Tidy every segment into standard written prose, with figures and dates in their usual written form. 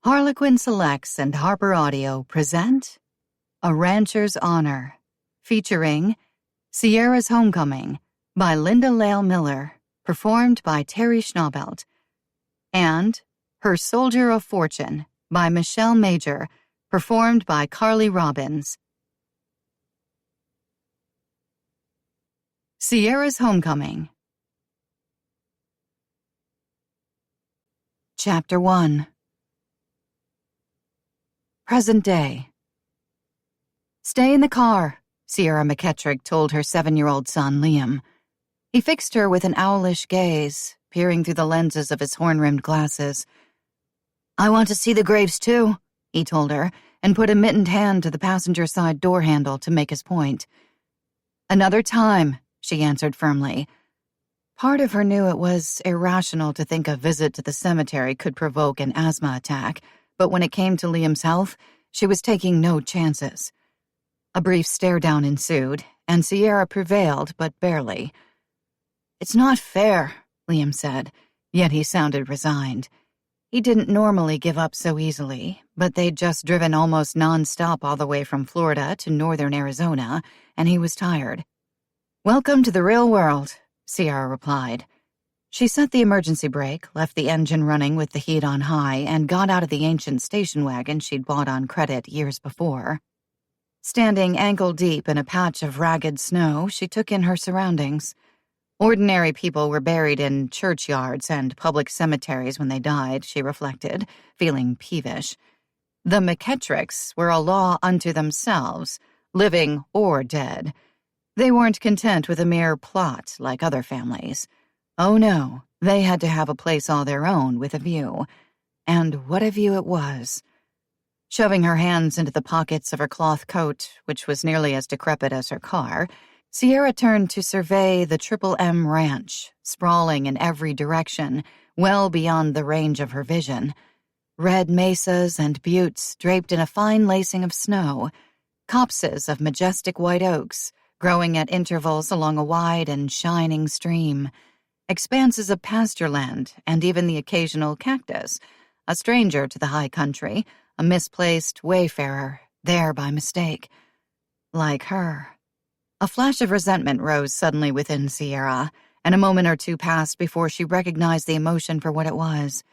Harlequin Selects and Harper Audio present A Rancher's Honor, featuring Sierra's Homecoming by Linda Lale Miller, performed by Terry Schnaubelt, and Her Soldier of Fortune by Michelle Major, performed by Carly Robbins. Sierra's Homecoming. Chapter 1. Present day. "Stay in the car," Sierra McKettrick told her 7-year-old son, Liam. He fixed her with an owlish gaze, peering through the lenses of his horn-rimmed glasses. "I want to see the graves, too," he told her, and put a mittened hand to the passenger side door handle to make his point. "Another time," she answered firmly. Part of her knew it was irrational to think a visit to the cemetery could provoke an asthma attack, but when it came to Liam's health, she was taking no chances. A brief stare-down ensued, and Sierra prevailed, but barely. "It's not fair," Liam said, yet he sounded resigned. He didn't normally give up so easily, but they'd just driven almost non-stop all the way from Florida to northern Arizona, and he was tired. "Welcome to the real world," Sierra replied. She set the emergency brake, left the engine running with the heat on high, and got out of the ancient station wagon she'd bought on credit years before. Standing ankle-deep in a patch of ragged snow, she took in her surroundings. Ordinary people were buried in churchyards and public cemeteries when they died, she reflected, feeling peevish. The McKettricks were a law unto themselves, living or dead. They weren't content with a mere plot like other families. Oh no, they had to have a place all their own with a view. And what a view it was. Shoving her hands into the pockets of her cloth coat, which was nearly as decrepit as her car, Sierra turned to survey the Triple M Ranch, sprawling in every direction, well beyond the range of her vision. Red mesas and buttes draped in a fine lacing of snow, copses of majestic white oaks, growing at intervals along a wide and shining stream, expanses of pasture land, and even the occasional cactus, a stranger to the high country, a misplaced wayfarer, there by mistake. Like her. A flash of resentment rose suddenly within Sierra, and a moment or two passed before she recognized the emotion for what it was.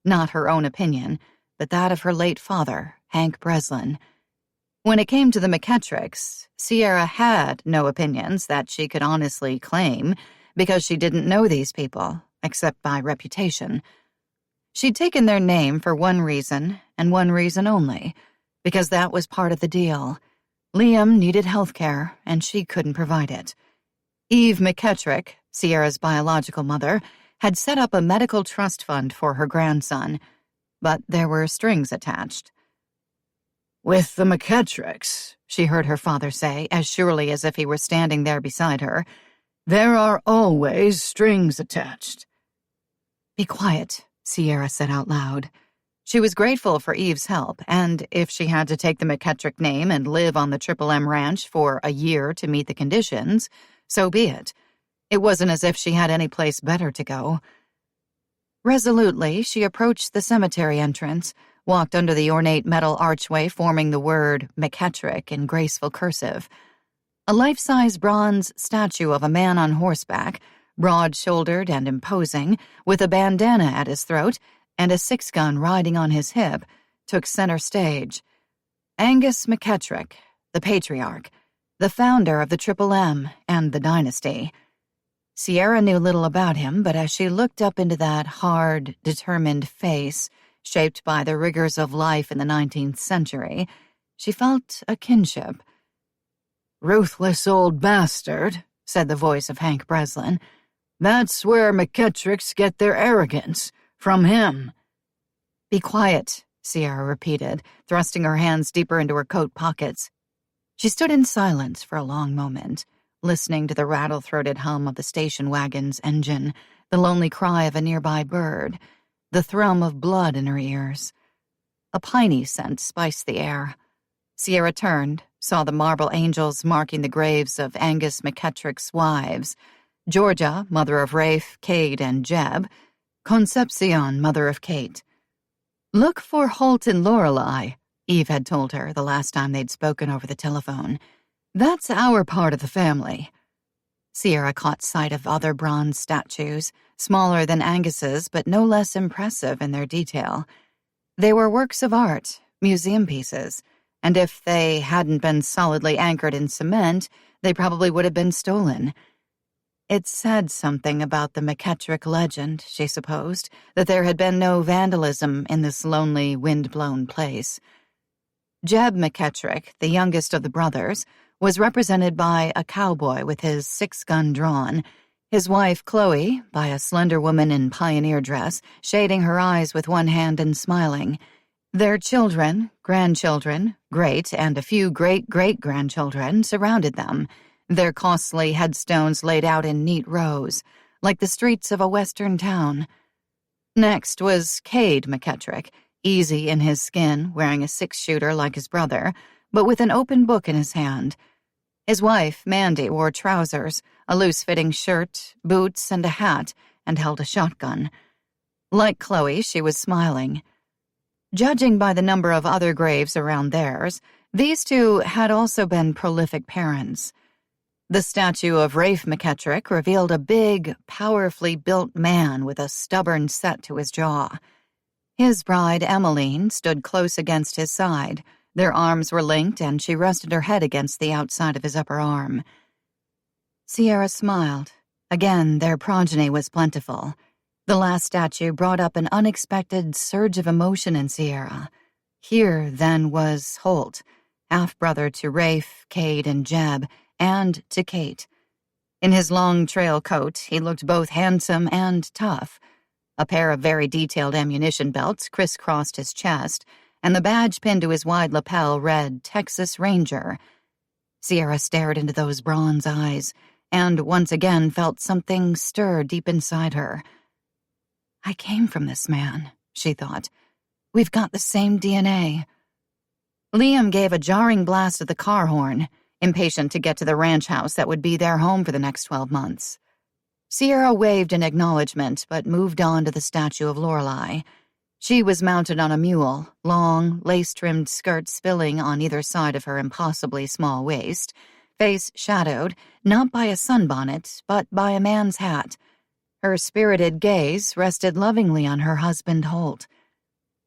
Not her own opinion, but that of her late father, Hank Breslin. When it came to the McKettricks, Sierra had no opinions that she could honestly claim, because she didn't know these people, except by reputation. She'd taken their name for one reason, and one reason only, because that was part of the deal. Liam needed health care, and she couldn't provide it. Eve McKettrick, Sierra's biological mother, had set up a medical trust fund for her grandson, but there were strings attached. "With the McKettricks," she heard her father say, as surely as if he were standing there beside her, "there are always strings attached." "Be quiet," Sierra said out loud. She was grateful for Eve's help, and if she had to take the McKettrick name and live on the Triple M Ranch for a year to meet the conditions, so be it. It wasn't as if she had any place better to go. Resolutely, she approached the cemetery entrance, walked under the ornate metal archway forming the word McKettrick in graceful cursive. A life-size bronze statue of a man on horseback, broad-shouldered and imposing, with a bandana at his throat and a 6-gun riding on his hip, took center stage. Angus McKettrick, the patriarch, the founder of the Triple M and the dynasty. Sierra knew little about him, but as she looked up into that hard, determined face, shaped by the rigors of life in the 19th century, she felt a kinship. "Ruthless old bastard," said the voice of Hank Breslin. "That's where McKettricks get their arrogance, from him." "Be quiet," Sierra repeated, thrusting her hands deeper into her coat pockets. She stood in silence for a long moment, listening to the rattle-throated hum of the station wagon's engine, the lonely cry of a nearby bird, the thrum of blood in her ears. A piney scent spiced the air. Sierra turned, saw the marble angels marking the graves of Angus McKettrick's wives, Georgia, mother of Rafe, Cade, and Jeb, Concepcion, mother of Kate. "Look for Holt and Lorelei," Eve had told her the last time they'd spoken over the telephone. "That's our part of the family." Sierra caught sight of other bronze statues, smaller than Angus's but no less impressive in their detail. They were works of art, museum pieces, and if they hadn't been solidly anchored in cement, they probably would have been stolen. It said something about the McKettrick legend, she supposed, that there had been no vandalism in this lonely, wind-blown place. Jeb McKettrick, the youngest of the brothers, was represented by a cowboy with his 6-gun drawn, his wife, Chloe, by a slender woman in pioneer dress, shading her eyes with one hand and smiling. Their children, grandchildren, great, and a few great-great-grandchildren surrounded them, their costly headstones laid out in neat rows, like the streets of a western town. Next was Cade McKettrick, easy in his skin, wearing a 6-shooter like his brother, but with an open book in his hand. His wife, Mandy, wore trousers, a loose-fitting shirt, boots, and a hat, and held a shotgun. Like Chloe, she was smiling. Judging by the number of other graves around theirs, these two had also been prolific parents. The statue of Rafe McKettrick revealed a big, powerfully built man with a stubborn set to his jaw. His bride, Emmeline, stood close against his side. Their arms were linked, and she rested her head against the outside of his upper arm. Sierra smiled. Again, their progeny was plentiful. The last statue brought up an unexpected surge of emotion in Sierra. Here, then, was Holt, half-brother to Rafe, Cade, and Jeb, and to Kate. In his long trail coat, he looked both handsome and tough. A pair of very detailed ammunition belts crisscrossed his chest, and the badge pinned to his wide lapel read Texas Ranger. Sierra stared into those bronze eyes, and once again felt something stir deep inside her. "I came from this man," she thought. "We've got the same DNA." Liam gave a jarring blast of the car horn, impatient to get to the ranch house that would be their home for the next 12 months. Sierra waved in acknowledgement, but moved on to the statue of Lorelei. She was mounted on a mule, long, lace-trimmed skirt spilling on either side of her impossibly small waist, face shadowed, not by a sunbonnet, but by a man's hat. Her spirited gaze rested lovingly on her husband, Holt.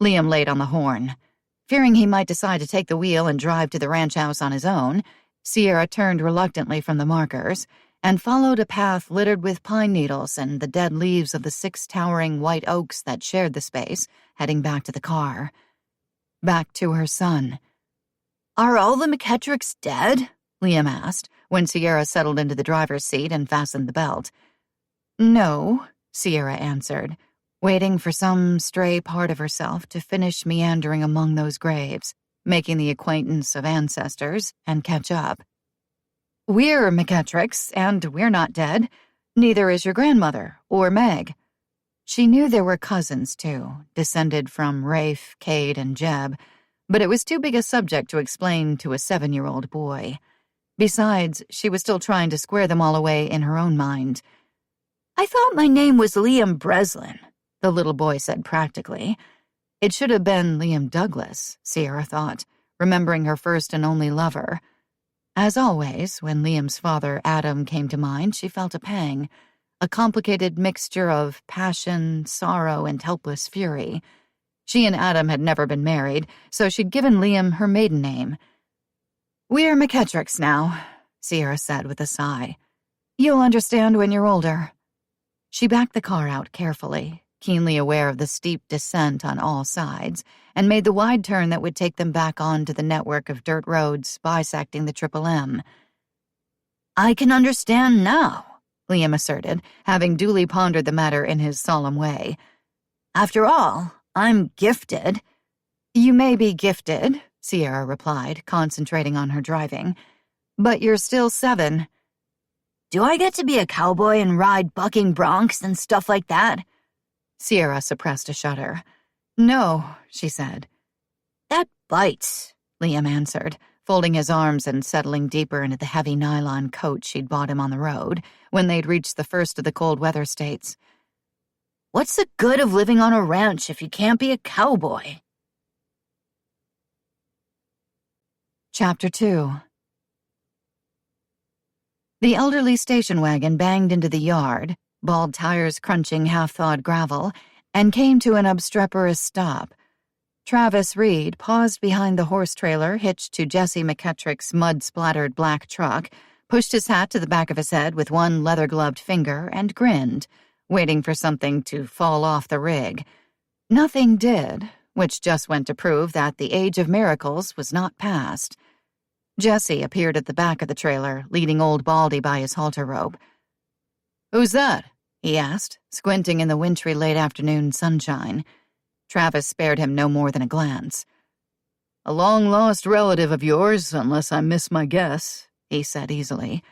Liam laid on the horn. Fearing he might decide to take the wheel and drive to the ranch house on his own, Sierra turned reluctantly from the markers and followed a path littered with pine needles and the dead leaves of the 6 towering white oaks that shared the space, heading back to the car. Back to her son. "Are all the McKettricks dead?" Liam asked, when Sierra settled into the driver's seat and fastened the belt. "No," Sierra answered, waiting for some stray part of herself to finish meandering among those graves, making the acquaintance of ancestors, and catch up. "We're McKettricks, and we're not dead. Neither is your grandmother, or Meg." She knew there were cousins, too, descended from Rafe, Cade, and Jeb, but it was too big a subject to explain to a 7-year-old boy. Besides, she was still trying to square them all away in her own mind. "I thought my name was Liam Breslin," the little boy said practically. It should have been Liam Douglas, Sierra thought, remembering her first and only lover. As always, when Liam's father, Adam, came to mind, she felt a pang, a complicated mixture of passion, sorrow, and helpless fury. She and Adam had never been married, so she'd given Liam her maiden name. "We're McKettricks now," Sierra said with a sigh. "You'll understand when you're older." She backed the car out carefully, keenly aware of the steep descent on all sides, and made the wide turn that would take them back onto the network of dirt roads bisecting the Triple M. "I can understand now," Liam asserted, having duly pondered the matter in his solemn way. "After all, I'm gifted." "You may be gifted," Sierra replied, concentrating on her driving, "but you're still 7. "Do I get to be a cowboy and ride bucking broncs and stuff like that?" Sierra suppressed a shudder. "No," she said. "That bites," Liam answered, folding his arms and settling deeper into the heavy nylon coat she'd bought him on the road when they'd reached the first of the cold weather states. What's the good of living on a ranch if you can't be a cowboy? Chapter 2. The elderly station wagon banged into the yard, bald tires crunching half-thawed gravel, and came to an obstreperous stop. Travis Reed paused behind the horse trailer hitched to Jesse McKettrick's mud-splattered black truck, pushed his hat to the back of his head with one leather-gloved finger, and grinned, waiting for something to fall off the rig. Nothing did, which just went to prove that the age of miracles was not past. Jesse appeared at the back of the trailer, leading old Baldy by his halter rope. "Who's that?" he asked, squinting in the wintry late afternoon sunshine. Travis spared him no more than a glance. "A long-lost relative of yours, unless I miss my guess," he said easily.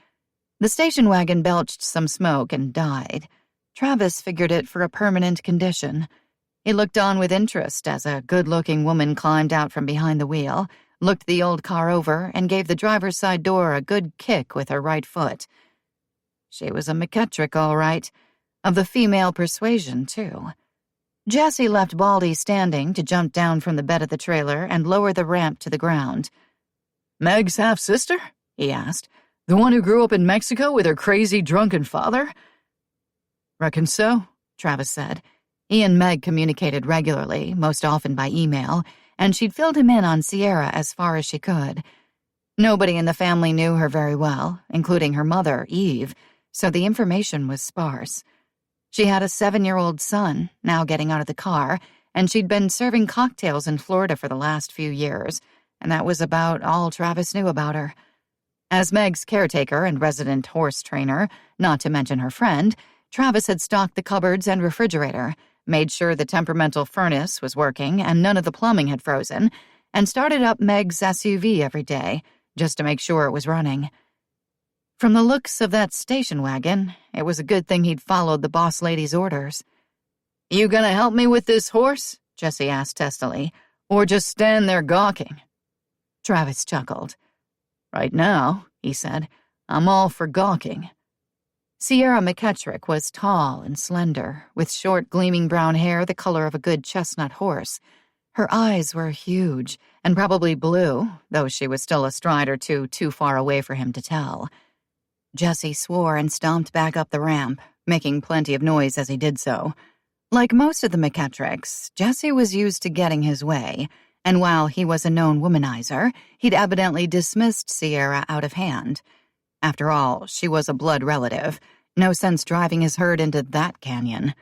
The station wagon belched some smoke and died. Travis figured it for a permanent condition. He looked on with interest as a good-looking woman climbed out from behind the wheel, looked the old car over, and gave the driver's side door a good kick with her right foot. She was a McKettrick, all right. Of the female persuasion, too. Jesse left Baldy standing to jump down from the bed of the trailer and lower the ramp to the ground. "Meg's half-sister?" he asked. "The one who grew up in Mexico with her crazy drunken father?" "Reckon so," Travis said. He and Meg communicated regularly, most often by email, and she'd filled him in on Sierra as far as she could. Nobody in the family knew her very well, including her mother, Eve, so the information was sparse. She had a 7-year-old son, now getting out of the car, and she'd been serving cocktails in Florida for the last few years, and that was about all Travis knew about her. As Meg's caretaker and resident horse trainer, not to mention her friend, Travis had stocked the cupboards and refrigerator, made sure the temperamental furnace was working and none of the plumbing had frozen, and started up Meg's SUV every day, just to make sure it was running. From the looks of that station wagon, it was a good thing he'd followed the boss lady's orders. "You gonna help me with this horse?" Jesse asked testily, "or just stand there gawking?" Travis chuckled. "Right now," he said, "I'm all for gawking." Sierra McKettrick was tall and slender, with short, gleaming brown hair the color of a good chestnut horse. Her eyes were huge, and probably blue, though she was still a stride or two too far away for him to tell. Jesse swore and stomped back up the ramp, making plenty of noise as he did so. Like most of the McKettricks, Jesse was used to getting his way, and while he was a known womanizer, he'd evidently dismissed Sierra out of hand. After all, she was a blood relative. No sense driving his herd into that canyon.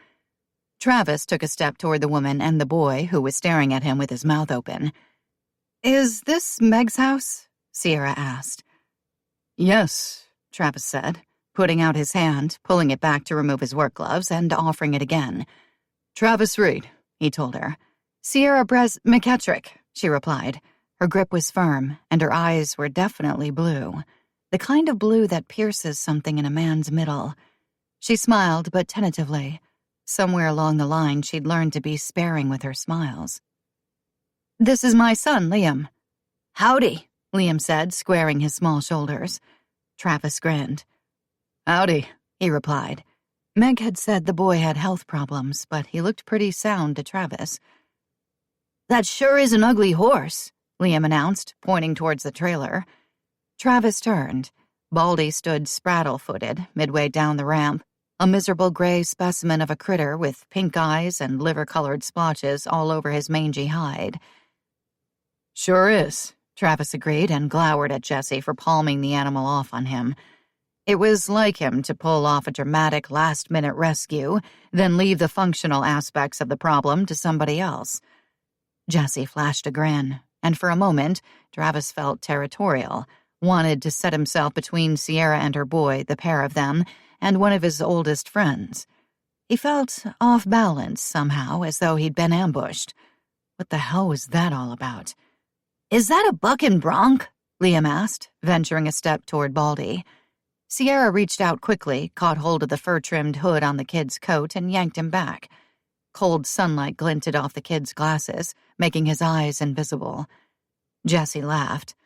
Travis took a step toward the woman and the boy, who was staring at him with his mouth open. "Is this Meg's house?" Sierra asked. "Yes," Travis said, putting out his hand, pulling it back to remove his work gloves, and offering it again. "Travis Reed," he told her. "Sierra McKettrick," she replied. Her grip was firm, and her eyes were definitely blue. The kind of blue that pierces something in a man's middle. She smiled, but tentatively. Somewhere along the line, she'd learned to be sparing with her smiles. "This is my son, Liam." "Howdy," Liam said, squaring his small shoulders. Travis grinned. "Howdy," he replied. Meg had said the boy had health problems, but he looked pretty sound to Travis. "That sure is an ugly horse," Liam announced, pointing towards the trailer. Travis turned. Baldy stood spraddle-footed, midway down the ramp, a miserable gray specimen of a critter with pink eyes and liver-colored splotches all over his mangy hide. "Sure is," Travis agreed and glowered at Jesse for palming the animal off on him. It was like him to pull off a dramatic last-minute rescue, then leave the functional aspects of the problem to somebody else. Jesse flashed a grin, and for a moment, Travis felt territorial, wanted to set himself between Sierra and her boy, the pair of them, and one of his oldest friends. He felt off balance somehow, as though he'd been ambushed. What the hell was that all about? "Is that a bucking bronc?" Liam asked, venturing a step toward Baldy. Sierra reached out quickly, caught hold of the fur-trimmed hood on the kid's coat, and yanked him back. Cold sunlight glinted off the kid's glasses, making his eyes invisible. Jesse laughed.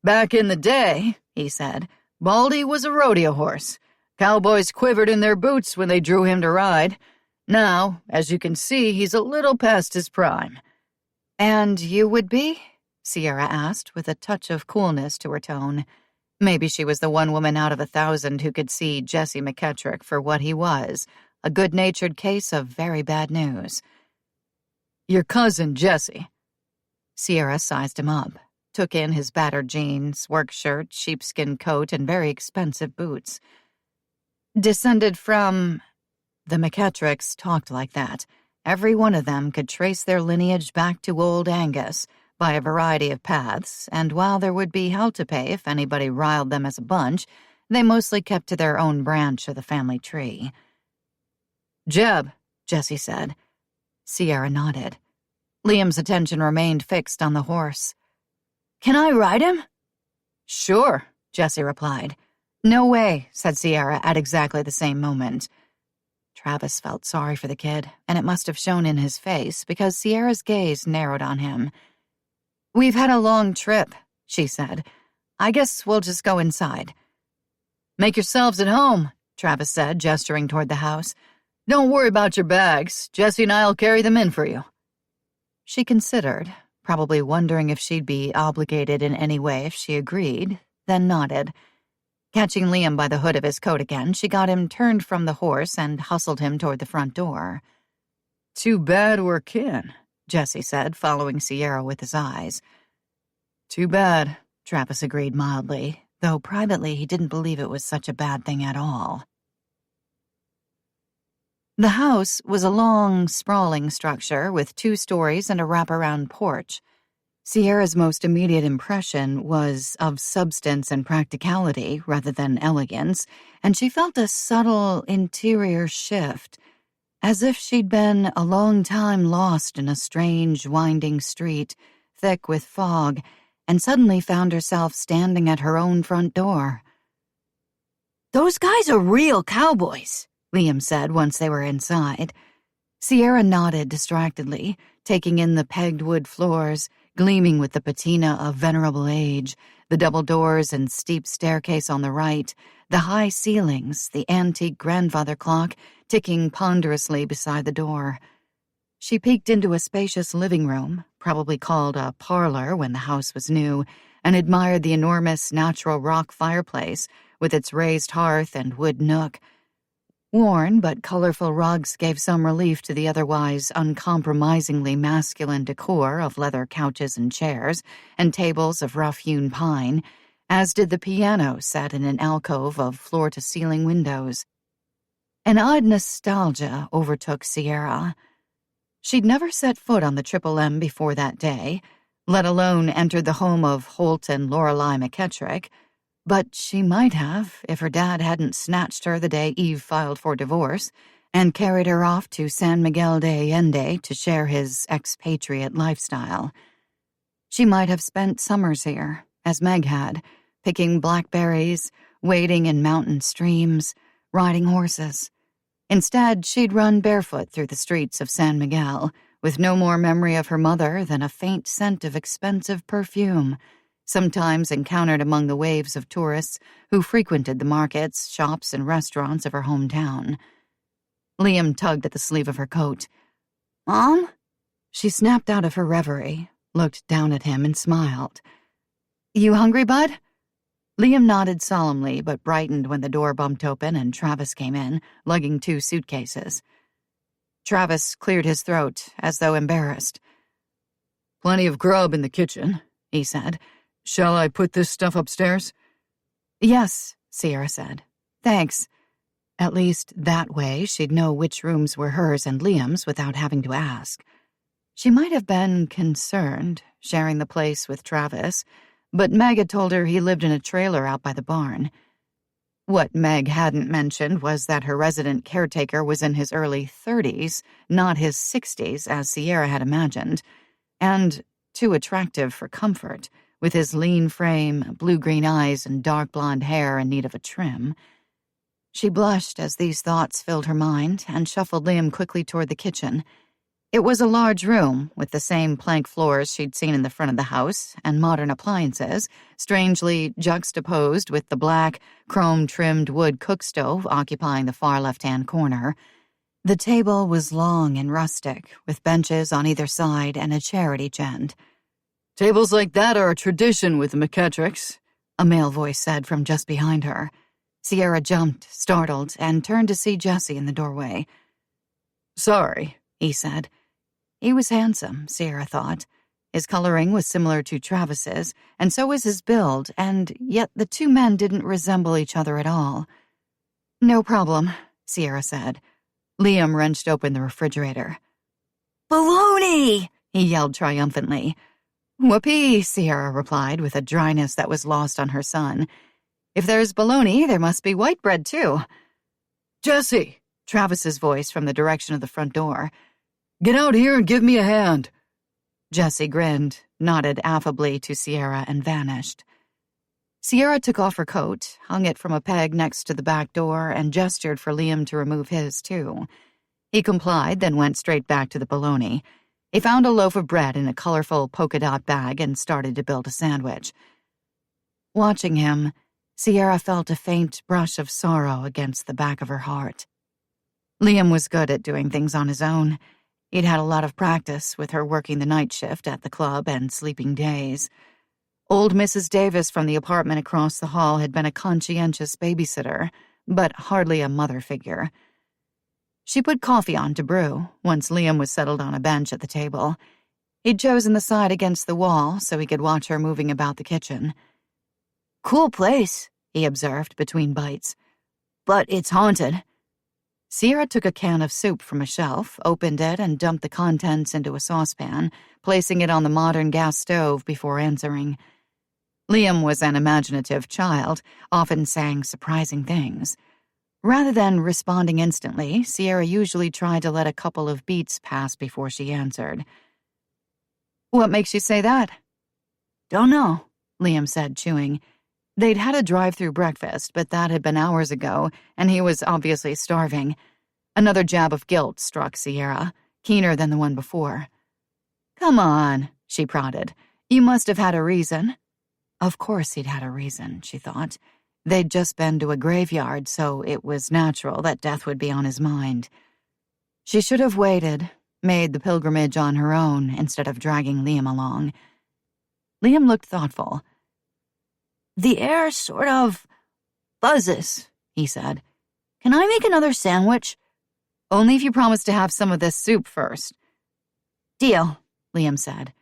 "Back in the day," he said, "Baldy was a rodeo horse. Cowboys quivered in their boots when they drew him to ride. Now, as you can see, he's a little past his prime." "And you would be?" Sierra asked, with a touch of coolness to her tone. Maybe she was the one woman out of 1,000 who could see Jesse McKettrick for what he was, a good-natured case of very bad news. "Your cousin, Jesse." Sierra sized him up, took in his battered jeans, work shirt, sheepskin coat, and very expensive boots. "Descended from—" The McKettricks talked like that. Every one of them could trace their lineage back to old Angus by a variety of paths, and while there would be hell to pay if anybody riled them as a bunch, they mostly kept to their own branch of the family tree. "Jeb," Jesse said. Sierra nodded. Liam's attention remained fixed on the horse. "Can I ride him?" "Sure," Jesse replied. "No way," said Sierra at exactly the same moment. Travis felt sorry for the kid, and it must have shown in his face because Sierra's gaze narrowed on him. "We've had a long trip," she said. "I guess we'll just go inside." "Make yourselves at home," Travis said, gesturing toward the house. "Don't worry about your bags. Jesse and I'll carry them in for you." She considered, probably wondering if she'd be obligated in any way if she agreed, then nodded. Catching Liam by the hood of his coat again, she got him turned from the horse and hustled him toward the front door. "Too bad we're kin," Jesse said, following Sierra with his eyes. "Too bad," Travis agreed mildly, though privately he didn't believe it was such a bad thing at all. The house was a long, sprawling structure with 2 stories and a wraparound porch. Sierra's most immediate impression was of substance and practicality rather than elegance, and she felt a subtle interior shift, as if she'd been a long time lost in a strange, winding street, thick with fog, and suddenly found herself standing at her own front door. "Those guys are real cowboys," Liam said once they were inside. Sierra nodded distractedly, taking in the pegged wood floors, gleaming with the patina of venerable age, the double doors and steep staircase on the right, the high ceilings, the antique grandfather clock ticking ponderously beside the door. She peeked into a spacious living room, probably called a parlor when the house was new, and admired the enormous natural rock fireplace with its raised hearth and wood nook. Worn but colorful rugs gave some relief to the otherwise uncompromisingly masculine decor of leather couches and chairs and tables of rough-hewn pine, as did the piano set in an alcove of floor-to-ceiling windows. An odd nostalgia overtook Sierra. She'd never set foot on the Triple M before that day, let alone entered the home of Holt and Lorelei McKettrick, but she might have if her dad hadn't snatched her the day Eve filed for divorce and carried her off to San Miguel de Allende to share his expatriate lifestyle. She might have spent summers here, as Meg had, picking blackberries, wading in mountain streams, riding horses. Instead, she'd run barefoot through the streets of San Miguel, with no more memory of her mother than a faint scent of expensive perfume, sometimes encountered among the waves of tourists who frequented the markets, shops, and restaurants of her hometown. Liam tugged at the sleeve of her coat. "Mom?" She snapped out of her reverie, looked down at him, and smiled. "You hungry, bud?" Liam nodded solemnly, but brightened when the door bumped open and Travis came in, lugging 2 suitcases. Travis cleared his throat, as though embarrassed. "Plenty of grub in the kitchen," he said. "Shall I put this stuff upstairs?" "Yes," Sierra said. "Thanks." At least that way she'd know which rooms were hers and Liam's without having to ask. She might have been concerned, sharing the place with Travis, but Meg had told her he lived in a trailer out by the barn. What Meg hadn't mentioned was that her resident caretaker was in his early 30s, not his 60s as Sierra had imagined, and too attractive for comfort, with his lean frame, blue-green eyes, and dark blonde hair in need of a trim. She blushed as these thoughts filled her mind and shuffled Liam quickly toward the kitchen. It was a large room with the same plank floors she'd seen in the front of the house and modern appliances, strangely juxtaposed with the black, chrome-trimmed wood cook stove occupying the far left-hand corner. The table was long and rustic, with benches on either side and a chair at each end. "Tables like that are a tradition with the McKettricks," a male voice said from just behind her. Sierra jumped, startled, and turned to see Jesse in the doorway. "Sorry," he said. He was handsome, Sierra thought. His coloring was similar to Travis's, and so was his build, and yet the two men didn't resemble each other at all. "No problem," Sierra said. Liam wrenched open the refrigerator. "Bologna!" he yelled triumphantly. "Whoopee," Sierra replied with a dryness that was lost on her son. "If there's bologna, there must be white bread, too." "Jesse!" Travis's voice from the direction of the front door. "Get out here and give me a hand." Jesse grinned, nodded affably to Sierra, and vanished. Sierra took off her coat, hung it from a peg next to the back door, and gestured for Liam to remove his, too. He complied, then went straight back to the bologna. He found a loaf of bread in a colorful polka-dot bag and started to build a sandwich. Watching him, Sierra felt a faint brush of sorrow against the back of her heart. Liam was good at doing things on his own. He'd had a lot of practice with her working the night shift at the club and sleeping days. Old Mrs. Davis from the apartment across the hall had been a conscientious babysitter, but hardly a mother figure. She put coffee on to brew once Liam was settled on a bench at the table. He'd chosen the side against the wall so he could watch her moving about the kitchen. "Cool place," he observed between bites. "But it's haunted." Sierra took a can of soup from a shelf, opened it, and dumped the contents into a saucepan, placing it on the modern gas stove before answering. Liam was an imaginative child, often saying surprising things. Rather than responding instantly, Sierra usually tried to let a couple of beats pass before she answered. "What makes you say that?" "Don't know," Liam said, chewing. They'd had a drive-through breakfast, but that had been hours ago, and he was obviously starving. Another jab of guilt struck Sierra, keener than the one before. "Come on," she prodded. "You must have had a reason." Of course he'd had a reason, she thought. They'd just been to a graveyard, so it was natural that death would be on his mind. She should have waited, made the pilgrimage on her own instead of dragging Liam along. Liam looked thoughtful. "The air sort of buzzes," he said. "Can I make another sandwich?" "Only if you promise to have some of this soup first." "Deal," Liam said.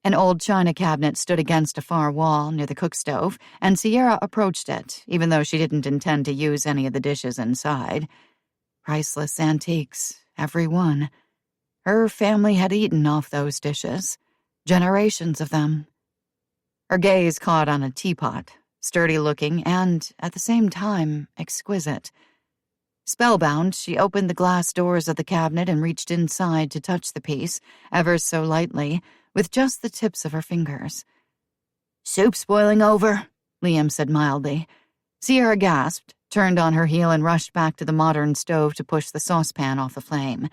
An old china cabinet stood against a far wall near the cook stove, and Sierra approached it, even though she didn't intend to use any of the dishes inside. Priceless antiques, every one. Her family had eaten off those dishes. Generations of them. Her gaze caught on a teapot, sturdy-looking and, at the same time, exquisite. Spellbound, she opened the glass doors of the cabinet and reached inside to touch the piece, ever so lightly, with just the tips of her fingers. "Soup's boiling over," Liam said mildly. Sierra gasped, turned on her heel, and rushed back to the modern stove to push the saucepan off the flame.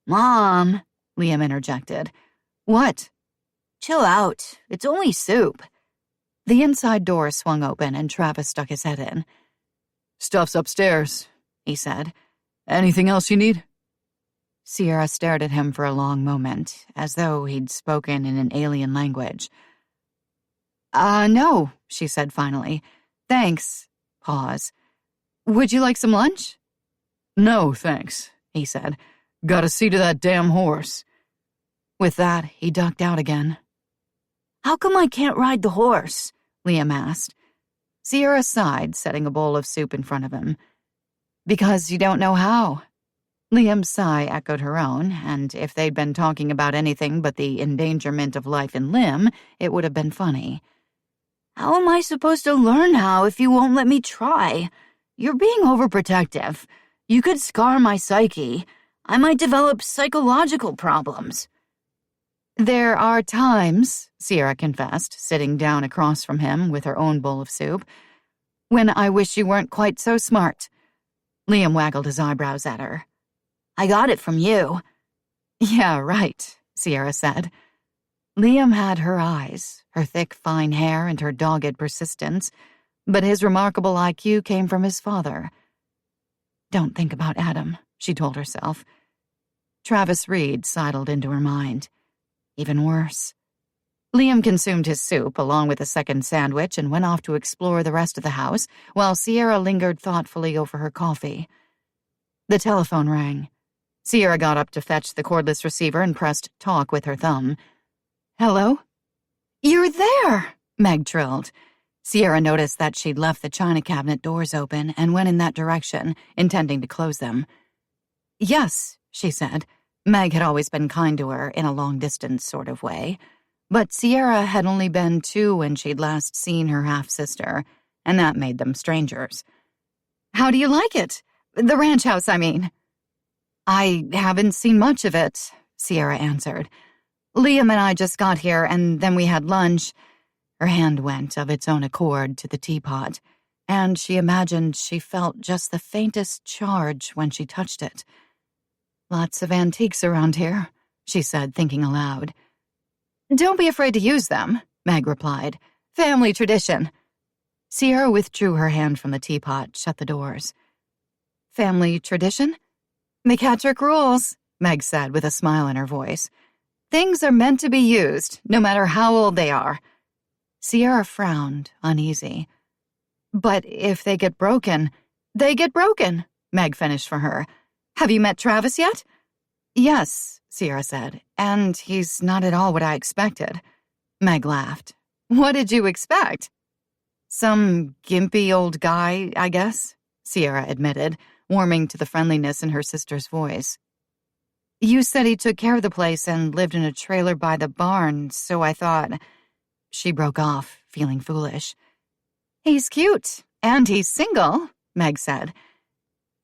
"Mom," Liam interjected. "What?" "Chill out. It's only soup." The inside door swung open and Travis stuck his head in. "Stuff's upstairs," he said. "Anything else you need?" Sierra stared at him for a long moment, as though he'd spoken in an alien language. No," she said finally. "Thanks." Pause. "Would you like some lunch?" "No, thanks," he said. "Gotta see to that damn horse." With that, he ducked out again. "How come I can't ride the horse?" Liam asked. Sierra sighed, setting a bowl of soup in front of him. "Because you don't know how." Liam's sigh echoed her own, and if they'd been talking about anything but the endangerment of life and limb, it would have been funny. "How am I supposed to learn how if you won't let me try? You're being overprotective. You could scar my psyche. I might develop psychological problems." "There are times," Sierra confessed, sitting down across from him with her own bowl of soup, "when I wish you weren't quite so smart." Liam waggled his eyebrows at her. "I got it from you." "Yeah, right," Sierra said. Liam had her eyes, her thick, fine hair, and her dogged persistence, but his remarkable IQ came from his father. "Don't think about Adam," she told herself. Travis Reed sidled into her mind. Even worse. Liam consumed his soup along with a second sandwich and went off to explore the rest of the house, while Sierra lingered thoughtfully over her coffee. The telephone rang. Sierra got up to fetch the cordless receiver and pressed talk with her thumb. "Hello?" "You're there," Meg trilled. Sierra noticed that she'd left the china cabinet doors open and went in that direction, intending to close them. "Yes," she said. Meg had always been kind to her in a long-distance sort of way. But Sierra had only been 2 when she'd last seen her half-sister, and that made them strangers. "How do you like it? The ranch house, I mean." "I haven't seen much of it," Sierra answered. "Liam and I just got here, and then we had lunch." Her hand went of its own accord to the teapot, and she imagined she felt just the faintest charge when she touched it. "Lots of antiques around here," she said, thinking aloud. "Don't be afraid to use them," Meg replied. "Family tradition." Sierra withdrew her hand from the teapot, shut the doors. "Family tradition?" "McKettrick rules," Meg said with a smile in her voice. "Things are meant to be used, no matter how old they are." Sierra frowned, uneasy. "But if they get broken—" "They get broken," Meg finished for her. "Have you met Travis yet?" "Yes," Sierra said, "and he's not at all what I expected." Meg laughed. "What did you expect?" "Some gimpy old guy, I guess," Sierra admitted, warming to the friendliness in her sister's voice. "You said he took care of the place and lived in a trailer by the barn, so I thought—" She broke off, feeling foolish. "He's cute, and he's single," Meg said.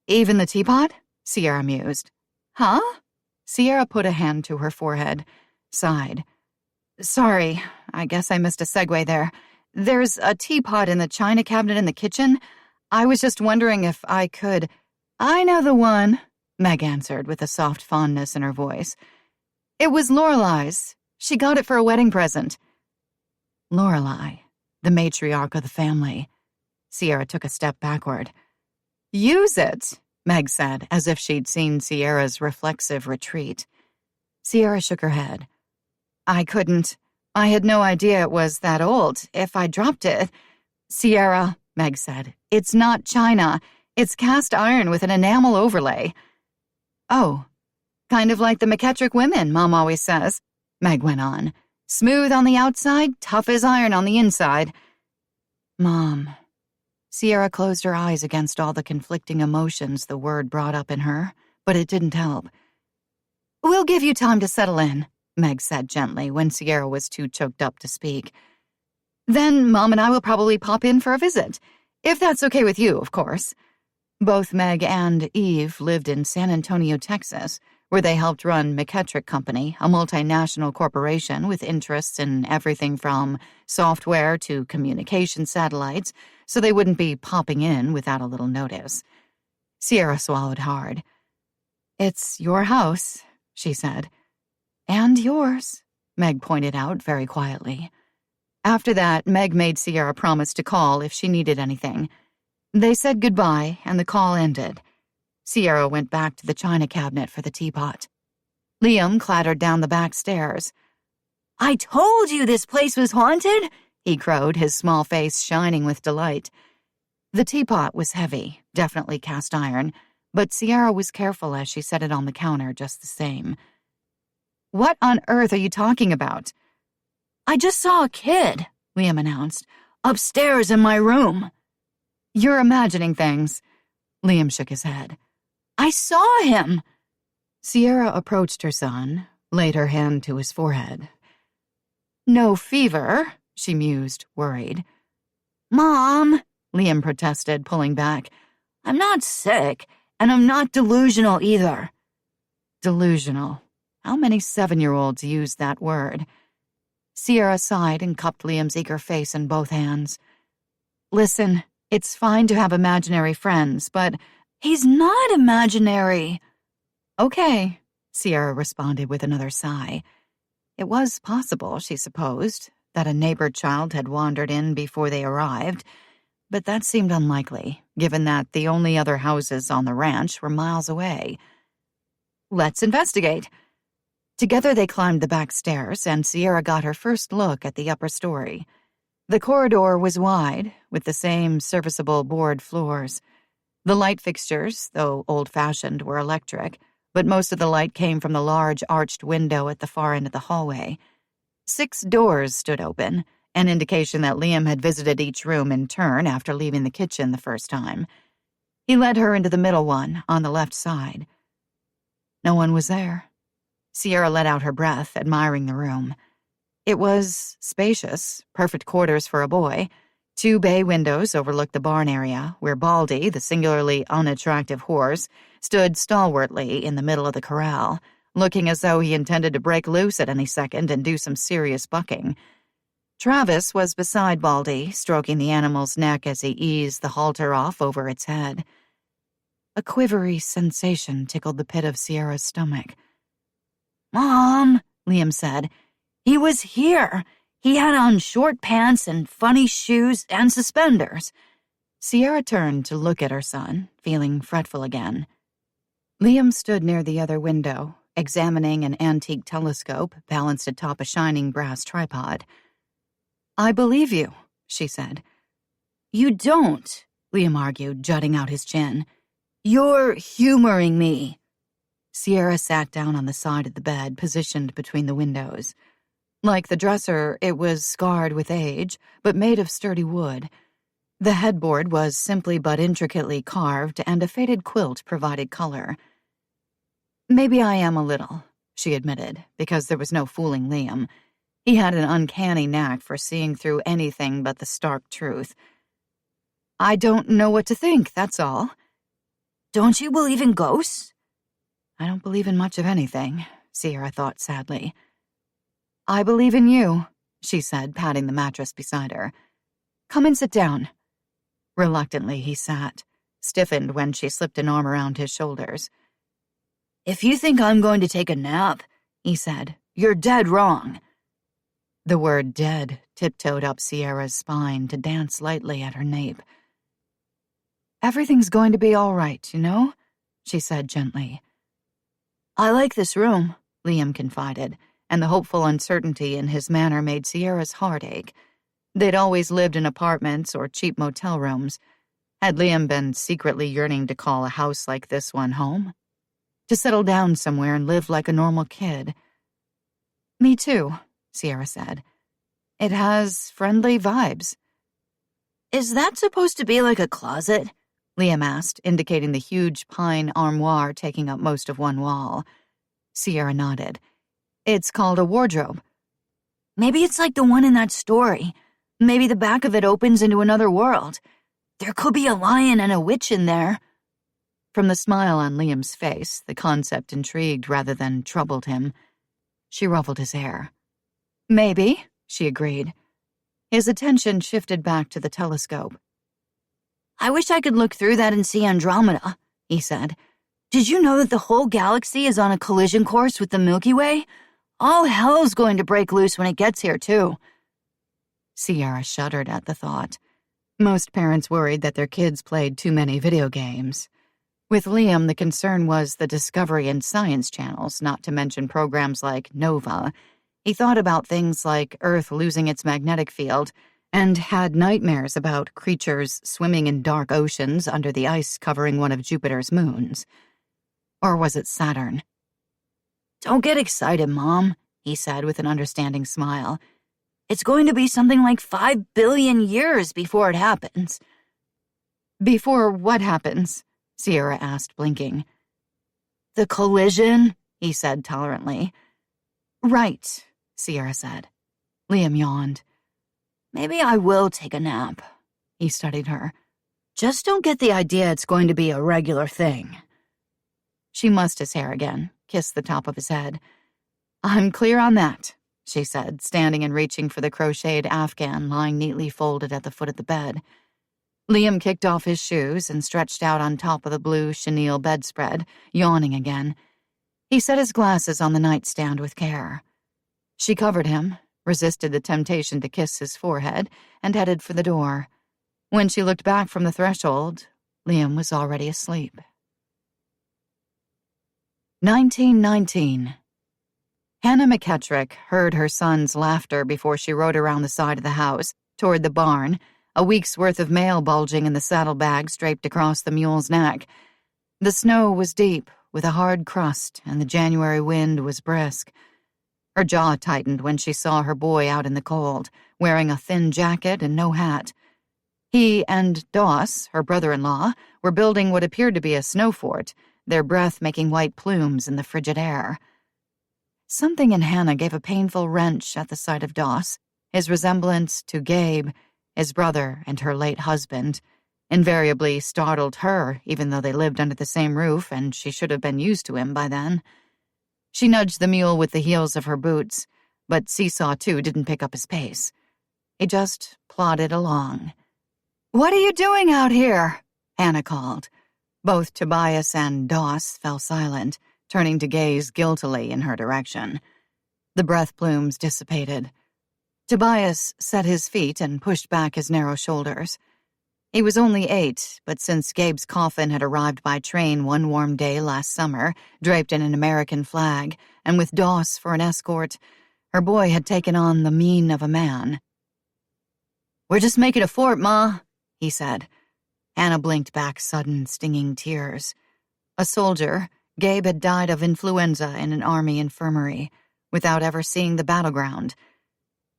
"Even the teapot?" Sierra mused. "Huh?" Sierra put a hand to her forehead, sighed. "Sorry, I guess I missed a segue there. There's a teapot in the china cabinet in the kitchen. I was just wondering if I could—" "I know the one," Meg answered with a soft fondness in her voice. "It was Lorelei's. She got it for a wedding present." Lorelei, the matriarch of the family. Sierra took a step backward. "Use it," Meg said, as if she'd seen Sierra's reflexive retreat. Sierra shook her head. "I couldn't. I had no idea it was that old. If I dropped it—" "Sierra," Meg said, "it's not china. It's cast iron with an enamel overlay." "Oh, kind of like the McKettrick women, Mom always says," Meg went on. "Smooth on the outside, tough as iron on the inside." "Mom." Sierra closed her eyes against all the conflicting emotions the word brought up in her, but it didn't help. "We'll give you time to settle in," Meg said gently when Sierra was too choked up to speak. "Then Mom and I will probably pop in for a visit, if that's okay with you, of course." Both Meg and Eve lived in San Antonio, Texas, where they helped run McKettrick Company, a multinational corporation with interests in everything from software to communication satellites, so they wouldn't be popping in without a little notice. Sierra swallowed hard. "It's your house," she said. "And yours," Meg pointed out very quietly. After that, Meg made Sierra promise to call if she needed anything. They said goodbye, and the call ended. Sierra went back to the china cabinet for the teapot. Liam clattered down the back stairs. "I told you this place was haunted," he crowed, his small face shining with delight. The teapot was heavy, definitely cast iron, but Sierra was careful as she set it on the counter just the same. "What on earth are you talking about?" "I just saw a kid," Liam announced, "upstairs in my room." "You're imagining things." Liam shook his head. "I saw him." Sierra approached her son, laid her hand to his forehead. "No fever," she mused, worried. "Mom," Liam protested, pulling back, "I'm not sick, and I'm not delusional either." Delusional. How many 7-year-olds use that word? Sierra sighed and cupped Liam's eager face in both hands. "Listen, it's fine to have imaginary friends, but—" "He's not imaginary." "Okay," Sierra responded with another sigh. It was possible, she supposed, that a neighbor child had wandered in before they arrived, but that seemed unlikely, given that the only other houses on the ranch were miles away. "Let's investigate." Together they climbed the back stairs, and Sierra got her first look at the upper story. The corridor was wide, with the same serviceable board floors. The light fixtures, though old-fashioned, were electric, but most of the light came from the large arched window at the far end of the hallway. 6 doors stood open, an indication that Liam had visited each room in turn after leaving the kitchen the first time. He led her into the middle one, on the left side. No one was there. Sierra let out her breath, admiring the room. It was spacious, perfect quarters for a boy. 2 bay windows overlooked the barn area, where Baldy, the singularly unattractive horse, stood stalwartly in the middle of the corral, looking as though he intended to break loose at any second and do some serious bucking. Travis was beside Baldy, stroking the animal's neck as he eased the halter off over its head. A quivery sensation tickled the pit of Sierra's stomach. "Mom," Liam said, "he was here. He had on short pants and funny shoes and suspenders." Sierra turned to look at her son, feeling fretful again. Liam stood near the other window, examining an antique telescope balanced atop a shining brass tripod. "I believe you," she said. "You don't," Liam argued, jutting out his chin. "You're humoring me." Sierra sat down on the side of the bed, positioned between the windows. Like the dresser, it was scarred with age, but made of sturdy wood. The headboard was simply but intricately carved, and a faded quilt provided color. "Maybe I am a little," she admitted, because there was no fooling Liam. He had an uncanny knack for seeing through anything but the stark truth. "I don't know what to think, that's all." "Don't you believe in ghosts?" "I don't believe in much of anything," Sierra thought sadly. "I believe in you," she said, patting the mattress beside her. "Come and sit down." Reluctantly, he sat, stiffened when she slipped an arm around his shoulders. "If you think I'm going to take a nap," he said, "you're dead wrong." The word dead tiptoed up Sierra's spine to dance lightly at her nape. "Everything's going to be all right, you know?" she said gently. "I like this room," Liam confided, and the hopeful uncertainty in his manner made Sierra's heart ache. They'd always lived in apartments or cheap motel rooms. Had Liam been secretly yearning to call a house like this one home? To settle down somewhere and live like a normal kid? "Me too," Sierra said. "It has friendly vibes." "Is that supposed to be like a closet?" Liam asked, indicating the huge pine armoire taking up most of one wall. Sierra nodded. "It's called a wardrobe." "Maybe it's like the one in that story. Maybe the back of it opens into another world. There could be a lion and a witch in there." From the smile on Liam's face, the concept intrigued rather than troubled him. She ruffled his hair. "Maybe," she agreed. His attention shifted back to the telescope. "I wish I could look through that and see Andromeda," he said. "Did you know that the whole galaxy is on a collision course with the Milky Way? All hell's going to break loose when it gets here, too." Sierra shuddered at the thought. Most parents worried that their kids played too many video games. With Liam, the concern was the Discovery and Science channels, not to mention programs like Nova. He thought about things like Earth losing its magnetic field, and had nightmares about creatures swimming in dark oceans under the ice covering one of Jupiter's moons. Or was it Saturn? "Don't get excited, Mom," he said with an understanding smile. "It's going to be something like 5 billion years before it happens." "Before what happens?" Sierra asked, blinking. "The collision," he said tolerantly. "Right," Sierra said. Liam yawned. "Maybe I will take a nap." He studied her. "Just don't get the idea it's going to be a regular thing." She mussed his hair again, kissed the top of his head. "I'm clear on that," she said, standing and reaching for the crocheted afghan lying neatly folded at the foot of the bed. Liam kicked off his shoes and stretched out on top of the blue chenille bedspread, yawning again. He set his glasses on the nightstand with care. She covered him, resisted the temptation to kiss his forehead, and headed for the door. When she looked back from the threshold, Liam was already asleep. 1919. Hannah McKettrick heard her son's laughter before she rode around the side of the house, toward the barn, a week's worth of mail bulging in the saddlebags draped across the mule's neck. The snow was deep, with a hard crust, and the January wind was brisk. Her jaw tightened when she saw her boy out in the cold, wearing a thin jacket and no hat. He and Doss, her brother-in-law, were building what appeared to be a snow fort, their breath making white plumes in the frigid air. Something in Hannah gave a painful wrench at the sight of Doss, his resemblance to Gabe, his brother and her late husband, invariably startled her, even though they lived under the same roof and she should have been used to him by then. She nudged the mule with the heels of her boots, but Seesaw, too, didn't pick up his pace. He just plodded along. "What are you doing out here?" Hannah called. Both Tobias and Doss fell silent, turning to gaze guiltily in her direction. The breath plumes dissipated. Tobias set his feet and pushed back his narrow shoulders. He was only 8, but since Gabe's coffin had arrived by train one warm day last summer, draped in an American flag, and with Doss for an escort, her boy had taken on the mien of a man. "We're just making a fort, Ma," he said. Hannah blinked back sudden, stinging tears. A soldier, Gabe had died of influenza in an army infirmary, without ever seeing the battleground.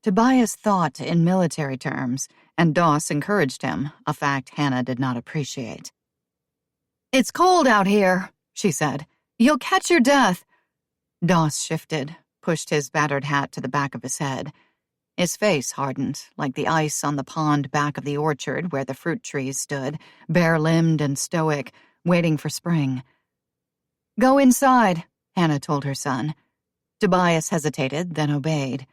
Tobias thought in military terms, and Doss encouraged him, a fact Hannah did not appreciate. "It's cold out here," she said. "You'll catch your death." Doss shifted, pushed his battered hat to the back of his head. His face hardened, like the ice on the pond back of the orchard where the fruit trees stood, bare-limbed and stoic, waiting for spring. "Go inside," Hannah told her son. Tobias hesitated, then obeyed.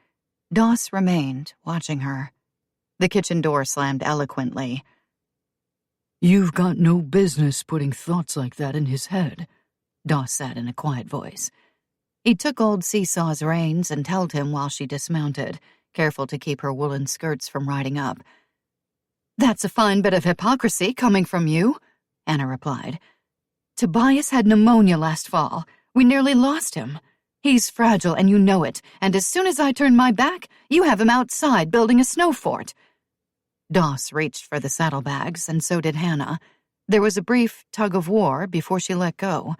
Doss remained, watching her. The kitchen door slammed eloquently. "You've got no business putting thoughts like that in his head," Doss said in a quiet voice. He took old Seesaw's reins and held him while she dismounted, careful to keep her woolen skirts from riding up. "That's a fine bit of hypocrisy coming from you," Hannah replied. "Tobias had pneumonia last fall. We nearly lost him. He's fragile and you know it, and as soon as I turn my back, you have him outside building a snow fort." Doss reached for the saddlebags, and so did Hannah. There was a brief tug-of-war before she let go.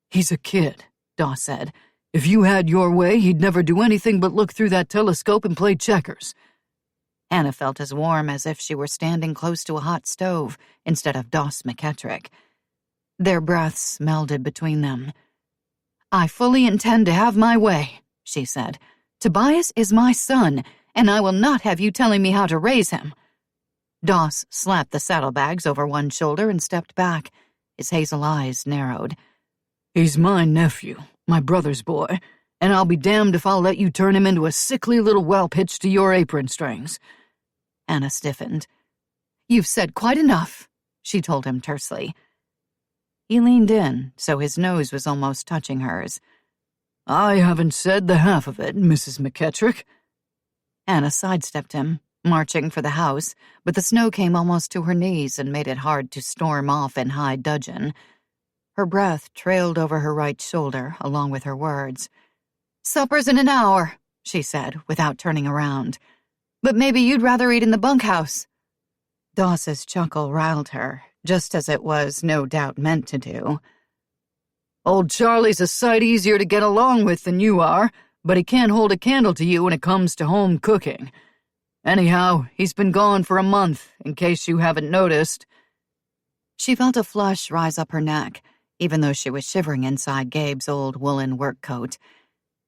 "He's a kid," Doss said. "If you had your way, he'd never do anything but look through that telescope and play checkers." Hannah felt as warm as if she were standing close to a hot stove instead of Doss McKettrick. Their breaths melded between them. "I fully intend to have my way," she said. "Tobias is my son, and I will not have you telling me how to raise him." Doss slapped the saddlebags over one shoulder and stepped back. His hazel eyes narrowed. "He's my nephew, my brother's boy, and I'll be damned if I'll let you turn him into a sickly little whelp hitched to your apron strings." Hannah stiffened. "You've said quite enough," she told him tersely. He leaned in, so his nose was almost touching hers. "I haven't said the half of it, Mrs. McKettrick." Hannah sidestepped him, marching for the house, but the snow came almost to her knees and made it hard to storm off in high dudgeon. Her breath trailed over her right shoulder, along with her words. "Supper's in an hour," she said, without turning around. "But maybe you'd rather eat in the bunkhouse." Doss's chuckle riled her, just as it was no doubt meant to do. "Old Charlie's a sight easier to get along with than you are, but he can't hold a candle to you when it comes to home cooking. Anyhow, he's been gone for a month, in case you haven't noticed." She felt a flush rise up her neck, even though she was shivering inside Gabe's old woolen work coat.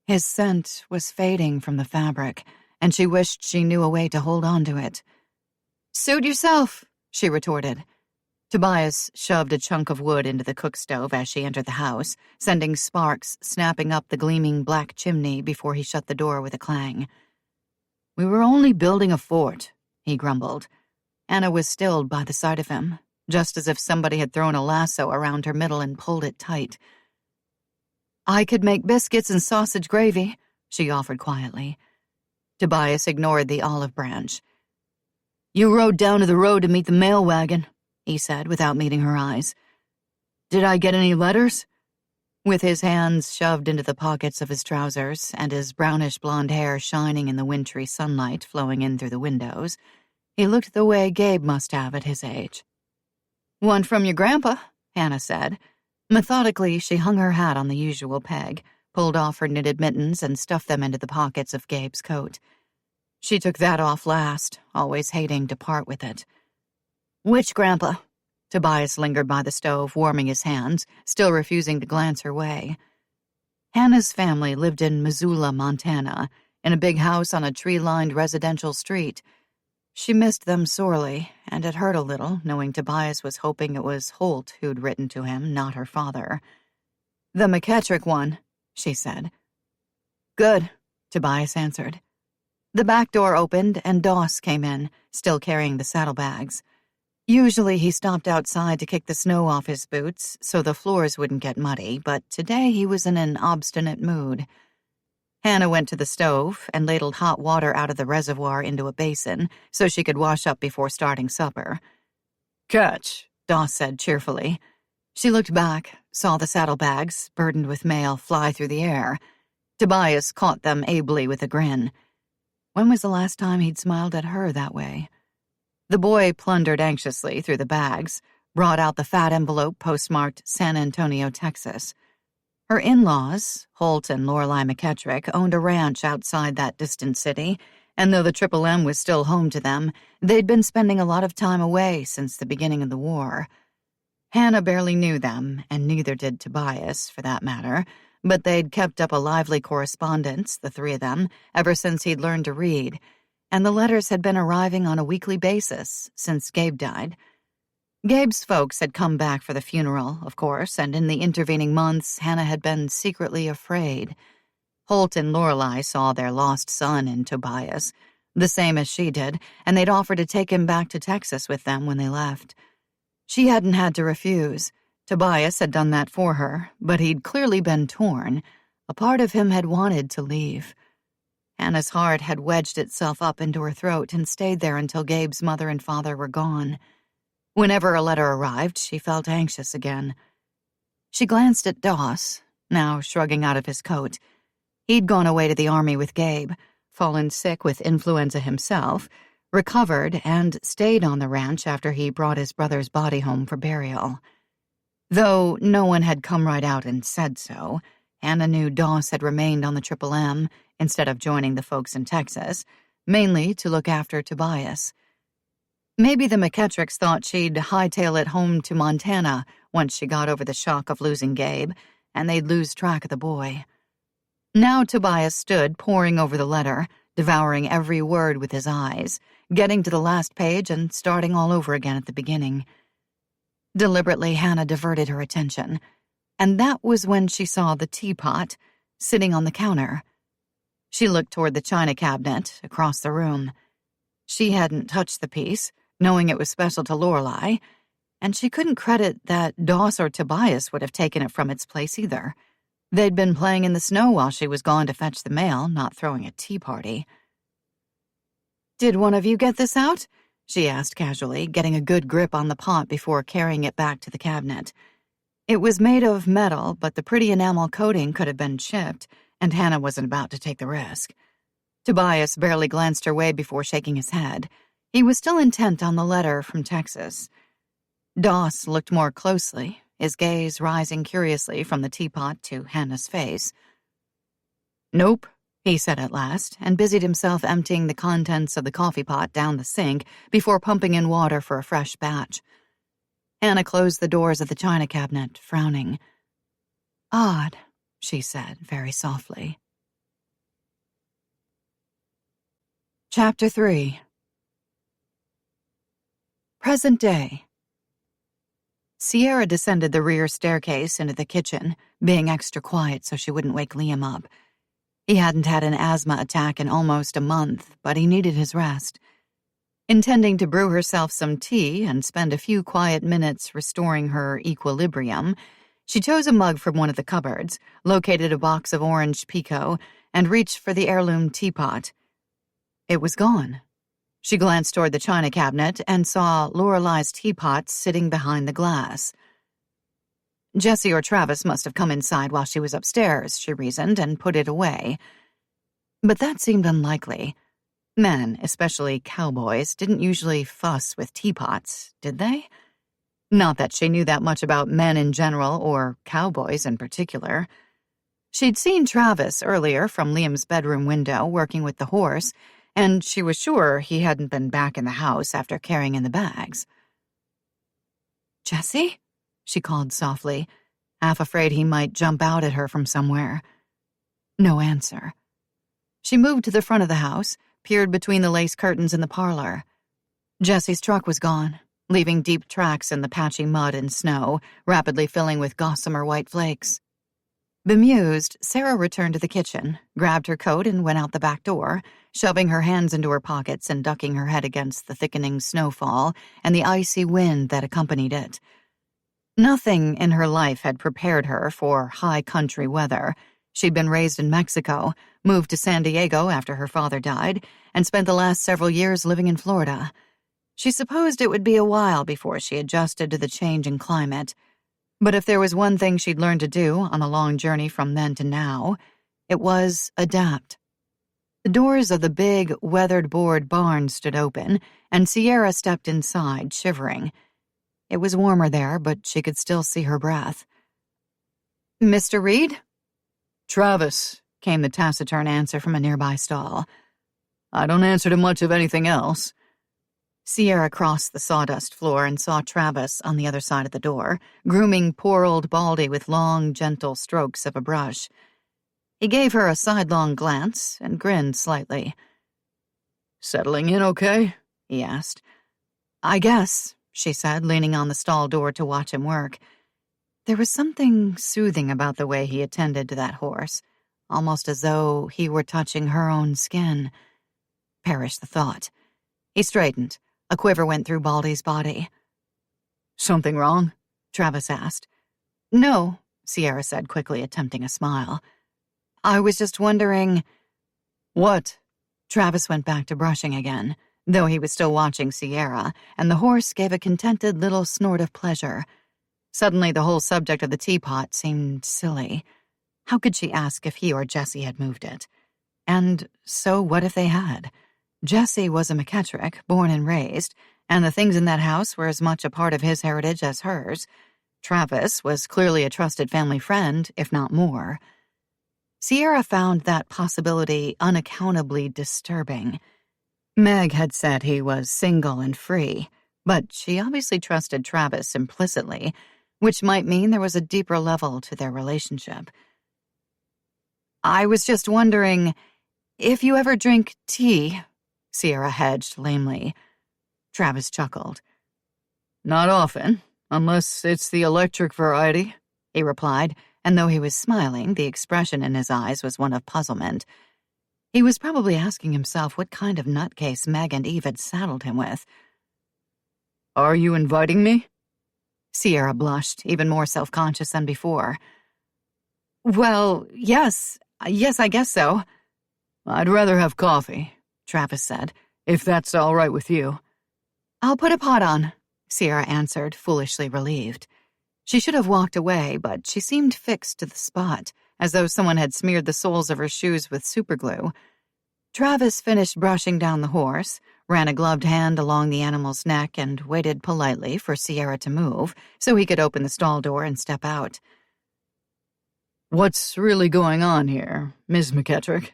His scent was fading from the fabric, and she wished she knew a way to hold on to it. "Suit yourself," she retorted. Tobias shoved a chunk of wood into the cook stove as she entered the house, sending sparks snapping up the gleaming black chimney before he shut the door with a clang. "We were only building a fort," he grumbled. Anna was stilled by the sight of him, just as if somebody had thrown a lasso around her middle and pulled it tight. "I could make biscuits and sausage gravy," she offered quietly. Tobias ignored the olive branch. "You rode down to the road to meet the mail wagon," he said without meeting her eyes. "Did I get any letters?" With his hands shoved into the pockets of his trousers and his brownish-blonde hair shining in the wintry sunlight flowing in through the windows, he looked the way Gabe must have at his age. "One from your grandpa," Hannah said. Methodically, she hung her hat on the usual peg, pulled off her knitted mittens, and stuffed them into the pockets of Gabe's coat. She took that off last, always hating to part with it. "Which grandpa?" Tobias lingered by the stove, warming his hands, still refusing to glance her way. Hannah's family lived in Missoula, Montana, in a big house on a tree-lined residential street. She missed them sorely, and it hurt a little, knowing Tobias was hoping it was Holt who'd written to him, not her father. "The McKettrick one," she said. "Good," Tobias answered. The back door opened, and Doss came in, still carrying the saddlebags. Usually he stopped outside to kick the snow off his boots so the floors wouldn't get muddy, but today he was in an obstinate mood. Hannah went to the stove and ladled hot water out of the reservoir into a basin so she could wash up before starting supper. "Catch," Doss said cheerfully. She looked back, saw the saddlebags, burdened with mail, fly through the air. Tobias caught them ably with a grin. When was the last time he'd smiled at her that way? The boy plundered anxiously through the bags, brought out the fat envelope postmarked San Antonio, Texas. Her in-laws, Holt and Lorelei McKettrick, owned a ranch outside that distant city, and though the Triple M was still home to them, they'd been spending a lot of time away since the beginning of the war. Hannah barely knew them, and neither did Tobias, for that matter, but they'd kept up a lively correspondence, the three of them, ever since he'd learned to read, and the letters had been arriving on a weekly basis since Gabe died. Gabe's folks had come back for the funeral, of course, and in the intervening months, Hannah had been secretly afraid. Holt and Lorelei saw their lost son in Tobias, the same as she did, and they'd offered to take him back to Texas with them when they left. She hadn't had to refuse. Tobias had done that for her, but he'd clearly been torn. A part of him had wanted to leave. Hannah's heart had wedged itself up into her throat and stayed there until Gabe's mother and father were gone. Whenever a letter arrived, she felt anxious again. She glanced at Doss, now shrugging out of his coat. He'd gone away to the army with Gabe, fallen sick with influenza himself, recovered, and stayed on the ranch after he brought his brother's body home for burial. Though no one had come right out and said so, Hannah knew Doss had remained on the Triple M instead of joining the folks in Texas, mainly to look after Tobias. Maybe the McKettricks thought she'd hightail it home to Montana once she got over the shock of losing Gabe, and they'd lose track of the boy. Now Tobias stood poring over the letter, devouring every word with his eyes, getting to the last page and starting all over again at the beginning. Deliberately, Hannah diverted her attention, and that was when she saw the teapot sitting on the counter. She looked toward the china cabinet across the room. She hadn't touched the piece, knowing it was special to Lorelei, and she couldn't credit that Doss or Tobias would have taken it from its place either. They'd been playing in the snow while she was gone to fetch the mail, not throwing a tea party. "Did one of you get this out?" she asked casually, getting a good grip on the pot before carrying it back to the cabinet. It was made of metal, but the pretty enamel coating could have been chipped, and Hannah wasn't about to take the risk. Tobias barely glanced her way before shaking his head. He was still intent on the letter from Texas. Doss looked more closely, his gaze rising curiously from the teapot to Hannah's face. "Nope," he said at last, and busied himself emptying the contents of the coffee pot down the sink before pumping in water for a fresh batch. Hannah closed the doors of the china cabinet, frowning. "Odd," she said very softly. Chapter 3. Present day. Sierra descended the rear staircase into the kitchen, being extra quiet so she wouldn't wake Liam up. He hadn't had an asthma attack in almost a month, but he needed his rest. Intending to brew herself some tea and spend a few quiet minutes restoring her equilibrium, she chose a mug from one of the cupboards, located a box of orange pekoe, and reached for the heirloom teapot. It was gone. She glanced toward the china cabinet and saw Lorelei's teapot sitting behind the glass. Jessie or Travis must have come inside while she was upstairs, she reasoned, and put it away. But that seemed unlikely. Men, especially cowboys, didn't usually fuss with teapots, did they? Not that she knew that much about men in general or cowboys in particular. She'd seen Travis earlier from Liam's bedroom window working with the horse, and she was sure he hadn't been back in the house after carrying in the bags. "Jessie?" she called softly, half afraid he might jump out at her from somewhere. No answer. She moved to the front of the house, peered between the lace curtains in the parlor. Jessie's truck was gone, leaving deep tracks in the patchy mud and snow, rapidly filling with gossamer white flakes. Bemused, Sarah returned to the kitchen, grabbed her coat and went out the back door, shoving her hands into her pockets and ducking her head against the thickening snowfall and the icy wind that accompanied it. Nothing in her life had prepared her for high country weather. She'd been raised in Mexico, moved to San Diego after her father died, and spent the last several years living in Florida. She supposed it would be a while before she adjusted to the change in climate. But if there was one thing she'd learned to do on the long journey from then to now, it was adapt. The doors of the big, weathered board barn stood open, and Sierra stepped inside, shivering. It was warmer there, but she could still see her breath. "Mr. Reed?" "Travis," came the taciturn answer from a nearby stall. "I don't answer to much of anything else." Sierra crossed the sawdust floor and saw Travis on the other side of the door, grooming poor old Baldy with long, gentle strokes of a brush. He gave her a sidelong glance and grinned slightly. "Settling in okay?" he asked. "I guess," she said, leaning on the stall door to watch him work. There was something soothing about the way he attended to that horse, almost as though he were touching her own skin. Perish the thought. He straightened. A quiver went through Baldy's body. "Something wrong?" Travis asked. "No," Sierra said quickly, attempting a smile. "I was just wondering—" "What?" Travis went back to brushing again, though he was still watching Sierra, and the horse gave a contented little snort of pleasure. Suddenly the whole subject of the teapot seemed silly. How could she ask if he or Jessie had moved it? And so what if they had? Jessie was a McKettrick, born and raised, and the things in that house were as much a part of his heritage as hers. Travis was clearly a trusted family friend, if not more. Sierra found that possibility unaccountably disturbing. Meg had said he was single and free, but she obviously trusted Travis implicitly, which might mean there was a deeper level to their relationship. "I was just wondering, if you ever drink tea," Sierra hedged lamely. Travis chuckled. "Not often, unless it's the electric variety," he replied, and though he was smiling, the expression in his eyes was one of puzzlement. He was probably asking himself what kind of nutcase Meg and Eve had saddled him with. "Are you inviting me?" Sierra blushed, even more self-conscious than before. "Well, yes, I guess so." "I'd rather have coffee," Travis said, "if that's all right with you." "I'll put a pot on," Sierra answered, foolishly relieved. She should have walked away, but she seemed fixed to the spot, as though someone had smeared the soles of her shoes with superglue. Travis finished brushing down the horse, ran a gloved hand along the animal's neck, and waited politely for Sierra to move so he could open the stall door and step out. "What's really going on here, Ms. McKettrick?"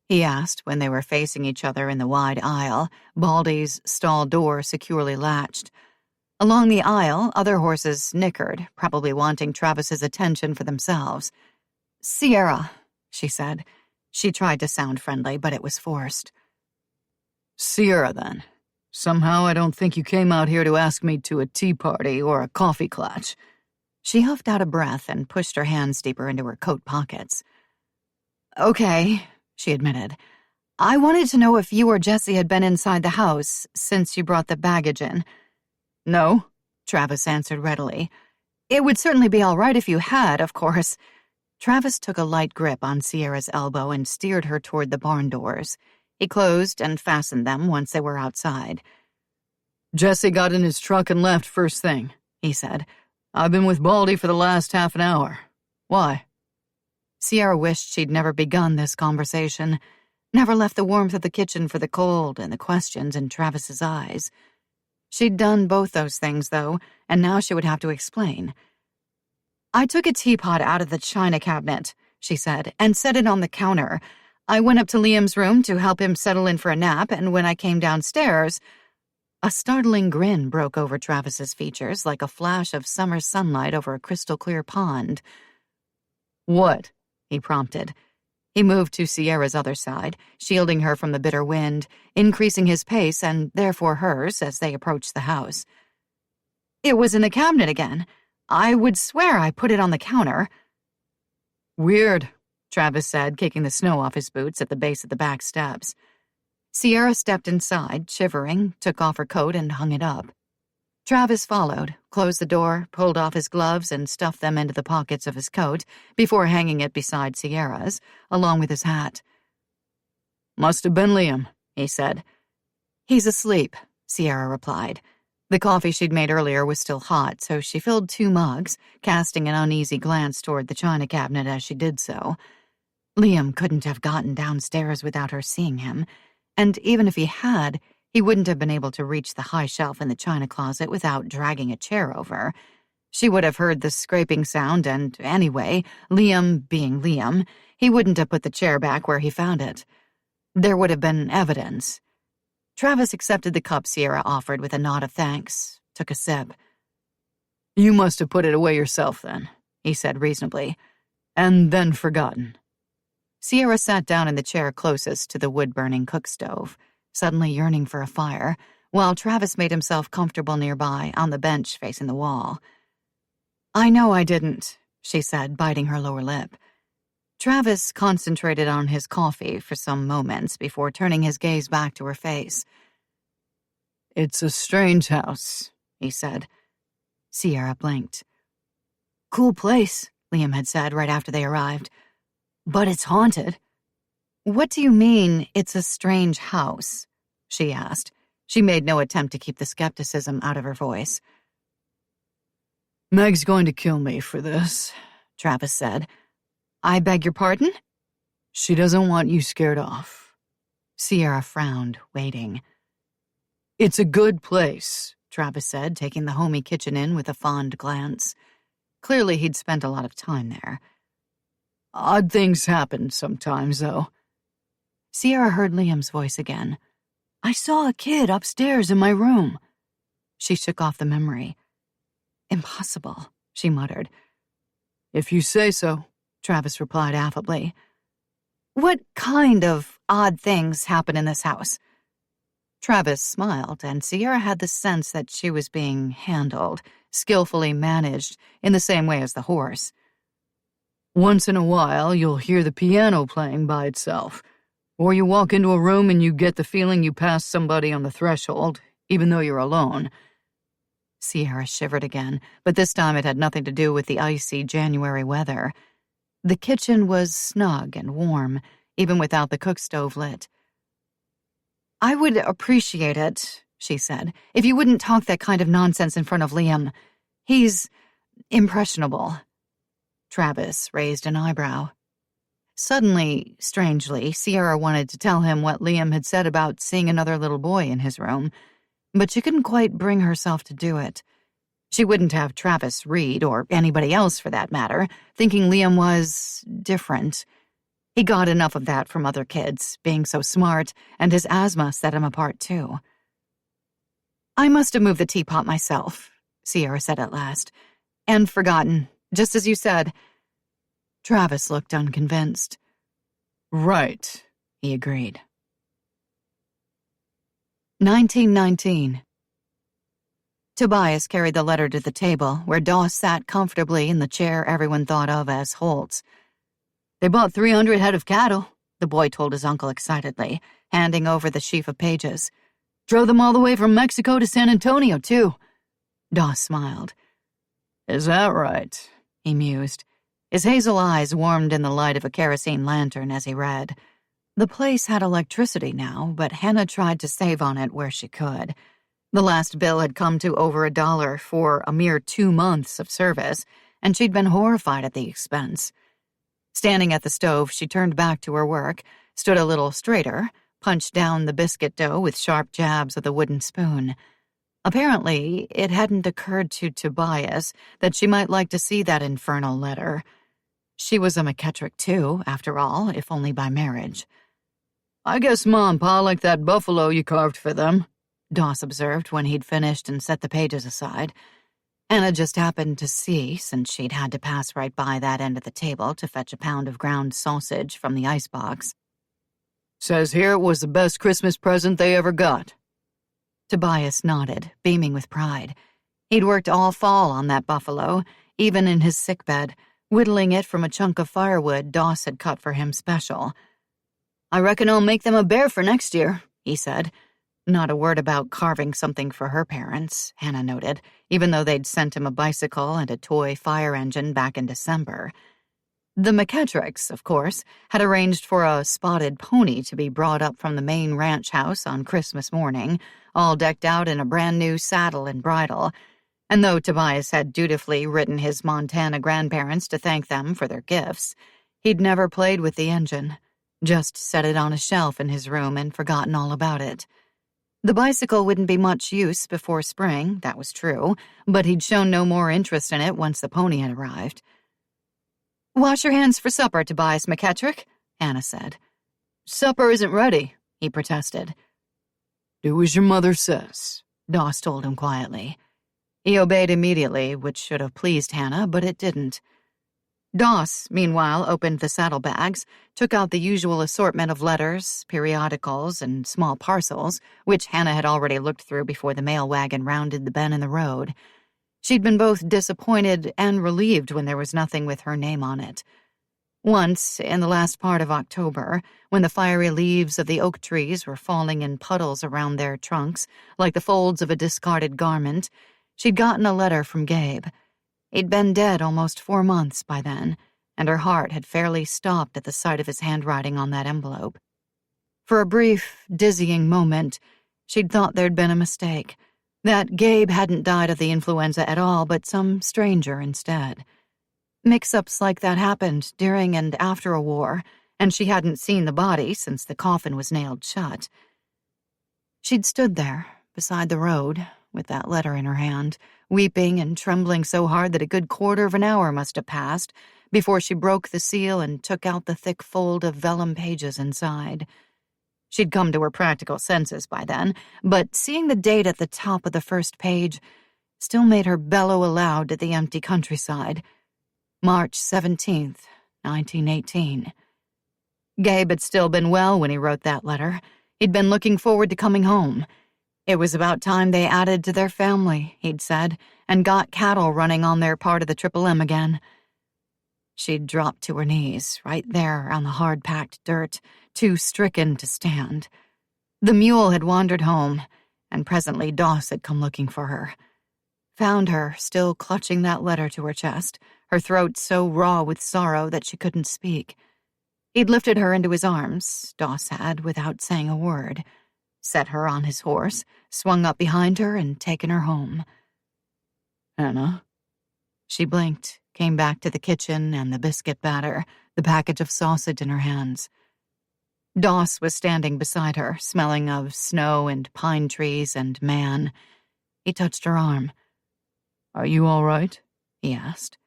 he asked when they were facing each other in the wide aisle, Baldy's stall door securely latched. Along the aisle, other horses nickered, probably wanting Travis's attention for themselves. "Sierra," she said. She tried to sound friendly, but it was forced. "Sierra, then. Somehow I don't think you came out here to ask me to a tea party or a coffee clutch." She huffed out a breath and pushed her hands deeper into her coat pockets. "Okay," she admitted. "I wanted to know if you or Jessie had been inside the house since you brought the baggage in." "No," Travis answered readily. "It would certainly be all right if you had, of course." Travis took a light grip on Sierra's elbow and steered her toward the barn doors. He closed and fastened them once they were outside. "Jesse got in his truck and left first thing," he said. "I've been with Baldy for the last half an hour. Why?" Sierra wished she'd never begun this conversation, never left the warmth of the kitchen for the cold and the questions in Travis's eyes. She'd done both those things, though, and now she would have to explain. "I took a teapot out of the china cabinet," she said, "and set it on the counter. I went up to Liam's room to help him settle in for a nap, and when I came downstairs—" A startling grin broke over Travis's features like a flash of summer sunlight over a crystal-clear pond. "What?" he prompted. He moved to Sierra's other side, shielding her from the bitter wind, increasing his pace and therefore hers as they approached the house. "It was in the cabinet again. I would swear I put it on the counter." "Weird," Travis said, kicking the snow off his boots at the base of the back steps. Sierra stepped inside, shivering, took off her coat and hung it up. Travis followed, closed the door, pulled off his gloves and stuffed them into the pockets of his coat before hanging it beside Sierra's, along with his hat. "Must have been Liam," he said. "He's asleep," Sierra replied. The coffee she'd made earlier was still hot, so she filled 2 mugs, casting an uneasy glance toward the china cabinet as she did so. Liam couldn't have gotten downstairs without her seeing him, and even if he had, he wouldn't have been able to reach the high shelf in the china closet without dragging a chair over. She would have heard the scraping sound, and anyway, Liam being Liam, he wouldn't have put the chair back where he found it. There would have been evidence. Travis accepted the cup Sierra offered with a nod of thanks, took a sip. "You must have put it away yourself then," he said reasonably, "and then forgotten." Sierra sat down in the chair closest to the wood-burning cook stove, suddenly yearning for a fire, while Travis made himself comfortable nearby on the bench facing the wall. "I know I didn't," she said, biting her lower lip. Travis concentrated on his coffee for some moments before turning his gaze back to her face. "It's a strange house," he said. Sierra blinked. "Cool place," Liam had said right after they arrived. "But it's haunted." "What do you mean, it's a strange house?" she asked. She made no attempt to keep the skepticism out of her voice. "Meg's going to kill me for this," Travis said. "I beg your pardon?" "She doesn't want you scared off." Sierra frowned, waiting. "It's a good place," Travis said, taking the homey kitchen in with a fond glance. Clearly he'd spent a lot of time there. "Odd things happen sometimes, though." Sierra heard Liam's voice again. "I saw a kid upstairs in my room." She shook off the memory. "Impossible," she muttered. "If you say so," Travis replied affably. "What kind of odd things happen in this house?" Travis smiled, and Sierra had the sense that she was being handled, skillfully managed, in the same way as the horse. "Once in a while, you'll hear the piano playing by itself, or you walk into a room and you get the feeling you passed somebody on the threshold, even though you're alone." Sierra shivered again, but this time it had nothing to do with the icy January weather. The kitchen was snug and warm, even without the cook stove lit. "I would appreciate it," she said, "if you wouldn't talk that kind of nonsense in front of Liam. He's impressionable." Travis raised an eyebrow. Suddenly, strangely, Sierra wanted to tell him what Liam had said about seeing another little boy in his room, but she couldn't quite bring herself to do it. She wouldn't have Travis read, or anybody else for that matter, thinking Liam was different. He got enough of that from other kids, being so smart, and his asthma set him apart too. "I must have moved the teapot myself," Sierra said at last, "and forgotten, just as you said." Travis looked unconvinced. "Right," he agreed. 1919. Tobias carried the letter to the table, where Doss sat comfortably in the chair everyone thought of as Holt's. "They bought 300 head of cattle," the boy told his uncle excitedly, handing over the sheaf of pages. "Drove them all the way from Mexico to San Antonio, too." Doss smiled. "Is that right?" he mused. His hazel eyes warmed in the light of a kerosene lantern as he read. The place had electricity now, but Hannah tried to save on it where she could. The last bill had come to over $1 for a mere 2 months of service, and she'd been horrified at the expense. Standing at the stove, she turned back to her work, stood a little straighter, punched down the biscuit dough with sharp jabs of the wooden spoon. Apparently, it hadn't occurred to Tobias that she might like to see that infernal letter. She was a McKettrick too, after all, if only by marriage. "I guess Ma and Pa like that buffalo you carved for them," Doss observed when he'd finished and set the pages aside. Anna just happened to see, since she'd had to pass right by that end of the table to fetch a pound of ground sausage from the icebox. "Says here it was the best Christmas present they ever got." Tobias nodded, beaming with pride. He'd worked all fall on that buffalo, even in his sickbed, whittling it from a chunk of firewood Doss had cut for him special. "I reckon I'll make them a bear for next year," he said. Not a word about carving something for her parents, Hannah noted, even though they'd sent him a bicycle and a toy fire engine back in December. The McKettricks, of course, had arranged for a spotted pony to be brought up from the main ranch house on Christmas morning, all decked out in a brand-new saddle and bridle, and though Tobias had dutifully written his Montana grandparents to thank them for their gifts, he'd never played with the engine, just set it on a shelf in his room and forgotten all about it. The bicycle wouldn't be much use before spring, that was true, but he'd shown no more interest in it once the pony had arrived. "Wash your hands for supper, Tobias McKettrick," Anna said. "Supper isn't ready," he protested. "Do as your mother says," Doss told him quietly. He obeyed immediately, which should have pleased Hannah, but it didn't. Doss, meanwhile, opened the saddlebags, took out the usual assortment of letters, periodicals, and small parcels, which Hannah had already looked through before the mail wagon rounded the bend in the road. She'd been both disappointed and relieved when there was nothing with her name on it. Once, in the last part of October, when the fiery leaves of the oak trees were falling in puddles around their trunks, like the folds of a discarded garment, she'd gotten a letter from Gabe. He'd been dead almost 4 months by then, and her heart had fairly stopped at the sight of his handwriting on that envelope. For a brief, dizzying moment, she'd thought there'd been a mistake, that Gabe hadn't died of the influenza at all, but some stranger instead. Mix-ups like that happened during and after a war, and she hadn't seen the body since the coffin was nailed shut. She'd stood there, beside the road, with that letter in her hand, weeping and trembling so hard that a good quarter of an hour must have passed before she broke the seal and took out the thick fold of vellum pages inside. She'd come to her practical senses by then, but seeing the date at the top of the first page still made her bellow aloud at the empty countryside. March 17th, 1918. Gabe had still been well when he wrote that letter. He'd been looking forward to coming home. It was about time they added to their family, he'd said, and got cattle running on their part of the Triple M again. She'd dropped to her knees, right there on the hard-packed dirt, too stricken to stand. The mule had wandered home, and presently Doss had come looking for her. Found her, still clutching that letter to her chest, her throat so raw with sorrow that she couldn't speak. He'd lifted her into his arms, Doss had, without saying a word, set her on his horse, swung up behind her, and taken her home. "Hannah?" She blinked, came back to the kitchen and the biscuit batter, the package of sausage in her hands. Doss was standing beside her, smelling of snow and pine trees and man. He touched her arm. "Are you all right?" he asked.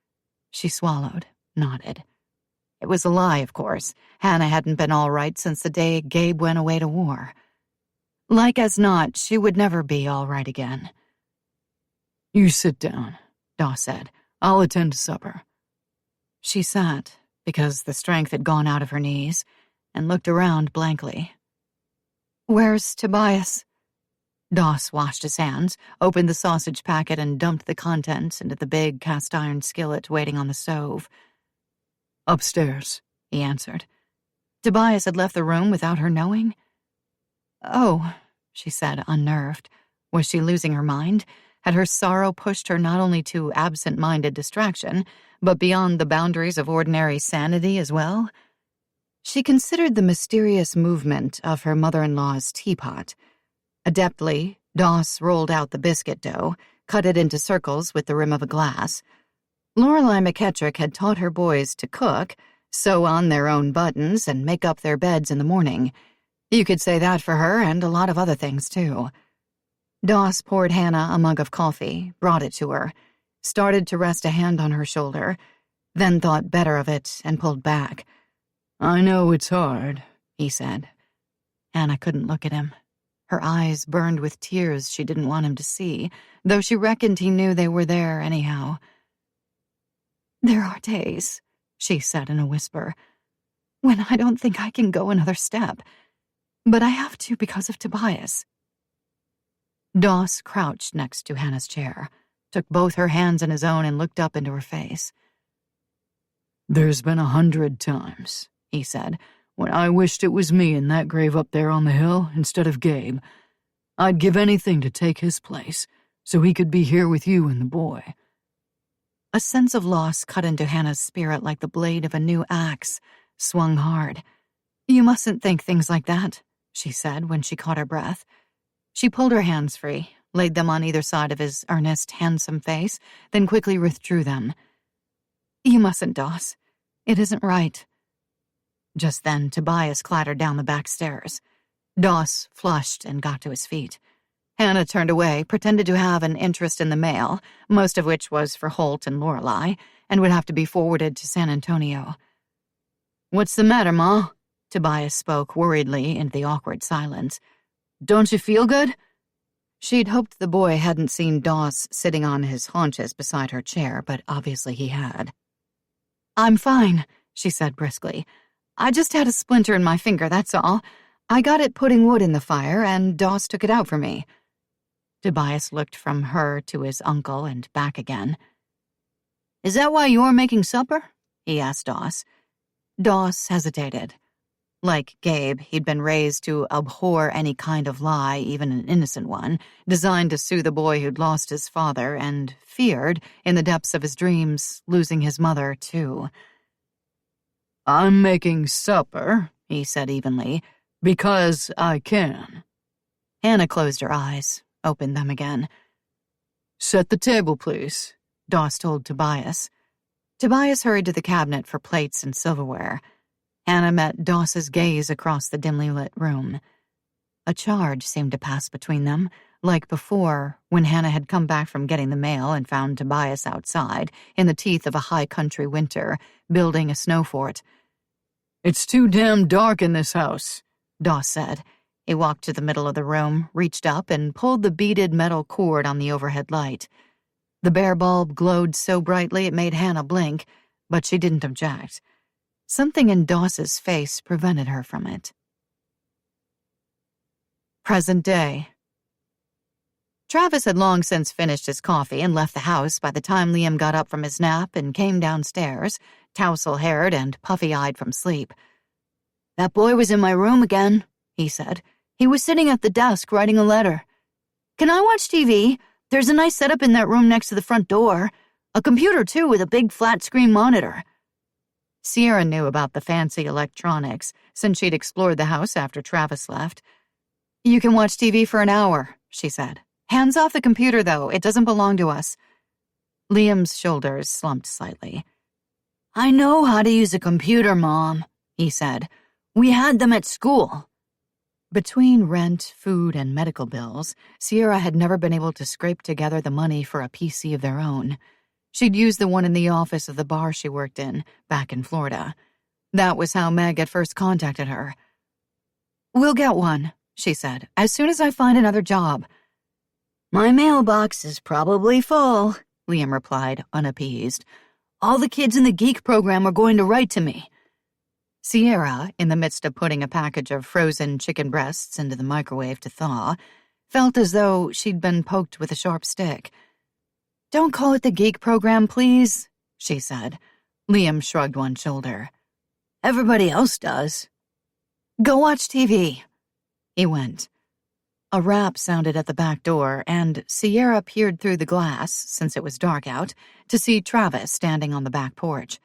She swallowed, nodded. It was a lie, of course. Hannah hadn't been all right since the day Gabe went away to war. Like as not, she would never be all right again. "You sit down," Doss said. "I'll attend to supper." She sat, because the strength had gone out of her knees, and looked around blankly. "Where's Tobias?" Doss washed his hands, opened the sausage packet, and dumped the contents into the big cast-iron skillet waiting on the stove. "Upstairs," he answered. Tobias had left the room without her knowing? "Oh," she said, unnerved. Was she losing her mind? Had her sorrow pushed her not only to absent-minded distraction, but beyond the boundaries of ordinary sanity as well? She considered the mysterious movement of her mother-in-law's teapot. Adeptly, Doss rolled out the biscuit dough, cut it into circles with the rim of a glass. Lorelei McKettrick had taught her boys to cook, sew on their own buttons, and make up their beds in the morning. You could say that for her and a lot of other things, too. Doss poured Hannah a mug of coffee, brought it to her, started to rest a hand on her shoulder, then thought better of it and pulled back. "I know it's hard," he said. Hannah couldn't look at him. Her eyes burned with tears she didn't want him to see, though she reckoned he knew they were there anyhow. "There are days," she said in a whisper, "when I don't think I can go another step. But I have to because of Tobias." Doss crouched next to Hannah's chair, took both her hands in his own and looked up into her face. "There's been 100 times," he said, "when I wished it was me in that grave up there on the hill instead of Gabe. I'd give anything to take his place, so he could be here with you and the boy." A sense of loss cut into Hannah's spirit like the blade of a new axe, swung hard. "You mustn't think things like that," she said when she caught her breath. She pulled her hands free, laid them on either side of his earnest, handsome face, then quickly withdrew them. "You mustn't, Doss. It isn't right." Just then, Tobias clattered down the back stairs. Doss flushed and got to his feet. Hannah turned away, pretended to have an interest in the mail, most of which was for Holt and Lorelei, and would have to be forwarded to San Antonio. "What's the matter, Ma?" Tobias spoke worriedly into the awkward silence. "Don't you feel good?" She'd hoped the boy hadn't seen Doss sitting on his haunches beside her chair, but obviously he had. "I'm fine," she said briskly. "I just had a splinter in my finger, that's all. I got it putting wood in the fire, and Doss took it out for me." Tobias looked from her to his uncle and back again. "Is that why you're making supper?" he asked Doss. Doss hesitated. Like Gabe, he'd been raised to abhor any kind of lie, even an innocent one, designed to soothe a boy who'd lost his father and feared, in the depths of his dreams, losing his mother, too. "I'm making supper," he said evenly, "because I can." Hannah closed her eyes, opened them again. "Set the table, please," Doss told Tobias. Tobias hurried to the cabinet for plates and silverware. Hannah met Doss's gaze across the dimly lit room. A charge seemed to pass between them, like before, when Hannah had come back from getting the mail and found Tobias outside, in the teeth of a high-country winter, building a snow fort. "It's too damn dark in this house," Doss said. He walked to the middle of the room, reached up, and pulled the beaded metal cord on the overhead light. The bare bulb glowed so brightly it made Hannah blink, but she didn't object. Something in Doss's face prevented her from it. Present day. Travis had long since finished his coffee and left the house by the time Liam got up from his nap and came downstairs, tousle-haired and puffy-eyed from sleep. "That boy was in my room again," he said. "He was sitting at the desk writing a letter. Can I watch TV? There's a nice setup in that room next to the front door. A computer, too, with a big flat-screen monitor." Sierra knew about the fancy electronics, since she'd explored the house after Travis left. "You can watch TV for an hour," she said. "Hands off the computer, though. It doesn't belong to us." Liam's shoulders slumped slightly. "I know how to use a computer, Mom," he said. "We had them at school." Between rent, food, and medical bills, Sierra had never been able to scrape together the money for a PC of their own. She'd used the one in the office of the bar she worked in, back in Florida. That was how Meg had first contacted her. "We'll get one," she said, "as soon as I find another job." "My mailbox is probably full," Liam replied, unappeased. "All the kids in the geek program are going to write to me." Sierra, in the midst of putting a package of frozen chicken breasts into the microwave to thaw, felt as though she'd been poked with a sharp stick. "Don't call it the geek program, please," she said. Liam shrugged one shoulder. "Everybody else does." "Go watch TV." He went. A rap sounded at the back door, and Sierra peered through the glass, since it was dark out, to see Travis standing on the back porch.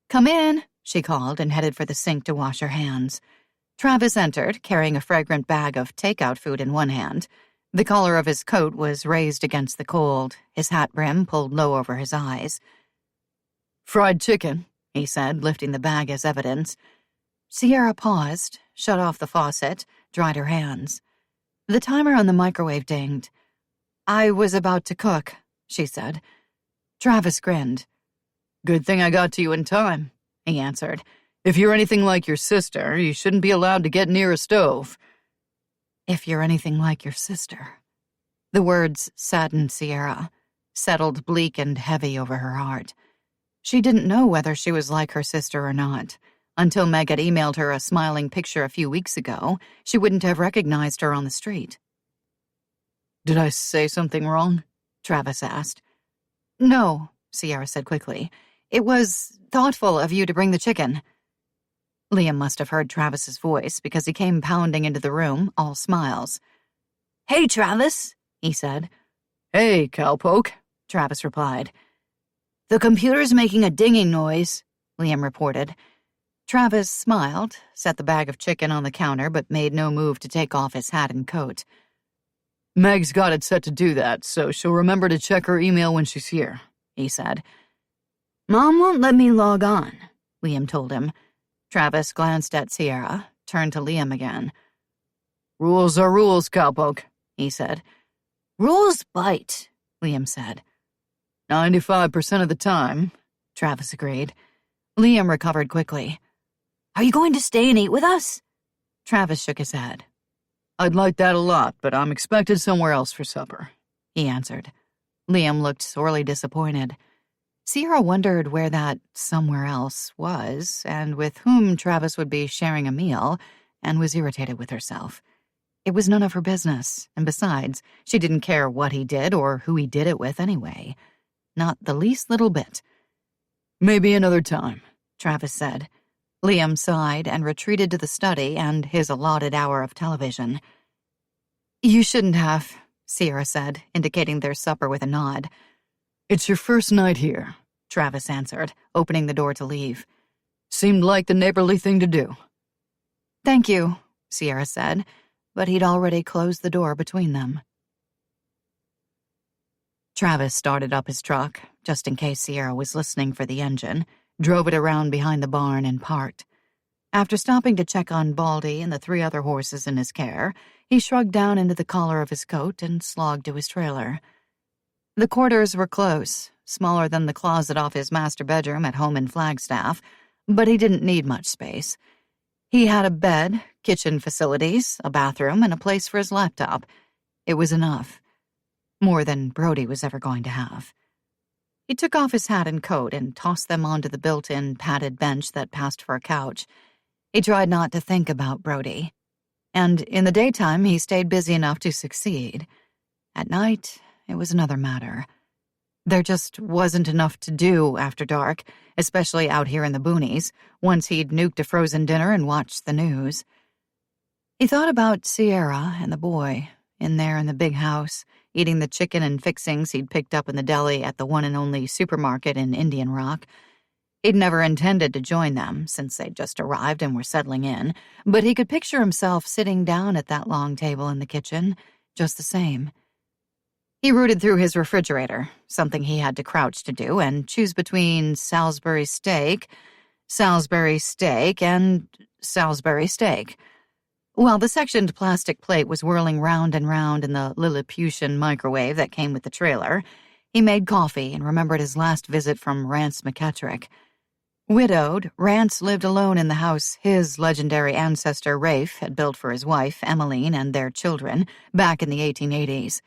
"Come in," she called and headed for the sink to wash her hands. Travis entered, carrying a fragrant bag of takeout food in one hand. The collar of his coat was raised against the cold, his hat brim pulled low over his eyes. "Fried chicken," he said, lifting the bag as evidence. Sierra paused, shut off the faucet, dried her hands. The timer on the microwave dinged. "I was about to cook," she said. Travis grinned. "Good thing I got to you in time," he answered. "If you're anything like your sister, you shouldn't be allowed to get near a stove." "If you're anything like your sister." The words saddened Sierra, settled bleak and heavy over her heart. She didn't know whether she was like her sister or not. Until Meg had emailed her a smiling picture a few weeks ago, she wouldn't have recognized her on the street. "Did I say something wrong?" Travis asked. "No," Sierra said quickly. "It was thoughtful of you to bring the chicken." Liam must have heard Travis's voice because he came pounding into the room, all smiles. "Hey, Travis," he said. "Hey, cowpoke," Travis replied. "The computer's making a dinging noise," Liam reported. Travis smiled, set the bag of chicken on the counter, but made no move to take off his hat and coat. "Meg's got it set to do that, so she'll remember to check her email when she's here," he said. "Mom won't let me log on," Liam told him. Travis glanced at Sierra, turned to Liam again. "Rules are rules, cowpoke," he said. "Rules bite," Liam said. 95% of the time," Travis agreed. Liam recovered quickly. "Are you going to stay and eat with us?" Travis shook his head. "I'd like that a lot, but I'm expected somewhere else for supper," he answered. Liam looked sorely disappointed. Sierra wondered where that somewhere else was, and with whom Travis would be sharing a meal, and was irritated with herself. It was none of her business, and besides, she didn't care what he did or who he did it with anyway. Not the least little bit. "Maybe another time," Travis said. Liam sighed and retreated to the study and his allotted hour of television. "You shouldn't have," Sierra said, indicating their supper with a nod. "It's your first night here," Travis answered, opening the door to leave. "Seemed like the neighborly thing to do." "Thank you," Sierra said, but he'd already closed the door between them. Travis started up his truck, just in case Sierra was listening for the engine, drove it around behind the barn and parked. After stopping to check on Baldy and the 3 other horses in his care, he shrugged down into the collar of his coat and slogged to his trailer. The quarters were close, smaller than the closet off his master bedroom at home in Flagstaff, but he didn't need much space. He had a bed, kitchen facilities, a bathroom, and a place for his laptop. It was enough. More than Brody was ever going to have. He took off his hat and coat and tossed them onto the built-in padded bench that passed for a couch. He tried not to think about Brody. And in the daytime, he stayed busy enough to succeed. At night, it was another matter. There just wasn't enough to do after dark, especially out here in the boonies, once he'd nuked a frozen dinner and watched the news. He thought about Sierra and the boy, in there in the big house, eating the chicken and fixings he'd picked up in the deli at the one and only supermarket in Indian Rock. He'd never intended to join them, since they'd just arrived and were settling in, but he could picture himself sitting down at that long table in the kitchen, just the same. He rooted through his refrigerator, something he had to crouch to do, and choose between Salisbury steak, and Salisbury steak. While the sectioned plastic plate was whirling round and round in the Lilliputian microwave that came with the trailer, he made coffee and remembered his last visit from Rance McKettrick. Widowed, Rance lived alone in the house his legendary ancestor Rafe had built for his wife, Emmeline, and their children, back in the 1880s.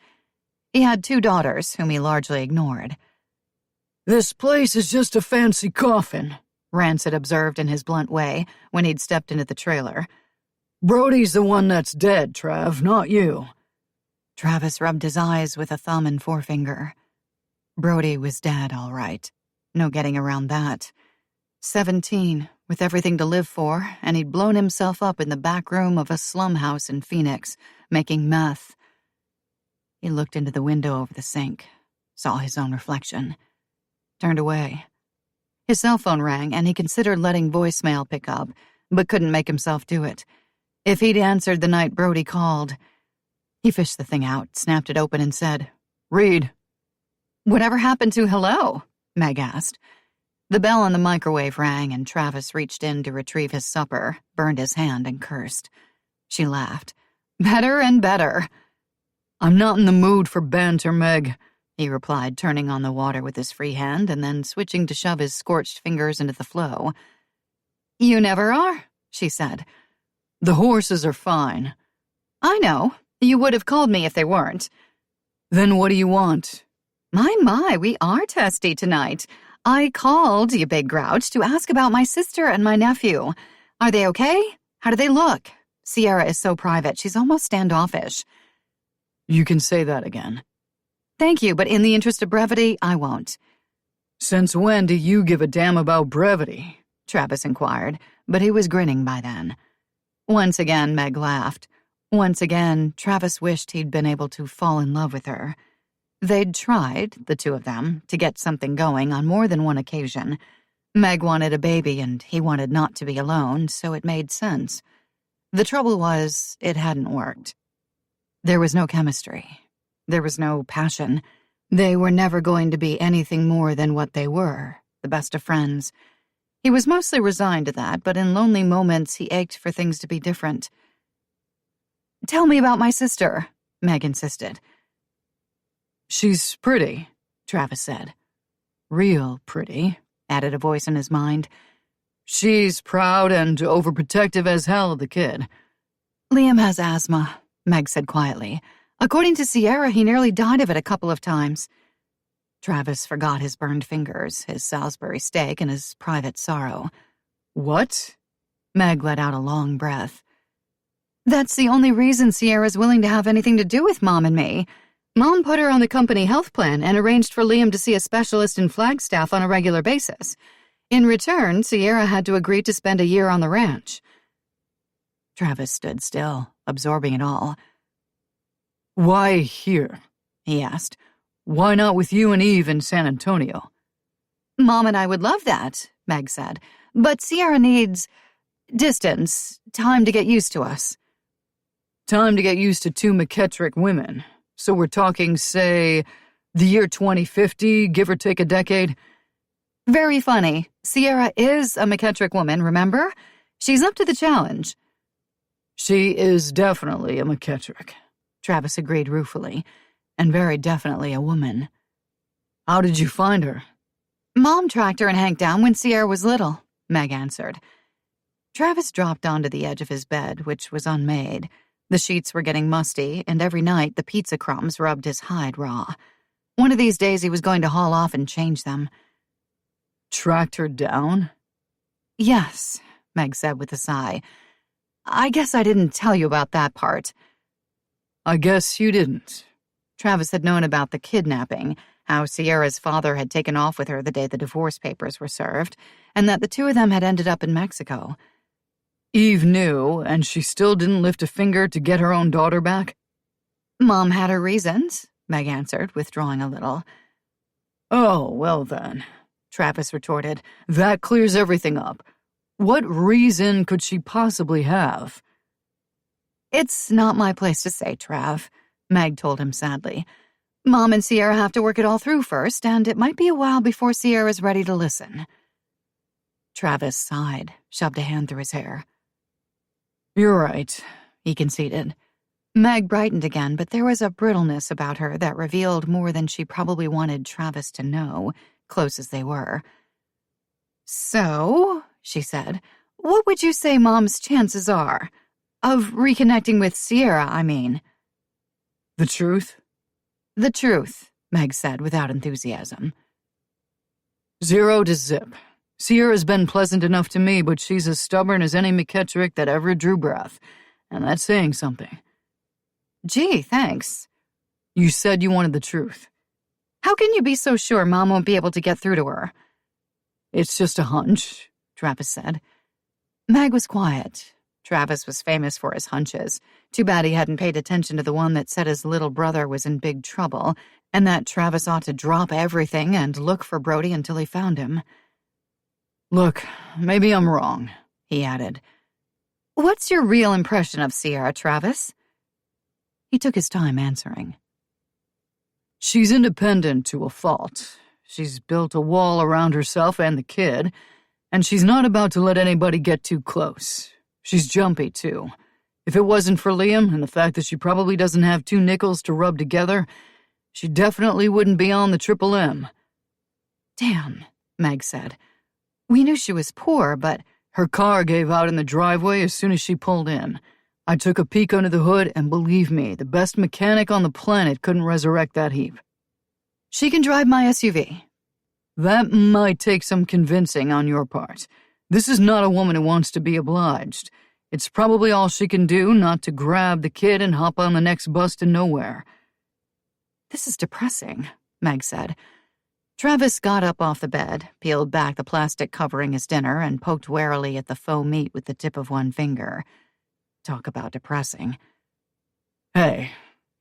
He had 2 daughters, whom he largely ignored. "This place is just a fancy coffin," Rance had observed in his blunt way when he'd stepped into the trailer. "Brody's the one that's dead, Trav, not you." Travis rubbed his eyes with a thumb and forefinger. Brody was dead, all right. No getting around that. 17, with everything to live for, and he'd blown himself up in the back room of a slum house in Phoenix, making meth. He looked into the window over the sink, saw his own reflection, turned away. His cell phone rang, and he considered letting voicemail pick up, but couldn't make himself do it. If he'd answered the night Brody called... He fished the thing out, snapped it open, and said, "Read." "Whatever happened to hello?" Meg asked. The bell on the microwave rang, and Travis reached in to retrieve his supper, burned his hand, and cursed. She laughed. "Better and better." "I'm not in the mood for banter, Meg," he replied, turning on the water with his free hand and then switching to shove his scorched fingers into the flow. "You never are," she said. "The horses are fine." "I know. You would have called me if they weren't." "Then what do you want?" My, we are testy tonight. I called, you big grouch, to ask about my sister and my nephew. Are they okay? How do they look? Sierra is so private, she's almost standoffish." "You can say that again." "Thank you, but in the interest of brevity, I won't." "Since when do you give a damn about brevity?" Travis inquired, but he was grinning by then. Once again, Meg laughed. Once again, Travis wished he'd been able to fall in love with her. They'd tried, the two of them, to get something going on more than one occasion. Meg wanted a baby and he wanted not to be alone, so it made sense. The trouble was, it hadn't worked. There was no chemistry. There was no passion. They were never going to be anything more than what they were, the best of friends. He was mostly resigned to that, but in lonely moments he ached for things to be different. "Tell me about my sister," Meg insisted. "She's pretty," Travis said. "Real pretty," added a voice in his mind. "She's proud and overprotective as hell, the kid." "Liam has asthma," Meg said quietly. "According to Sierra, he nearly died of it a couple of times." Travis forgot his burned fingers, his Salisbury steak, and his private sorrow. "What?" Meg let out a long breath. "That's the only reason Sierra's willing to have anything to do with Mom and me. Mom put her on the company health plan and arranged for Liam to see a specialist in Flagstaff on a regular basis. In return, Sierra had to agree to spend a year on the ranch." Travis stood still, absorbing it all. "Why here?" he asked. "Why not with you and Eve in San Antonio?" "Mom and I would love that," Meg said. "But Sierra needs distance, time to get used to us." "Time to get used to two McKettrick women. So we're talking, say, the year 2050, give or take a decade?" "Very funny. Sierra is a McKettrick woman, remember? She's up to the challenge." "She is definitely a McKettrick," Travis agreed ruefully, "and very definitely a woman." "How did you find her?" "Mom tracked her and Hank down when Sierra was little," Meg answered. Travis dropped onto the edge of his bed, which was unmade. The sheets were getting musty, and every night the pizza crumbs rubbed his hide raw. One of these days he was going to haul off and change them. "Tracked her down?" "Yes," Meg said with a sigh. "I guess I didn't tell you about that part." "I guess you didn't." Travis had known about the kidnapping, how Sierra's father had taken off with her the day the divorce papers were served, and that the two of them had ended up in Mexico. "Eve knew, and she still didn't lift a finger to get her own daughter back?" "Mom had her reasons," Meg answered, withdrawing a little. "Oh, well then," Travis retorted, "that clears everything up. What reason could she possibly have?" "It's not my place to say, Trav," Meg told him sadly. "Mom and Sierra have to work it all through first, and it might be a while before Sierra's ready to listen." Travis sighed, shoved a hand through his hair. "You're right," he conceded. Meg brightened again, but there was a brittleness about her that revealed more than she probably wanted Travis to know, close as they were. "So," she said, "what would you say Mom's chances are? Of reconnecting with Sierra, I mean." "The truth?" "The truth," Meg said without enthusiasm. 0 to zip. Sierra's been pleasant enough to me, but she's as stubborn as any McKettrick that ever drew breath, and that's saying something." "Gee, thanks." "You said you wanted the truth." "How can you be so sure Mom won't be able to get through to her?" "It's just a hunch," Travis said. Meg was quiet. Travis was famous for his hunches. Too bad he hadn't paid attention to the one that said his little brother was in big trouble, and that Travis ought to drop everything and look for Brody until he found him. Look, maybe I'm wrong, he added. What's your real impression of Sierra, Travis? He took his time answering. She's independent to a fault. She's built a wall around herself and the kid, and she's not about to let anybody get too close. She's jumpy, too. If it wasn't for Liam and the fact that she probably doesn't have 2 nickels to rub together, she definitely wouldn't be on the Triple M. Damn, Meg said. We knew she was poor, but... Her car gave out in the driveway as soon as she pulled in. I took a peek under the hood, and believe me, the best mechanic on the planet couldn't resurrect that heap. She can drive my SUV. That might take some convincing on your part. This is not a woman who wants to be obliged. It's probably all she can do not to grab the kid and hop on the next bus to nowhere. This is depressing, Meg said. Travis got up off the bed, peeled back the plastic covering his dinner, and poked warily at the faux meat with the tip of one finger. Talk about depressing. Hey,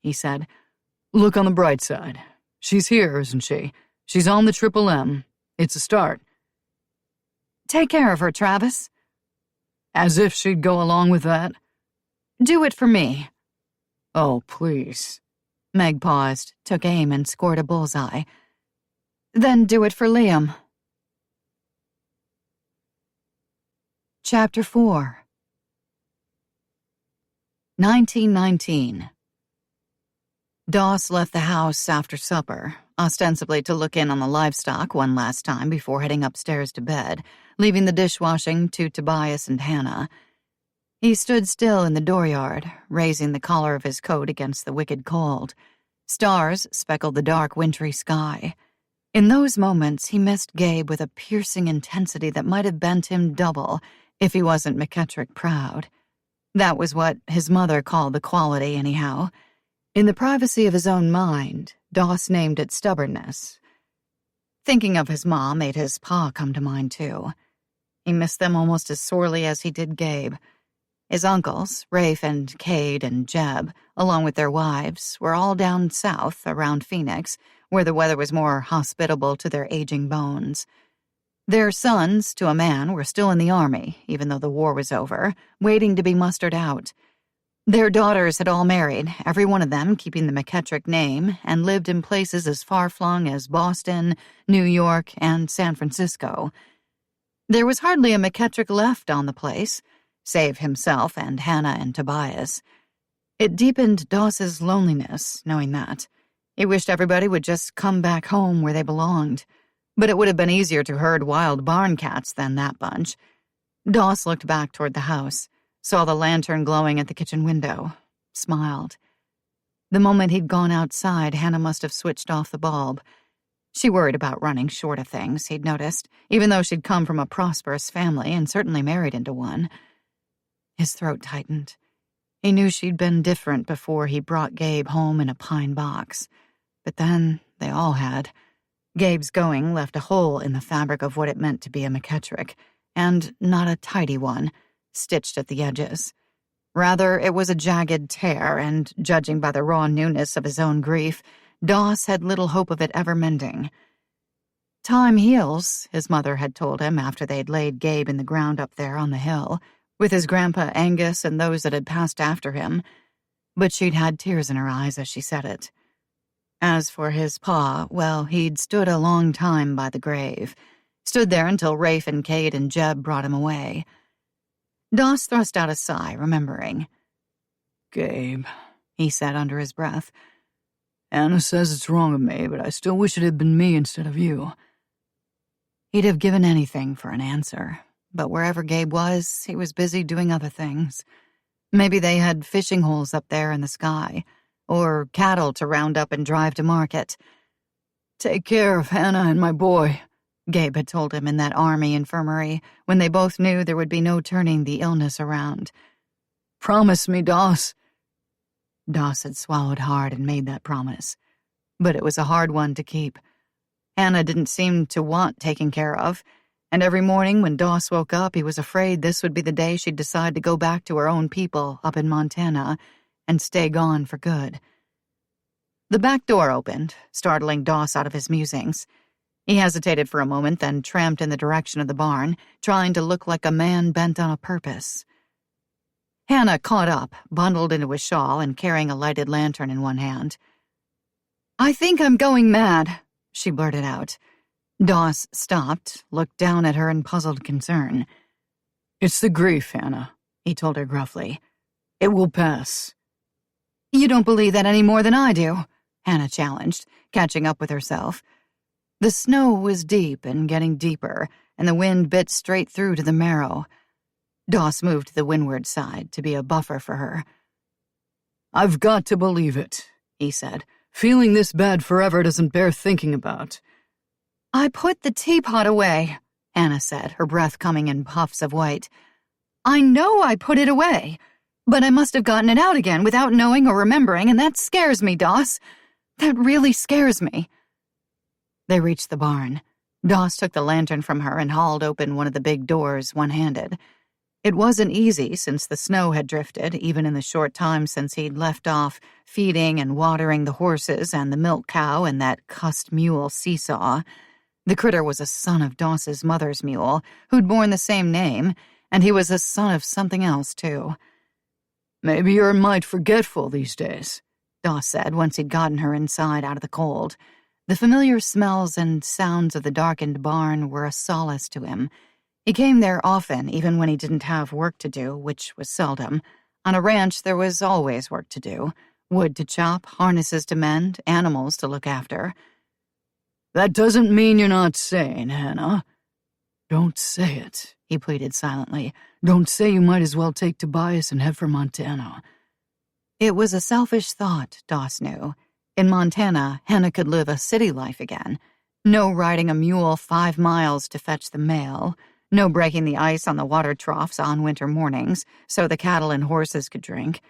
he said, look on the bright side. She's here, isn't she? She's on the Triple M. It's a start. Take care of her, Travis. As if she'd go along with that. Do it for me. Oh, please. Meg paused, took aim, and scored a bullseye. Then do it for Liam. Chapter 4 1919 Doss left the house after supper, ostensibly to look in on the livestock one last time before heading upstairs to bed, leaving the dishwashing to Tobias and Hannah. He stood still in the dooryard, raising the collar of his coat against the wicked cold. Stars speckled the dark, wintry sky. In those moments, he missed Gabe with a piercing intensity that might have bent him double if he wasn't McKettrick proud. That was what his mother called the quality, anyhow. In the privacy of his own mind, Doss named it stubbornness. Thinking of his mom made his pa come to mind, too. He missed them almost as sorely as he did Gabe. His uncles, Rafe and Cade and Jeb, along with their wives, were all down south around Phoenix, where the weather was more hospitable to their aging bones. Their sons, to a man, were still in the army, even though the war was over, waiting to be mustered out. Their daughters had all married, every one of them keeping the McKettrick name, and lived in places as far-flung as Boston, New York, and San Francisco. There was hardly a McKettrick left on the place, save himself and Hannah and Tobias. It deepened Doss's loneliness, knowing that. He wished everybody would just come back home where they belonged. But it would have been easier to herd wild barn cats than that bunch. Doss looked back toward the house, saw the lantern glowing at the kitchen window, smiled. The moment he'd gone outside, Hannah must have switched off the bulb. She worried about running short of things, he'd noticed, even though she'd come from a prosperous family and certainly married into one. His throat tightened. He knew she'd been different before he brought Gabe home in a pine box. But then they all had. Gabe's going left a hole in the fabric of what it meant to be a McKettrick, and not a tidy one, stitched at the edges. Rather, it was a jagged tear, and, judging by the raw newness of his own grief, Doss had little hope of it ever mending. Time heals, his mother had told him after they'd laid Gabe in the ground up there on the hill, with his grandpa Angus and those that had passed after him, but she'd had tears in her eyes as she said it. As for his pa, well, he'd stood a long time by the grave, stood there until Rafe and Cade and Jeb brought him away. Doss thrust out a sigh, remembering. Gabe, he said under his breath. Anna says it's wrong of me, but I still wish it had been me instead of you. He'd have given anything for an answer, but wherever Gabe was, he was busy doing other things. Maybe they had fishing holes up there in the sky, or cattle to round up and drive to market. Take care of Hannah and my boy, Gabe had told him in that army infirmary, when they both knew there would be no turning the illness around. Promise me, Doss. Doss had swallowed hard and made that promise. But it was a hard one to keep. Hannah didn't seem to want taking care of, and every morning when Doss woke up, he was afraid this would be the day she'd decide to go back to her own people up in Montana and stay gone for good. The back door opened, startling Doss out of his musings. He hesitated for a moment, then tramped in the direction of the barn, trying to look like a man bent on a purpose. Hannah caught up, bundled into a shawl and carrying a lighted lantern in one hand. "I think I'm going mad," she blurted out. Doss stopped, looked down at her in puzzled concern. "It's the grief, Hannah," he told her gruffly. "It will pass." "You don't believe that any more than I do," Hannah challenged, catching up with herself. The snow was deep and getting deeper, and the wind bit straight through to the marrow. Doss moved to the windward side to be a buffer for her. "I've got to believe it," he said. "Feeling this bad forever doesn't bear thinking about." "I put the teapot away," Hannah said, her breath coming in puffs of white. "I know I put it away, but I must have gotten it out again without knowing or remembering, and that scares me, Doss. That really scares me." They reached the barn. Doss took the lantern from her and hauled open one of the big doors one-handed. It wasn't easy since the snow had drifted, even in the short time since he'd left off feeding and watering the horses and the milk cow and that cussed mule Seesaw. The critter was a son of Doss's mother's mule, who'd borne the same name, and he was a son of something else, too. "Maybe you're might forgetful these days," Doss said once he'd gotten her inside out of the cold. The familiar smells and sounds of the darkened barn were a solace to him. He came there often, even when he didn't have work to do, which was seldom. On a ranch, there was always work to do. Wood to chop, harnesses to mend, animals to look after. "That doesn't mean you're not sane, Hannah." "Don't say it," he pleaded silently. "Don't say you might as well take Tobias and head for Montana." It was a selfish thought, Doss knew. In Montana, Hannah could live a city life again. No riding a mule 5 miles to fetch the mail. No breaking the ice on the water troughs on winter mornings so the cattle and horses could drink.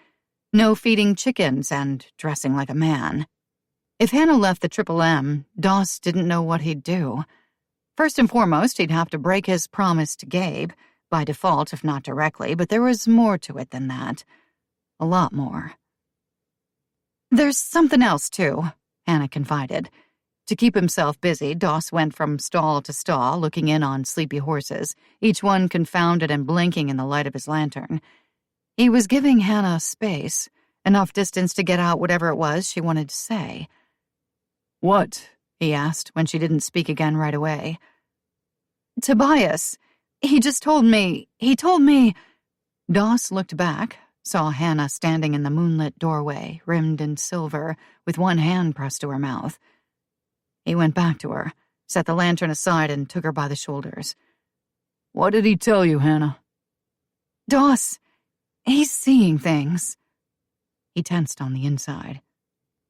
No feeding chickens and dressing like a man. If Hannah left the Triple M, Doss didn't know what he'd do. First and foremost, he'd have to break his promise to Gabe, by default if not directly, but there was more to it than that. A lot more. "There's something else, too," Hannah confided. To keep himself busy, Doss went from stall to stall, looking in on sleepy horses, each one confounded and blinking in the light of his lantern. He was giving Hannah space, enough distance to get out whatever it was she wanted to say. "What?" he asked when she didn't speak again right away. "Tobias, he told me. Doss looked back, saw Hannah standing in the moonlit doorway, rimmed in silver, with one hand pressed to her mouth. He went back to her, set the lantern aside, and took her by the shoulders. "What did he tell you, Hannah?" "Doss, he's seeing things." He tensed on the inside.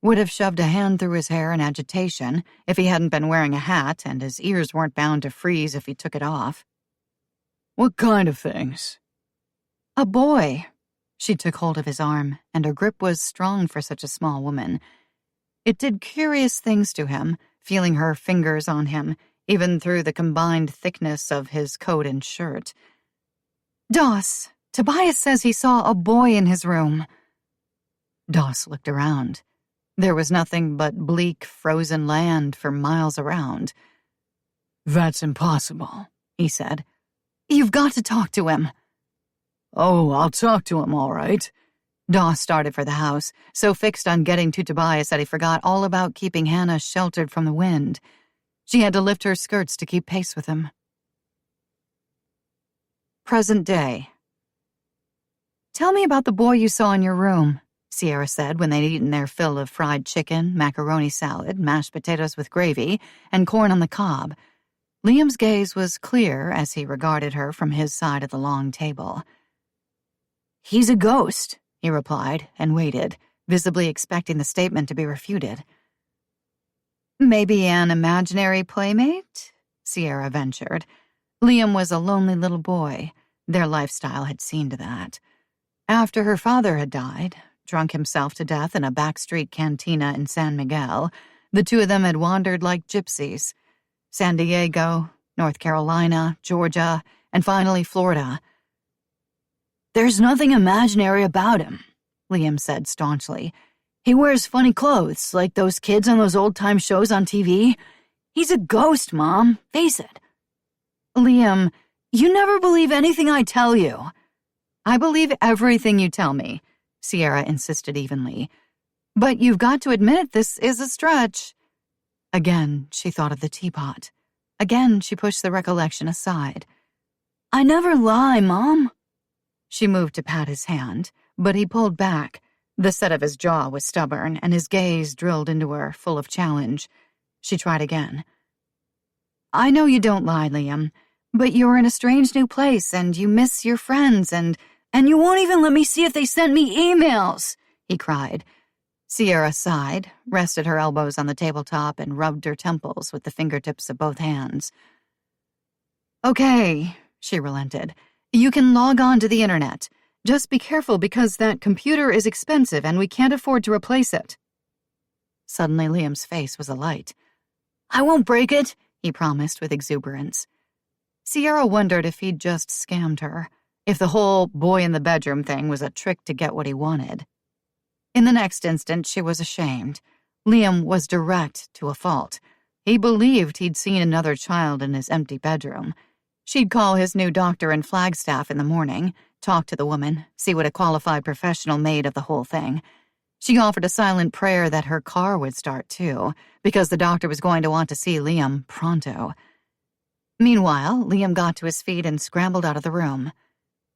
Would have shoved a hand through his hair in agitation if he hadn't been wearing a hat and his ears weren't bound to freeze if he took it off. "What kind of things?" "A boy." She took hold of his arm, and her grip was strong for such a small woman. It did curious things to him, feeling her fingers on him, even through the combined thickness of his coat and shirt. "Doss, Tobias says he saw a boy in his room." Doss looked around. There was nothing but bleak, frozen land for miles around. "That's impossible," he said. "You've got to talk to him." "Oh, I'll talk to him, all right." Doss started for the house, so fixed on getting to Tobias that he forgot all about keeping Hannah sheltered from the wind. She had to lift her skirts to keep pace with him. Present day. "Tell me about the boy you saw in your room," Sierra said when they'd eaten their fill of fried chicken, macaroni salad, mashed potatoes with gravy, and corn on the cob. Liam's gaze was clear as he regarded her from his side of the long table. "He's a ghost," he replied, and waited, visibly expecting the statement to be refuted. "Maybe an imaginary playmate?" Sierra ventured. Liam was a lonely little boy. Their lifestyle had seen to that. After her father had died, drunk himself to death in a backstreet cantina in San Miguel, the two of them had wandered like gypsies. San Diego, North Carolina, Georgia, and finally Florida. "There's nothing imaginary about him," Liam said staunchly. "He wears funny clothes, like those kids on those old-time shows on TV. He's a ghost, Mom. Face it. Liam, you never believe anything I tell you. I believe everything you tell me, Sierra insisted evenly. But you've got to admit this is a stretch. Again, she thought of the teapot. Again, she pushed the recollection aside. I never lie, Mom. She moved to pat his hand, but he pulled back. The set of his jaw was stubborn, and his gaze drilled into her, full of challenge. She tried again. I know you don't lie, Liam, but you're in a strange new place, and you miss your friends, and you won't even let me see if they sent me emails, he cried. Sierra sighed, rested her elbows on the tabletop, and rubbed her temples with the fingertips of both hands. Okay, she relented. You can log on to the internet. Just be careful because that computer is expensive and we can't afford to replace it. Suddenly, Liam's face was alight. I won't break it, he promised with exuberance. Sierra wondered if he'd just scammed her, if the whole boy in the bedroom thing was a trick to get what he wanted. In the next instant, she was ashamed. Liam was direct to a fault. He believed he'd seen another child in his empty bedroom. She'd call his new doctor in Flagstaff in the morning, talk to the woman, see what a qualified professional made of the whole thing. She offered a silent prayer that her car would start too, because the doctor was going to want to see Liam pronto. Meanwhile, Liam got to his feet and scrambled out of the room.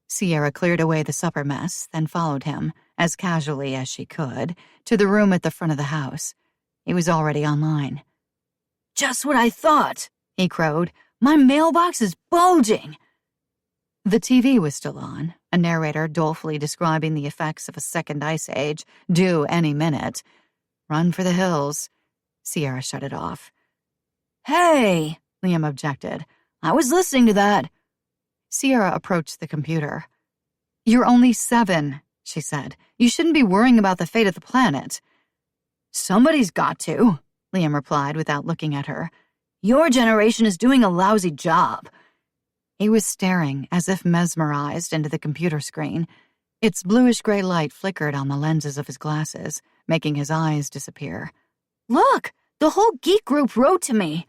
Sierra cleared away the supper mess, then followed him, as casually as she could, to the room at the front of the house. He was already online. Just what I thought, he crowed. My mailbox is bulging. The TV was still on, a narrator dolefully describing the effects of a second ice age, due any minute. Run for the hills. Sierra shut it off. Hey, Liam objected. I was listening to that. Sierra approached the computer. You're only 7, she said. You shouldn't be worrying about the fate of the planet. Somebody's got to, Liam replied without looking at her. Your generation is doing a lousy job. He was staring, as if mesmerized, into the computer screen. Its bluish-gray light flickered on the lenses of his glasses, making his eyes disappear. Look, the whole geek group wrote to me.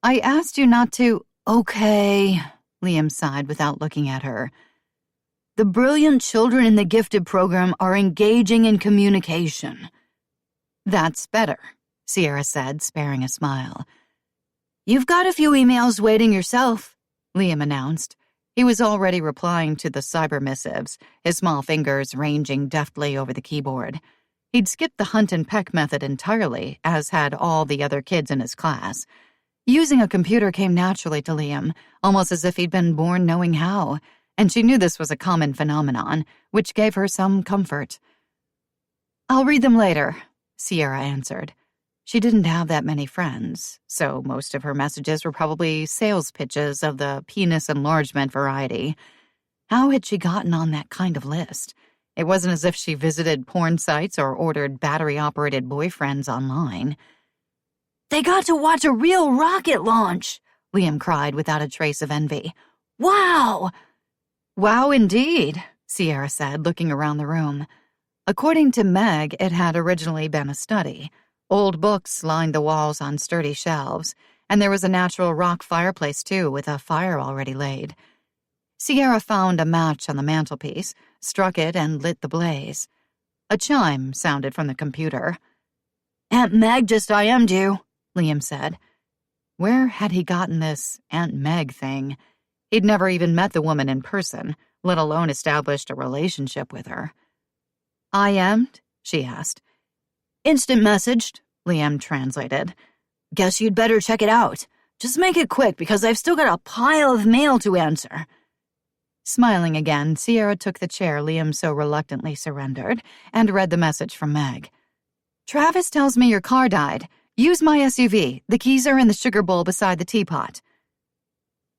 I asked you not to... Okay, Liam sighed without looking at her. The brilliant children in the gifted program are engaging in communication. That's better, Sierra said, sparing a smile. You've got a few emails waiting yourself, Liam announced. He was already replying to the cyber missives, his small fingers ranging deftly over the keyboard. He'd skipped the hunt and peck method entirely, as had all the other kids in his class. Using a computer came naturally to Liam, almost as if he'd been born knowing how, and she knew this was a common phenomenon, which gave her some comfort. I'll read them later, Sierra answered. She didn't have that many friends, so most of her messages were probably sales pitches of the penis enlargement variety. How had she gotten on that kind of list? It wasn't as if she visited porn sites or ordered battery-operated boyfriends online. They got to watch a real rocket launch, Liam cried without a trace of envy. Wow! Wow indeed, Sierra said, looking around the room. According to Meg, it had originally been a study. Old books lined the walls on sturdy shelves, and there was a natural rock fireplace, too, with a fire already laid. Sierra found a match on the mantelpiece, struck it, and lit the blaze. A chime sounded from the computer. Aunt Meg just IM'd you, Liam said. Where had he gotten this Aunt Meg thing? He'd never even met the woman in person, let alone established a relationship with her. IM'd? She asked. Instant messaged, Liam translated. Guess you'd better check it out. Just make it quick because I've still got a pile of mail to answer. Smiling again, Sierra took the chair Liam so reluctantly surrendered and read the message from Meg. Travis tells me your car died. Use my SUV. The keys are in the sugar bowl beside the teapot.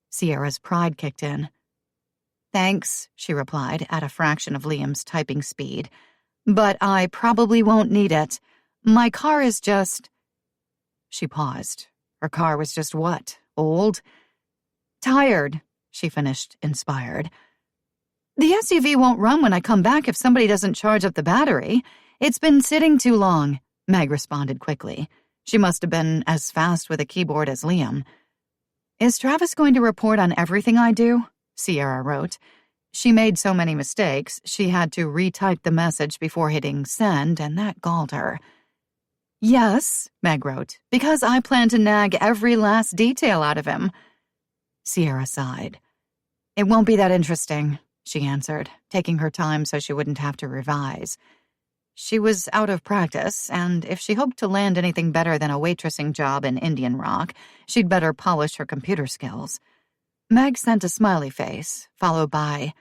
Sierra's pride kicked in. Thanks, she replied at a fraction of Liam's typing speed. But I probably won't need it. My car is just... She paused. Her car was just what? Old? Tired, she finished, inspired. The SUV won't run when I come back if somebody doesn't charge up the battery. It's been sitting too long, Meg responded quickly. She must have been as fast with a keyboard as Liam. "Is Travis going to report on everything I do?" Sierra wrote. She made so many mistakes, she had to retype the message before hitting send, and that galled her. "Yes," Meg wrote, "because I plan to nag every last detail out of him." Sierra sighed. "It won't be that interesting," she answered, taking her time so she wouldn't have to revise. She was out of practice, and if she hoped to land anything better than a waitressing job in Indian Rock, she'd better polish her computer skills. Meg sent a smiley face, followed by,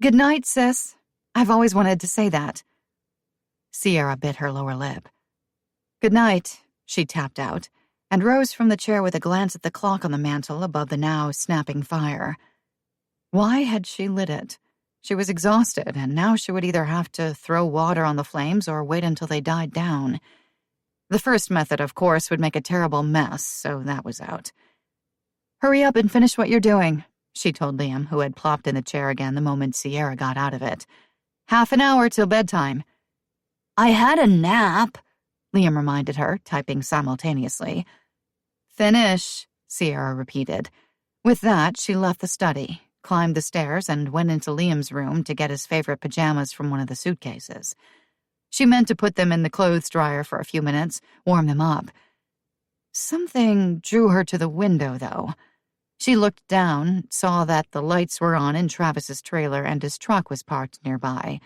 "Good night, sis. I've always wanted to say that." Sierra bit her lower lip. "Good night," she tapped out, and rose from the chair with a glance at the clock on the mantel above the now snapping fire. Why had she lit it? She was exhausted, and now she would either have to throw water on the flames or wait until they died down. The first method, of course, would make a terrible mess, so that was out. "Hurry up and finish what you're doing," she told Liam, who had plopped in the chair again the moment Sierra got out of it. "Half an hour till bedtime." "I had a nap," Liam reminded her, typing simultaneously. "Finish," Sierra repeated. With that, she left the study, climbed the stairs, and went into Liam's room to get his favorite pajamas from one of the suitcases. She meant to put them in the clothes dryer for a few minutes, warm them up. Something drew her to the window, though. She looked down, saw that the lights were on in Travis's trailer and his truck was parked nearby.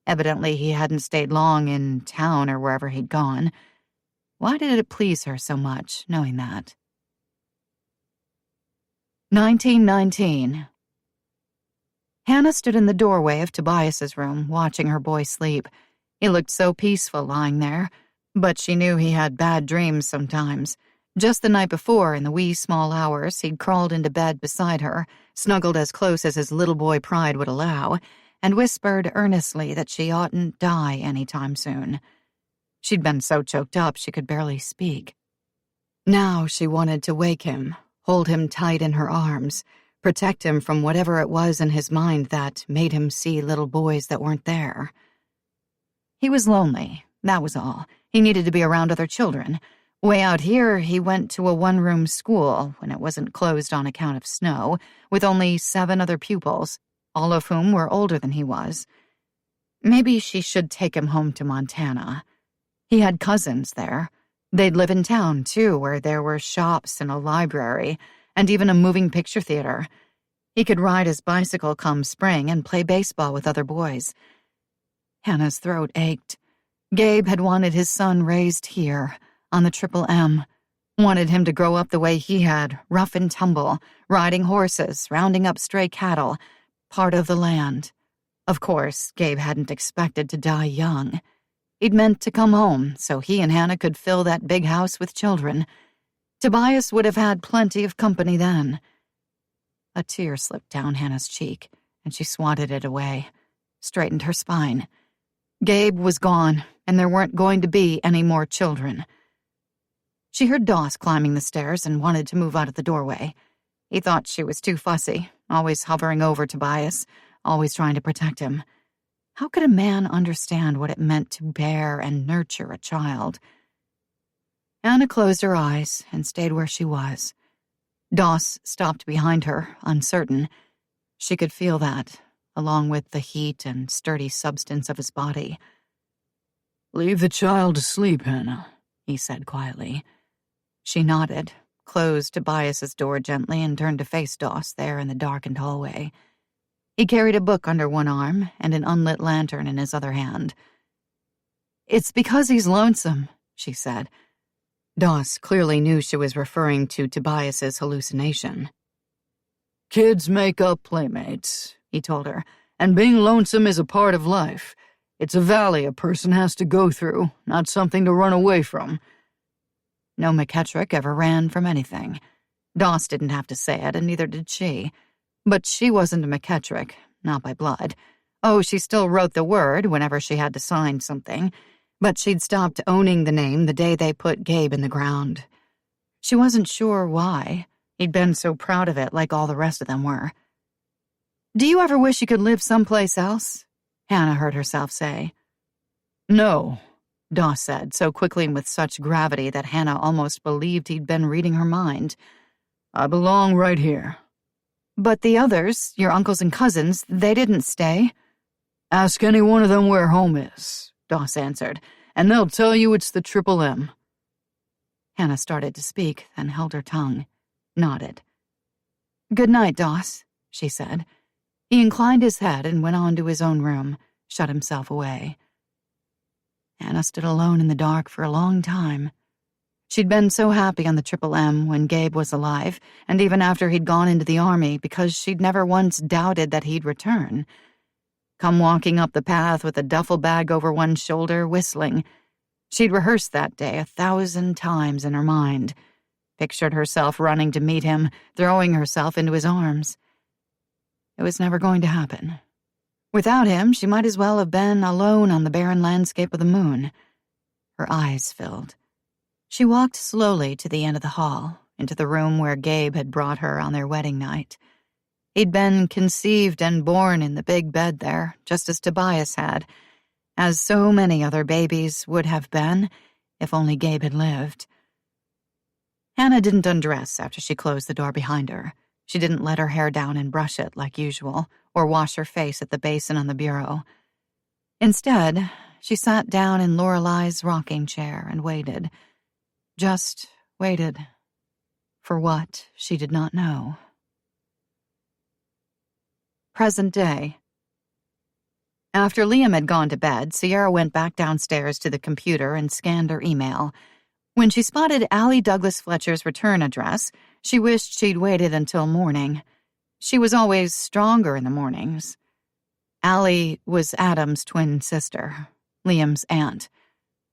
Evidently, he hadn't stayed long in town or wherever he'd gone. Why did it please her so much, knowing that? 1919. Hannah stood in the doorway of Tobias's room, watching her boy sleep. He looked so peaceful lying there, but she knew he had bad dreams sometimes. Just the night before, in the wee small hours, he'd crawled into bed beside her, snuggled as close as his little boy pride would allow, and whispered earnestly that she oughtn't die any time soon. She'd been so choked up she could barely speak. Now she wanted to wake him, hold him tight in her arms, protect him from whatever it was in his mind that made him see little boys that weren't there. He was lonely, that was all. He needed to be around other children. Way out here, he went to a one-room school when it wasn't closed on account of snow, with only 7 other pupils, all of whom were older than he was. Maybe she should take him home to Montana. He had cousins there. They'd live in town, too, where there were shops and a library, and even a moving picture theater. He could ride his bicycle come spring and play baseball with other boys. Hannah's throat ached. Gabe had wanted his son raised here, on the Triple M. Wanted him to grow up the way he had, rough and tumble, riding horses, rounding up stray cattle, part of the land. Of course, Gabe hadn't expected to die young. He'd meant to come home so he and Hannah could fill that big house with children. Tobias would have had plenty of company then. A tear slipped down Hannah's cheek, and she swatted it away, straightened her spine. Gabe was gone, and there weren't going to be any more children. She heard Doss climbing the stairs and wanted to move out of the doorway. He thought she was too fussy, always hovering over Tobias, always trying to protect him. How could a man understand what it meant to bear and nurture a child? Hannah closed her eyes and stayed where she was. Doss stopped behind her, uncertain. She could feel that, along with the heat and sturdy substance of his body. "Leave the child to sleep, Hannah," he said quietly. She nodded, closed Tobias's door gently, and turned to face Doss there in the darkened hallway. He carried a book under one arm and an unlit lantern in his other hand. "It's because he's lonesome," she said. Doss clearly knew she was referring to Tobias's hallucination. "Kids make up playmates," he told her, "and being lonesome is a part of life. It's a valley a person has to go through, not something to run away from." No McKettrick ever ran from anything. Doss didn't have to say it, and neither did she. But she wasn't a McKettrick, not by blood. Oh, she still wrote the word whenever she had to sign something, but she'd stopped owning the name the day they put Gabe in the ground. She wasn't sure why. He'd been so proud of it, like all the rest of them were. "Do you ever wish you could live someplace else?" Hannah heard herself say. "No," Doss said, so quickly and with such gravity that Hannah almost believed he'd been reading her mind. "I belong right here." "But the others, your uncles and cousins, they didn't stay." "Ask any one of them where home is," Doss answered, "and they'll tell you it's the Triple M." Hannah started to speak, then held her tongue, nodded. "Good night, Doss," she said. He inclined his head and went on to his own room, shut himself away. Hannah stood alone in the dark for a long time. She'd been so happy on the Triple M when Gabe was alive, and even after he'd gone into the army, because she'd never once doubted that he'd return. Come walking up the path with a duffel bag over one shoulder, whistling. She'd rehearsed that day 1,000 times in her mind, pictured herself running to meet him, throwing herself into his arms. It was never going to happen. Without him, she might as well have been alone on the barren landscape of the moon. Her eyes filled. She walked slowly to the end of the hall, into the room where Gabe had brought her on their wedding night. He'd been conceived and born in the big bed there, just as Tobias had, as so many other babies would have been, if only Gabe had lived. Hannah didn't undress after she closed the door behind her. She didn't let her hair down and brush it like usual, or wash her face at the basin on the bureau. Instead, she sat down in Lorelei's rocking chair and waited. Just waited. For what, she did not know. Present day. After Liam had gone to bed, Sierra went back downstairs to the computer and scanned her email. When she spotted Allie Douglas Fletcher's return address, she wished she'd waited until morning. She was always stronger in the mornings. Allie was Adam's twin sister, Liam's aunt.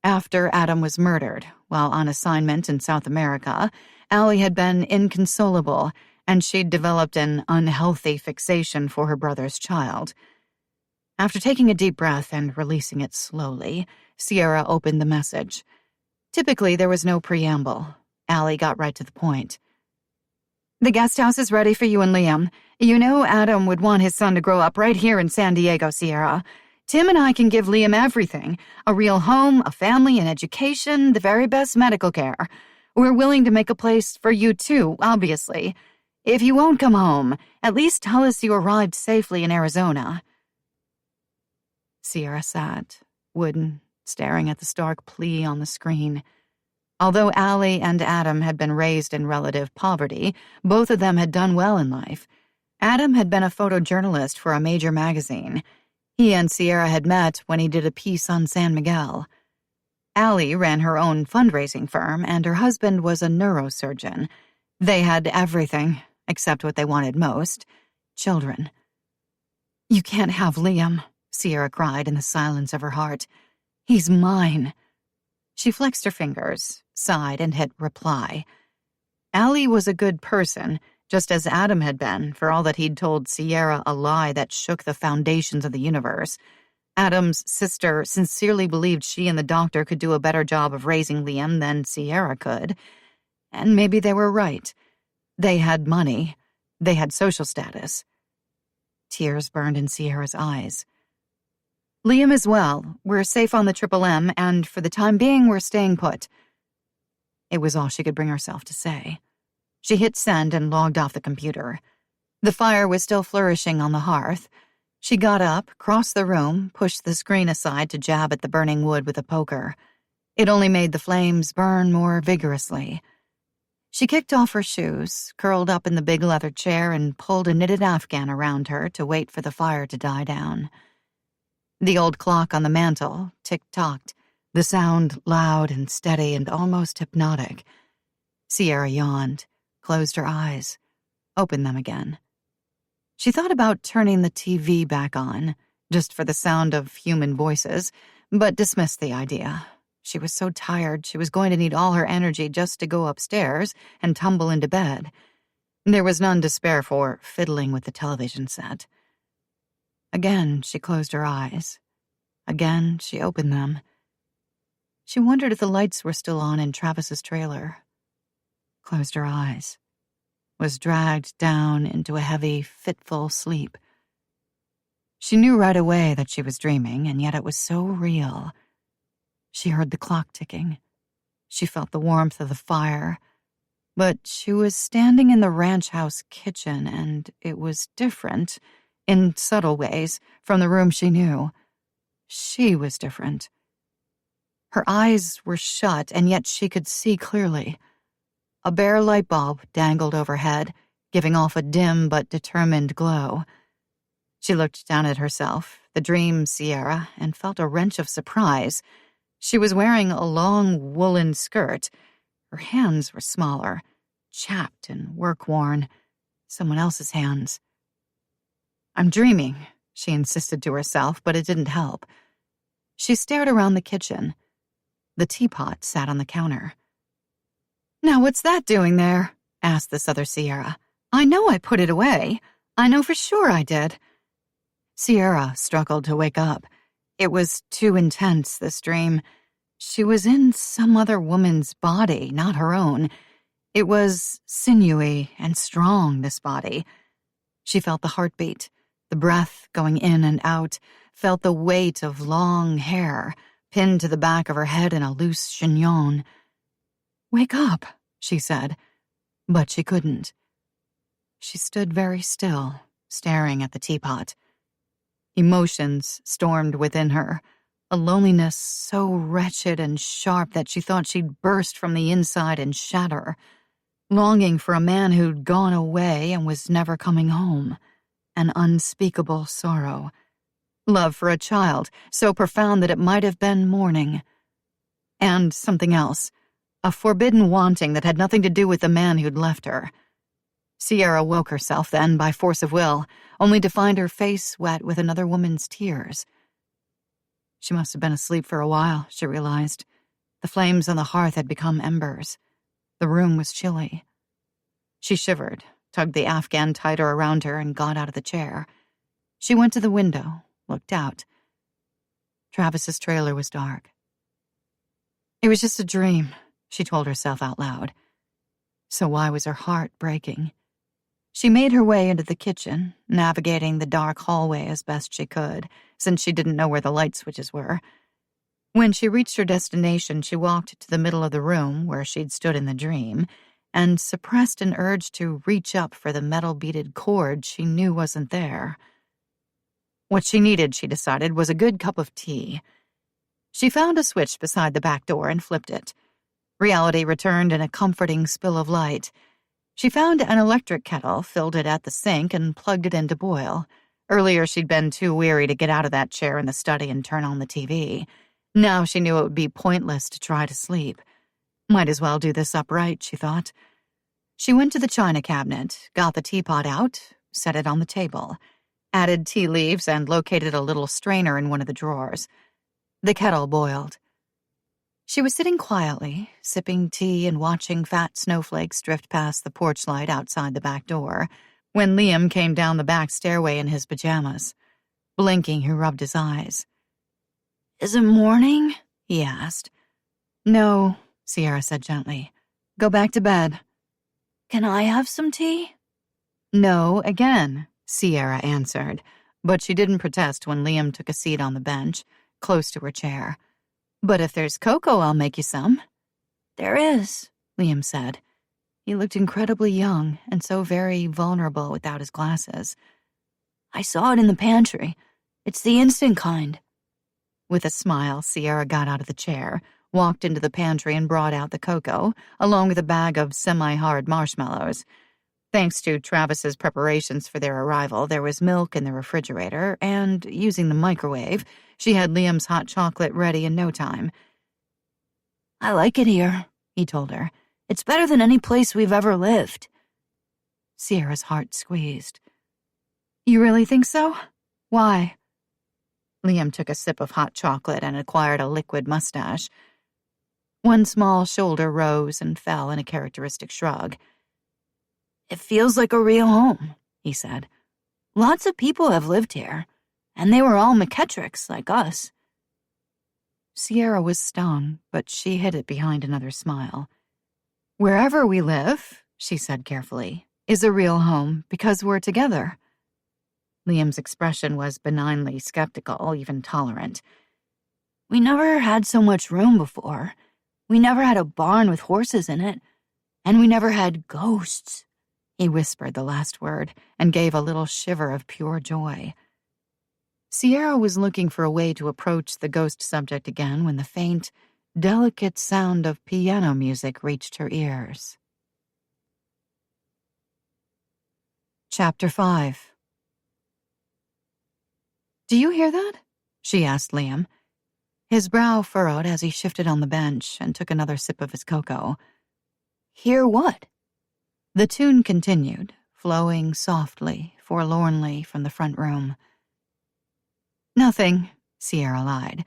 After Adam was murdered, while on assignment in South America, Allie had been inconsolable, and she'd developed an unhealthy fixation for her brother's child. After taking a deep breath and releasing it slowly, Sierra opened the message. Typically, there was no preamble. Allie got right to the point. "The guest house is ready for you and Liam. You know Adam would want his son to grow up right here in San Diego, Sierra. Tim and I can give Liam everything. A real home, a family, an education, the very best medical care. We're willing to make a place for you too, obviously. If you won't come home, at least tell us you arrived safely in Arizona." Sierra sat, wooden, staring at the stark plea on the screen. Although Allie and Adam had been raised in relative poverty, both of them had done well in life. Adam had been a photojournalist for a major magazine. He and Sierra had met when he did a piece on San Miguel. Allie ran her own fundraising firm, and her husband was a neurosurgeon. They had everything, except what they wanted most: children. "You can't have Liam," Sierra cried in the silence of her heart. "He's mine." She flexed her fingers, sighed, and hit reply. Allie was a good person, just as Adam had been, for all that he'd told Sierra a lie that shook the foundations of the universe. Adam's sister sincerely believed she and the doctor could do a better job of raising Liam than Sierra could. And maybe they were right. They had money. They had social status. Tears burned in Sierra's eyes. "Liam is well. We're safe on the Triple M, and for the time being, we're staying put." It was all she could bring herself to say. She hit send and logged off the computer. The fire was still flourishing on the hearth. She got up, crossed the room, pushed the screen aside to jab at the burning wood with a poker. It only made the flames burn more vigorously. She kicked off her shoes, curled up in the big leather chair, and pulled a knitted afghan around her to wait for the fire to die down. The old clock on the mantel tick-tocked, the sound loud and steady and almost hypnotic. Sierra yawned, closed her eyes, opened them again. She thought about turning the TV back on, just for the sound of human voices, but dismissed the idea. She was so tired she was going to need all her energy just to go upstairs and tumble into bed. There was none to spare for fiddling with the television set. Again, she closed her eyes. Again, she opened them. She wondered if the lights were still on in Travis's trailer. Closed her eyes. Was dragged down into a heavy, fitful sleep. She knew right away that she was dreaming, and yet it was so real. She heard the clock ticking. She felt the warmth of the fire. But she was standing in the ranch house kitchen, and it was different, in subtle ways, from the room she knew. She was different. Her eyes were shut, and yet she could see clearly. A bare light bulb dangled overhead, giving off a dim but determined glow. She looked down at herself, the dream Sierra, and felt a wrench of surprise. She was wearing a long woolen skirt. Her hands were smaller, chapped and work-worn. Someone else's hands. "I'm dreaming," she insisted to herself, but it didn't help. She stared around the kitchen. The teapot sat on the counter. "Now what's that doing there?" asked this other Sierra. "I know I put it away. I know for sure I did." Sierra struggled to wake up. It was too intense, this dream. She was in some other woman's body, not her own. It was sinewy and strong, this body. She felt the heartbeat, the breath going in and out, felt the weight of long hair pinned to the back of her head in a loose chignon. "Wake up," she said, but she couldn't. She stood very still, staring at the teapot. Emotions stormed within her, a loneliness so wretched and sharp that she thought she'd burst from the inside and shatter. Longing for a man who'd gone away and was never coming home. An unspeakable sorrow. Love for a child, so profound that it might have been mourning. And something else. A forbidden wanting that had nothing to do with the man who'd left her. Sierra woke herself then by force of will, only to find her face wet with another woman's tears. She must have been asleep for a while, she realized. The flames on the hearth had become embers. The room was chilly. She shivered, tugged the afghan tighter around her, and got out of the chair. She went to the window, looked out. Travis's trailer was dark. It was just a dream, she told herself out loud. So why was her heart breaking? She made her way into the kitchen, navigating the dark hallway as best she could, since she didn't know where the light switches were. When she reached her destination, she walked to the middle of the room where she'd stood in the dream, and suppressed an urge to reach up for the metal-beaded cord she knew wasn't there. What she needed, she decided, was a good cup of tea. She found a switch beside the back door and flipped it. Reality returned in a comforting spill of light. She found an electric kettle, filled it at the sink, and plugged it in to boil. Earlier, she'd been too weary to get out of that chair in the study and turn on the TV. Now she knew it would be pointless to try to sleep. Might as well do this upright, she thought. She went to the china cabinet, got the teapot out, set it on the table, added tea leaves, and located a little strainer in one of the drawers. The kettle boiled. She was sitting quietly, sipping tea and watching fat snowflakes drift past the porch light outside the back door, when Liam came down the back stairway in his pajamas. Blinking, he rubbed his eyes. "Is it morning?" he asked. "No," Sierra said gently. "Go back to bed." "Can I have some tea?" "No, again," Sierra answered, but she didn't protest when Liam took a seat on the bench, close to her chair. "But if there's cocoa, I'll make you some." "There is," Liam said. He looked incredibly young and so very vulnerable without his glasses. "I saw it in the pantry. It's the instant kind." With a smile, Sierra got out of the chair, walked into the pantry and brought out the cocoa, along with a bag of semi-hard marshmallows. Thanks to Travis's preparations for their arrival, there was milk in the refrigerator, and, using the microwave, she had Liam's hot chocolate ready in no time. "I like it here," he told her. "It's better than any place we've ever lived." Sierra's heart squeezed. "You really think so? Why?" Liam took a sip of hot chocolate and acquired a liquid mustache. One small shoulder rose and fell in a characteristic shrug. "It feels like a real home," he said. "Lots of people have lived here, and they were all McKettricks like us." Sierra was stung, but she hid it behind another smile. "Wherever we live," she said carefully, "is a real home because we're together." Liam's expression was benignly skeptical, even tolerant. We never had so much room before. We never had a barn with horses in it. And we never had ghosts." He whispered the last word and gave a little shiver of pure joy. Sierra was looking for a way to approach the ghost subject again when the faint, delicate sound of piano music reached her ears. Chapter 5. "Do you hear that?" she asked Liam. His brow furrowed as he shifted on the bench and took another sip of his cocoa. "Hear what?" The tune continued, flowing softly, forlornly from the front room. "Nothing," Sierra lied.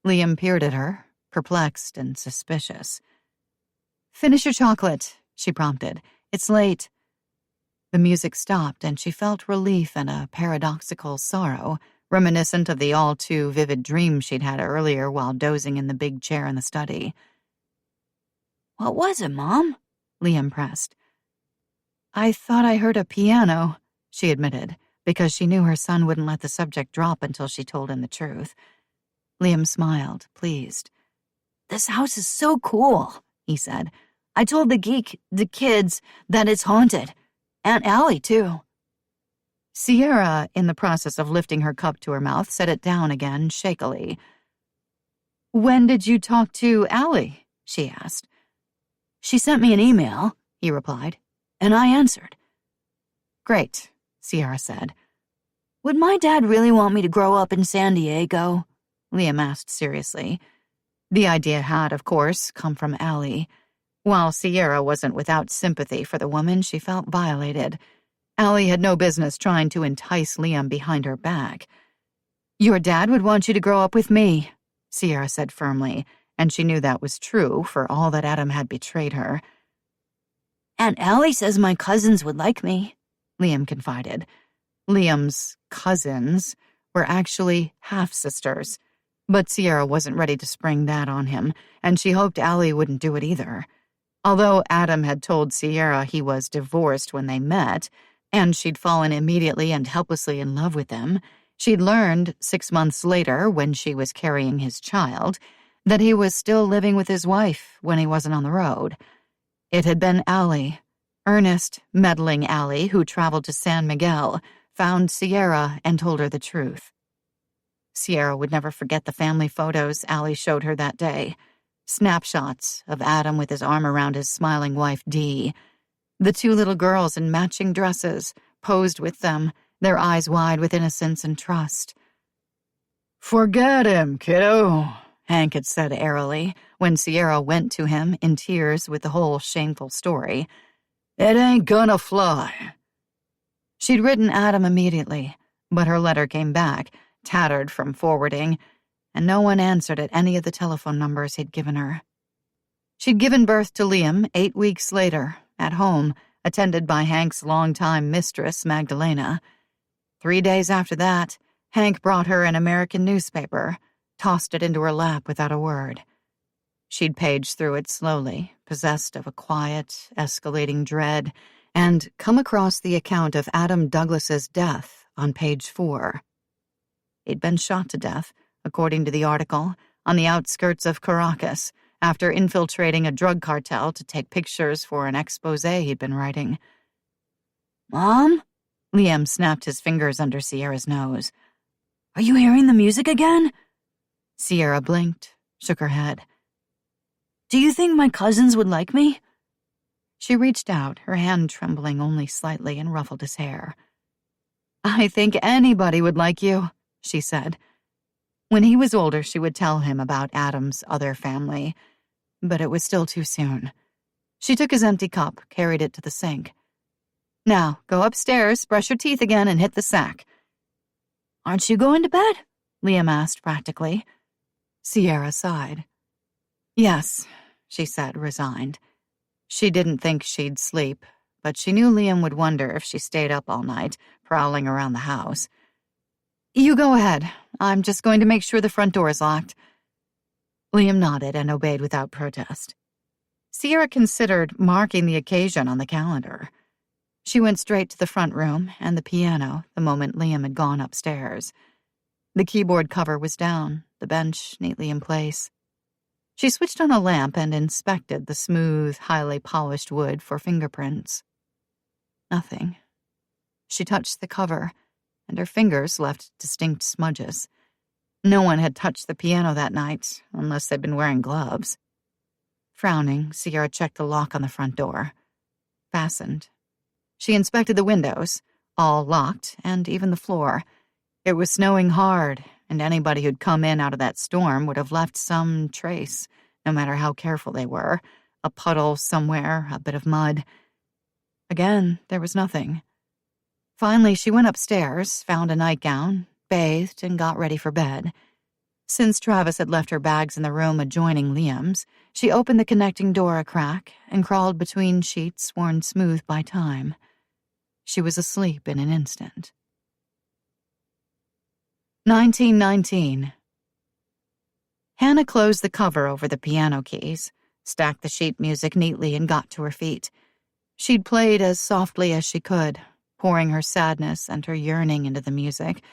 Liam peered at her, perplexed and suspicious. "Finish your chocolate," she prompted. "It's late." The music stopped, and she felt relief and a paradoxical sorrow, reminiscent of the all-too-vivid dream she'd had earlier while dozing in the big chair in the study. "What was it, Mom?" Liam pressed. "I thought I heard a piano," she admitted, because she knew her son wouldn't let the subject drop until she told him the truth. Liam smiled, pleased. "This house is so cool," he said. "I told the kids, that it's haunted. Aunt Allie, too." Sierra, in the process of lifting her cup to her mouth, set it down again, shakily. "When did you talk to Allie?" she asked. "She sent me an email," he replied, "and I answered." "Great," Sierra said. "Would my dad really want me to grow up in San Diego?" Liam asked seriously. The idea had, of course, come from Allie. While Sierra wasn't without sympathy for the woman, she felt violated. Allie had no business trying to entice Liam behind her back. "Your dad would want you to grow up with me," Sierra said firmly, and she knew that was true for all that Adam had betrayed her. "Aunt Allie says my cousins would like me," Liam confided. Liam's cousins were actually half-sisters, but Sierra wasn't ready to spring that on him, and she hoped Allie wouldn't do it either. Although Adam had told Sierra he was divorced when they met, and she'd fallen immediately and helplessly in love with him, she'd learned 6 months later, when she was carrying his child, that he was still living with his wife when he wasn't on the road. It had been Allie, earnest, meddling Allie, who traveled to San Miguel, found Sierra, and told her the truth. Sierra would never forget the family photos Allie showed her that day. Snapshots of Adam with his arm around his smiling wife, Dee. The 2 little girls in matching dresses, posed with them, their eyes wide with innocence and trust. "Forget him, kiddo," Hank had said airily, when Sierra went to him in tears with the whole shameful story. "It ain't gonna fly." She'd written Adam immediately, but her letter came back, tattered from forwarding, and no one answered at any of the telephone numbers he'd given her. She'd given birth to Liam 8 weeks later, at home, attended by Hank's longtime mistress, Magdalena. 3 days after that, Hank brought her an American newspaper, tossed it into her lap without a word. She'd paged through it slowly, possessed of a quiet, escalating dread, and come across the account of Adam Douglas's death on page 4. He'd been shot to death, according to the article, on the outskirts of Caracas, after infiltrating a drug cartel to take pictures for an exposé he'd been writing. "Mom?" Liam snapped his fingers under Sierra's nose. "Are you hearing the music again?" Sierra blinked, shook her head. "Do you think my cousins would like me?" She reached out, her hand trembling only slightly, and ruffled his hair. "I think anybody would like you," she said. When he was older, she would tell him about Adam's other family, but it was still too soon. She took his empty cup, carried it to the sink. "Now, go upstairs, brush your teeth again, and hit the sack." "Aren't you going to bed?" Liam asked practically. Sierra sighed. "Yes," she said, resigned. She didn't think she'd sleep, but she knew Liam would wonder if she stayed up all night, prowling around the house. "You go ahead. I'm just going to make sure the front door is locked." Liam nodded and obeyed without protest. Sierra considered marking the occasion on the calendar. She went straight to the front room and the piano the moment Liam had gone upstairs. The keyboard cover was down, the bench neatly in place. She switched on a lamp and inspected the smooth, highly polished wood for fingerprints. Nothing. She touched the cover, and her fingers left distinct smudges. No one had touched the piano that night, unless they'd been wearing gloves. Frowning, Sierra checked the lock on the front door. Fastened. She inspected the windows, all locked, and even the floor. It was snowing hard, and anybody who'd come in out of that storm would have left some trace, no matter how careful they were. A puddle somewhere, a bit of mud. Again, there was nothing. Finally, she went upstairs, found a nightgown, bathed, and got ready for bed. Since Travis had left her bags in the room adjoining Liam's, she opened the connecting door a crack and crawled between sheets worn smooth by time. She was asleep in an instant. 1919. Hannah closed the cover over the piano keys, stacked the sheet music neatly, and got to her feet. She'd played as softly as she could, pouring her sadness and her yearning into the music,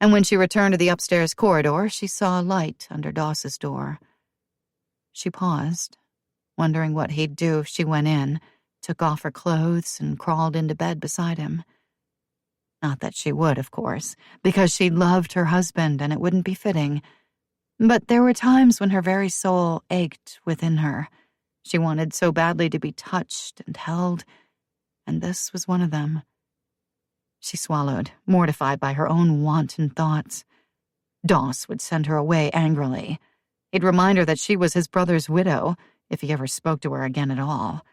and when she returned to the upstairs corridor, she saw a light under Doss's door. She paused, wondering what he'd do if she went in, took off her clothes, and crawled into bed beside him. Not that she would, of course, because she loved her husband and it wouldn't be fitting. But there were times when her very soul ached within her. She wanted so badly to be touched and held, and this was one of them. She swallowed, mortified by her own wanton thoughts. Doss would send her away angrily. He'd remind her that she was his brother's widow, if he ever spoke to her again at all.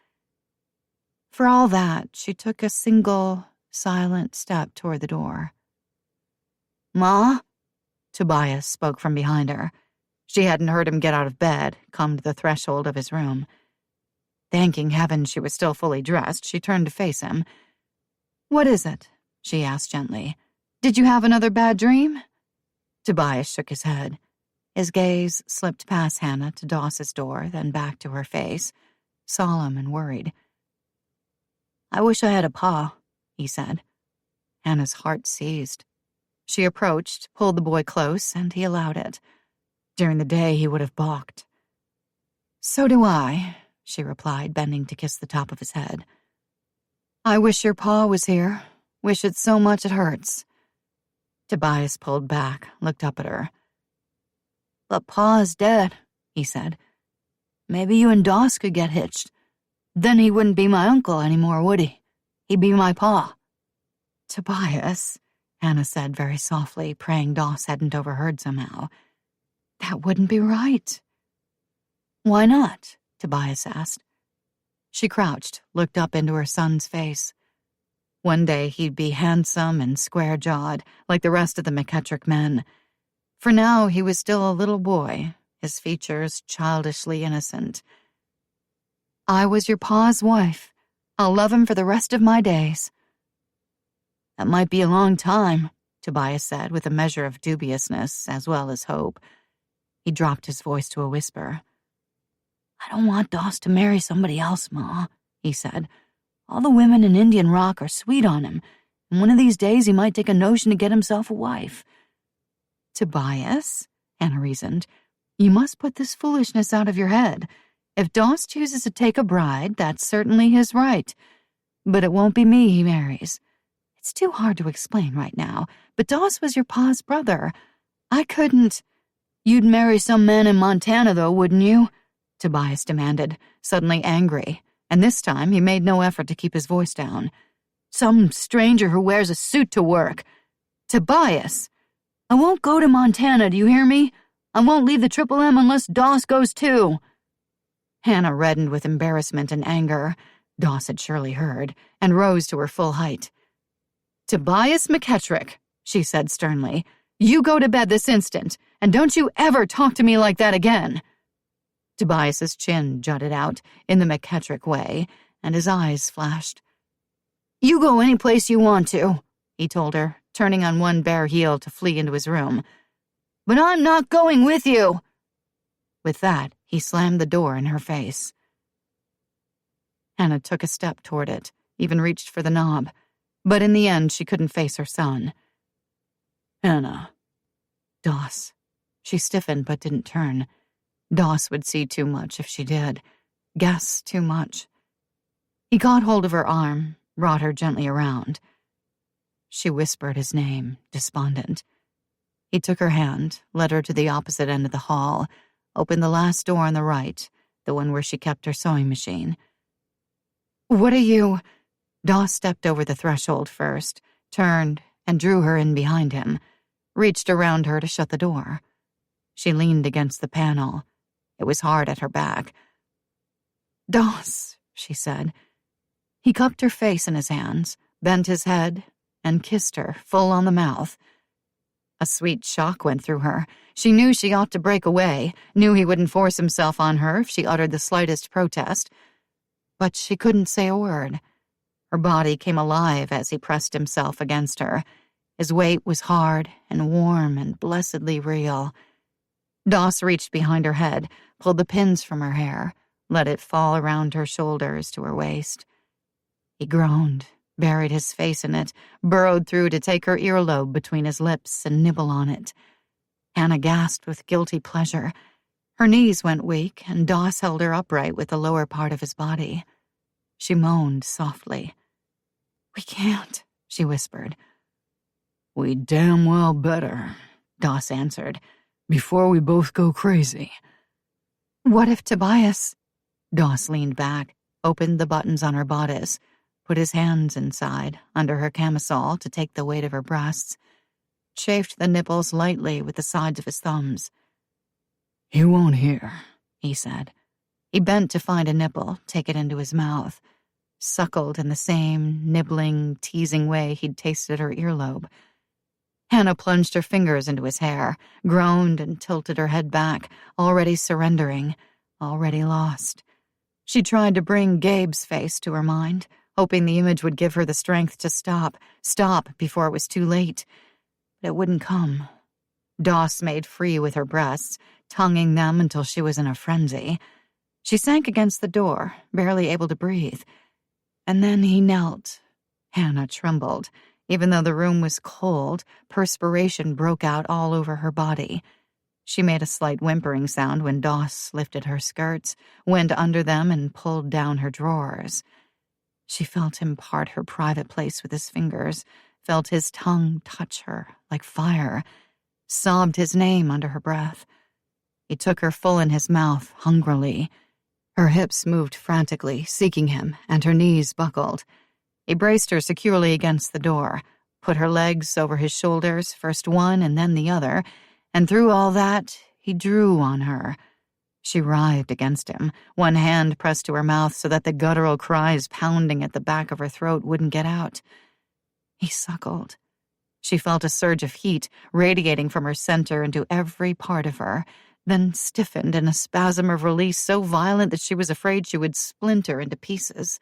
For all that, she took a single, silent step toward the door. "Ma?" Tobias spoke from behind her. She hadn't heard him get out of bed, come to the threshold of his room. Thanking heaven she was still fully dressed, she turned to face him. "What is it?" she asked gently. "Did you have another bad dream?" Tobias shook his head. His gaze slipped past Hannah to Doss's door, then back to her face, solemn and worried. "I wish I had a pa," he said. Hannah's heart seized. She approached, pulled the boy close, and he allowed it. During the day, he would have balked. "So do I," she replied, bending to kiss the top of his head. "I wish your pa was here. Wish it so much it hurts." Tobias pulled back, looked up at her. "But pa's dead," he said. "Maybe you and Doss could get hitched. Then he wouldn't be my uncle anymore, would he? He'd be my pa." "Tobias," Hannah said very softly, praying Doss hadn't overheard somehow. "That wouldn't be right." "Why not?" Tobias asked. She crouched, looked up into her son's face. One day he'd be handsome and square-jawed, like the rest of the McKettrick men. For now he was still a little boy, his features childishly innocent. "I was your pa's wife. I'll love him for the rest of my days." "That might be a long time," Tobias said, with a measure of dubiousness as well as hope. He dropped his voice to a whisper. "I don't want Doss to marry somebody else, Ma," he said. "All the women in Indian Rock are sweet on him, and one of these days he might take a notion to get himself a wife." "Tobias," Hannah reasoned, "you must put this foolishness out of your head. If Doss chooses to take a bride, that's certainly his right. But it won't be me he marries. It's too hard to explain right now, but Doss was your pa's brother. I couldn't—" "You'd marry some man in Montana, though, wouldn't you?" Tobias demanded, suddenly angry, and this time he made no effort to keep his voice down. "Some stranger who wears a suit to work. Tobias! I won't go to Montana, do you hear me? I won't leave the Triple M unless Doss goes too." Hannah reddened with embarrassment and anger, Doss had surely heard, and rose to her full height. "Tobias McKettrick," she said sternly, "you go to bed this instant, and don't you ever talk to me like that again." Tobias's chin jutted out in the McKettrick way, and his eyes flashed. "You go any place you want to," he told her, turning on one bare heel to flee into his room. "But I'm not going with you." With that, he slammed the door in her face. Hannah took a step toward it, even reached for the knob, but in the end she couldn't face her son. "Hannah." "Doss," She stiffened but didn't turn. Doss would see too much if she did. Guess too much. He caught hold of her arm, brought her gently around. She whispered his name, despondent. He took her hand, led her to the opposite end of the hall, opened the last door on the right, the one where she kept her sewing machine. "What are you—" Doss stepped over the threshold first, turned, and drew her in behind him, reached around her to shut the door. She leaned against the panel. It was hard at her back. "Doss," she said. He cupped her face in his hands, bent his head, and kissed her full on the mouth. A sweet shock went through her. She knew she ought to break away, knew he wouldn't force himself on her if she uttered the slightest protest. But she couldn't say a word. Her body came alive as he pressed himself against her. His weight was hard and warm and blessedly real. Doss reached behind her head, pulled the pins from her hair, let it fall around her shoulders to her waist. He groaned, buried his face in it, burrowed through to take her earlobe between his lips and nibble on it. Hannah gasped with guilty pleasure. Her knees went weak, and Doss held her upright with the lower part of his body. She moaned softly. "We can't," she whispered. "We damn well better," Doss answered, "before we both go crazy." "What if Tobias—" Doss leaned back, opened the buttons on her bodice, put his hands inside, under her camisole to take the weight of her breasts, chafed the nipples lightly with the sides of his thumbs. "He won't hear," he said. He bent to find a nipple, take it into his mouth, suckled in the same nibbling, teasing way he'd tasted her earlobe. Hannah plunged her fingers into his hair, groaned and tilted her head back, already surrendering, already lost. She tried to bring Gabe's face to her mind, hoping the image would give her the strength to stop before it was too late. But it wouldn't come. Doss made free with her breasts, tonguing them until she was in a frenzy. She sank against the door, barely able to breathe. And then he knelt. Hannah trembled. Even though the room was cold, perspiration broke out all over her body. She made a slight whimpering sound when Doss lifted her skirts, went under them, and pulled down her drawers. She felt him part her private place with his fingers, felt his tongue touch her like fire, sobbed his name under her breath. He took her full in his mouth, hungrily. Her hips moved frantically, seeking him, and her knees buckled. He braced her securely against the door, put her legs over his shoulders, first one and then the other, and through all that, he drew on her. She writhed against him, one hand pressed to her mouth so that the guttural cries pounding at the back of her throat wouldn't get out. He suckled. She felt a surge of heat radiating from her center into every part of her, then stiffened in a spasm of release so violent that she was afraid she would splinter into pieces.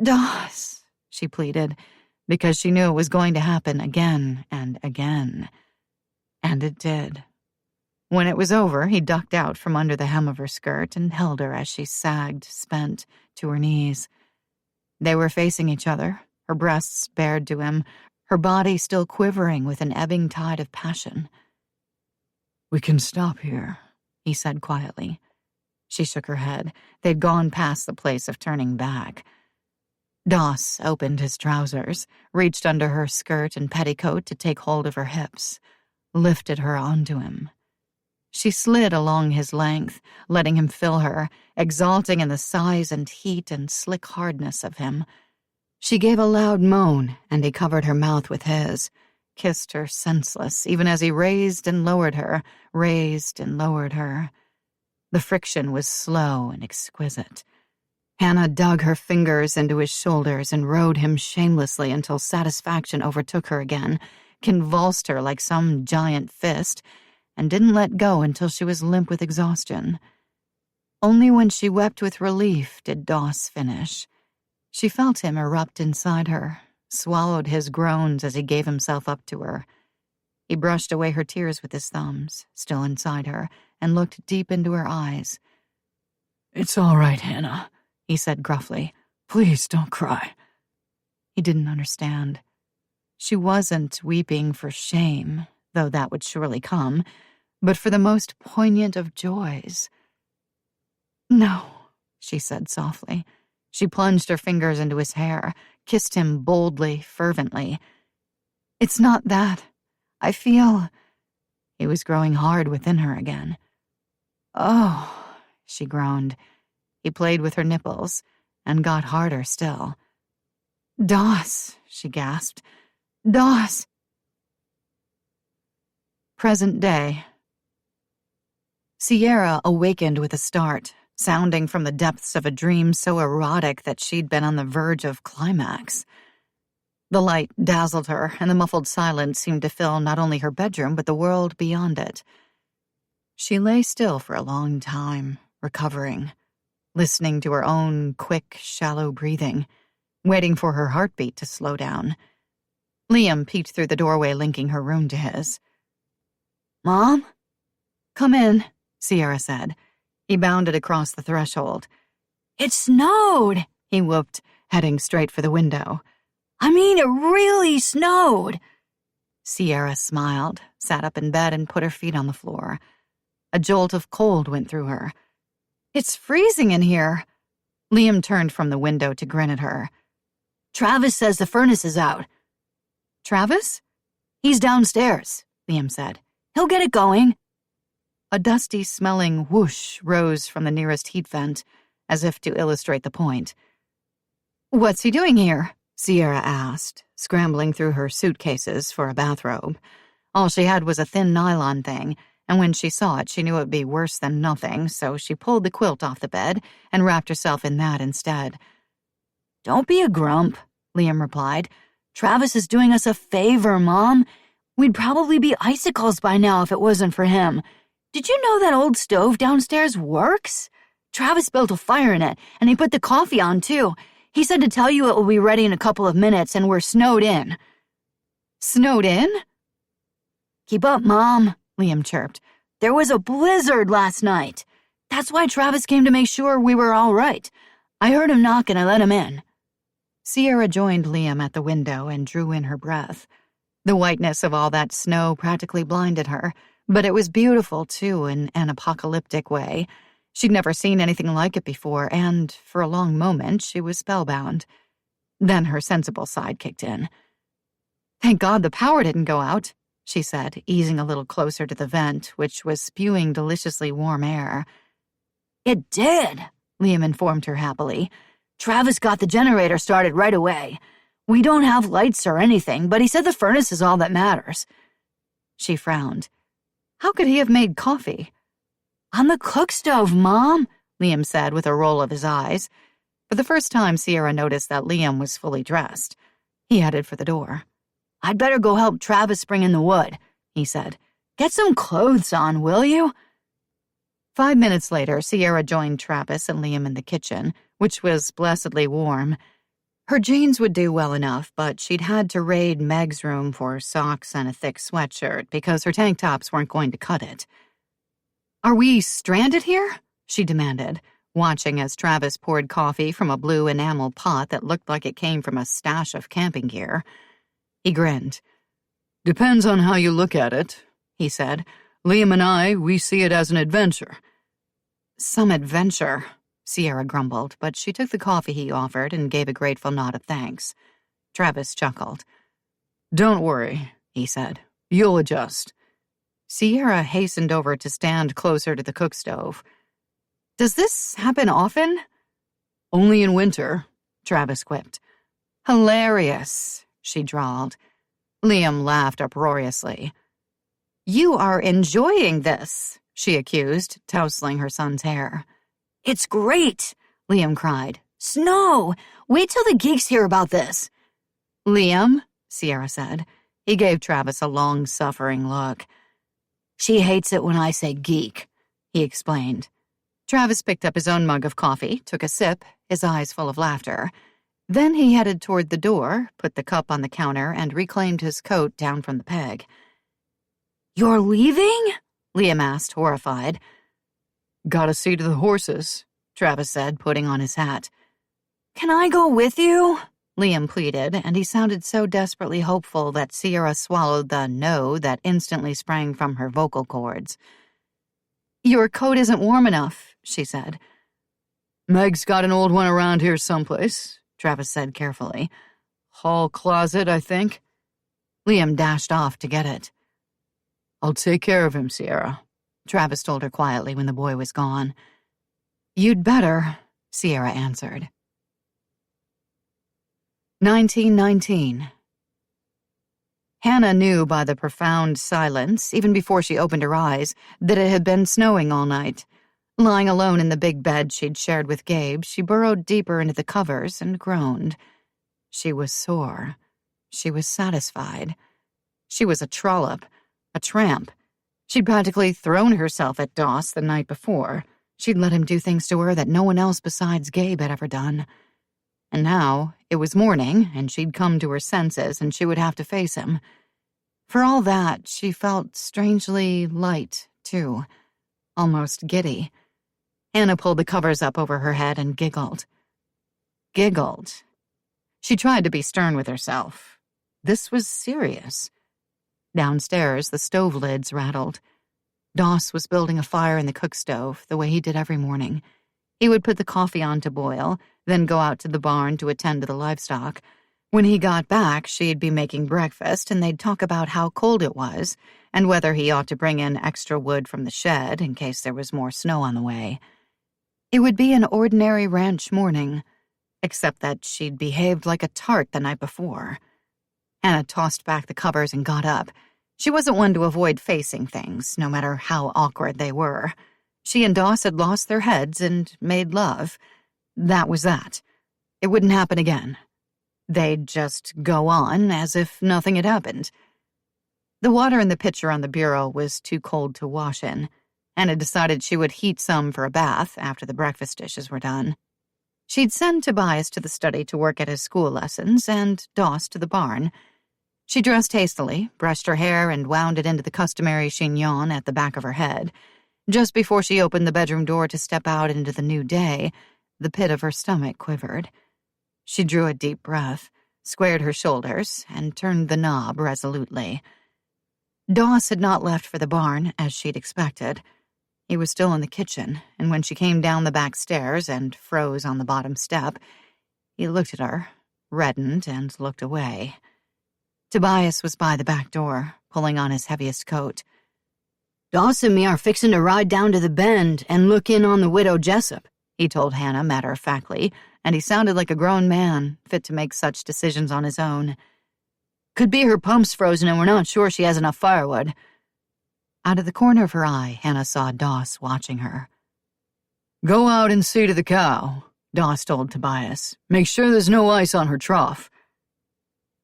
"Doss," she pleaded, because she knew it was going to happen again and again. And it did. When it was over, he ducked out from under the hem of her skirt and held her as she sagged, spent, to her knees. They were facing each other, her breasts bared to him, her body still quivering with an ebbing tide of passion. "We can stop here," he said quietly. She shook her head. They'd gone past the place of turning back. Doss opened his trousers, reached under her skirt and petticoat to take hold of her hips, lifted her onto him. She slid along his length, letting him fill her, exulting in the size and heat and slick hardness of him. She gave a loud moan, and he covered her mouth with his, kissed her senseless, even as he raised and lowered her, raised and lowered her. The friction was slow and exquisite. Hannah dug her fingers into his shoulders and rode him shamelessly until satisfaction overtook her again, convulsed her like some giant fist, and didn't let go until she was limp with exhaustion. Only when she wept with relief did Doss finish. She felt him erupt inside her, swallowed his groans as he gave himself up to her. He brushed away her tears with his thumbs, still inside her, and looked deep into her eyes. "It's all right, Hannah," he said gruffly. "Please don't cry." He didn't understand. She wasn't weeping for shame, though that would surely come, but for the most poignant of joys. "No," she said softly. She plunged her fingers into his hair, kissed him boldly, fervently. "It's not that. I feel—" He was growing hard within her again. "Oh," she groaned. He played with her nipples and got harder still. "Doss," she gasped. "Doss." Present day. Sierra awakened with a start, sounding from the depths of a dream so erotic that she'd been on the verge of climax. The light dazzled her, and the muffled silence seemed to fill not only her bedroom but the world beyond it. She lay still for a long time, recovering, listening to her own quick, shallow breathing, waiting for her heartbeat to slow down. Liam peeked through the doorway linking her room to his. "Mom?" "Come in," Sierra said. He bounded across the threshold. "It snowed," he whooped, heading straight for the window. "I mean, it really snowed." Sierra smiled, sat up in bed, and put her feet on the floor. A jolt of cold went through her. "It's freezing in here." Liam turned from the window to grin at her. "Travis says the furnace is out." "Travis?" "He's downstairs," Liam said. "He'll get it going." A dusty-smelling whoosh rose from the nearest heat vent, as if to illustrate the point. "What's he doing here?" Sierra asked, scrambling through her suitcases for a bathrobe. All she had was a thin nylon thing, and when she saw it, she knew it would be worse than nothing, so she pulled the quilt off the bed and wrapped herself in that instead. "Don't be a grump," Liam replied. "Travis is doing us a favor, Mom. We'd probably be icicles by now if it wasn't for him. Did you know that old stove downstairs works? Travis built a fire in it, and he put the coffee on, too. He said to tell you it will be ready in a couple of minutes, and we're snowed in." "Snowed in?" "Keep up, Mom," Liam chirped. "There was a blizzard last night. That's why Travis came to make sure we were all right. I heard him knock and I let him in." Sierra joined Liam at the window and drew in her breath. The whiteness of all that snow practically blinded her, but it was beautiful, too, in an apocalyptic way. She'd never seen anything like it before, and for a long moment she was spellbound. Then her sensible side kicked in. "Thank God the power didn't go out," she said, easing a little closer to the vent, which was spewing deliciously warm air. "It did," Liam informed her happily. "Travis got the generator started right away. We don't have lights or anything, but he said the furnace is all that matters." She frowned. "How could he have made coffee?" "On the cook stove, Mom," Liam said with a roll of his eyes. For the first time, Sierra noticed that Liam was fully dressed. He headed for the door. "I'd better go help Travis bring in the wood," he said. "Get some clothes on, will you?" 5 minutes later, Sierra joined Travis and Liam in the kitchen, which was blessedly warm. Her jeans would do well enough, but she'd had to raid Meg's room for socks and a thick sweatshirt because her tank tops weren't going to cut it. "Are we stranded here?" she demanded, watching as Travis poured coffee from a blue enamel pot that looked like it came from a stash of camping gear. He grinned. "Depends on how you look at it," he said. "Liam and I, we see it as an adventure." "Some adventure," Sierra grumbled, but she took the coffee he offered and gave a grateful nod of thanks. Travis chuckled. "Don't worry," he said. "You'll adjust." Sierra hastened over to stand closer to the cook stove. "Does this happen often?" "Only in winter," Travis quipped. "Hilarious," she drawled. Liam laughed uproariously. "You are enjoying this," she accused, tousling her son's hair. "It's great," Liam cried. "Snow! Wait till the geeks hear about this." "Liam," Sierra said. He gave Travis a long-suffering look. "She hates it when I say geek," he explained. Travis picked up his own mug of coffee, took a sip, his eyes full of laughter. Then he headed toward the door, put the cup on the counter, and reclaimed his coat down from the peg. "You're leaving?" Liam asked, horrified. "Gotta see to the horses," Travis said, putting on his hat. "Can I go with you?" Liam pleaded, and he sounded so desperately hopeful that Sierra swallowed the no that instantly sprang from her vocal cords. "Your coat isn't warm enough," she said. "Meg's got an old one around here someplace," Travis said carefully. "Hall closet, I think." Liam dashed off to get it. "I'll take care of him, Sierra," Travis told her quietly when the boy was gone. "You'd better," Sierra answered. 1919. Hannah knew by the profound silence, even before she opened her eyes, that it had been snowing all night. Lying alone in the big bed she'd shared with Gabe, she burrowed deeper into the covers and groaned. She was sore. She was satisfied. She was a trollop, a tramp. She'd practically thrown herself at Doss the night before. She'd let him do things to her that no one else besides Gabe had ever done. And now, it was morning, and she'd come to her senses, and she would have to face him. For all that, she felt strangely light, too. Almost giddy. Hannah pulled the covers up over her head and giggled. Giggled. She tried to be stern with herself. This was serious. Downstairs, the stove lids rattled. Doss was building a fire in the cook stove, the way he did every morning. He would put the coffee on to boil, then go out to the barn to attend to the livestock. When he got back, she'd be making breakfast, and they'd talk about how cold it was, and whether he ought to bring in extra wood from the shed in case there was more snow on the way. It would be an ordinary ranch morning, except that she'd behaved like a tart the night before. Hannah tossed back the covers and got up. She wasn't one to avoid facing things, no matter how awkward they were. She and Doss had lost their heads and made love. That was that. It wouldn't happen again. They'd just go on as if nothing had happened. The water in the pitcher on the bureau was too cold to wash in. Hannah decided she would heat some for a bath after the breakfast dishes were done. She'd send Tobias to the study to work at his school lessons and Doss to the barn. She dressed hastily, brushed her hair, and wound it into the customary chignon at the back of her head. Just before she opened the bedroom door to step out into the new day, the pit of her stomach quivered. She drew a deep breath, squared her shoulders, and turned the knob resolutely. Doss had not left for the barn, as she'd expected. He was still in the kitchen, and when she came down the back stairs and froze on the bottom step, he looked at her, reddened, and looked away. Tobias was by the back door, pulling on his heaviest coat. "Doss and me are fixin' to ride down to the bend and look in on the widow Jessup," he told Hannah matter-of-factly, and he sounded like a grown man, fit to make such decisions on his own. "Could be her pump's frozen and we're not sure she has enough firewood." Out of the corner of her eye, Hannah saw Doss watching her. "Go out and see to the cow," Doss told Tobias. "Make sure there's no ice on her trough."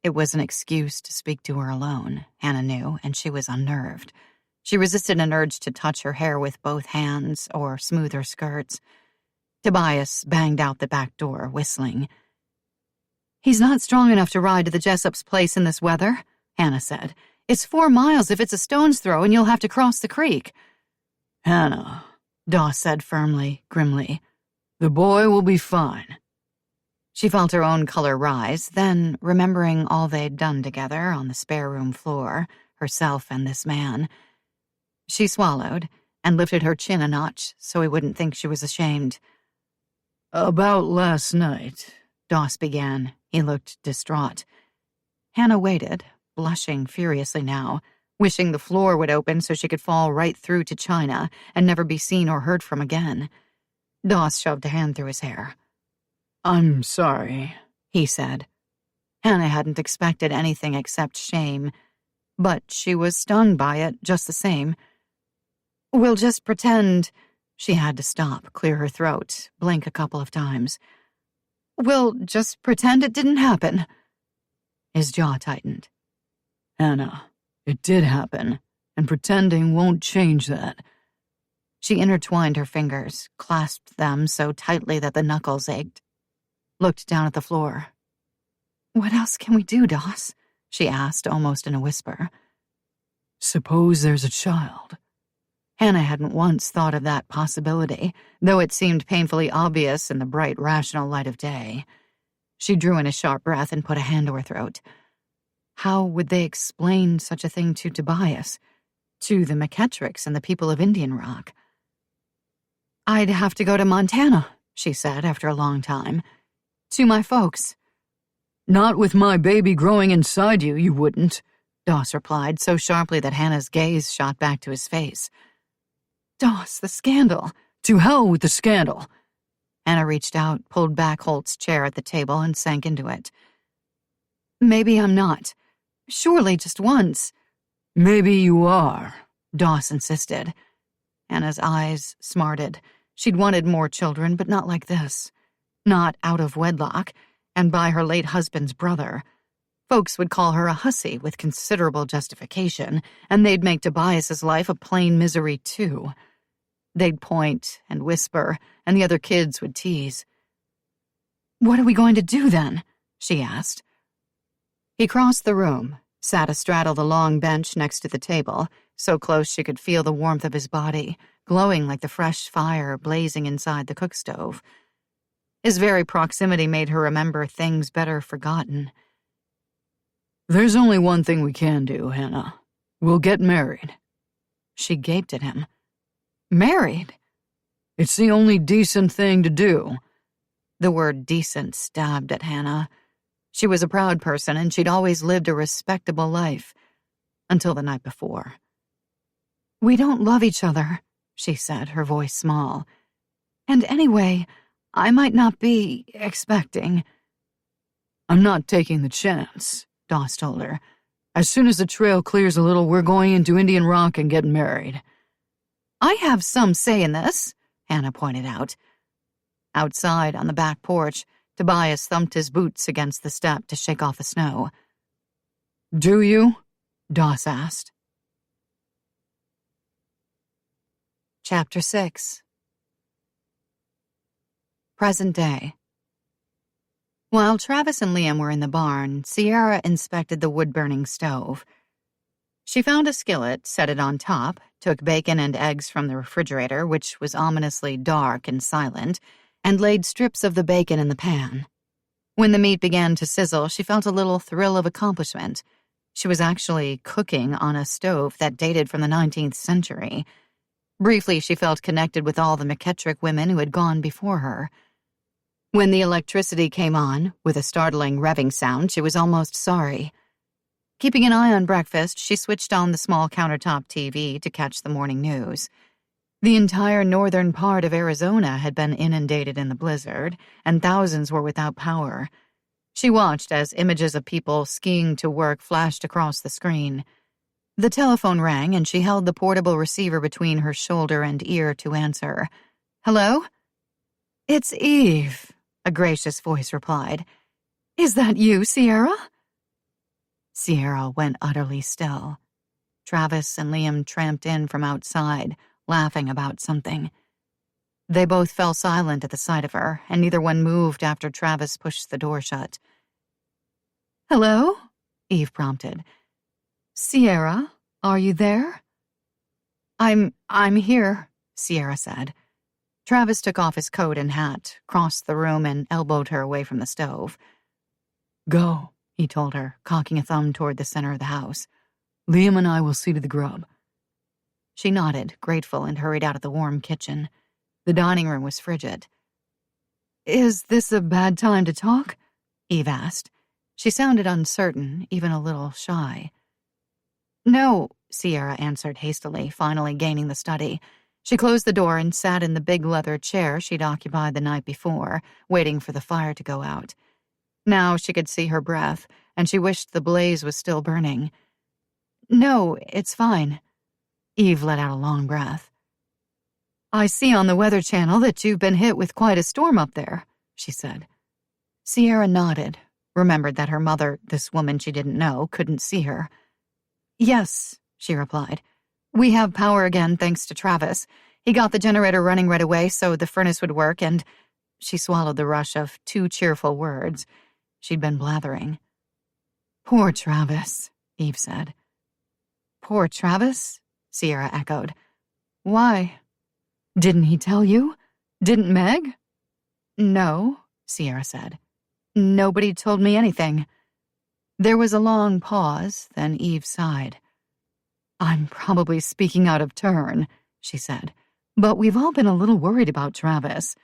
It was an excuse to speak to her alone, Hannah knew, and she was unnerved. She resisted an urge to touch her hair with both hands or smooth her skirts. Tobias banged out the back door, whistling. "He's not strong enough to ride to the Jessup's place in this weather," Hannah said. "It's 4 miles if it's a stone's throw, and you'll have to cross the creek." "Hannah," Doss said firmly, grimly, "the boy will be fine." She felt her own color rise, then, remembering all they'd done together on the spare room floor, herself and this man, she swallowed and lifted her chin a notch so he wouldn't think she was ashamed. "About last night," Doss began. He looked distraught. Hannah waited, blushing furiously now, wishing the floor would open so she could fall right through to China and never be seen or heard from again. Doss shoved a hand through his hair. "I'm sorry," he said. Hannah hadn't expected anything except shame, but she was stung by it just the same. "We'll just pretend—" She had to stop, clear her throat, blink a couple of times. "We'll just pretend it didn't happen." His jaw tightened. "Hannah, it did happen, and pretending won't change that." She intertwined her fingers, clasped them so tightly that the knuckles ached, looked down at the floor. "What else can we do, Doss?" she asked, almost in a whisper. "Suppose there's a child." Hannah hadn't once thought of that possibility, though it seemed painfully obvious in the bright, rational light of day. She drew in a sharp breath and put a hand to her throat. How would they explain such a thing to Tobias? To the McKettricks and the people of Indian Rock? "I'd have to go to Montana," she said after a long time. "To my folks." "Not with my baby growing inside you, you wouldn't," Doss replied so sharply that Hannah's gaze shot back to his face. "Doss, the scandal." "To hell with the scandal." Hannah reached out, pulled back Holt's chair at the table, and sank into it. "Maybe I'm not. Surely just once." "Maybe you are," Doss insisted. Hannah's eyes smarted. She'd wanted more children, but not like this. Not out of wedlock, and by her late husband's brother. Folks would call her a hussy with considerable justification, and they'd make Tobias's life a plain misery, too. They'd point and whisper, and the other kids would tease. "What are we going to do, then?" she asked. He crossed the room, sat astraddle the long bench next to the table, so close she could feel the warmth of his body, glowing like the fresh fire blazing inside the cook stove. His very proximity made her remember things better forgotten. "There's only one thing we can do, Hannah. We'll get married." She gaped at him. "Married?" "It's the only decent thing to do." The word decent stabbed at Hannah. She was a proud person, and she'd always lived a respectable life. Until the night before. "We don't love each other," she said, her voice small. "And anyway, I might not be expecting." "I'm not taking the chance," Doss told her. "As soon as the trail clears a little, we're going into Indian Rock and getting married." "I have some say in this," Hannah pointed out. Outside, on the back porch, Tobias thumped his boots against the step to shake off the snow. "Do you?" Doss asked. Chapter 6. Present day. While Travis and Liam were in the barn, Sierra inspected the wood-burning stove. She found a skillet, set it on top, took bacon and eggs from the refrigerator, which was ominously dark and silent, and laid strips of the bacon in the pan. When the meat began to sizzle, she felt a little thrill of accomplishment. She was actually cooking on a stove that dated from the 19th century. Briefly, she felt connected with all the McKettrick women who had gone before her. When the electricity came on, with a startling revving sound, she was almost sorry. Keeping an eye on breakfast, she switched on the small countertop TV to catch the morning news. The entire northern part of Arizona had been inundated in the blizzard, and thousands were without power. She watched as images of people skiing to work flashed across the screen. The telephone rang, and she held the portable receiver between her shoulder and ear to answer. "Hello?" "It's Eve," a gracious voice replied. "Is that you, Sierra?" Sierra went utterly still. Travis and Liam tramped in from outside, laughing about something. They both fell silent at the sight of her, and neither one moved after Travis pushed the door shut. "Hello?" Eve prompted. "Sierra, are you there?" I'm here," Sierra said. Travis took off his coat and hat, crossed the room, and elbowed her away from the stove. "Go," he told her, cocking a thumb toward the center of the house. "Liam and I will see to the grub." She nodded, grateful, and hurried out of the warm kitchen. The dining room was frigid. "Is this a bad time to talk?" Eve asked. She sounded uncertain, even a little shy. "No," Sierra answered hastily, finally gaining the study. She closed the door and sat in the big leather chair she'd occupied the night before, waiting for the fire to go out. Now she could see her breath, and she wished the blaze was still burning. "No, it's fine." Eve let out a long breath. "I see on the Weather Channel that you've been hit with quite a storm up there," she said. Sierra nodded, remembered that her mother, this woman she didn't know, couldn't see her. "Yes," she replied. "We have power again thanks to Travis. He got the generator running right away so the furnace would work, and—" She swallowed the rush of two cheerful words. She'd been blathering. "Poor Travis," Eve said. "Poor Travis?" Sierra echoed. "Why? Didn't he tell you? Didn't Meg?" "No," Sierra said. Nobody told me anything. There was a long pause, then Eve sighed. I'm probably speaking out of turn, she said, but we've all been a little worried about Travis.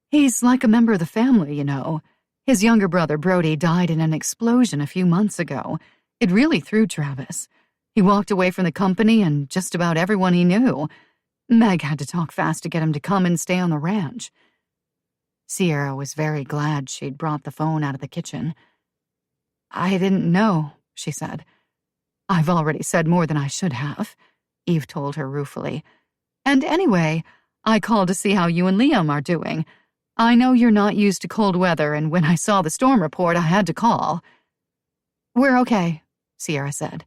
He's like a member of the family, you know. His younger brother, Brody, died in an explosion a few months ago. It really threw Travis. He walked away from the company and just about everyone he knew. Meg had to talk fast to get him to come and stay on the ranch. Sierra was very glad she'd brought the phone out of the kitchen. I didn't know, she said. I've already said more than I should have, Eve told her ruefully. And anyway, I called to see how you and Liam are doing. I know you're not used to cold weather, and when I saw the storm report, I had to call. We're okay, Sierra said.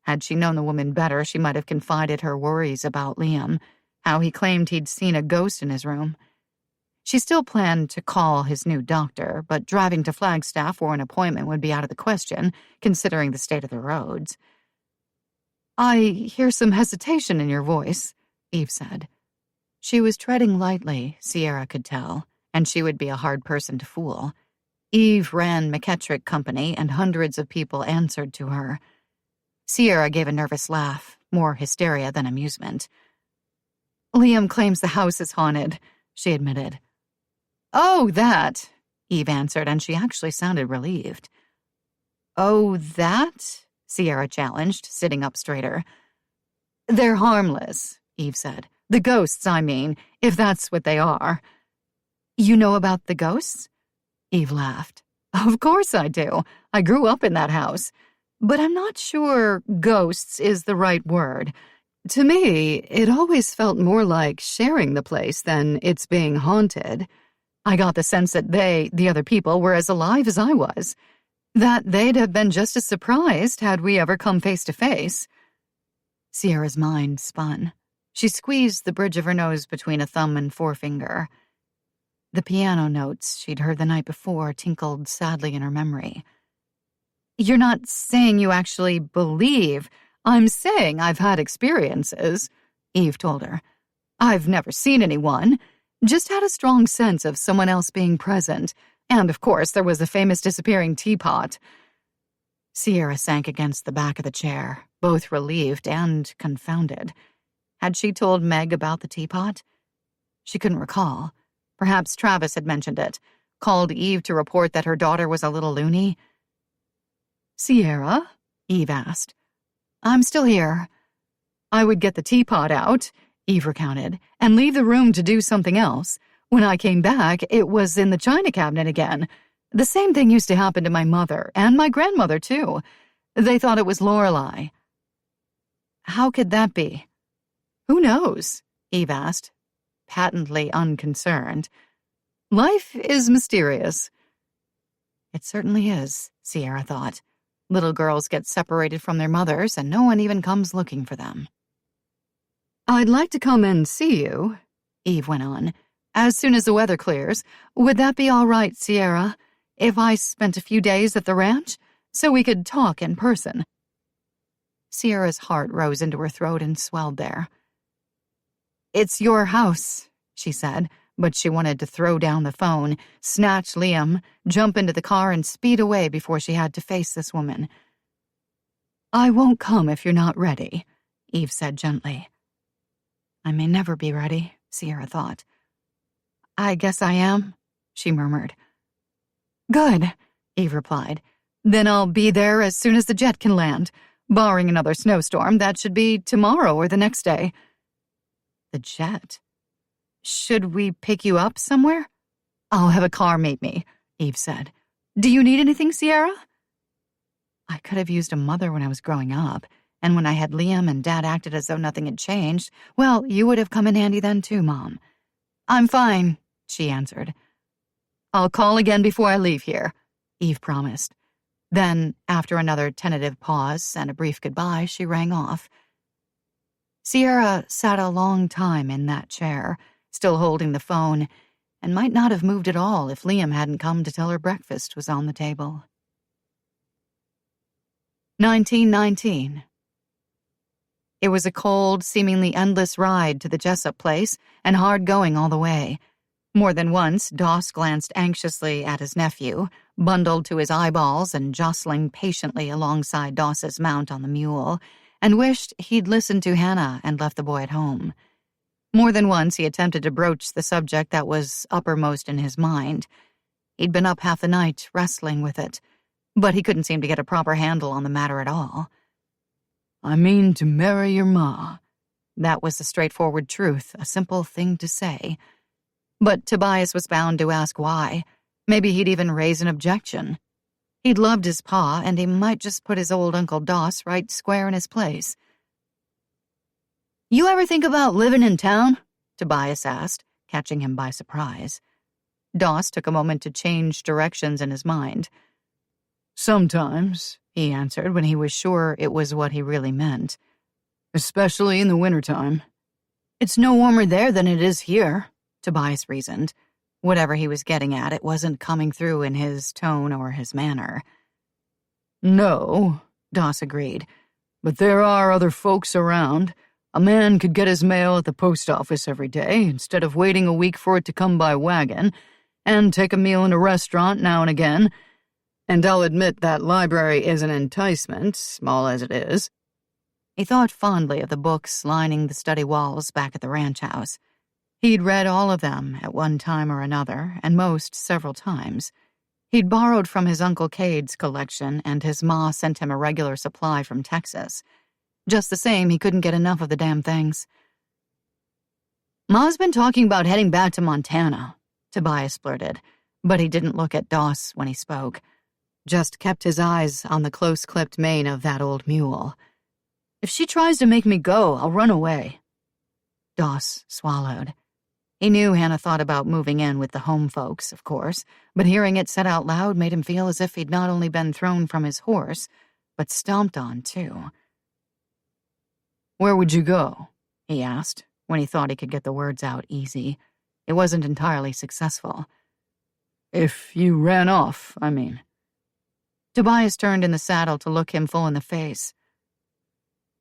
Had she known the woman better, she might have confided her worries about Liam, how he claimed he'd seen a ghost in his room. She still planned to call his new doctor, but driving to Flagstaff for an appointment would be out of the question, considering the state of the roads. I hear some hesitation in your voice, Eve said. She was treading lightly, Sierra could tell, and she would be a hard person to fool. Eve ran McKettrick Company, and hundreds of people answered to her. Sierra gave a nervous laugh, more hysteria than amusement. Liam claims the house is haunted, she admitted. Oh, that, Eve answered, and she actually sounded relieved. Oh, that? Sierra challenged, sitting up straighter. They're harmless, Eve said. The ghosts, I mean, if that's what they are. You know about the ghosts? Eve laughed. Of course I do. I grew up in that house. But I'm not sure ghosts is the right word. To me, it always felt more like sharing the place than it's being haunted. I got the sense that they, the other people, were as alive as I was. That they'd have been just as surprised had we ever come face to face. Sierra's mind spun. She squeezed the bridge of her nose between a thumb and forefinger. The piano notes she'd heard the night before tinkled sadly in her memory. You're not saying you actually believe. I'm saying I've had experiences, Eve told her. I've never seen anyone. Just had a strong sense of someone else being present. And, of course, there was the famous disappearing teapot. Sierra sank against the back of the chair, both relieved and confounded. Had she told Meg about the teapot? She couldn't recall. Perhaps Travis had mentioned it, called Eve to report that her daughter was a little loony. Sierra? Eve asked. I'm still here. I would get the teapot out, Eve recounted, and leave the room to do something else. When I came back, it was in the china cabinet again. The same thing used to happen to my mother, and my grandmother, too. They thought it was Lorelei. How could that be? Who knows? Eve asked, patently unconcerned. Life is mysterious. It certainly is, Sierra thought. Little girls get separated from their mothers, and no one even comes looking for them. I'd like to come and see you, Eve went on, as soon as the weather clears. Would that be all right, Sierra, if I spent a few days at the ranch, so we could talk in person? Sierra's heart rose into her throat and swelled there. It's your house, she said, but she wanted to throw down the phone, snatch Liam, jump into the car, and speed away before she had to face this woman. I won't come if you're not ready, Eve said gently. I may never be ready, Sierra thought. I guess I am, she murmured. Good, Eve replied. Then I'll be there as soon as the jet can land. Barring another snowstorm, that should be tomorrow or the next day. The jet? Should we pick you up somewhere? I'll have a car meet me, Eve said. Do you need anything, Sierra? I could have used a mother when I was growing up, and when I had Liam and Dad acted as though nothing had changed, well, you would have come in handy then too, Mom. I'm fine, she answered. I'll call again before I leave here, Eve promised. Then, after another tentative pause and a brief goodbye, she rang off. Sierra sat a long time in that chair, still holding the phone, and might not have moved at all if Liam hadn't come to tell her breakfast was on the table. 1919. It was a cold, seemingly endless ride to the Jessup place, and hard going all the way. More than once, Doss glanced anxiously at his nephew, bundled to his eyeballs and jostling patiently alongside Doss's mount on the mule, and wished he'd listened to Hannah and left the boy at home. More than once, he attempted to broach the subject that was uppermost in his mind. He'd been up half the night wrestling with it, but he couldn't seem to get a proper handle on the matter at all. "I mean to marry your ma." That was the straightforward truth, a simple thing to say. But Tobias was bound to ask why. Maybe he'd even raise an objection. He'd loved his pa, and he might just put his old Uncle Doss right square in his place. "You ever think about living in town?" Tobias asked, catching him by surprise. Doss took a moment to change directions in his mind. "Sometimes," he answered when he was sure it was what he really meant. "Especially in the wintertime." "It's no warmer there than it is here," Tobias reasoned. Whatever he was getting at, it wasn't coming through in his tone or his manner. "No," Doss agreed, "but there are other folks around. A man could get his mail at the post office every day instead of waiting a week for it to come by wagon, and take a meal in a restaurant now and again. And I'll admit that library is an enticement, small as it is." He thought fondly of the books lining the study walls back at the ranch house. He'd read all of them at one time or another, and most several times. He'd borrowed from his Uncle Cade's collection, and his ma sent him a regular supply from Texas. Just the same, he couldn't get enough of the damn things. "Ma's been talking about heading back to Montana," Tobias blurted, but he didn't look at Doss when he spoke. Just kept his eyes on the close-clipped mane of that old mule. "If she tries to make me go, I'll run away." Doss swallowed. He knew Hannah thought about moving in with the home folks, of course, but hearing it said out loud made him feel as if he'd not only been thrown from his horse, but stomped on, too. "Where would you go?" he asked, when he thought he could get the words out easy. It wasn't entirely successful. "If you ran off, I mean." Tobias turned in the saddle to look him full in the face.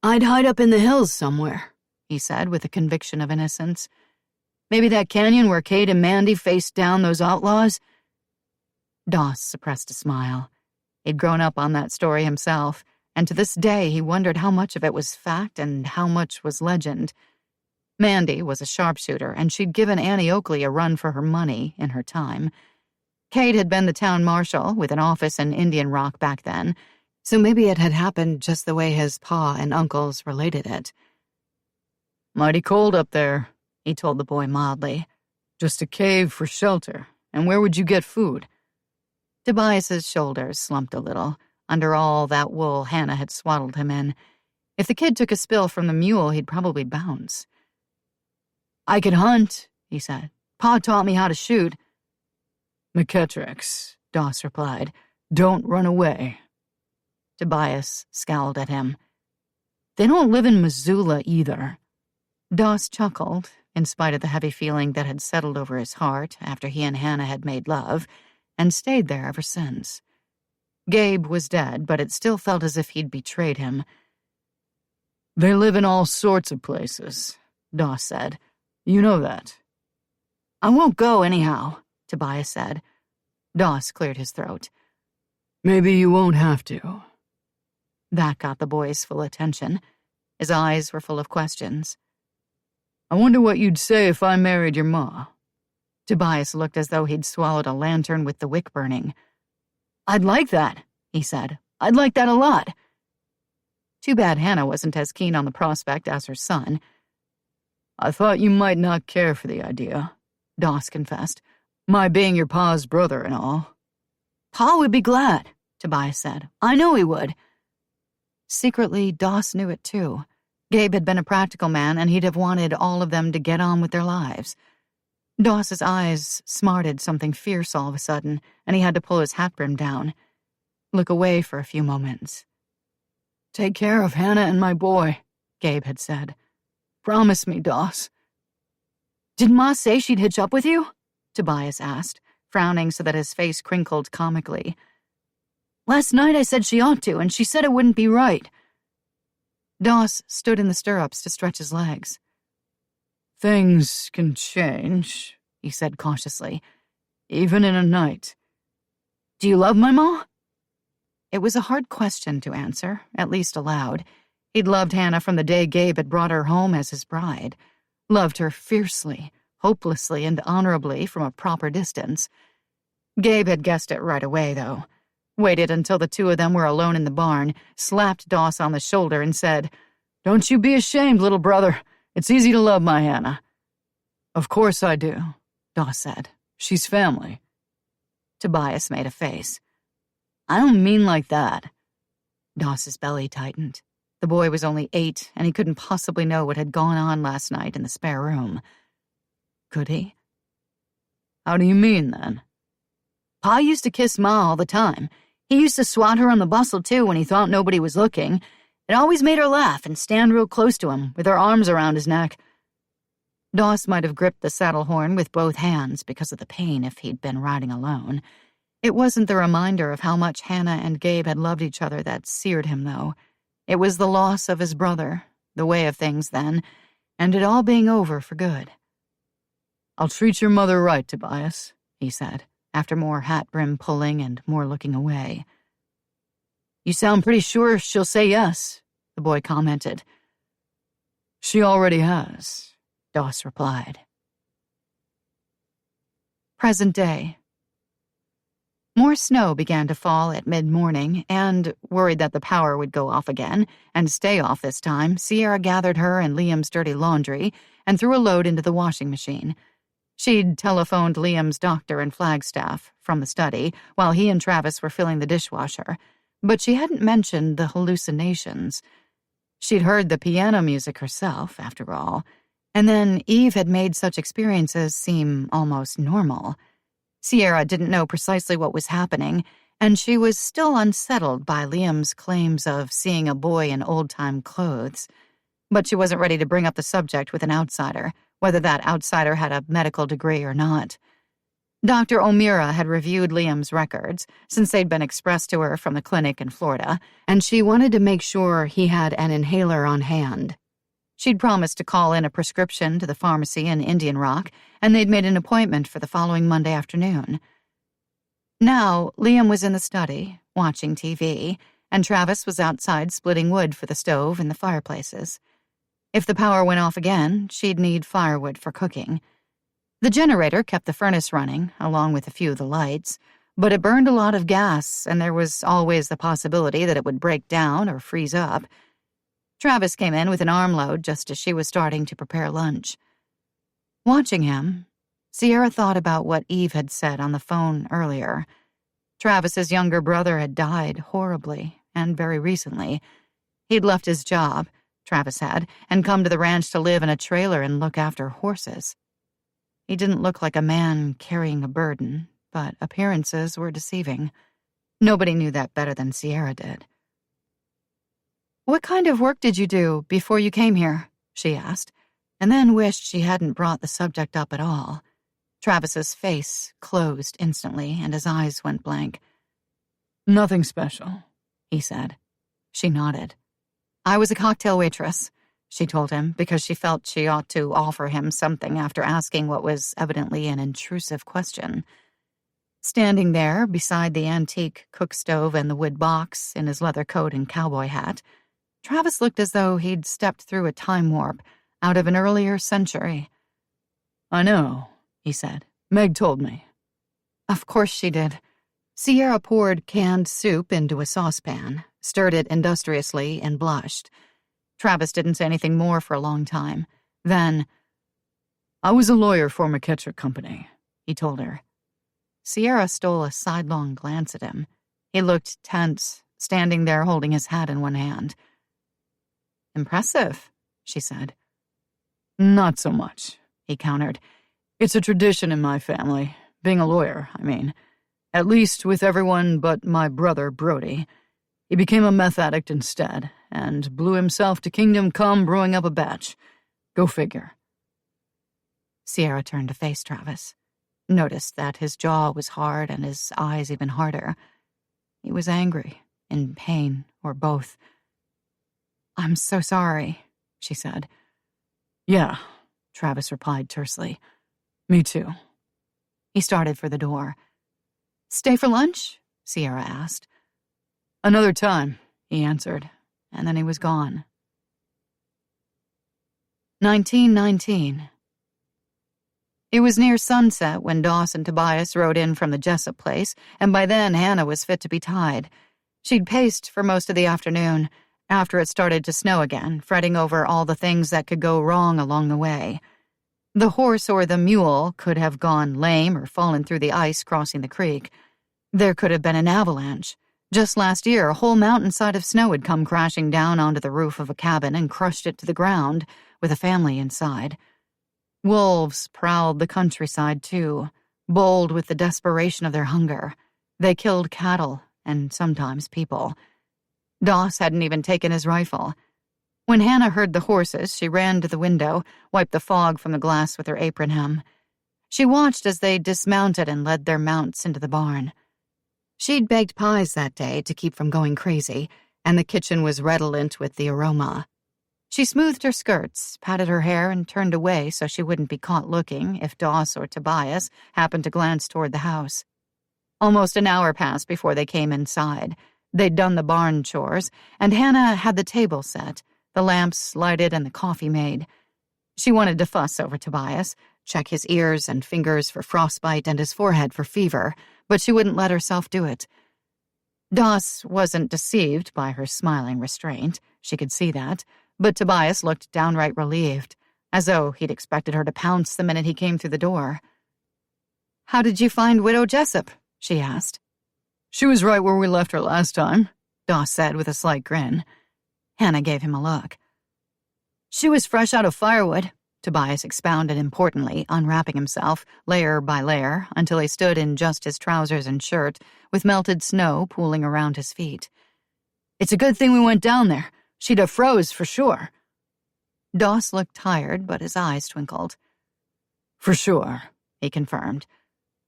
"I'd hide up in the hills somewhere," he said with a conviction of innocence. "Maybe that canyon where Cade and Mandy faced down those outlaws?" Doss suppressed a smile. He'd grown up on that story himself, and to this day he wondered how much of it was fact and how much was legend. Mandy was a sharpshooter, and she'd given Annie Oakley a run for her money in her time. Cade had been the town marshal with an office in Indian Rock back then, so maybe it had happened just the way his pa and uncles related it. "Mighty cold up there," he told the boy mildly. "Just a cave for shelter. And where would you get food?" Tobias's shoulders slumped a little, under all that wool Hannah had swaddled him in. If the kid took a spill from the mule, he'd probably bounce. "I could hunt," he said. "Pa taught me how to shoot." "McKettrick's," Doss replied. "Don't run away." Tobias scowled at him. "They don't live in Missoula either." Doss chuckled, in spite of the heavy feeling that had settled over his heart after he and Hannah had made love, and stayed there ever since. Gabe was dead, but it still felt as if he'd betrayed him. "They live in all sorts of places," Doss said. "You know that." "I won't go anyhow," Tobias said. Doss cleared his throat. "Maybe you won't have to." That got the boy's full attention. His eyes were full of questions. "I wonder what you'd say if I married your ma." Tobias looked as though he'd swallowed a lantern with the wick burning. "I'd like that," he said. "I'd like that a lot." Too bad Hannah wasn't as keen on the prospect as her son. "I thought you might not care for the idea," Doss confessed. "My being your pa's brother and all." "Pa would be glad," Tobias said. "I know he would." Secretly, Doss knew it too. Gabe had been a practical man, and he'd have wanted all of them to get on with their lives. Doss's eyes smarted something fierce all of a sudden, and he had to pull his hat brim down. Look away for a few moments. "Take care of Hannah and my boy," Gabe had said. "Promise me, Doss." "Did Ma say she'd hitch up with you?" Tobias asked, frowning so that his face crinkled comically. "Last night I said she ought to, and she said it wouldn't be right." Doss stood in the stirrups to stretch his legs. "Things can change," he said cautiously. "Even in a night." "Do you love my ma?" It was a hard question to answer, at least aloud. He'd loved Hannah from the day Gabe had brought her home as his bride. Loved her fiercely, hopelessly, and honorably from a proper distance. Gabe had guessed it right away, though. Waited until the two of them were alone in the barn, slapped Doss on the shoulder and said, "Don't you be ashamed, little brother. It's easy to love my Hannah." "Of course I do," Doss said. "She's family." Tobias made a face. "I don't mean like that." Doss's belly tightened. The boy was only 8, and he couldn't possibly know what had gone on last night in the spare room. Could he? "How do you mean, then?" "Pa used to kiss Ma all the time. He used to swat her on the bustle, too, when he thought nobody was looking. It always made her laugh and stand real close to him, with her arms around his neck." Doss might have gripped the saddle horn with both hands because of the pain if he'd been riding alone. It wasn't the reminder of how much Hannah and Gabe had loved each other that seared him, though. It was the loss of his brother, the way of things then, and it all being over for good. "I'll treat your mother right, Tobias," he said, after more hat-brim pulling and more looking away. "You sound pretty sure she'll say yes," the boy commented. "She already has," Doss replied. Present day. More snow began to fall at mid-morning, and, worried that the power would go off again, and stay off this time, Sierra gathered her and Liam's dirty laundry and threw a load into the washing machine. She'd telephoned Liam's doctor in Flagstaff from the study while he and Travis were filling the dishwasher, but she hadn't mentioned the hallucinations. She'd heard the piano music herself, after all, and then Eve had made such experiences seem almost normal. Sierra didn't know precisely what was happening, and she was still unsettled by Liam's claims of seeing a boy in old-time clothes. But she wasn't ready to bring up the subject with an outsider, whether that outsider had a medical degree or not. Dr. O'Meara had reviewed Liam's records, since they'd been expressed to her from the clinic in Florida, and she wanted to make sure he had an inhaler on hand. She'd promised to call in a prescription to the pharmacy in Indian Rock, and they'd made an appointment for the following Monday afternoon. Now, Liam was in the study, watching TV, and Travis was outside splitting wood for the stove and the fireplaces. If the power went off again, she'd need firewood for cooking. The generator kept the furnace running, along with a few of the lights, but it burned a lot of gas, and there was always the possibility that it would break down or freeze up. Travis came in with an armload just as she was starting to prepare lunch. Watching him, Sierra thought about what Eve had said on the phone earlier. Travis's younger brother had died horribly, and very recently. He'd left his job, Travis had, and come to the ranch to live in a trailer and look after horses. He didn't look like a man carrying a burden, but appearances were deceiving. Nobody knew that better than Sierra did. "What kind of work did you do before you came here?" she asked, and then wished she hadn't brought the subject up at all. Travis's face closed instantly, and his eyes went blank. "Nothing special," he said. She nodded. "I was a cocktail waitress," she told him, because she felt she ought to offer him something after asking what was evidently an intrusive question. Standing there beside the antique cook stove and the wood box in his leather coat and cowboy hat, Travis looked as though he'd stepped through a time warp out of an earlier century. "I know," he said. "Meg told me." Of course she did. Sierra poured canned soup into a saucepan, stirred it industriously, and blushed. Travis didn't say anything more for a long time. Then, "I was a lawyer for McKettrick Company," he told her. Sierra stole a sidelong glance at him. He looked tense, standing there holding his hat in one hand. "Impressive," she said. "Not so much," he countered. "It's a tradition in my family, being a lawyer, I mean. At least with everyone but my brother, Brody. He became a meth addict instead, and blew himself to kingdom come brewing up a batch. Go figure." Sierra turned to face Travis, noticed that his jaw was hard and his eyes even harder. He was angry, in pain, or both. "I'm so sorry," she said. "Yeah," Travis replied tersely. "Me too." He started for the door. "Stay for lunch?" Sierra asked. "Another time," he answered, and then he was gone. 1919. It was near sunset when Doss and Tobias rode in from the Jessup place, and by then Hannah was fit to be tied. She'd paced for most of the afternoon, after it started to snow again, fretting over all the things that could go wrong along the way. The horse or the mule could have gone lame or fallen through the ice crossing the creek. There could have been an avalanche. Just last year, a whole mountainside of snow had come crashing down onto the roof of a cabin and crushed it to the ground, with a family inside. Wolves prowled the countryside, too, bold with the desperation of their hunger. They killed cattle, and sometimes people. Doss hadn't even taken his rifle. When Hannah heard the horses, she ran to the window, wiped the fog from the glass with her apron hem. She watched as they dismounted and led their mounts into the barn. She'd baked pies that day to keep from going crazy, and the kitchen was redolent with the aroma. She smoothed her skirts, patted her hair, and turned away so she wouldn't be caught looking if Doss or Tobias happened to glance toward the house. Almost an hour passed before they came inside. They'd done the barn chores, and Hannah had the table set, the lamps lighted and the coffee made. She wanted to fuss over Tobias, check his ears and fingers for frostbite and his forehead for fever, but she wouldn't let herself do it. Doss wasn't deceived by her smiling restraint, she could see that, but Tobias looked downright relieved, as though he'd expected her to pounce the minute he came through the door. "How did you find Widow Jessup?" she asked. "She was right where we left her last time," Doss said with a slight grin. Hannah gave him a look. "She was fresh out of firewood," Tobias expounded importantly, unwrapping himself, layer by layer, until he stood in just his trousers and shirt, with melted snow pooling around his feet. "It's a good thing we went down there. She'd have froze for sure." Doss looked tired, but his eyes twinkled. "For sure," he confirmed.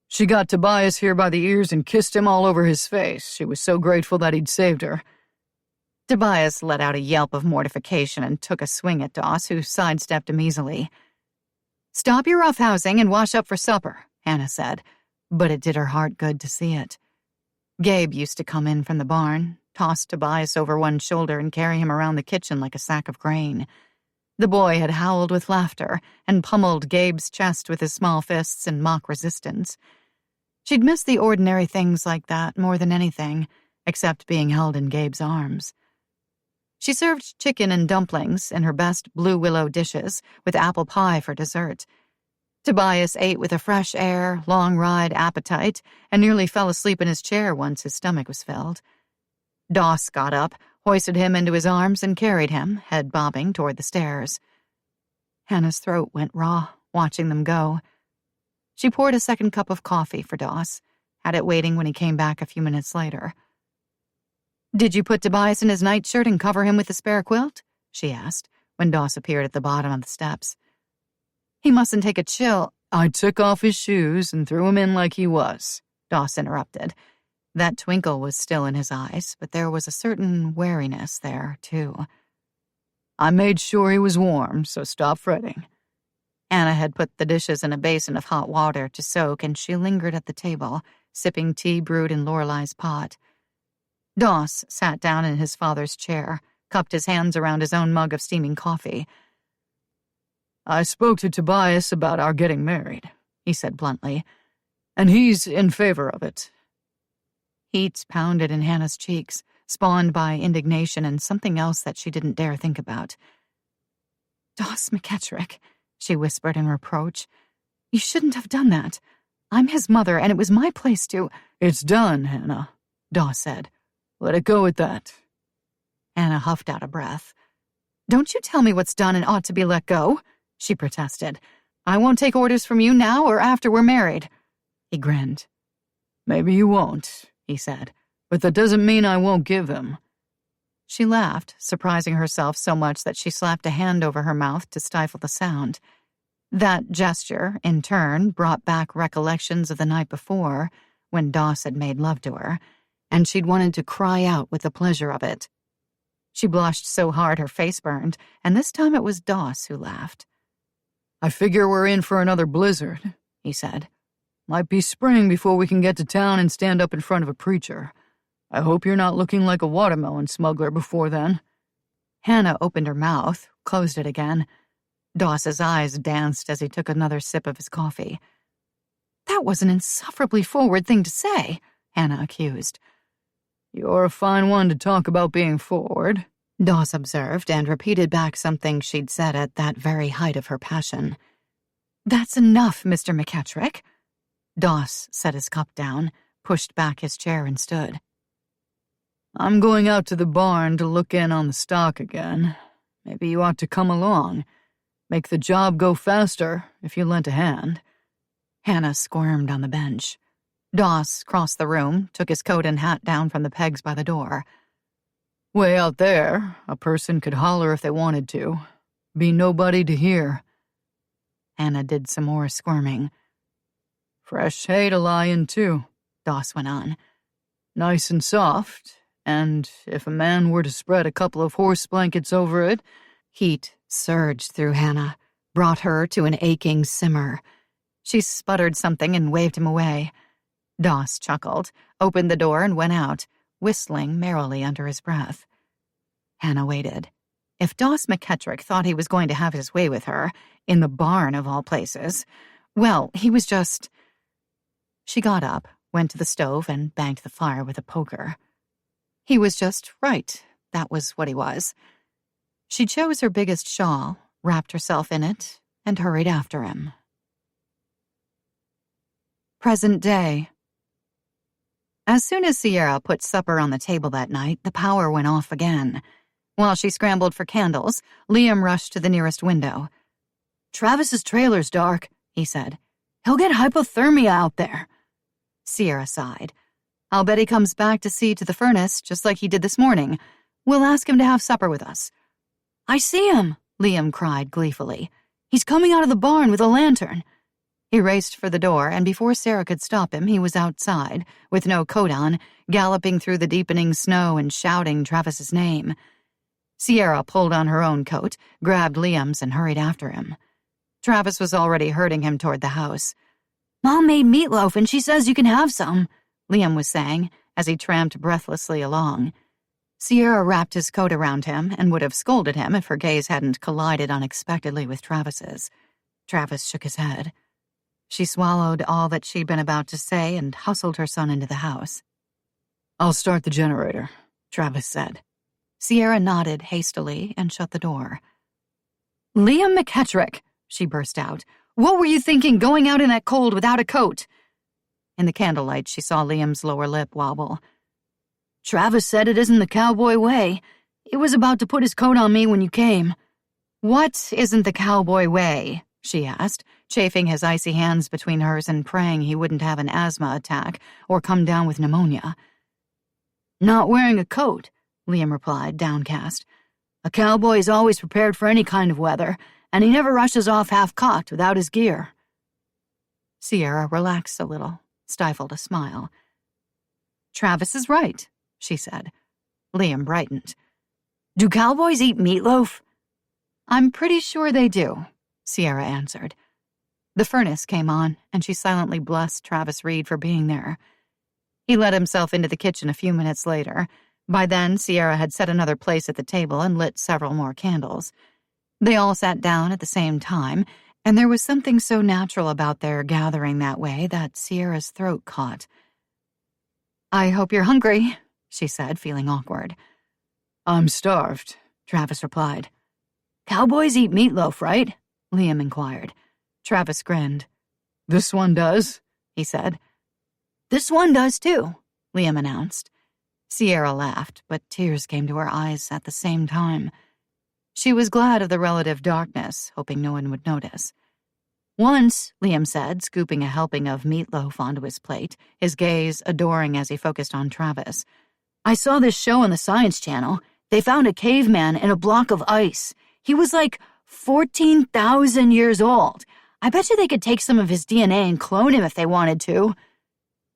"She got Tobias here by the ears and kissed him all over his face. She was so grateful that he'd saved her." Tobias let out a yelp of mortification and took a swing at Doss, who sidestepped him easily. "Stop your roughhousing and wash up for supper," Hannah said, but it did her heart good to see it. Gabe used to come in from the barn, toss Tobias over one shoulder and carry him around the kitchen like a sack of grain. The boy had howled with laughter and pummeled Gabe's chest with his small fists in mock resistance. She'd miss the ordinary things like that more than anything, except being held in Gabe's arms. She served chicken and dumplings in her best blue willow dishes with apple pie for dessert. Tobias ate with a fresh air, long-ride appetite and nearly fell asleep in his chair once his stomach was filled. Doss got up, hoisted him into his arms, and carried him, head bobbing, toward the stairs. Hannah's throat went raw, watching them go. She poured a second cup of coffee for Doss, had it waiting when he came back a few minutes later. "Did you put Tobias in his nightshirt and cover him with the spare quilt?" she asked, when Doss appeared at the bottom of the steps. "He mustn't take a chill." "I took off his shoes and threw him in like he was," Doss interrupted. That twinkle was still in his eyes, but there was a certain wariness there, too. "I made sure he was warm, so stop fretting." Anna had put the dishes in a basin of hot water to soak, and she lingered at the table, sipping tea brewed in Lorelei's pot. Doss sat down in his father's chair, cupped his hands around his own mug of steaming coffee. "I spoke to Tobias about our getting married," he said bluntly, "and he's in favor of it." Heat pounded in Hannah's cheeks, spawned by indignation and something else that she didn't dare think about. "Doss McKettrick," she whispered in reproach, "you shouldn't have done that. I'm his mother, and it was my place to—" "It's done, Hannah," Doss said. "Let it go at that." Anna huffed out a breath. "Don't you tell me what's done and ought to be let go," she protested. "I won't take orders from you now or after we're married." He grinned. "Maybe you won't," he said, "but that doesn't mean I won't give him." She laughed, surprising herself so much that she slapped a hand over her mouth to stifle the sound. That gesture, in turn, brought back recollections of the night before, when Doss had made love to her, and she'd wanted to cry out with the pleasure of it. She blushed so hard her face burned, and this time it was Doss who laughed. "I figure we're in for another blizzard," he said. Might be spring before we can get to town and stand up in front of a preacher. I hope you're not looking like a watermelon smuggler before then." Hannah opened her mouth, closed it again. Doss's eyes danced as he took another sip of his coffee. "That was an insufferably forward thing to say," Hannah accused. "You're a fine one to talk about being forward," Doss observed and repeated back something she'd said at that very height of her passion. "That's enough, Mr. McKettrick." Doss set his cup down, pushed back his chair and stood. "I'm going out to the barn to look in on the stock again. Maybe you ought to come along. Make the job go faster if you lent a hand." Hannah squirmed on the bench. Doss crossed the room, took his coat and hat down from the pegs by the door. "Way out there, a person could holler if they wanted to. Be nobody to hear." Hannah did some more squirming. "Fresh hay to lie in, too," Doss went on. "Nice and soft, and if a man were to spread a couple of horse blankets over it—" Heat surged through Hannah, brought her to an aching simmer. She sputtered something and waved him away. Doss chuckled, opened the door and went out, whistling merrily under his breath. Hannah waited. If Doss McKettrick thought he was going to have his way with her, in the barn of all places, well, he was just... She got up, went to the stove, and banged the fire with a poker. He was just right. That was what he was. She chose her biggest shawl, wrapped herself in it, and hurried after him. Present day. As soon as Sierra put supper on the table that night, the power went off again. While she scrambled for candles, Liam rushed to the nearest window. "Travis's trailer's dark," he said. "He'll get hypothermia out there." Sierra sighed. "I'll bet he comes back to see to the furnace, just like he did this morning. We'll ask him to have supper with us." "I see him," Liam cried gleefully. "He's coming out of the barn with a lantern." He raced for the door, and before Sarah could stop him, he was outside, with no coat on, galloping through the deepening snow and shouting Travis's name. Sierra pulled on her own coat, grabbed Liam's, and hurried after him. Travis was already herding him toward the house. "Mom made meatloaf, and she says you can have some," Liam was saying, as he tramped breathlessly along. Sierra wrapped his coat around him and would have scolded him if her gaze hadn't collided unexpectedly with Travis's. Travis shook his head. She swallowed all that she'd been about to say and hustled her son into the house. "I'll start the generator," Travis said. Sierra nodded hastily and shut the door. "Liam McKettrick," she burst out. "What were you thinking going out in that cold without a coat?" In the candlelight, she saw Liam's lower lip wobble. "Travis said it isn't the cowboy way. He was about to put his coat on me when you came." "What isn't the cowboy way?" she asked, chafing his icy hands between hers and praying he wouldn't have an asthma attack or come down with pneumonia. "Not wearing a coat," Liam replied, downcast. "A cowboy is always prepared for any kind of weather, and he never rushes off half-cocked without his gear." Sierra relaxed a little, stifled a smile. "Travis is right," she said. Liam brightened. "Do cowboys eat meatloaf?" "I'm pretty sure they do," Sierra answered. The furnace came on, and she silently blessed Travis Reed for being there. He let himself into the kitchen a few minutes later. By then, Sierra had set another place at the table and lit several more candles. They all sat down at the same time, and there was something so natural about their gathering that way that Sierra's throat caught. "I hope you're hungry," she said, feeling awkward. "I'm starved," Travis replied. "Cowboys eat meatloaf, right?" Liam inquired. Travis grinned. "This one does," he said. "This one does, too," Liam announced. Sierra laughed, but tears came to her eyes at the same time. She was glad of the relative darkness, hoping no one would notice. "Once," Liam said, scooping a helping of meatloaf onto his plate, his gaze adoring as he focused on Travis, "I saw this show on the Science Channel. They found a caveman in a block of ice. He was like 14,000 years old. I bet you they could take some of his DNA and clone him if they wanted to."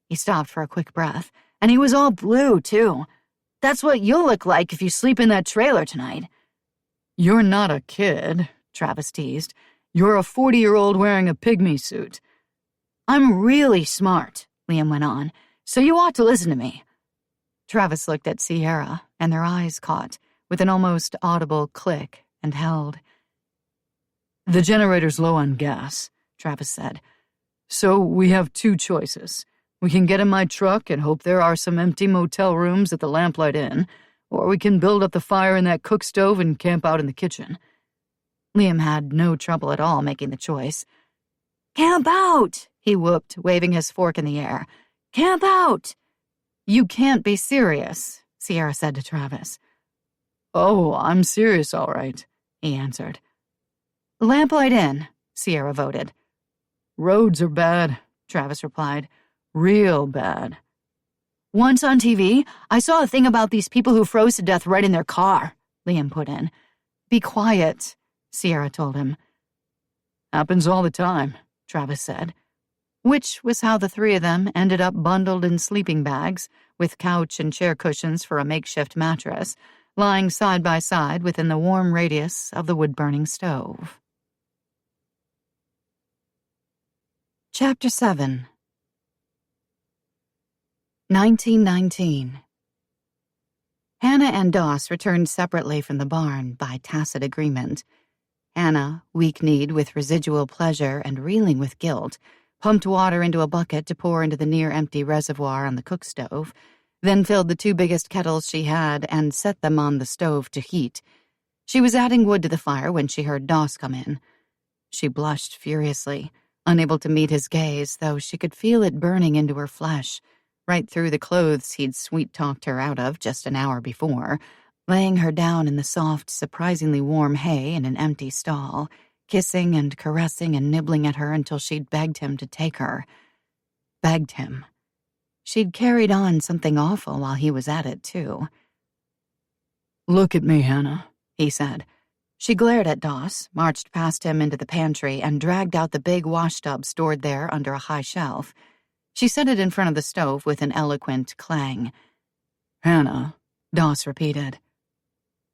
He stopped for a quick breath, and he was all blue, too. "That's what you'll look like if you sleep in that trailer tonight." "You're not a kid," Travis teased. "You're a 40-year-old wearing a pygmy suit." I'm really smart, Liam went on, so you ought to listen to me. Travis looked at Sierra, and their eyes caught, with an almost audible click, and held. The generator's low on gas, Travis said. So we have two choices. We can get in my truck and hope there are some empty motel rooms at the Lamplight Inn, or we can build up the fire in that cook stove and camp out in the kitchen. Liam had no trouble at all making the choice. "Camp out!" he whooped, waving his fork in the air. "Camp out!" "You can't be serious," Sierra said to Travis. "Oh, I'm serious, all right," he answered. "Lamplight Inn," Sierra voted. "Roads are bad," Travis replied. "Real bad." "Once on TV, I saw a thing about these people who froze to death right in their car," Liam put in. "Be quiet," Sierra told him. "Happens all the time," Travis said. Which was how the three of them ended up bundled in sleeping bags, with couch and chair cushions for a makeshift mattress, lying side by side within the warm radius of the wood-burning stove. Chapter 7 1919 Hannah and Doss returned separately from the barn by tacit agreement. Hannah, weak-kneed with residual pleasure and reeling with guilt, pumped water into a bucket to pour into the near-empty reservoir on the cook stove, then filled the two biggest kettles she had and set them on the stove to heat. She was adding wood to the fire when she heard Doss come in. She blushed furiously, unable to meet his gaze, though she could feel it burning into her flesh, right through the clothes he'd sweet-talked her out of just an hour before, laying her down in the soft, surprisingly warm hay in an empty stall, kissing and caressing and nibbling at her until she'd begged him to take her. Begged him. She'd carried on something awful while he was at it, too. "Look at me, Hannah," he said. She glared at Doss, marched past him into the pantry, and dragged out the big washtub stored there under a high shelf. She set it in front of the stove with an eloquent clang. "Hannah," Doss repeated.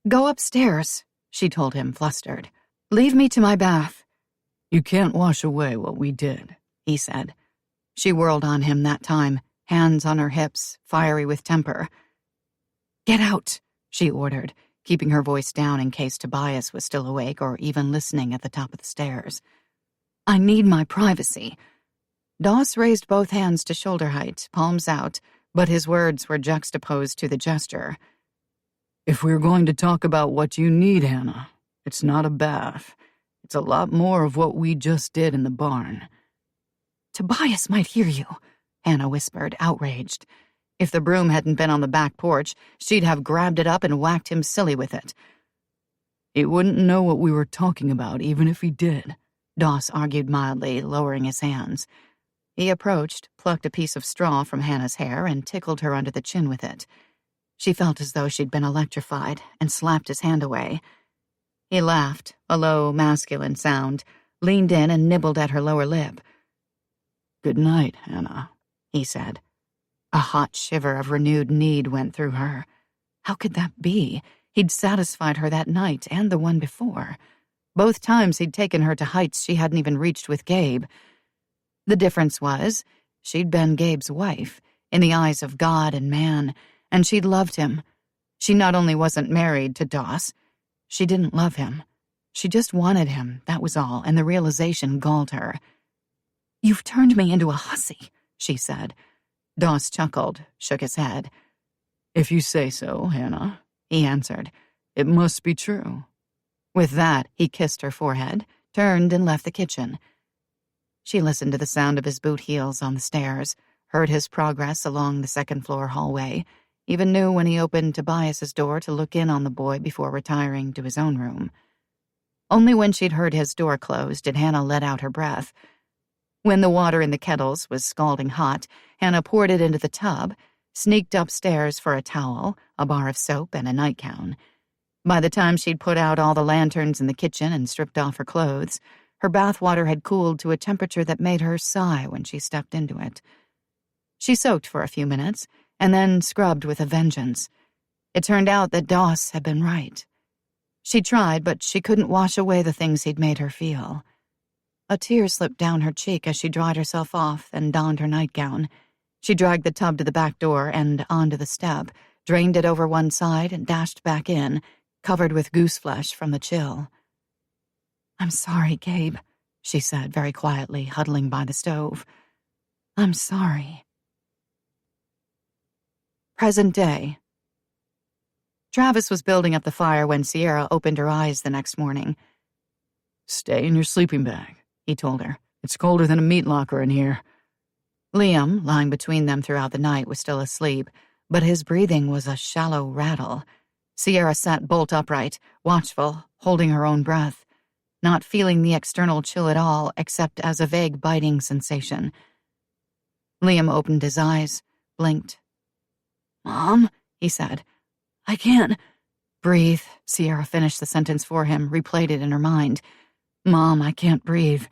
"Go upstairs," she told him, flustered. "Leave me to my bath." "You can't wash away what we did," he said. She whirled on him that time, hands on her hips, fiery with temper. "Get out," she ordered, keeping her voice down in case Tobias was still awake or even listening at the top of the stairs. "I need my privacy." Doss raised both hands to shoulder height, palms out, but his words were juxtaposed to the gesture. "If we're going to talk about what you need, Hannah, it's not a bath. It's a lot more of what we just did in the barn." "Tobias might hear you," Hannah whispered, outraged. If the broom hadn't been on the back porch, she'd have grabbed it up and whacked him silly with it. "He wouldn't know what we were talking about, even if he did," Doss argued mildly, lowering his hands. He approached, plucked a piece of straw from Hannah's hair, and tickled her under the chin with it. She felt as though she'd been electrified, and slapped his hand away. He laughed, a low, masculine sound, leaned in and nibbled at her lower lip. "Good night, Hannah," he said. A hot shiver of renewed need went through her. How could that be? He'd satisfied her that night and the one before. Both times he'd taken her to heights she hadn't even reached with Gabe. The difference was, she'd been Gabe's wife, in the eyes of God and man, and she'd loved him. She not only wasn't married to Doss, she didn't love him. She just wanted him, that was all, and the realization galled her. "You've turned me into a hussy," she said. Doss chuckled, shook his head. "If you say so, Hannah," he answered. "It must be true." With that, he kissed her forehead, turned and left the kitchen. She listened to the sound of his boot heels on the stairs, heard his progress along the second-floor hallway, even knew when he opened Tobias's door to look in on the boy before retiring to his own room. Only when she'd heard his door close did Hannah let out her breath. When the water in the kettles was scalding hot, Hannah poured it into the tub, sneaked upstairs for a towel, a bar of soap, and a nightgown. By the time she'd put out all the lanterns in the kitchen and stripped off her clothes, her bath water had cooled to a temperature that made her sigh when she stepped into it. She soaked for a few minutes, and then scrubbed with a vengeance. It turned out that Doss had been right. She tried, but she couldn't wash away the things he'd made her feel. A tear slipped down her cheek as she dried herself off and donned her nightgown. She dragged the tub to the back door and onto the step, drained it over one side and dashed back in, covered with goose flesh from the chill. "I'm sorry, Gabe," she said very quietly, huddling by the stove. "I'm sorry." Present day. Travis was building up the fire when Sierra opened her eyes the next morning. "Stay in your sleeping bag," he told her. "It's colder than a meat locker in here." Liam, lying between them throughout the night, was still asleep, but his breathing was a shallow rattle. Sierra sat bolt upright, watchful, holding her own breath, not feeling the external chill at all except as a vague biting sensation. Liam opened his eyes, blinked. "Mom," he said, "I can't." "Breathe," Sierra finished the sentence for him, replayed it in her mind. "Mom, I can't breathe."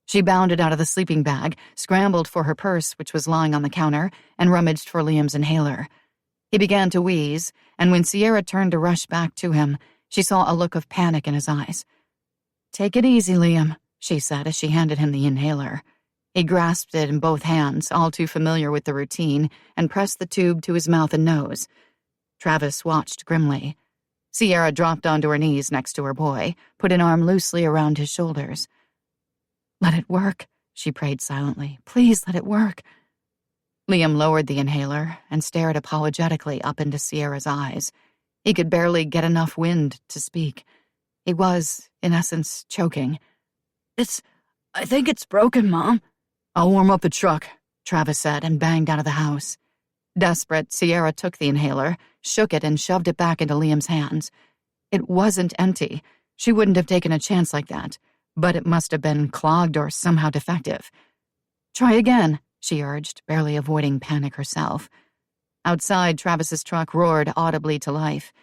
She bounded out of the sleeping bag, scrambled for her purse, which was lying on the counter, and rummaged for Liam's inhaler. He began to wheeze, and when Sierra turned to rush back to him, she saw a look of panic in his eyes. "Take it easy, Liam," she said as she handed him the inhaler. He grasped it in both hands, all too familiar with the routine, and pressed the tube to his mouth and nose. Travis watched grimly. Sierra dropped onto her knees next to her boy, put an arm loosely around his shoulders. "Let it work," she prayed silently. "Please let it work." Liam lowered the inhaler and stared apologetically up into Sierra's eyes. He could barely get enough wind to speak. He was, in essence, choking. I think it's broken, Mom." "I'll warm up the truck," Travis said and banged out of the house. Desperate, Sierra took the inhaler, shook it, and shoved it back into Liam's hands. It wasn't empty. She wouldn't have taken a chance like that, but it must have been clogged or somehow defective. "Try again," she urged, barely avoiding panic herself. Outside, Travis's truck roared audibly to life.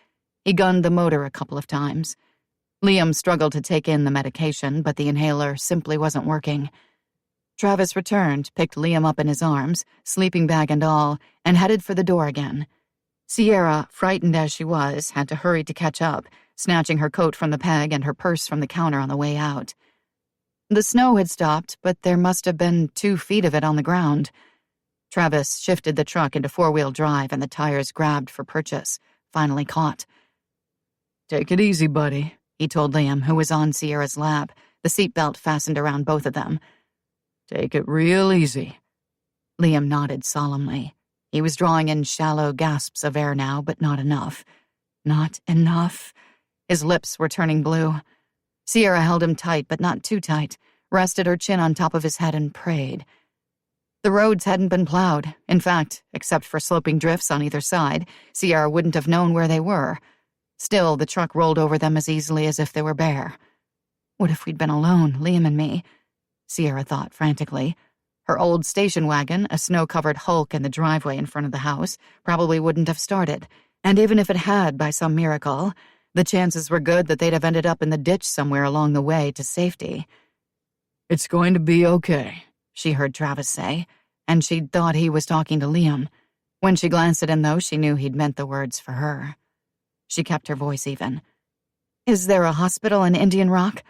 He gunned the motor a couple of times. Liam struggled to take in the medication, but the inhaler simply wasn't working. Travis returned, picked Liam up in his arms, sleeping bag and all, and headed for the door again. Sierra, frightened as she was, had to hurry to catch up, snatching her coat from the peg and her purse from the counter on the way out. The snow had stopped, but there must have been 2 feet of it on the ground. Travis shifted the truck into 4-wheel drive and the tires grabbed for purchase, finally caught. "Take it easy, buddy," he told Liam, who was on Sierra's lap, the seatbelt fastened around both of them. "Take it real easy." Liam nodded solemnly. He was drawing in shallow gasps of air now, but not enough. Not enough. His lips were turning blue. Sierra held him tight, but not too tight, rested her chin on top of his head and prayed. The roads hadn't been plowed. In fact, except for sloping drifts on either side, Sierra wouldn't have known where they were. Still, the truck rolled over them as easily as if they were bare. What if we'd been alone, Liam and me? Sierra thought frantically. Her old station wagon, a snow-covered hulk in the driveway in front of the house, probably wouldn't have started. And even if it had, by some miracle, the chances were good that they'd have ended up in the ditch somewhere along the way to safety. "It's going to be okay," she heard Travis say, and she'd thought he was talking to Liam. When she glanced at him, though, she knew he'd meant the words for her. She kept her voice even. "Is there a hospital in Indian Rock?"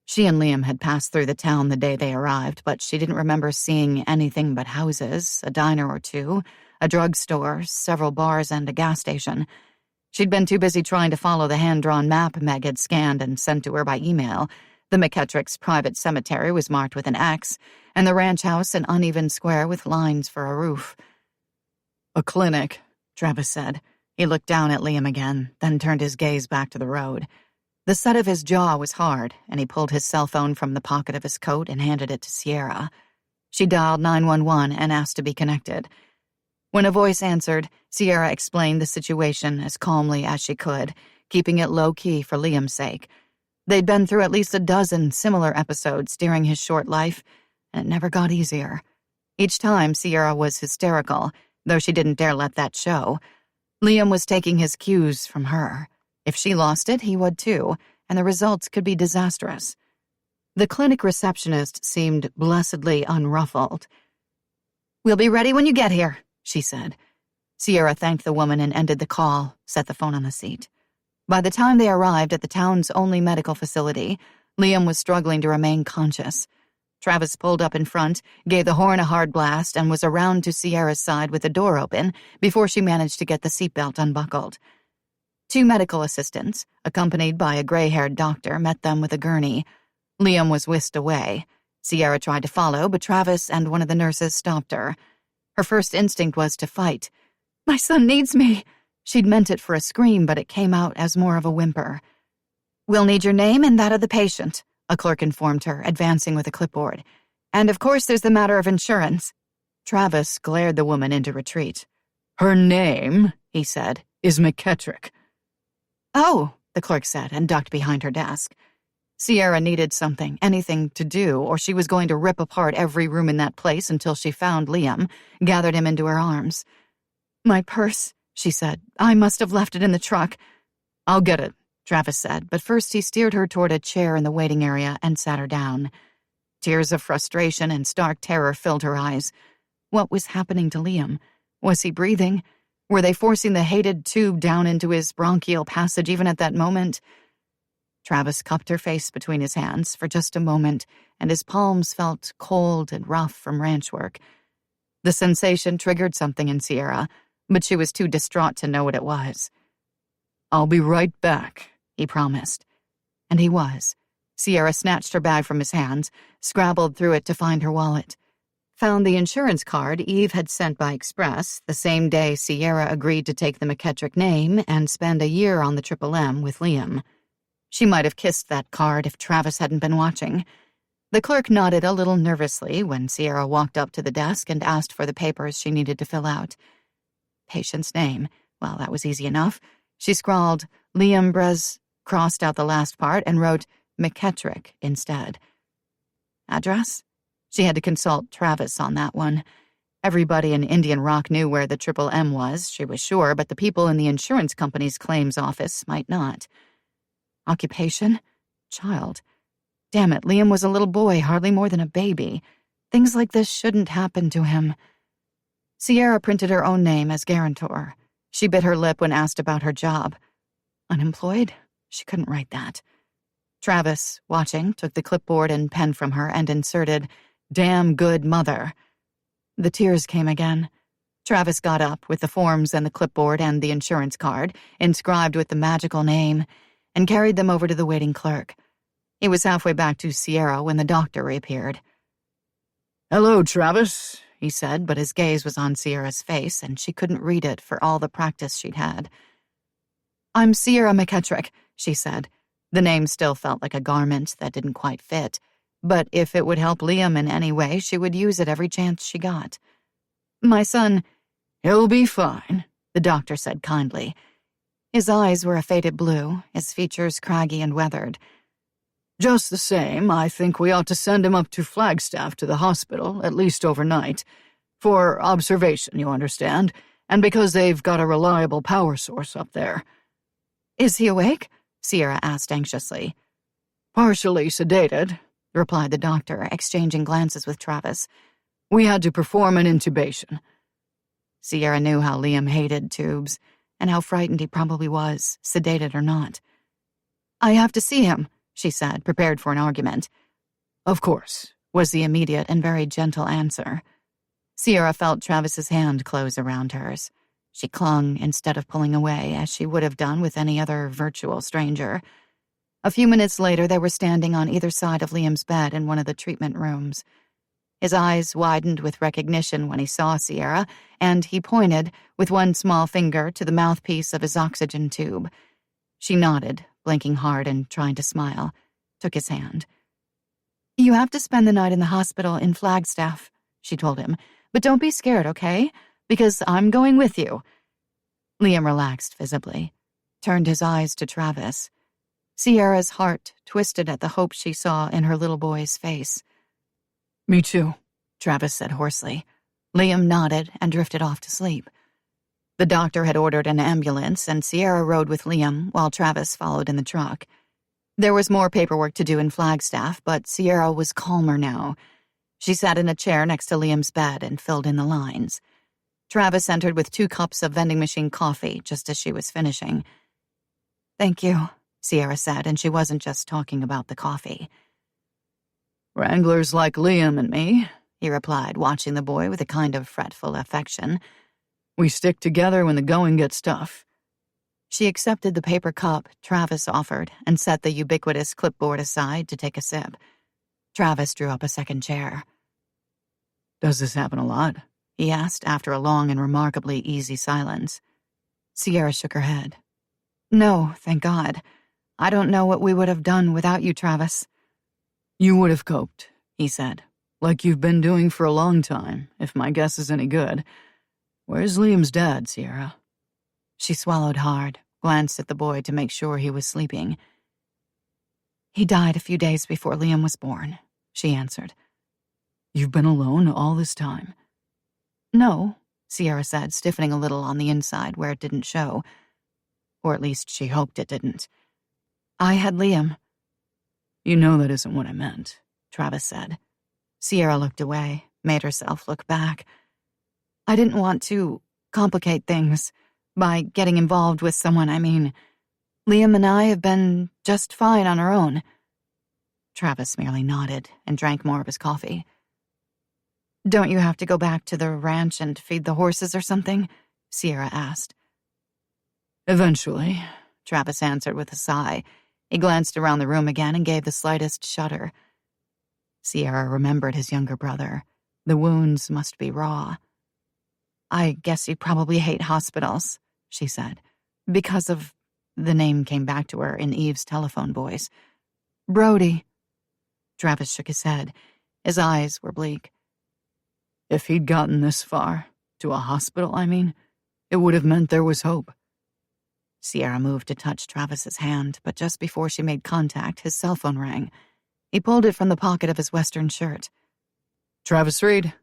She and Liam had passed through the town the day they arrived, but she didn't remember seeing anything but houses, a diner or two, a drugstore, several bars, and a gas station. She'd been too busy trying to follow the hand-drawn map Meg had scanned and sent to her by email. The McKettrick's private cemetery was marked with an X, and the ranch house an uneven square with lines for a roof. "A clinic," Travis said. He looked down at Liam again, then turned his gaze back to the road. The set of his jaw was hard, and he pulled his cell phone from the pocket of his coat and handed it to Sierra. She dialed 911 and asked to be connected. When a voice answered, Sierra explained the situation as calmly as she could, keeping it low-key for Liam's sake. They'd been through at least a dozen similar episodes during his short life, and it never got easier. Each time, Sierra was hysterical, though she didn't dare let that show. Liam was taking his cues from her. If she lost it, he would too, and the results could be disastrous. The clinic receptionist seemed blessedly unruffled. "We'll be ready when you get here," she said. Sierra thanked the woman and ended the call, set the phone on the seat. By the time they arrived at the town's only medical facility, Liam was struggling to remain conscious. Travis pulled up in front, gave the horn a hard blast, and was around to Sierra's side with the door open before she managed to get the seatbelt unbuckled. 2 medical assistants, accompanied by a gray-haired doctor, met them with a gurney. Liam was whisked away. Sierra tried to follow, but Travis and one of the nurses stopped her. Her first instinct was to fight. "My son needs me." She'd meant it for a scream, but it came out as more of a whimper. "We'll need your name and that of the patient," a clerk informed her, advancing with a clipboard. "And of course there's the matter of insurance." Travis glared the woman into retreat. "Her name," he said, "is McKettrick." "Oh," the clerk said, and ducked behind her desk. Sierra needed something, anything to do, or she was going to rip apart every room in that place until she found Liam, gathered him into her arms. "My purse," she said. "I must have left it in the truck." "I'll get it," Travis said, but first he steered her toward a chair in the waiting area and sat her down. Tears of frustration and stark terror filled her eyes. What was happening to Liam? Was he breathing? Were they forcing the hated tube down into his bronchial passage even at that moment? Travis cupped her face between his hands for just a moment, and his palms felt cold and rough from ranch work. The sensation triggered something in Sierra, but she was too distraught to know what it was. "I'll be right back," he promised. And he was. Sierra snatched her bag from his hands, scrabbled through it to find her wallet. Found the insurance card Eve had sent by express the same day Sierra agreed to take the McKettrick name and spend a year on the Triple M with Liam. She might have kissed that card if Travis hadn't been watching. The clerk nodded a little nervously when Sierra walked up to the desk and asked for the papers she needed to fill out. Patient's name. Well, that was easy enough. She scrawled Liam Brez, crossed out the last part, and wrote McKettrick instead. Address? She had to consult Travis on that one. Everybody in Indian Rock knew where the Triple M was, she was sure, but the people in the insurance company's claims office might not. Occupation? Child. Damn it, Liam was a little boy, hardly more than a baby. Things like this shouldn't happen to him. Sierra printed her own name as guarantor. She bit her lip when asked about her job. Unemployed? She couldn't write that. Travis, watching, took the clipboard and pen from her and inserted, "Damn good mother." The tears came again. Travis got up with the forms and the clipboard and the insurance card, inscribed with the magical name, and carried them over to the waiting clerk. He was halfway back to Sierra when the doctor reappeared. "Hello, Travis," he said, but his gaze was on Sierra's face, and she couldn't read it for all the practice she'd had. "I'm Sierra McKettrick," she said. The name still felt like a garment that didn't quite fit, but if it would help Liam in any way, she would use it every chance she got. "My son—" "He'll be fine," the doctor said kindly. His eyes were a faded blue, his features craggy and weathered. "Just the same, I think we ought to send him up to Flagstaff to the hospital, at least overnight. For observation, you understand, and because they've got a reliable power source up there." "Is he awake?" Sierra asked anxiously. "Partially sedated," replied the doctor, exchanging glances with Travis. "We had to perform an intubation." Sierra knew how Liam hated tubes, and how frightened he probably was, sedated or not. "I have to see him," she said, prepared for an argument. "Of course," was the immediate and very gentle answer. Sierra felt Travis's hand close around hers. She clung instead of pulling away, as she would have done with any other virtual stranger. A few minutes later, they were standing on either side of Liam's bed in one of the treatment rooms. His eyes widened with recognition when he saw Sierra, and he pointed, with one small finger, to the mouthpiece of his oxygen tube. She nodded, blinking hard and trying to smile, took his hand. "You have to spend the night in the hospital in Flagstaff," she told him, "but don't be scared, okay? Because I'm going with you." Liam relaxed visibly, turned his eyes to Travis. Sierra's heart twisted at the hope she saw in her little boy's face. "Me too," Travis said hoarsely. Liam nodded and drifted off to sleep. The doctor had ordered an ambulance, and Sierra rode with Liam while Travis followed in the truck. There was more paperwork to do in Flagstaff, but Sierra was calmer now. She sat in a chair next to Liam's bed and filled in the lines. Travis entered with 2 cups of vending machine coffee just as she was finishing. "Thank you," Sierra said, and she wasn't just talking about the coffee. "Wranglers like Liam and me," he replied, watching the boy with a kind of fretful affection. "We stick together when the going gets tough." She accepted the paper cup Travis offered and set the ubiquitous clipboard aside to take a sip. Travis drew up a second chair. "Does this happen a lot?" he asked after a long and remarkably easy silence. Sierra shook her head. "No, thank God. I don't know what we would have done without you, Travis." "You would have coped," he said, "like you've been doing for a long time, if my guess is any good. Where's Liam's dad, Sierra?" She swallowed hard, glanced at the boy to make sure he was sleeping. "He died a few days before Liam was born," she answered. "You've been alone all this time?" "No," Sierra said, stiffening a little on the inside where it didn't show. Or at least she hoped it didn't. "I had Liam." "You know that isn't what I meant," Travis said. Sierra looked away, made herself look back. "I didn't want to complicate things by getting involved with someone, I mean. Liam and I have been just fine on our own." Travis merely nodded and drank more of his coffee. "Don't you have to go back to the ranch and feed the horses or something?" Sierra asked. "Eventually," Travis answered with a sigh. He glanced around the room again and gave the slightest shudder. Sierra remembered his younger brother. The wounds must be raw. "I guess you probably hate hospitals," she said, "because of—" the name came back to her in Eve's telephone voice. "Brody." Travis shook his head. His eyes were bleak. "If he'd gotten this far, to a hospital, I mean, it would have meant there was hope." Sierra moved to touch Travis's hand, but just before she made contact, his cell phone rang. He pulled it from the pocket of his western shirt. "Travis Reed?"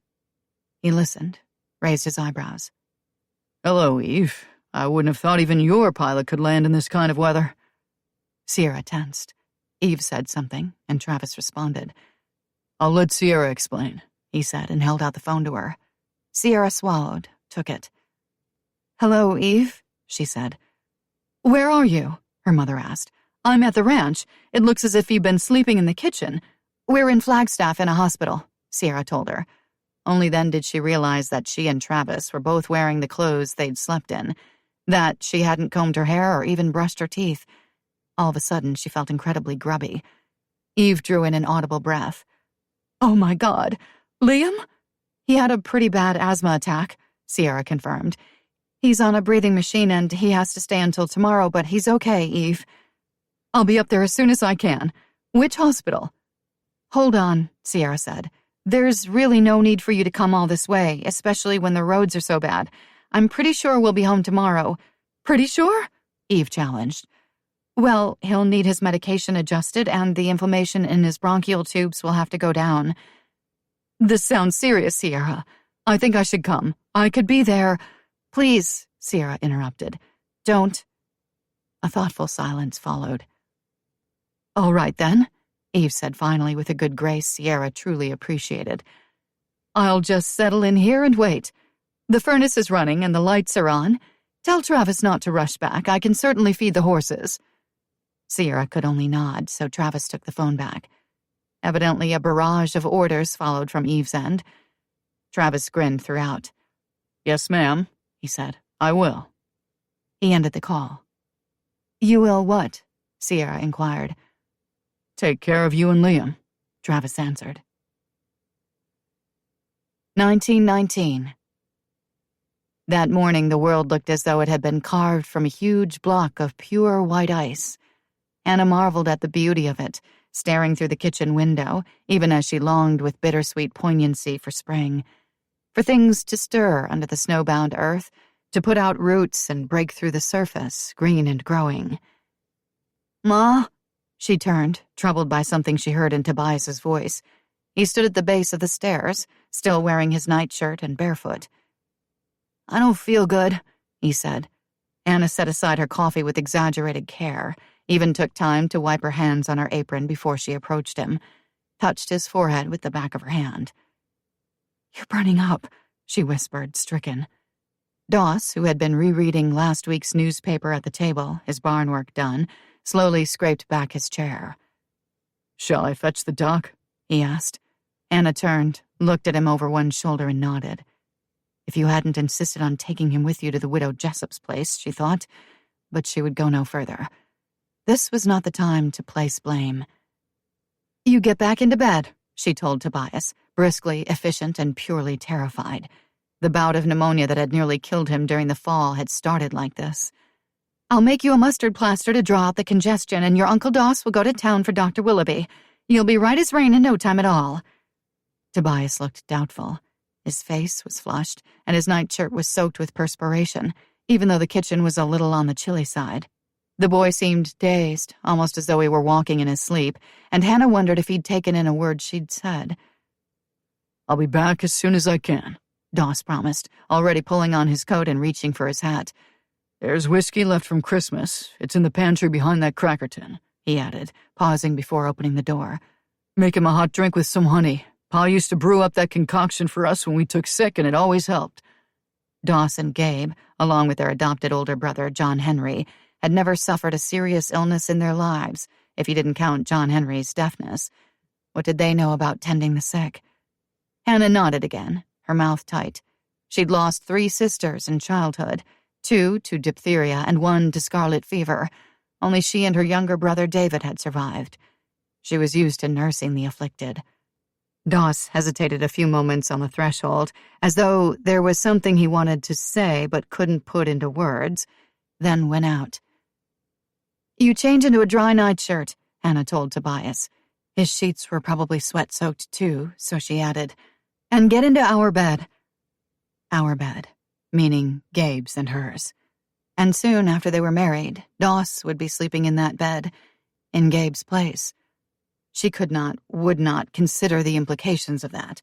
He listened, raised his eyebrows. "Hello, Eve. I wouldn't have thought even your pilot could land in this kind of weather." Sierra tensed. Eve said something, and Travis responded. "I'll let Sierra explain," he said, and held out the phone to her. Sierra swallowed, took it. "Hello, Eve," she said. "Where are you?" her mother asked. "I'm at the ranch. It looks as if you've been sleeping in the kitchen." "We're in Flagstaff in a hospital," Sierra told her. Only then did she realize that she and Travis were both wearing the clothes they'd slept in, that she hadn't combed her hair or even brushed her teeth. All of a sudden, she felt incredibly grubby. Eve drew in an audible breath. "Oh my God, Liam?" "He had a pretty bad asthma attack," Sierra confirmed. "He's on a breathing machine and he has to stay until tomorrow, but he's okay, Eve." "I'll be up there as soon as I can. Which hospital?" "Hold on," Sierra said. "There's really no need for you to come all this way, especially when the roads are so bad. I'm pretty sure we'll be home tomorrow." "Pretty sure?" Eve challenged. "Well, he'll need his medication adjusted and the inflammation in his bronchial tubes will have to go down." "This sounds serious, Sierra. I think I should come. I could be there." "Please," Sierra interrupted. "Don't." A thoughtful silence followed. "All right, then," Eve said finally with a good grace Sierra truly appreciated. "I'll just settle in here and wait. The furnace is running and the lights are on. Tell Travis not to rush back. I can certainly feed the horses." Sierra could only nod, so Travis took the phone back. Evidently, a barrage of orders followed from Eve's end. Travis grinned throughout. "Yes, ma'am," he said. "I will." He ended the call. "You will what?" Sierra inquired. "Take care of you and Liam," Travis answered. 1919. That morning, the world looked as though it had been carved from a huge block of pure white ice. Anna marveled at the beauty of it, staring through the kitchen window, even as she longed with bittersweet poignancy for spring. For things to stir under the snowbound earth, to put out roots and break through the surface, green and growing. "Ma?" She turned, troubled by something she heard in Tobias's voice. He stood at the base of the stairs, still wearing his nightshirt and barefoot. "I don't feel good," he said. Anna set aside her coffee with exaggerated care, even took time to wipe her hands on her apron before she approached him, touched his forehead with the back of her hand. "You're burning up," she whispered, stricken. Doss, who had been rereading last week's newspaper at the table, his barn work done, slowly scraped back his chair. "Shall I fetch the doc?" he asked. Hannah turned, looked at him over one shoulder and nodded. If you hadn't insisted on taking him with you to the widow Jessup's place, she thought, but she would go no further. This was not the time to place blame. You get back into bed, she told Tobias, briskly, efficient, and purely terrified. The bout of pneumonia that had nearly killed him during the fall had started like this. I'll make you a mustard plaster to draw out the congestion, and your Uncle Doss will go to town for Dr. Willoughby. You'll be right as rain in no time at all. Tobias looked doubtful. His face was flushed, and his nightshirt was soaked with perspiration, even though the kitchen was a little on the chilly side. The boy seemed dazed, almost as though he were walking in his sleep, and Hannah wondered if he'd taken in a word she'd said. I'll be back as soon as I can, Doss promised, already pulling on his coat and reaching for his hat. There's whiskey left from Christmas. It's in the pantry behind that cracker tin, he added, pausing before opening the door. Make him a hot drink with some honey. Pa used to brew up that concoction for us when we took sick, and it always helped. Doss and Gabe, along with their adopted older brother, John Henry, had never suffered a serious illness in their lives, if you didn't count John Henry's deafness. What did they know about tending the sick? Hannah nodded again, her mouth tight. She'd lost 3 sisters in childhood, 2 to diphtheria and 1 to scarlet fever. Only she and her younger brother David had survived. She was used to nursing the afflicted. Doss hesitated a few moments on the threshold, as though there was something he wanted to say but couldn't put into words, then went out. You change into a dry nightshirt, Hannah told Tobias. His sheets were probably sweat-soaked too, so she added, and get into our bed. Our bed, meaning Gabe's and hers. And soon after they were married, Doss would be sleeping in that bed, in Gabe's place. She would not consider the implications of that.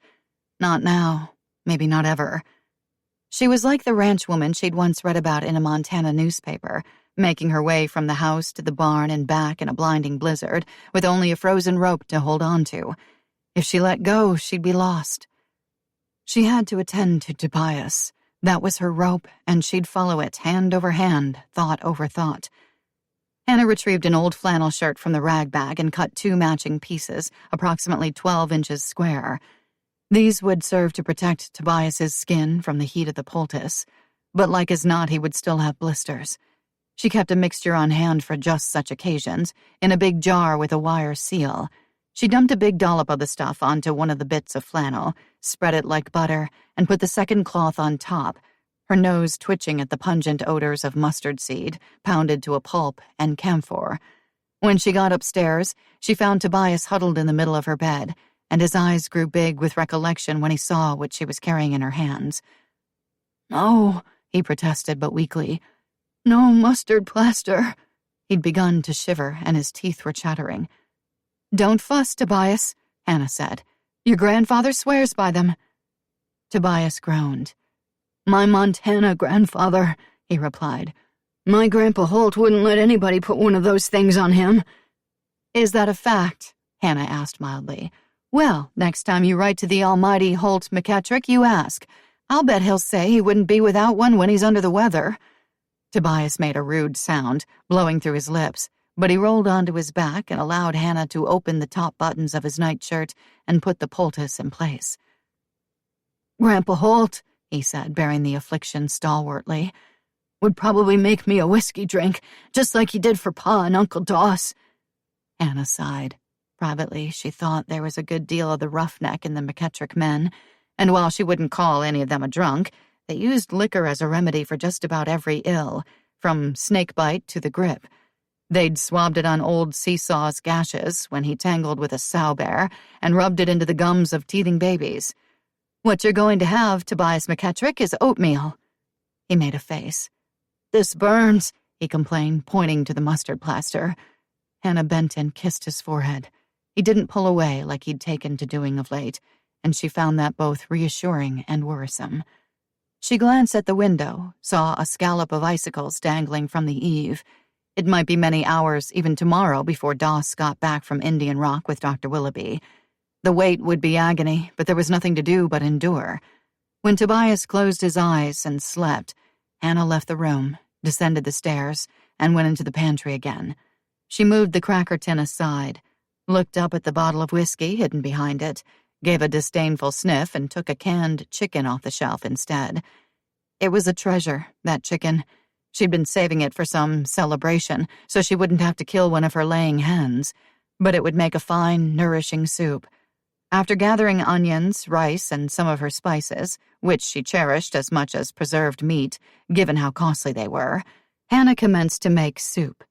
Not now, maybe not ever. She was like the ranch woman she'd once read about in a Montana newspaper, making her way from the house to the barn and back in a blinding blizzard, with only a frozen rope to hold on to. If she let go, she'd be lost. She had to attend to Tobias. That was her rope, and she'd follow it, hand over hand, thought over thought. Hannah retrieved an old flannel shirt from the rag bag and cut 2 matching pieces, approximately 12 inches square. These would serve to protect Tobias's skin from the heat of the poultice, but like as not, he would still have blisters. She kept a mixture on hand for just such occasions, in a big jar with a wire seal. She dumped a big dollop of the stuff onto one of the bits of flannel, spread it like butter, and put the second cloth on top, her nose twitching at the pungent odors of mustard seed, pounded to a pulp, and camphor. When she got upstairs, she found Tobias huddled in the middle of her bed, and his eyes grew big with recollection when he saw what she was carrying in her hands. "No," he protested, but weakly. "No mustard plaster." He'd begun to shiver, and his teeth were chattering. "Don't fuss, Tobias," Hannah said. "Your grandfather swears by them." Tobias groaned. "My Montana grandfather," he replied. "My Grandpa Holt wouldn't let anybody put one of those things on him." "Is that a fact?" Hannah asked mildly. "Well, next time you write to the almighty Holt McKettrick, you ask. I'll bet he'll say he wouldn't be without one when he's under the weather." Tobias made a rude sound, blowing through his lips, but he rolled onto his back and allowed Hannah to open the top buttons of his nightshirt and put the poultice in place. "Grandpa Holt," he said, bearing the affliction stalwartly, "would probably make me a whiskey drink, just like he did for Pa and Uncle Doss." Hannah sighed. Privately, she thought there was a good deal of the roughneck in the McKettrick men, and while she wouldn't call any of them a drunk, they used liquor as a remedy for just about every ill, from snakebite to the grip. They'd swabbed it on old Seesaw's gashes when he tangled with a sow bear and rubbed it into the gums of teething babies. "What you're going to have, Tobias McKettrick, is oatmeal." He made a face. "This burns," he complained, pointing to the mustard plaster. Hannah bent and kissed his forehead. He didn't pull away like he'd taken to doing of late, and she found that both reassuring and worrisome. She glanced at the window, saw a scallop of icicles dangling from the eave. It might be many hours, even tomorrow, before Doss got back from Indian Rock with Dr. Willoughby. The wait would be agony, but there was nothing to do but endure. When Tobias closed his eyes and slept, Hannah left the room, descended the stairs, and went into the pantry again. She moved the cracker tin aside, looked up at the bottle of whiskey hidden behind it, gave a disdainful sniff, and took a canned chicken off the shelf instead. It was a treasure, that chicken. She'd been saving it for some celebration, so she wouldn't have to kill one of her laying hens, but it would make a fine, nourishing soup. After gathering onions, rice, and some of her spices, which she cherished as much as preserved meat, given how costly they were, Hannah commenced to make soup.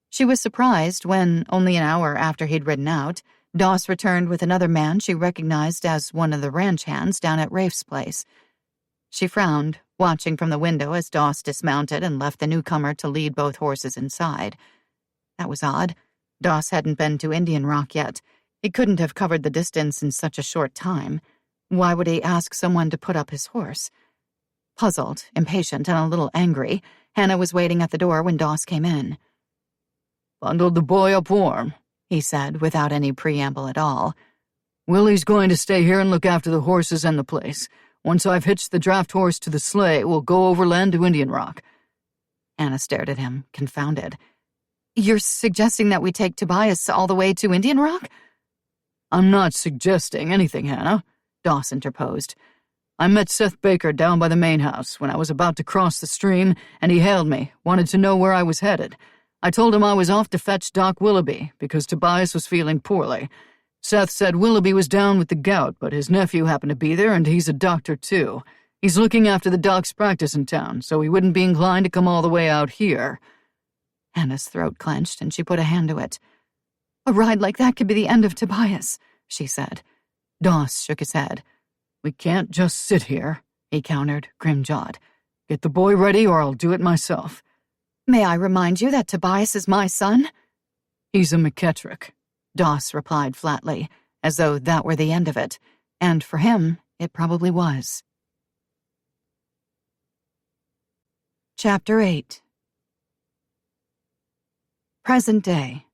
She was surprised when, only an hour after he'd ridden out, Doss returned with another man she recognized as one of the ranch hands down at Rafe's place. She frowned, watching from the window as Doss dismounted and left the newcomer to lead both horses inside. That was odd. Doss hadn't been to Indian Rock yet. He couldn't have covered the distance in such a short time. Why would he ask someone to put up his horse? Puzzled, impatient, and a little angry, Hannah was waiting at the door when Doss came in. "Bundled the boy up warm," he said, without any preamble at all. "Willie's going to stay here and look after the horses and the place. Once I've hitched the draft horse to the sleigh, we'll go overland to Indian Rock." Hannah stared at him, confounded. "You're suggesting that we take Tobias all the way to Indian Rock?" "I'm not suggesting anything, Hannah," Doss interposed. "I met Seth Baker down by the main house when I was about to cross the stream, and he hailed me, wanted to know where I was headed. I told him I was off to fetch Doc Willoughby because Tobias was feeling poorly. Seth said Willoughby was down with the gout, but his nephew happened to be there, and he's a doctor, too. He's looking after the doc's practice in town, so he wouldn't be inclined to come all the way out here." Hannah's throat clenched, and she put a hand to it. "A ride like that could be the end of Tobias," she said. Doss shook his head. "We can't just sit here," he countered, grim-jawed. "Get the boy ready, or I'll do it myself." "May I remind you that Tobias is my son?" "He's a McKettrick," Doss replied flatly, as though that were the end of it, and for him, it probably was. Chapter 8. Present day.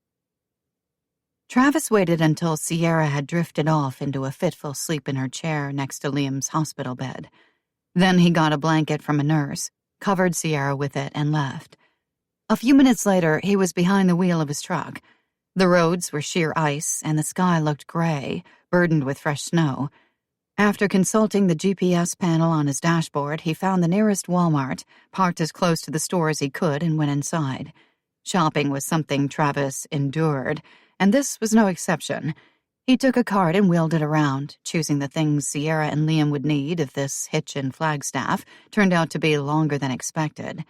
Travis waited until Sierra had drifted off into a fitful sleep in her chair next to Liam's hospital bed. Then he got a blanket from a nurse, covered Sierra with it, and left. A few minutes later, he was behind the wheel of his truck. The roads were sheer ice, and the sky looked gray, burdened with fresh snow. After consulting the GPS panel on his dashboard, he found the nearest Walmart, parked as close to the store as he could, and went inside. Shopping was something Travis endured, and this was no exception. He took a cart and wheeled it around, choosing the things Sierra and Liam would need if this hitch in Flagstaff turned out to be longer than expected.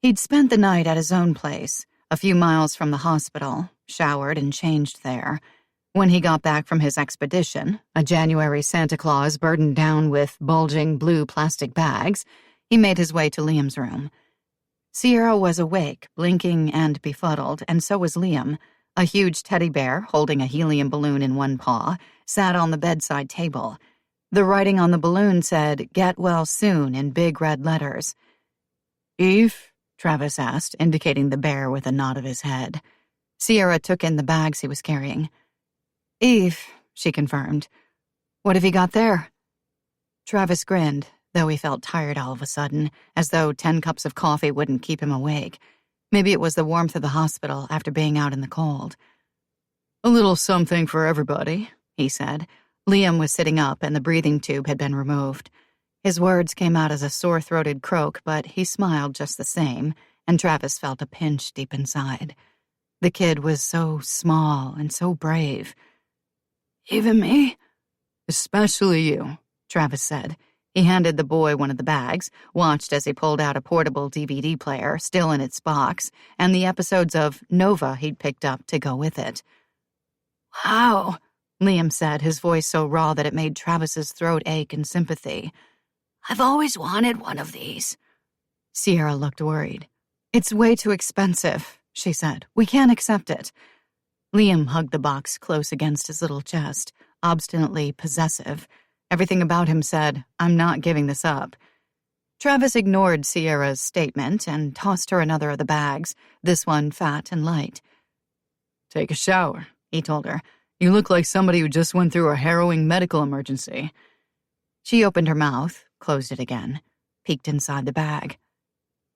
He'd spent the night at his own place, a few miles from the hospital, showered and changed there. When he got back from his expedition, a January Santa Claus burdened down with bulging blue plastic bags, he made his way to Liam's room. Sierra was awake, blinking and befuddled, and so was Liam. A huge teddy bear, holding a helium balloon in one paw, sat on the bedside table. The writing on the balloon said, "Get well soon," in big red letters. "Eve?" Travis asked, indicating the bear with a nod of his head. Sierra took in the bags he was carrying. "Eve," she confirmed. "What have you got there?" Travis grinned, though he felt tired all of a sudden, as though 10 cups of coffee wouldn't keep him awake. Maybe it was the warmth of the hospital after being out in the cold. "A little something for everybody," he said. Liam was sitting up and the breathing tube had been removed. His words came out as a sore-throated croak, but he smiled just the same, and Travis felt a pinch deep inside. The kid was so small and so brave. "Even me?" "Especially you," Travis said. He handed the boy one of the bags, watched as he pulled out a portable DVD player, still in its box, and the episodes of Nova he'd picked up to go with it. "Wow," Liam said, his voice so raw that it made Travis's throat ache in sympathy. "I've always wanted one of these." Sierra looked worried. "It's way too expensive," she said. "We can't accept it." Liam hugged the box close against his little chest, obstinately possessive. Everything about him said, "I'm not giving this up." Travis ignored Sierra's statement and tossed her another of the bags, this one fat and light. "Take a shower," he told her. "You look like somebody who just went through a harrowing medical emergency." She opened her mouth, closed it again, peeked inside the bag.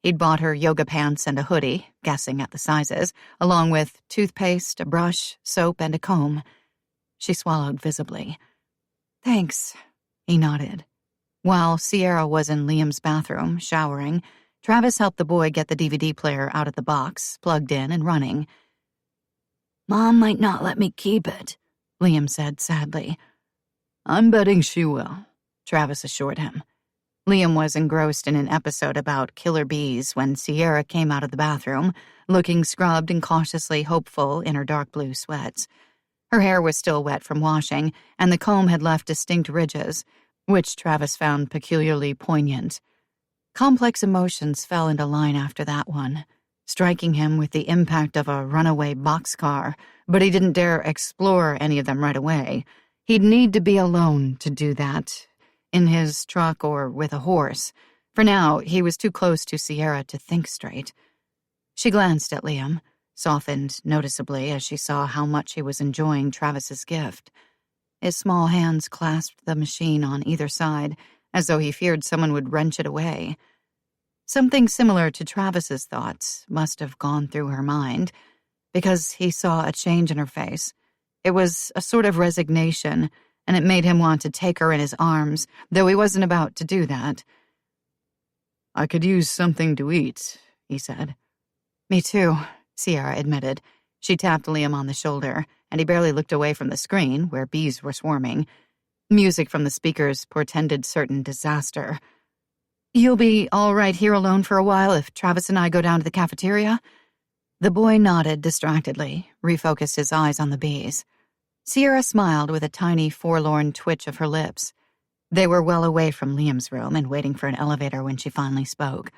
He'd bought her yoga pants and a hoodie, guessing at the sizes, along with toothpaste, a brush, soap, and a comb. She swallowed visibly. "Thanks," he nodded. While Sierra was in Liam's bathroom, showering, Travis helped the boy get the DVD player out of the box, plugged in and running. "Mom might not let me keep it," Liam said sadly. "I'm betting she will," Travis assured him. Liam was engrossed in an episode about killer bees when Sierra came out of the bathroom, looking scrubbed and cautiously hopeful in her dark blue sweats. Her hair was still wet from washing, and the comb had left distinct ridges, which Travis found peculiarly poignant. Complex emotions fell into line after that one, striking him with the impact of a runaway boxcar, but he didn't dare explore any of them right away. He'd need to be alone to do that, in his truck or with a horse. For now, he was too close to Sierra to think straight. She glanced at Liam, softened noticeably as she saw how much he was enjoying Travis's gift. His small hands clasped the machine on either side, as though he feared someone would wrench it away. Something similar to Travis's thoughts must have gone through her mind, because he saw a change in her face. It was a sort of resignation, and it made him want to take her in his arms, though he wasn't about to do that. "I could use something to eat," he said. "Me too," Sierra admitted. She tapped Liam on the shoulder, and he barely looked away from the screen, where bees were swarming. Music from the speakers portended certain disaster. "You'll be all right here alone for a while if Travis and I go down to the cafeteria?" The boy nodded distractedly, refocused his eyes on the bees. Sierra smiled with a tiny, forlorn twitch of her lips. They were well away from Liam's room and waiting for an elevator when she finally spoke.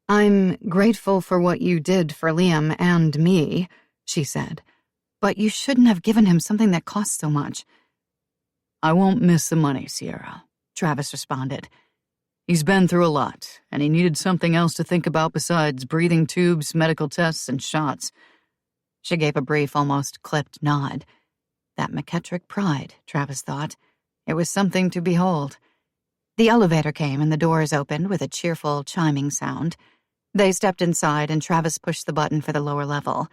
"I'm grateful for what you did for Liam and me," she said. "But you shouldn't have given him something that cost so much." "I won't miss the money, Sierra," Travis responded. "He's been through a lot, and he needed something else to think about besides breathing tubes, medical tests, and shots." She gave a brief, almost clipped nod. That McKettrick pride, Travis thought. It was something to behold. The elevator came and the doors opened with a cheerful, chiming sound. They stepped inside and Travis pushed the button for the lower level.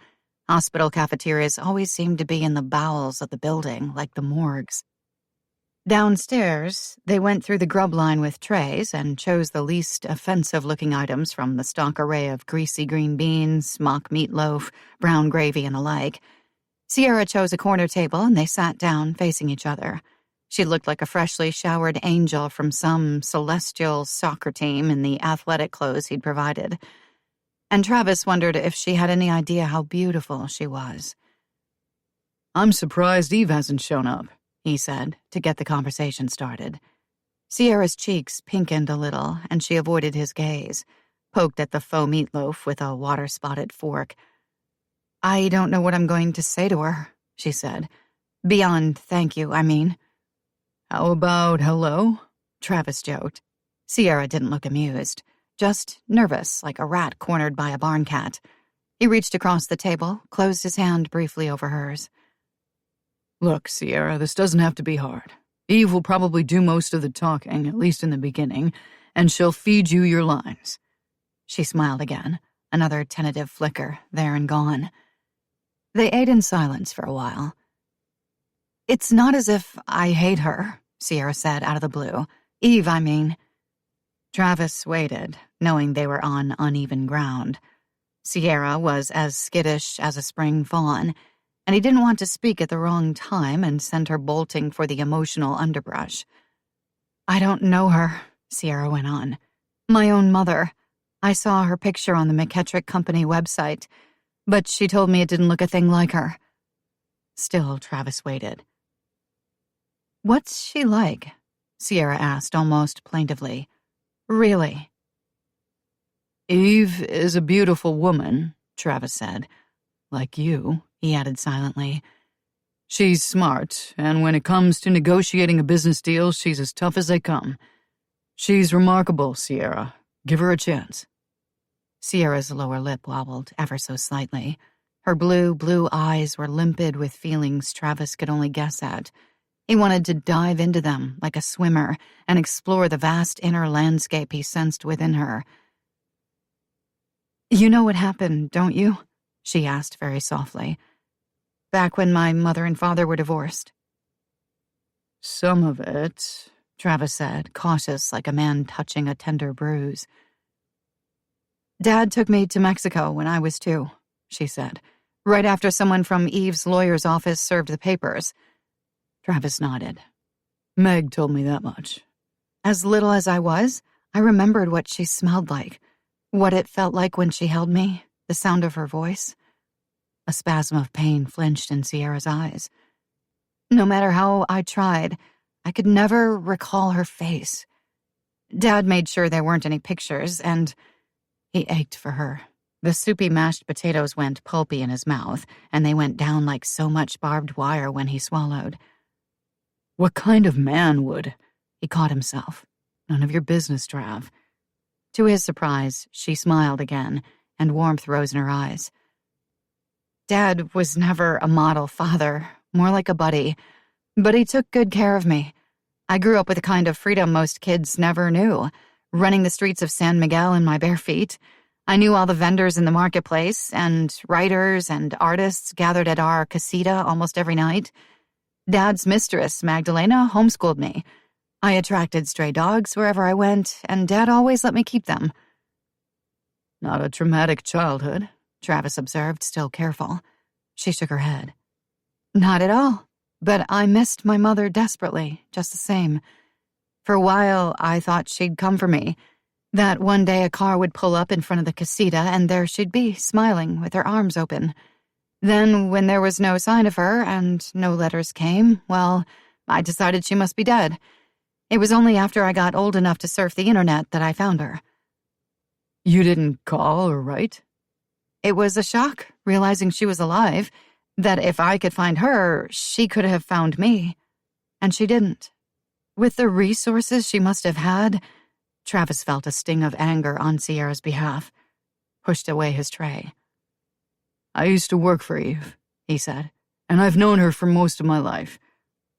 Hospital cafeterias always seemed to be in the bowels of the building, like the morgues. Downstairs, they went through the grub line with trays and chose the least offensive-looking items from the stock array of greasy green beans, mock meatloaf, brown gravy, and the like. Sierra chose a corner table and they sat down, facing each other. She looked like a freshly showered angel from some celestial soccer team in the athletic clothes he'd provided. And Travis wondered if she had any idea how beautiful she was. "I'm surprised Eve hasn't shown up," he said, to get the conversation started. Sierra's cheeks pinkened a little, and she avoided his gaze, poked at the faux meatloaf with a water-spotted fork. "I don't know what I'm going to say to her," she said. "Beyond thank you, I mean." "How about hello?" Travis joked. Sierra didn't look amused, just nervous like a rat cornered by a barn cat. He reached across the table, closed his hand briefly over hers. "Look, Sierra, this doesn't have to be hard. Eve will probably do most of the talking, at least in the beginning, and she'll feed you your lines." She smiled again, another tentative flicker, there and gone. They ate in silence for a while. "It's not as if I hate her," Sierra said out of the blue. "Eve, I mean." Travis waited, knowing they were on uneven ground. Sierra was as skittish as a spring fawn, and he didn't want to speak at the wrong time and send her bolting for the emotional underbrush. "I don't know her," Sierra went on. "My own mother. I saw her picture on the McKettrick Company website, but she told me it didn't look a thing like her." Still, Travis waited. "What's she like?" Sierra asked almost plaintively. "Really?" "Eve is a beautiful woman," Travis said. "Like you," he added silently. "She's smart, and when it comes to negotiating a business deal, she's as tough as they come. She's remarkable, Sierra. Give her a chance." Sierra's lower lip wobbled ever so slightly. Her blue eyes were limpid with feelings Travis could only guess at. He wanted to dive into them like a swimmer and explore the vast inner landscape he sensed within her. You know what happened, don't you? She asked very softly. Back when my mother and father were divorced. Some of it, Travis said, cautious like a man touching a tender bruise. Dad took me to Mexico when I was 2, she said, right after someone from Eve's lawyer's office served the papers. Travis nodded. Meg told me that much. As little as I was, I remembered what she smelled like, what it felt like when she held me, the sound of her voice. A spasm of pain flinched in Sierra's eyes. No matter how I tried, I could never recall her face. Dad made sure there weren't any pictures, and he ached for her. The soupy mashed potatoes went pulpy in his mouth, and they went down like so much barbed wire when he swallowed. What kind of man would? He caught himself. None of your business, Trav. To his surprise, she smiled again, and warmth rose in her eyes. Dad was never a model father, more like a buddy, but he took good care of me. I grew up with the kind of freedom most kids never knew, running the streets of San Miguel in my bare feet. I knew all the vendors in the marketplace, and writers and artists gathered at our casita almost every night. Dad's mistress, Magdalena, homeschooled me. I attracted stray dogs wherever I went, and Dad always let me keep them. Not a traumatic childhood, Travis observed, still careful. She shook her head. Not at all, but I missed my mother desperately, just the same. For a while, I thought she'd come for me, that one day a car would pull up in front of the casita and there she'd be, smiling, with her arms open. Then, when there was no sign of her and no letters came, well, I decided she must be dead. It was only after I got old enough to surf the internet that I found her. You didn't call or write? It was a shock, realizing she was alive, that if I could find her, she could have found me. And she didn't. With the resources she must have had, Travis felt a sting of anger on Sierra's behalf, pushed away his tray. I used to work for Eve, he said, and I've known her for most of my life.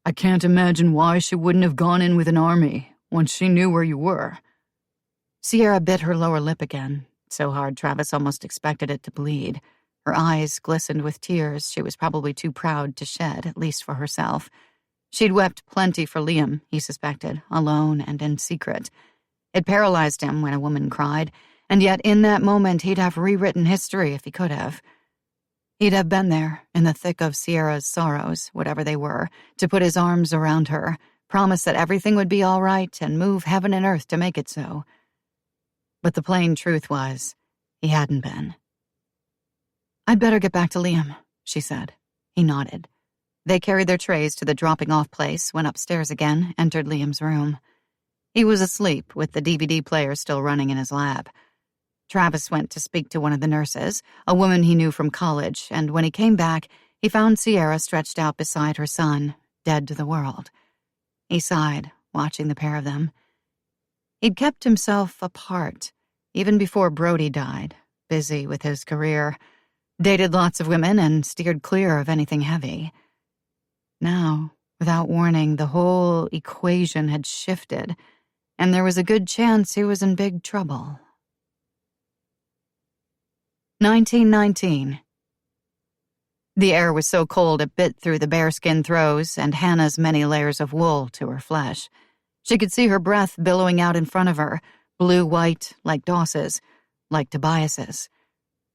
I can't imagine why she wouldn't have gone in with an army once she knew where you were. Sierra bit her lower lip again, so hard Travis almost expected it to bleed. Her eyes glistened with tears she was probably too proud to shed, at least for herself. She'd wept plenty for Liam, he suspected, alone and in secret. It paralyzed him when a woman cried, and yet in that moment he'd have rewritten history if he could have. He'd have been there, in the thick of Sierra's sorrows, whatever they were, to put his arms around her, promise that everything would be all right, and move heaven and earth to make it so. But the plain truth was, he hadn't been. I'd better get back to Liam, she said. He nodded. They carried their trays to the dropping-off place, went upstairs again, entered Liam's room. He was asleep, with the DVD player still running in his lap. Travis went to speak to one of the nurses, a woman he knew from college, and when he came back, he found Sierra stretched out beside her son, dead to the world. He sighed, watching the pair of them. He'd kept himself apart, even before Brody died, busy with his career, dated lots of women and steered clear of anything heavy. Now, without warning, the whole equation had shifted, and there was a good chance he was in big trouble. 1919. The air was so cold it bit through the bearskin throws and Hannah's many layers of wool to her flesh. She could see her breath billowing out in front of her, blue-white, like Doss's, like Tobias's.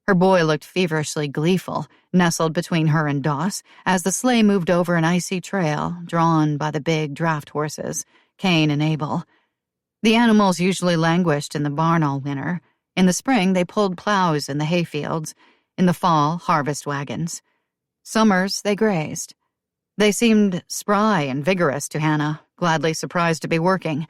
Her boy looked feverishly gleeful, nestled between her and Doss, as the sleigh moved over an icy trail, drawn by the big draft horses, Cain and Abel. The animals usually languished in the barn all winter. In the spring, they pulled plows in the hayfields. In the fall, harvest wagons. Summers, they grazed. They seemed spry and vigorous to Hannah, gladly surprised to be working.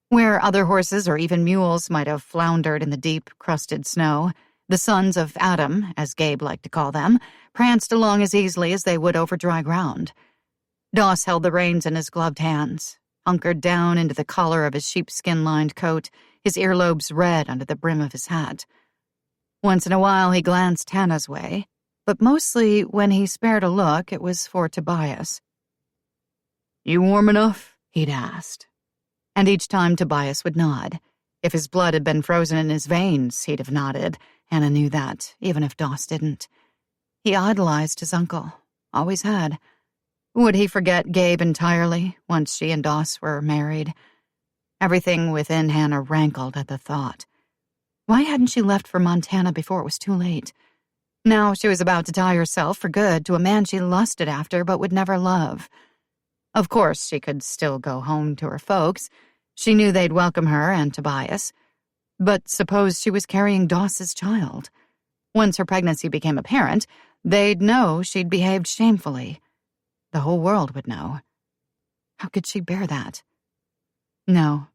Where other horses or even mules might have floundered in the deep, crusted snow, the sons of Adam, as Gabe liked to call them, pranced along as easily as they would over dry ground. Doss held the reins in his gloved hands, hunkered down into the collar of his sheepskin-lined coat, his earlobes red under the brim of his hat. Once in a while he glanced Hannah's way, but mostly when he spared a look, it was for Tobias. "You warm enough?" he'd asked. And each time Tobias would nod. If his blood had been frozen in his veins, he'd have nodded. Hannah knew that, even if Doss didn't. He idolized his uncle. Always had. Would he forget Gabe entirely once she and Doss were married? Everything within Hannah rankled at the thought. Why hadn't she left for Montana before it was too late? Now she was about to tie herself for good to a man she lusted after but would never love. Of course, she could still go home to her folks. She knew they'd welcome her and Tobias. But suppose she was carrying Doss's child. Once her pregnancy became apparent, they'd know she'd behaved shamefully. The whole world would know. How could she bear that? No.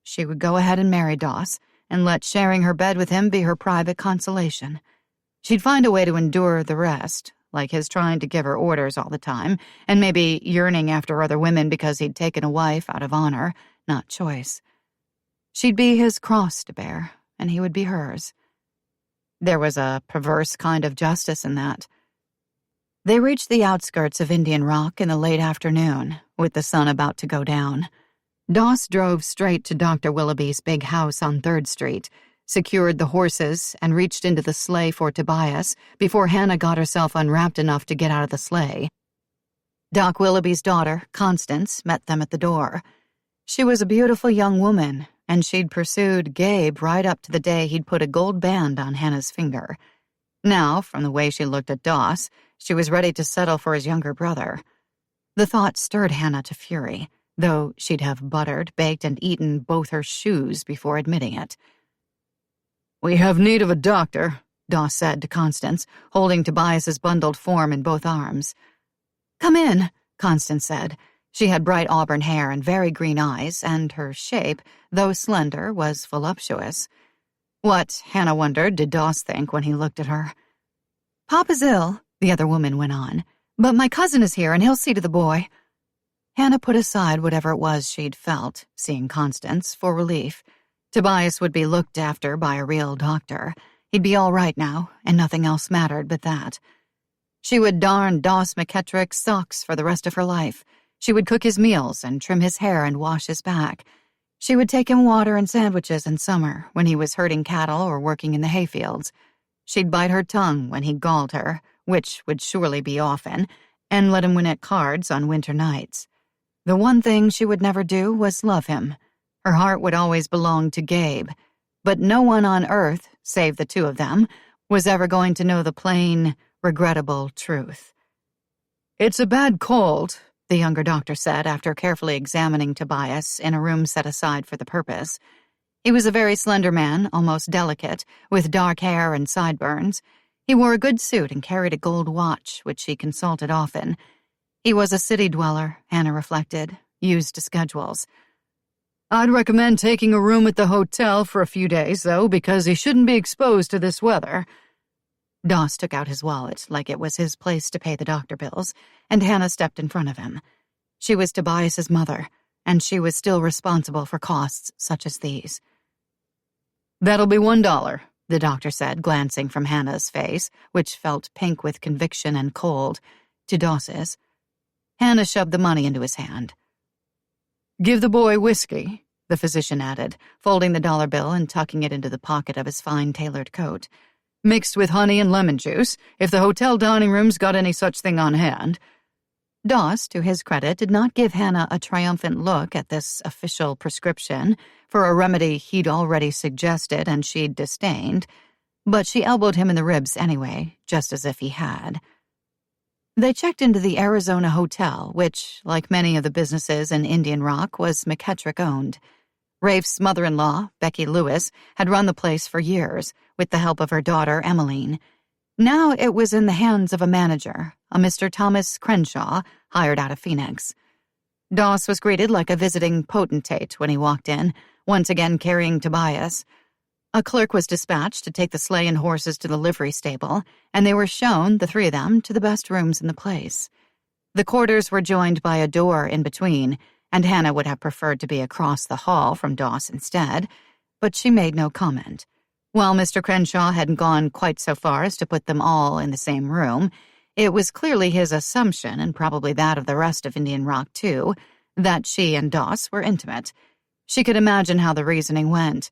She would go ahead and marry Doss and let sharing her bed with him be her private consolation. She'd find a way to endure the rest, like his trying to give her orders all the time, and maybe yearning after other women because he'd taken a wife out of honor, not choice. She'd be his cross to bear, and he would be hers. There was a perverse kind of justice in that. They reached the outskirts of Indian Rock in the late afternoon, with the sun about to go down. Doss drove straight to Dr. Willoughby's big house on 3rd Street, secured the horses, and reached into the sleigh for Tobias before Hannah got herself unwrapped enough to get out of the sleigh. Doc Willoughby's daughter, Constance, met them at the door. She was a beautiful young woman, and she'd pursued Gabe right up to the day he'd put a gold band on Hannah's finger. Now, from the way she looked at Doss, she was ready to settle for his younger brother. The thought stirred Hannah to fury, though she'd have buttered, baked, and eaten both her shoes before admitting it. "We have need of a doctor," Doss said to Constance, holding Tobias's bundled form in both arms. "Come in," Constance said. She had bright auburn hair and very green eyes, and her shape, though slender, was voluptuous. What, Hannah wondered, did Doss think when he looked at her? "Papa's ill," the other woman went on, "but my cousin is here and he'll see to the boy." Hannah put aside whatever it was she'd felt, seeing Constance, for relief. Tobias would be looked after by a real doctor. He'd be all right now, and nothing else mattered but that. She would darn Doss McKettrick's socks for the rest of her life. She would cook his meals and trim his hair and wash his back. She would take him water and sandwiches in summer when he was herding cattle or working in the hayfields. She'd bite her tongue when he galled her, which would surely be often, and let him win at cards on winter nights. The one thing she would never do was love him. Her heart would always belong to Gabe, but no one on earth, save the two of them, was ever going to know the plain, regrettable truth. "It's a bad cold," the younger doctor said after carefully examining Tobias in a room set aside for the purpose. He was a very slender man, almost delicate, with dark hair and sideburns. He wore a good suit and carried a gold watch, which she consulted often. He was a city dweller, Hannah reflected, used to schedules. "I'd recommend taking a room at the hotel for a few days, though, because he shouldn't be exposed to this weather." Doss took out his wallet like it was his place to pay the doctor bills, and Hannah stepped in front of him. She was Tobias's mother, and she was still responsible for costs such as these. "That'll be $1, the doctor said, glancing from Hannah's face, which felt pink with conviction and cold, to Doss's. Hannah shoved the money into his hand. "Give the boy whiskey," the physician added, folding the dollar bill and tucking it into the pocket of his fine tailored coat. "Mixed with honey and lemon juice, if the hotel dining room's got any such thing on hand." Doss, to his credit, did not give Hannah a triumphant look at this official prescription for a remedy he'd already suggested and she'd disdained, but she elbowed him in the ribs anyway, just as if he had. They checked into the Arizona Hotel, which, like many of the businesses in Indian Rock, was McKettrick-owned. Rafe's mother-in-law, Becky Lewis, had run the place for years, with the help of her daughter, Emmeline. Now it was in the hands of a manager, a Mr. Thomas Crenshaw, hired out of Phoenix. Doss was greeted like a visiting potentate when he walked in, once again carrying Tobias. A clerk was dispatched to take the sleigh and horses to the livery stable, and they were shown, the three of them, to the best rooms in the place. The quarters were joined by a door in between, and Hannah would have preferred to be across the hall from Doss instead, but she made no comment. While Mr. Crenshaw hadn't gone quite so far as to put them all in the same room, it was clearly his assumption, and probably that of the rest of Indian Rock too, that she and Doss were intimate. She could imagine how the reasoning went.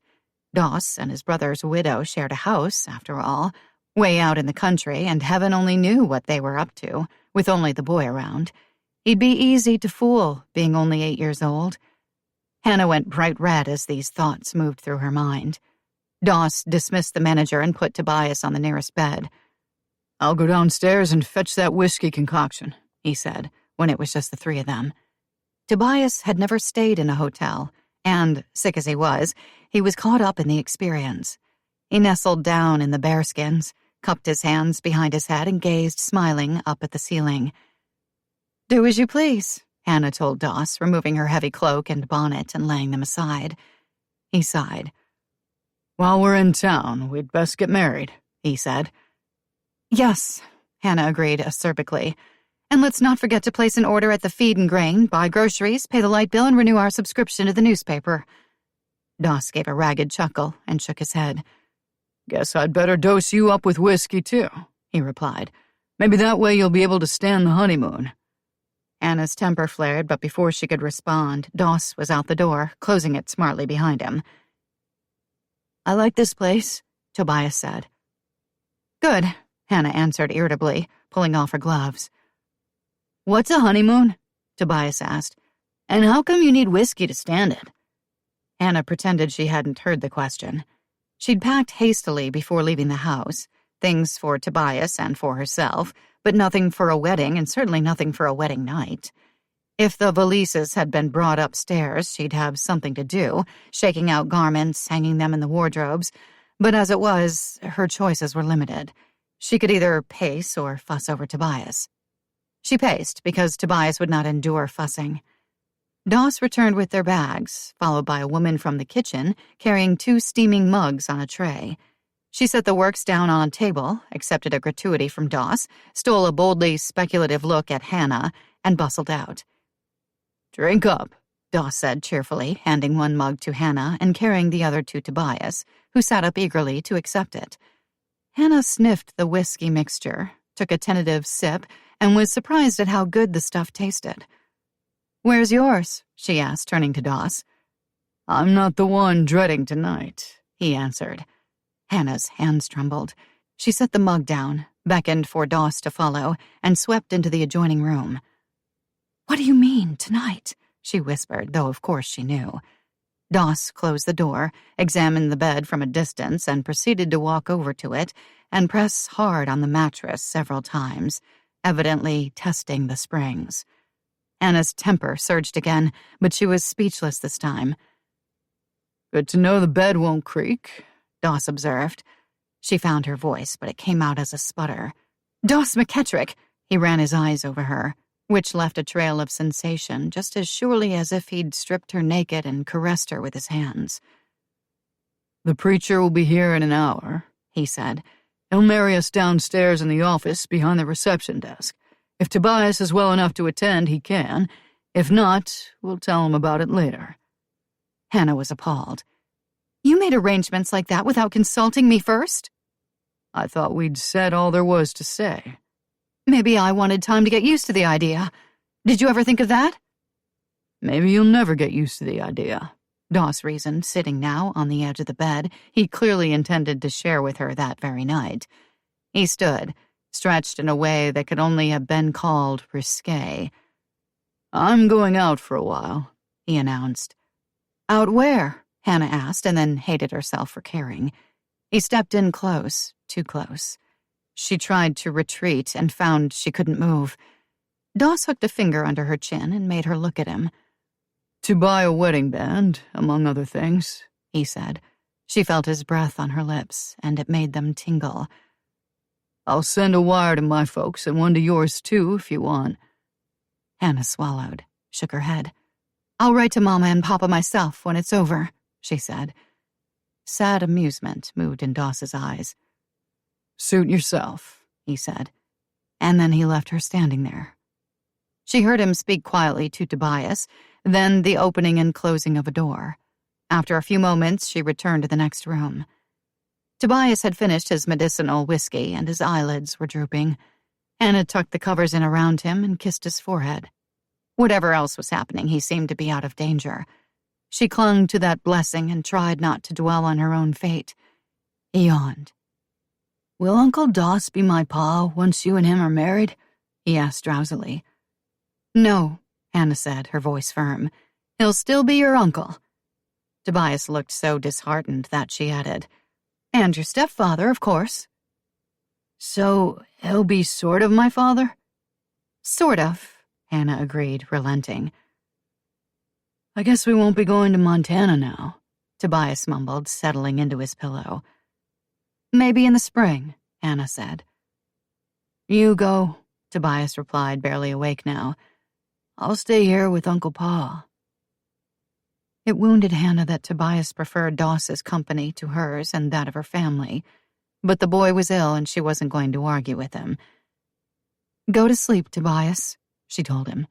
Doss and his brother's widow shared a house, after all, way out in the country, and heaven only knew what they were up to, with only the boy around. He'd be easy to fool, being only 8 years old. Hannah went bright red as these thoughts moved through her mind. Doss dismissed the manager and put Tobias on the nearest bed. "I'll go downstairs and fetch that whiskey concoction," he said, when it was just the three of them. Tobias had never stayed in a hotel, and, sick as he was caught up in the experience. He nestled down in the bearskins, cupped his hands behind his head, and gazed, smiling, up at the ceiling. "Do as you please," Hannah told Doss, removing her heavy cloak and bonnet and laying them aside. He sighed. "While we're in town, we'd best get married," he said. "Yes," Hannah agreed acerbically. "And let's not forget to place an order at the Feed and Grain, buy groceries, pay the light bill, and renew our subscription to the newspaper." Doss gave a ragged chuckle and shook his head. "Guess I'd better dose you up with whiskey, too," he replied. "Maybe that way you'll be able to stand the honeymoon." Hannah's temper flared, but before she could respond, Doss was out the door, closing it smartly behind him. "I like this place," Tobias said. "Good," Hannah answered irritably, pulling off her gloves. "What's a honeymoon?" Tobias asked. "And how come you need whiskey to stand it?" Hannah pretended she hadn't heard the question. She'd packed hastily before leaving the house, things for Tobias and for herself, but nothing for a wedding and certainly nothing for a wedding night. If the valises had been brought upstairs, she'd have something to do, shaking out garments, hanging them in the wardrobes, but as it was, her choices were limited. She could either pace or fuss over Tobias. She paced because Tobias would not endure fussing. Doss returned with their bags, followed by a woman from the kitchen carrying 2 steaming mugs on a tray. She set the works down on a table, accepted a gratuity from Doss, stole a boldly speculative look at Hannah, and bustled out. "Drink up," Doss said cheerfully, handing one mug to Hannah and carrying the other to Tobias, who sat up eagerly to accept it. Hannah sniffed the whiskey mixture, took a tentative sip, and was surprised at how good the stuff tasted. "Where's yours?" she asked, turning to Doss. "I'm not the one dreading tonight," he answered. Hannah's hands trembled. She set the mug down, beckoned for Doss to follow, and swept into the adjoining room. "What do you mean, tonight?" she whispered, though of course she knew. Doss closed the door, examined the bed from a distance, and proceeded to walk over to it and press hard on the mattress several times, evidently testing the springs. Hannah's temper surged again, but she was speechless this time. "Good to know the bed won't creak," Doss observed. She found her voice, but it came out as a sputter. "Doss McKettrick!" He ran his eyes over her, which left a trail of sensation just as surely as if he'd stripped her naked and caressed her with his hands. "The preacher will be here in an hour," he said. "He'll marry us downstairs in the office behind the reception desk. If Tobias is well enough to attend, he can. If not, we'll tell him about it later." Hannah was appalled. "You made arrangements like that without consulting me first?" "I thought we'd said all there was to say." "Maybe I wanted time to get used to the idea. Did you ever think of that?" "Maybe you'll never get used to the idea," Doss reasoned, sitting now on the edge of the bed he clearly intended to share with her that very night. He stood, stretched in a way that could only have been called risque. "I'm going out for a while," he announced. "Out where?" Hannah asked, and then hated herself for caring. He stepped in close, too close. She tried to retreat and found she couldn't move. Doss hooked a finger under her chin and made her look at him. "To buy a wedding band, among other things," he said. She felt his breath on her lips, and it made them tingle. "I'll send a wire to my folks and one to yours, too, if you want." Hannah swallowed, shook her head. "I'll write to Mama and Papa myself when it's over," she said. Sad amusement moved in Doss's eyes. "Suit yourself," he said, and then he left her standing there. She heard him speak quietly to Tobias, then the opening and closing of a door. After a few moments, she returned to the next room. Tobias had finished his medicinal whiskey, and his eyelids were drooping. Hannah tucked the covers in around him and kissed his forehead. Whatever else was happening, he seemed to be out of danger. She clung to that blessing and tried not to dwell on her own fate. He yawned. "Will Uncle Doss be my pa once you and him are married?" he asked drowsily. "No," Hannah said, her voice firm. "He'll still be your uncle." Tobias looked so disheartened that she added, "And your stepfather, of course." "So he'll be sort of my father?" "Sort of," Hannah agreed, relenting. "I guess we won't be going to Montana now," Tobias mumbled, settling into his pillow. "Maybe in the spring," Hannah said. "You go," Tobias replied, barely awake now. "I'll stay here with Uncle Pa." It wounded Hannah that Tobias preferred Doss's company to hers and that of her family, but the boy was ill and she wasn't going to argue with him. "Go to sleep, Tobias," she told him.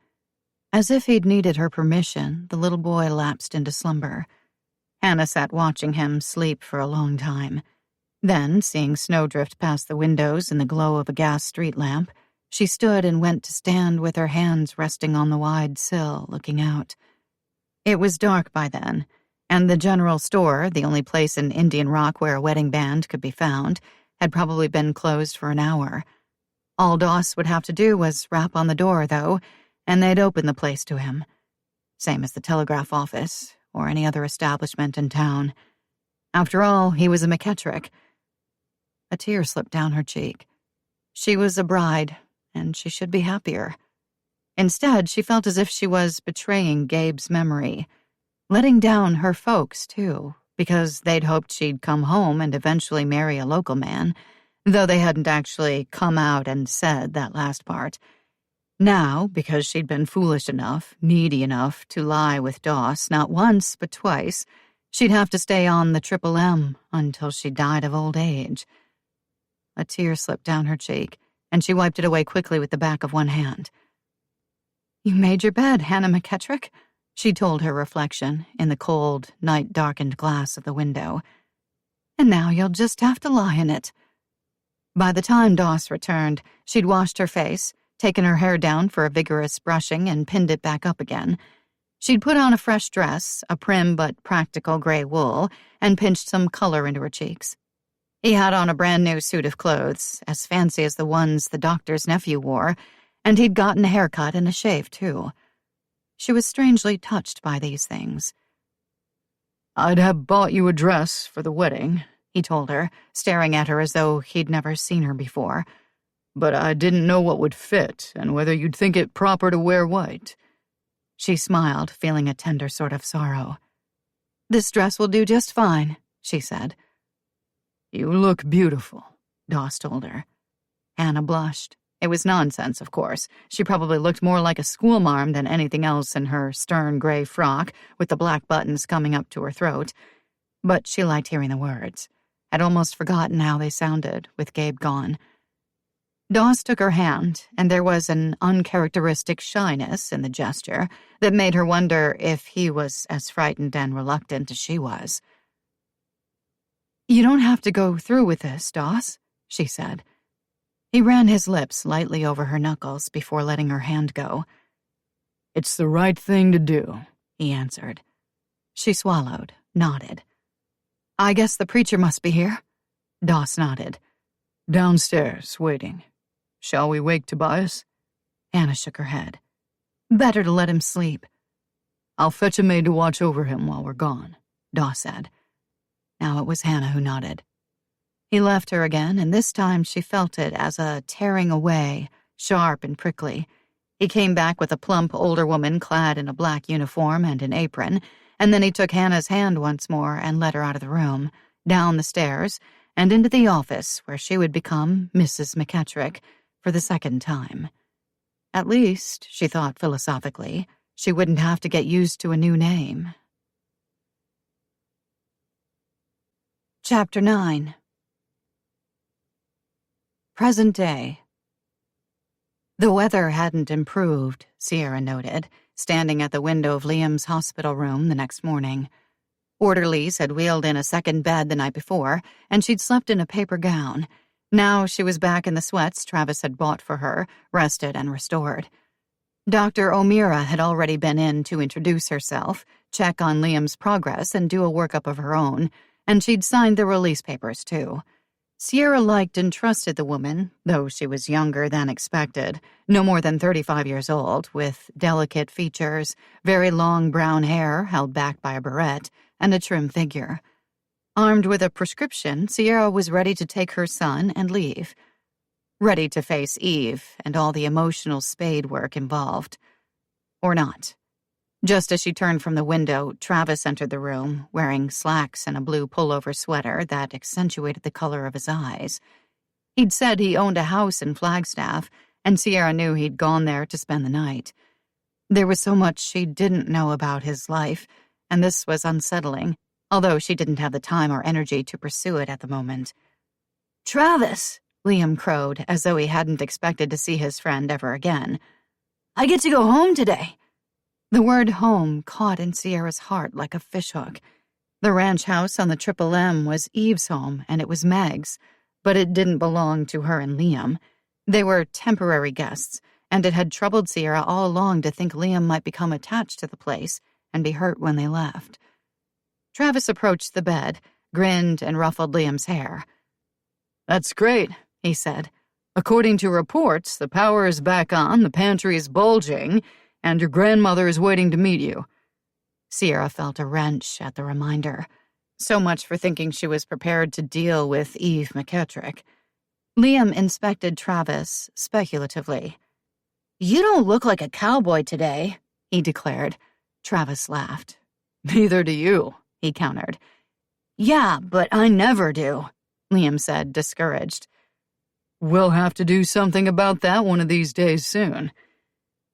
As if he'd needed her permission, the little boy lapsed into slumber. Hannah sat watching him sleep for a long time. Then, seeing snow drift past the windows in the glow of a gas street lamp, she stood and went to stand with her hands resting on the wide sill, looking out. It was dark by then, and the general store, the only place in Indian Rock where a wedding band could be found, had probably been closed for an hour. All Doss would have to do was rap on the door, though, and they'd open the place to him. Same as the telegraph office or any other establishment in town. After all, he was a McKettrick. A tear slipped down her cheek. She was a bride, and she should be happier. Instead, she felt as if she was betraying Gabe's memory, letting down her folks, too, because they'd hoped she'd come home and eventually marry a local man, though they hadn't actually come out and said that last part. Now, because she'd been foolish enough, needy enough, to lie with Doss not once but twice, she'd have to stay on the Triple M until she died of old age. A tear slipped down her cheek, and she wiped it away quickly with the back of one hand. "You made your bed, Hannah McKettrick," she told her reflection in the cold, night-darkened glass of the window. "And now you'll just have to lie in it." By the time Doss returned, she'd washed her face, taken her hair down for a vigorous brushing, and pinned it back up again. She'd put on a fresh dress, a prim but practical gray wool, and pinched some color into her cheeks. He had on a brand new suit of clothes, as fancy as the ones the doctor's nephew wore, and he'd gotten a haircut and a shave, too. She was strangely touched by these things. "I'd have bought you a dress for the wedding," he told her, staring at her as though he'd never seen her before. "But I didn't know what would fit and whether you'd think it proper to wear white." She smiled, feeling a tender sort of sorrow. "This dress will do just fine," she said. "You look beautiful," Doss told her. Hannah blushed. It was nonsense, of course. She probably looked more like a schoolmarm than anything else in her stern gray frock with the black buttons coming up to her throat. But she liked hearing the words. Had almost forgotten how they sounded, with Gabe gone. Doss took her hand, and there was an uncharacteristic shyness in the gesture that made her wonder if he was as frightened and reluctant as she was. "You don't have to go through with this, Doss," she said. He ran his lips lightly over her knuckles before letting her hand go. "It's the right thing to do," he answered. She swallowed, nodded. "I guess the preacher must be here?" Doss nodded. "Downstairs, waiting. Shall we wake Tobias?" Hannah shook her head. "Better to let him sleep." "I'll fetch a maid to watch over him while we're gone," Doss said. Now it was Hannah who nodded. He left her again, and this time she felt it as a tearing away, sharp and prickly. He came back with a plump older woman clad in a black uniform and an apron, and then he took Hannah's hand once more and led her out of the room, down the stairs, and into the office where she would become Mrs. McKettrick for the second time. At least, she thought philosophically, she wouldn't have to get used to a new name. Chapter 9. Present day. The weather hadn't improved, Sierra noted, standing at the window of Liam's hospital room the next morning. Orderlies had wheeled in a second bed the night before, and she'd slept in a paper gown. Now she was back in the sweats Travis had bought for her, rested and restored. Dr. O'Meara had already been in to introduce herself, check on Liam's progress, and do a workup of her own, and she'd signed the release papers, too. Sierra liked and trusted the woman, though she was younger than expected, no more than 35 years old, with delicate features, very long brown hair held back by a barrette, and a trim figure. Armed with a prescription, Sierra was ready to take her son and leave. Ready to face Eve and all the emotional spade work involved. Or not. Just as she turned from the window, Travis entered the room, wearing slacks and a blue pullover sweater that accentuated the color of his eyes. He'd said he owned a house in Flagstaff, and Sierra knew he'd gone there to spend the night. There was so much she didn't know about his life, and this was unsettling, although she didn't have the time or energy to pursue it at the moment. "Travis," Liam crowed, as though he hadn't expected to see his friend ever again. "I get to go home today." The word home caught in Sierra's heart like a fishhook. The ranch house on the Triple M was Eve's home, and it was Meg's, but it didn't belong to her and Liam. They were temporary guests, and it had troubled Sierra all along to think Liam might become attached to the place and be hurt when they left. Travis approached the bed, grinned, and ruffled Liam's hair. "That's great," he said. "According to reports, the power is back on, the pantry is bulging, and your grandmother is waiting to meet you." Sierra felt a wrench at the reminder. So much for thinking she was prepared to deal with Eve McKettrick. Liam inspected Travis speculatively. "You don't look like a cowboy today," he declared. Travis laughed. "Neither do you," he countered. "Yeah, but I never do," Liam said, discouraged. "We'll have to do something about that one of these days soon."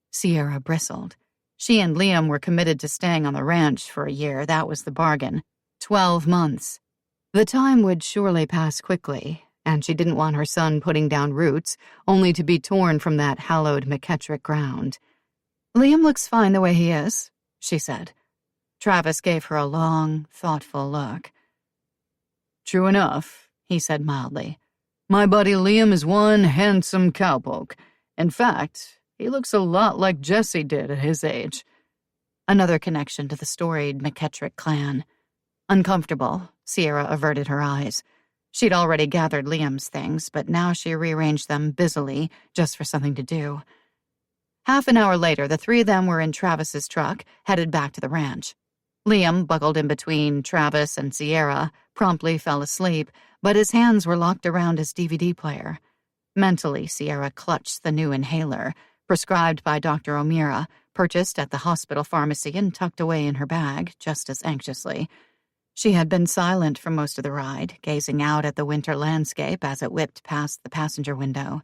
Sierra bristled. She and Liam were committed to staying on the ranch for a year. That was the bargain. 12 months. The time would surely pass quickly, and she didn't want her son putting down roots, only to be torn from that hallowed McKettrick ground. "Liam looks fine the way he is," she said. Travis gave her a long, thoughtful look. "True enough," he said mildly. "My buddy Liam is one handsome cowpoke. In fact, he looks a lot like Jesse did at his age." Another connection to the storied McKettrick clan. Uncomfortable, Sierra averted her eyes. She'd already gathered Liam's things, but now she rearranged them busily, just for something to do. Half an hour later, the three of them were in Travis's truck, headed back to the ranch. Liam, buckled in between Travis and Sierra, promptly fell asleep, but his hands were locked around his DVD player. Mentally, Sierra clutched the new inhaler, prescribed by Dr. O'Meara, purchased at the hospital pharmacy and tucked away in her bag, just as anxiously. She had been silent for most of the ride, gazing out at the winter landscape as it whipped past the passenger window.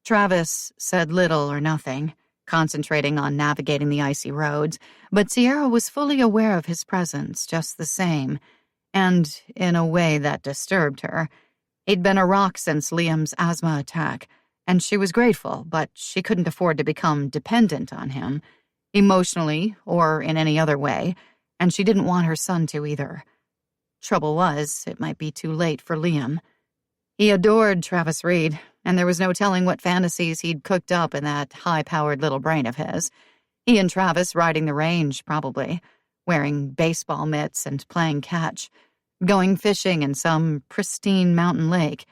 Travis said little or nothing, concentrating on navigating the icy roads, but Sierra was fully aware of his presence just the same, and in a way that disturbed her. He'd been a rock since Liam's asthma attack, and she was grateful, but she couldn't afford to become dependent on him, emotionally or in any other way, and she didn't want her son to either. Trouble was, it might be too late for Liam. He adored Travis Reed, and there was no telling what fantasies he'd cooked up in that high-powered little brain of his. He and Travis riding the range, probably, wearing baseball mitts and playing catch, going fishing in some pristine mountain lake.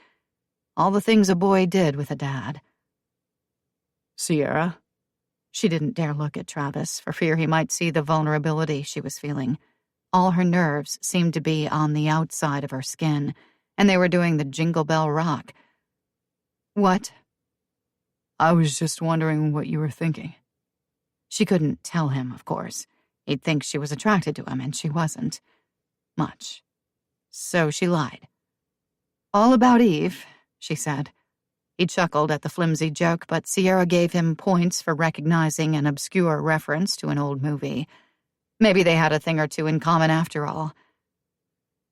All the things a boy did with a dad. "Sierra?" She didn't dare look at Travis for fear he might see the vulnerability she was feeling. All her nerves seemed to be on the outside of her skin, and they were doing the Jingle Bell Rock. "What?" "I was just wondering what you were thinking." She couldn't tell him, of course. He'd think she was attracted to him, and she wasn't. Much. So she lied. "All about Eve," she said. He chuckled at the flimsy joke, but Sierra gave him points for recognizing an obscure reference to an old movie. Maybe they had a thing or two in common after all.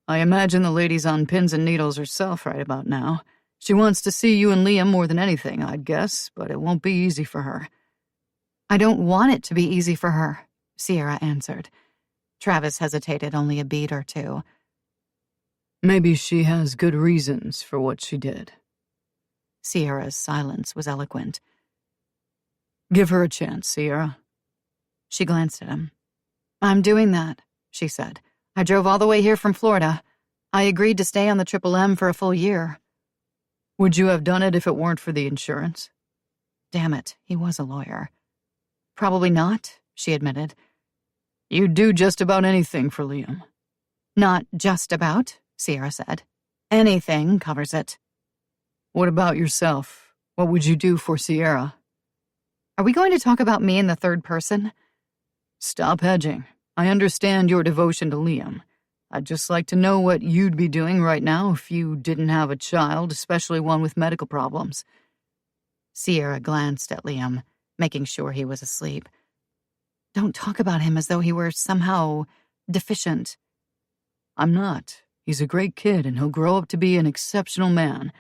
"I imagine the lady's on pins and needles herself right about now. She wants to see you and Liam more than anything, I'd guess, but it won't be easy for her." "I don't want it to be easy for her," Sierra answered. Travis hesitated only a beat or two. "Maybe she has good reasons for what she did." Sierra's silence was eloquent. Give her a chance, Sierra. She glanced at him. I'm doing that, she said. I drove all the way here from Florida. I agreed to stay on the Triple M for a full year. Would you have done it if it weren't for the insurance? Damn it, he was a lawyer. Probably not, she admitted. You'd do just about anything for Liam. Not just about, Sierra said. Anything covers it. What about yourself? What would you do for Sierra? Are we going to talk about me in the third person? Stop hedging. I understand your devotion to Liam. I'd just like to know what you'd be doing right now if you didn't have a child, especially one with medical problems. Sierra glanced at Liam, making sure he was asleep. Don't talk about him as though he were somehow deficient. I'm not. He's a great kid and he'll grow up to be an exceptional man.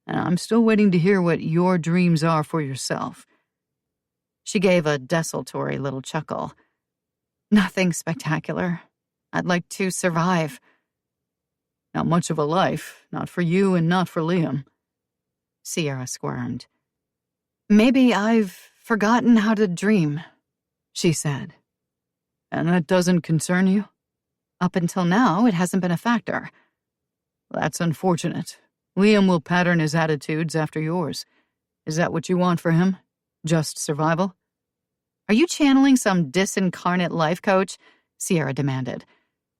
And I'm still waiting to hear what your dreams are for yourself. She gave a desultory little chuckle. Nothing spectacular. I'd like to survive. Not much of a life, not for you and not for Liam. Sierra squirmed. Maybe I've forgotten how to dream, she said. And that doesn't concern you? Up until now, it hasn't been a factor. That's unfortunate. Liam will pattern his attitudes after yours. Is that what you want for him? Just survival? Are you channeling some disincarnate life coach? Sierra demanded.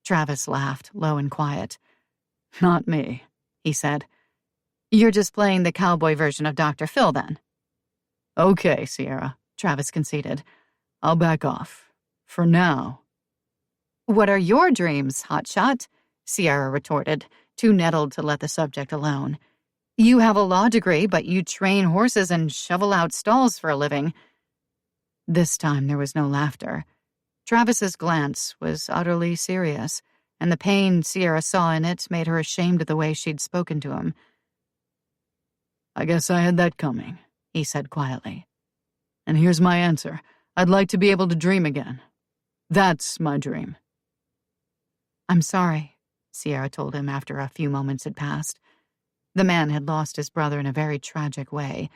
Travis laughed, low and quiet. Not me, he said. You're just playing the cowboy version of Dr. Phil, then. Okay, Sierra, Travis conceded. I'll back off. For now. What are your dreams, hotshot? Sierra retorted, too nettled to let the subject alone. You have a law degree, but you train horses and shovel out stalls for a living. This time there was no laughter. Travis's glance was utterly serious, and the pain Sierra saw in it made her ashamed of the way she'd spoken to him. I guess I had that coming, he said quietly. And here's my answer. I'd like to be able to dream again. That's my dream. I'm sorry, Sierra told him after a few moments had passed. The man had lost his brother in a very tragic way.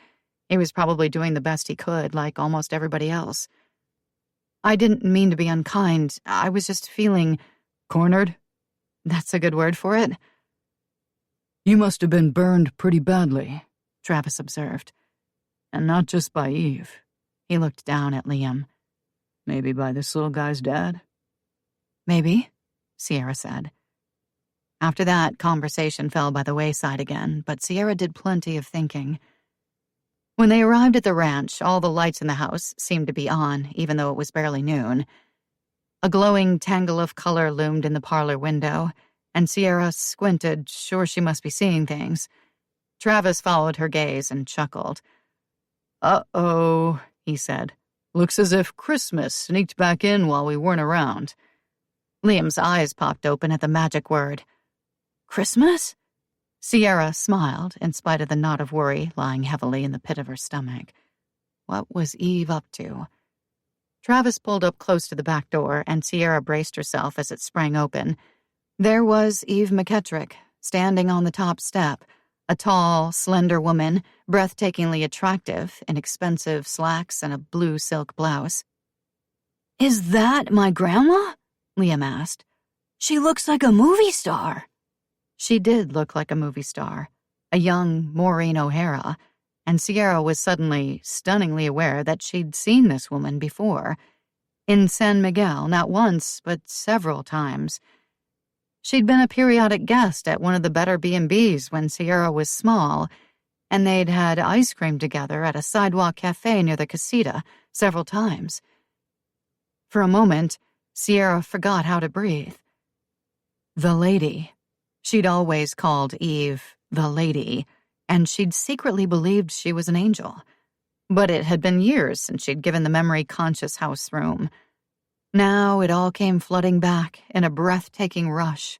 He was probably doing the best he could, like almost everybody else. I didn't mean to be unkind. I was just feeling... Cornered? That's a good word for it. You must have been burned pretty badly, Travis observed. And not just by Eve. He looked down at Liam. Maybe by this little guy's dad? Maybe, Sierra said. After that, conversation fell by the wayside again, but Sierra did plenty of thinking. When they arrived at the ranch, all the lights in the house seemed to be on, even though it was barely noon. A glowing tangle of color loomed in the parlor window, and Sierra squinted, sure she must be seeing things. Travis followed her gaze and chuckled. Uh-oh, he said. Looks as if Christmas sneaked back in while we weren't around. Liam's eyes popped open at the magic word. Christmas? Sierra smiled, in spite of the knot of worry lying heavily in the pit of her stomach. What was Eve up to? Travis pulled up close to the back door, and Sierra braced herself as it sprang open. There was Eve McKettrick, standing on the top step, a tall, slender woman, breathtakingly attractive in expensive slacks and a blue silk blouse. Is that my grandma? Liam asked. She looks like a movie star. She did look like a movie star, a young Maureen O'Hara, and Sierra was suddenly, stunningly aware that she'd seen this woman before. In San Miguel, not once, but several times. She'd been a periodic guest at one of the better B&Bs when Sierra was small, and they'd had ice cream together at a sidewalk cafe near the casita several times. For a moment, Sierra forgot how to breathe. The lady. She'd always called Eve the lady, and she'd secretly believed she was an angel. But it had been years since she'd given the memory-conscious house room. Now it all came flooding back in a breathtaking rush.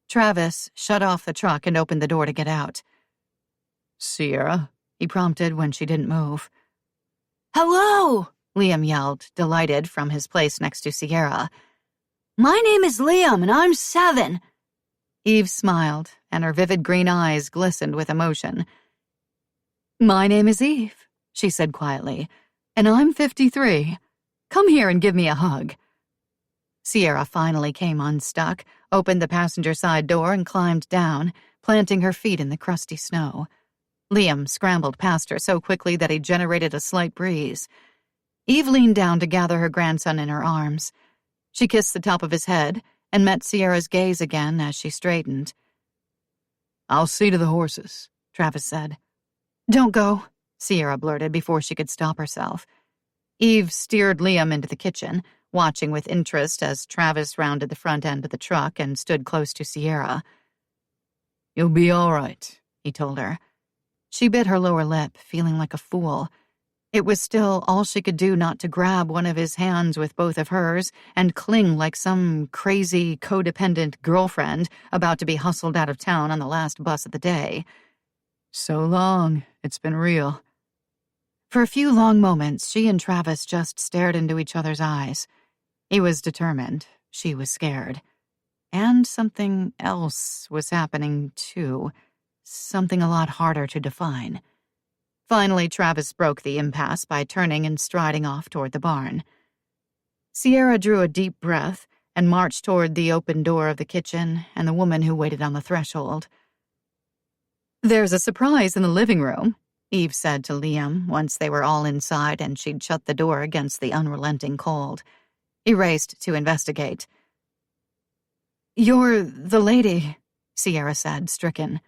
Travis shut off the truck and opened the door to get out. Sierra, he prompted when she didn't move. Hello, Liam yelled, delighted, from his place next to Sierra. My name is Liam, and I'm 7. Eve smiled, and her vivid green eyes glistened with emotion. My name is Eve, she said quietly. And I'm 53. Come here and give me a hug. Sierra finally came unstuck, opened the passenger side door and climbed down, planting her feet in the crusty snow. Liam scrambled past her so quickly that he generated a slight breeze. Eve leaned down to gather her grandson in her arms. She kissed the top of his head and met Sierra's gaze again as she straightened. I'll see to the horses, Travis said. Don't go, Sierra blurted before she could stop herself. Eve steered Liam into the kitchen, watching with interest as Travis rounded the front end of the truck and stood close to Sierra. You'll be all right, he told her. She bit her lower lip, feeling like a fool. It was still all she could do not to grab one of his hands with both of hers and cling like some crazy, codependent girlfriend about to be hustled out of town on the last bus of the day. So long, it's been real. For a few long moments, she and Travis just stared into each other's eyes. He was determined. She was scared. And something else was happening, too. Something a lot harder to define. Finally, Travis broke the impasse by turning and striding off toward the barn. Sierra drew a deep breath and marched toward the open door of the kitchen and the woman who waited on the threshold. There's a surprise in the living room, Eve said to Liam once they were all inside and she'd shut the door against the unrelenting cold. He raced to investigate. You're the lady, Sierra said, stricken.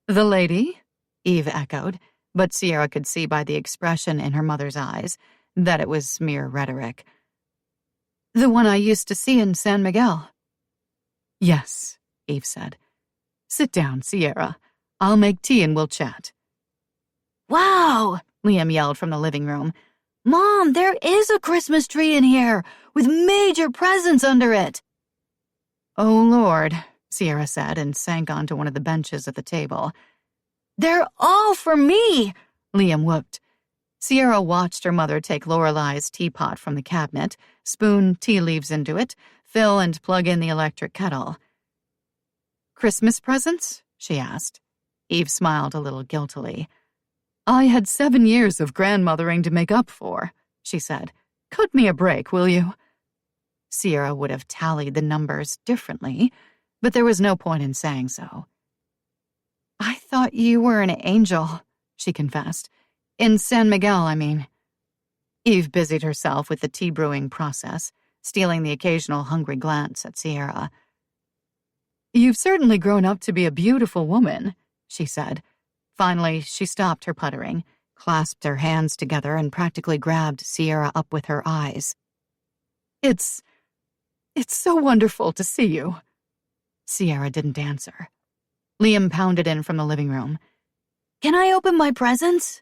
The lady? Eve echoed, but Sierra could see by the expression in her mother's eyes that it was mere rhetoric. The one I used to see in San Miguel. Yes, Eve said. Sit down, Sierra. I'll make tea and we'll chat. Wow, Liam yelled from the living room. Mom, there is a Christmas tree in here with major presents under it. Oh, Lord, Sierra said and sank onto one of the benches at the table. They're all for me, Liam whooped. Sierra watched her mother take Lorelei's teapot from the cabinet, spoon tea leaves into it, fill and plug in the electric kettle. Christmas presents? She asked. Eve smiled a little guiltily. I had 7 years of grandmothering to make up for, she said. Cut me a break, will you? Sierra would have tallied the numbers differently, but there was no point in saying so. I thought you were an angel, she confessed. In San Miguel, I mean. Eve busied herself with the tea brewing process, stealing the occasional hungry glance at Sierra. You've certainly grown up to be a beautiful woman, she said. Finally, she stopped her puttering, clasped her hands together, and practically grabbed Sierra up with her eyes. It's so wonderful to see you. Sierra didn't answer. Liam pounded in from the living room. Can I open my presents?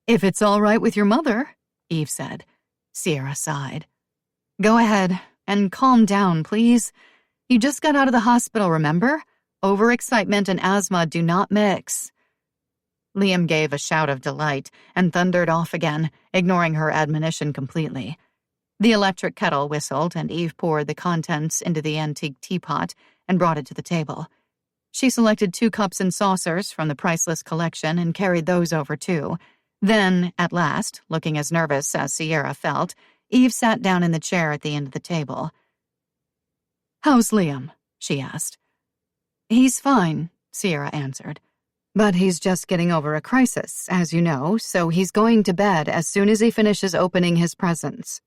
If it's all right with your mother, Eve said. Sierra sighed. Go ahead, and calm down, please. You just got out of the hospital, remember? Overexcitement and asthma do not mix. Liam gave a shout of delight and thundered off again, ignoring her admonition completely. The electric kettle whistled, and Eve poured the contents into the antique teapot and brought it to the table. She selected 2 cups and saucers from the priceless collection and carried those over too. Then, at last, looking as nervous as Sierra felt, Eve sat down in the chair at the end of the table. How's Liam? She asked. He's fine, Sierra answered. But he's just getting over a crisis, as you know, so he's going to bed as soon as he finishes opening his presents.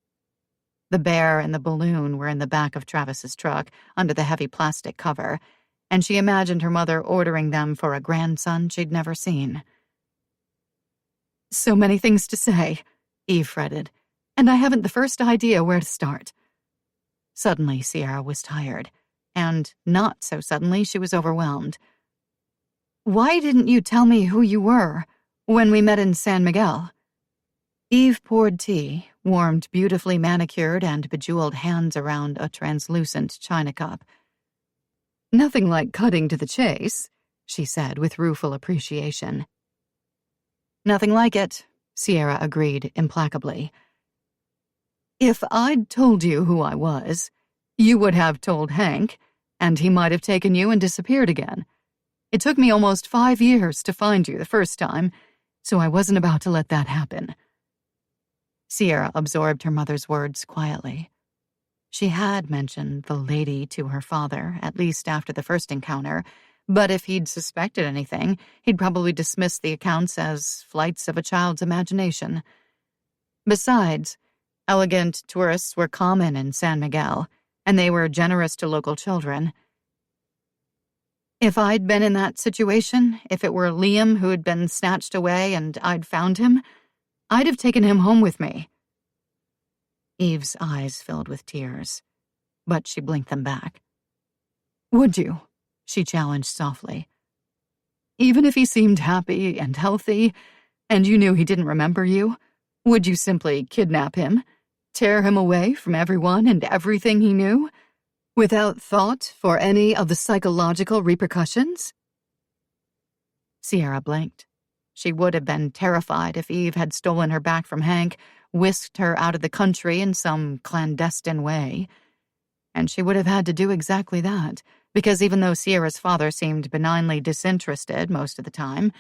The bear and the balloon were in the back of Travis's truck, under the heavy plastic cover, and she imagined her mother ordering them for a grandson she'd never seen. So many things to say, Eve fretted, and I haven't the first idea where to start. Suddenly, Sierra was tired, and not so suddenly she was overwhelmed. Why didn't you tell me who you were when we met in San Miguel? Eve poured tea, warmed beautifully manicured and bejeweled hands around a translucent china cup. Nothing like cutting to the chase, she said with rueful appreciation. Nothing like it, Sierra agreed implacably. If I'd told you who I was, you would have told Hank, and he might have taken you and disappeared again. It took me almost 5 years to find you the first time, so I wasn't about to let that happen. Sierra absorbed her mother's words quietly. She had mentioned the lady to her father, at least after the first encounter, but if he'd suspected anything, he'd probably dismiss the accounts as flights of a child's imagination. Besides, elegant tourists were common in San Miguel, and they were generous to local children. If I'd been in that situation, if it were Liam who had been snatched away and I'd found him, I'd have taken him home with me. Eve's eyes filled with tears, but she blinked them back. Would you? She challenged softly. Even if he seemed happy and healthy, and you knew he didn't remember you, would you simply kidnap him, tear him away from everyone and everything he knew, without thought for any of the psychological repercussions? Sierra blinked. She would have been terrified if Eve had stolen her back from Hank, whisked her out of the country in some clandestine way. And she would have had to do exactly that, because even though Sierra's father seemed benignly disinterested most of the time,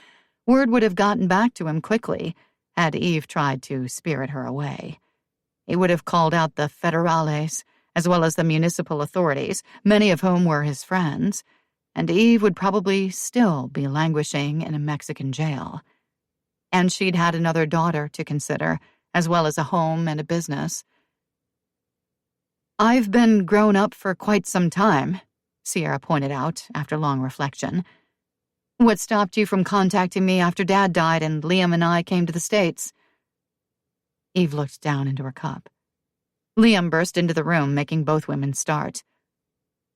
word would have gotten back to him quickly had Eve tried to spirit her away. He would have called out the federales, as well as the municipal authorities, many of whom were his friends, and Eve would probably still be languishing in a Mexican jail. And she'd had another daughter to consider, as well as a home and a business. I've been grown up for quite some time, Sierra pointed out after long reflection. What stopped you from contacting me after Dad died and Liam and I came to the States? Eve looked down into her cup. Liam burst into the room, making both women start.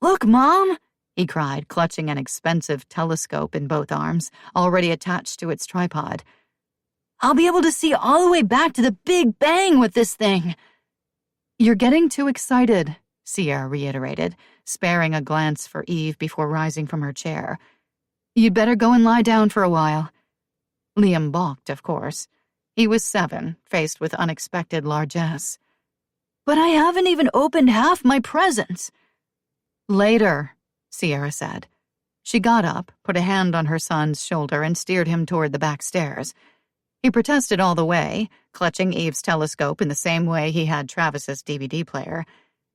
Look, Mom, he cried, clutching an expensive telescope in both arms, already attached to its tripod. I'll be able to see all the way back to the Big Bang with this thing. You're getting too excited, Sierra reiterated, sparing a glance for Eve before rising from her chair. You'd better go and lie down for a while. Liam balked, of course. He was 7, faced with unexpected largesse. But I haven't even opened half my presents. Later, Sierra said. She got up, put a hand on her son's shoulder, and steered him toward the back stairs. He protested all the way, clutching Eve's telescope in the same way he had Travis's DVD player.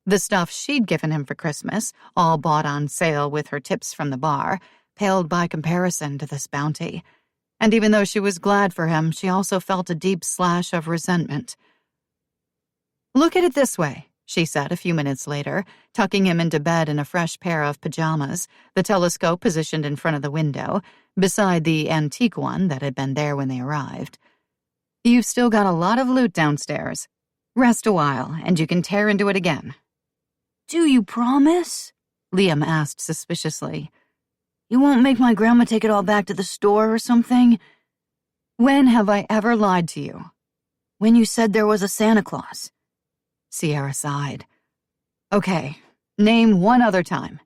The stuff she'd given him for Christmas, all bought on sale with her tips from the bar, paled by comparison to this bounty. And even though she was glad for him, she also felt a deep slash of resentment. Look at it this way, she said a few minutes later, tucking him into bed in a fresh pair of pajamas, the telescope positioned in front of the window, beside the antique one that had been there when they arrived. You've still got a lot of loot downstairs. Rest a while, and you can tear into it again. Do you promise? Liam asked suspiciously. You won't make my grandma take it all back to the store or something? When have I ever lied to you? When you said there was a Santa Claus. Sierra sighed. Okay, name one other time.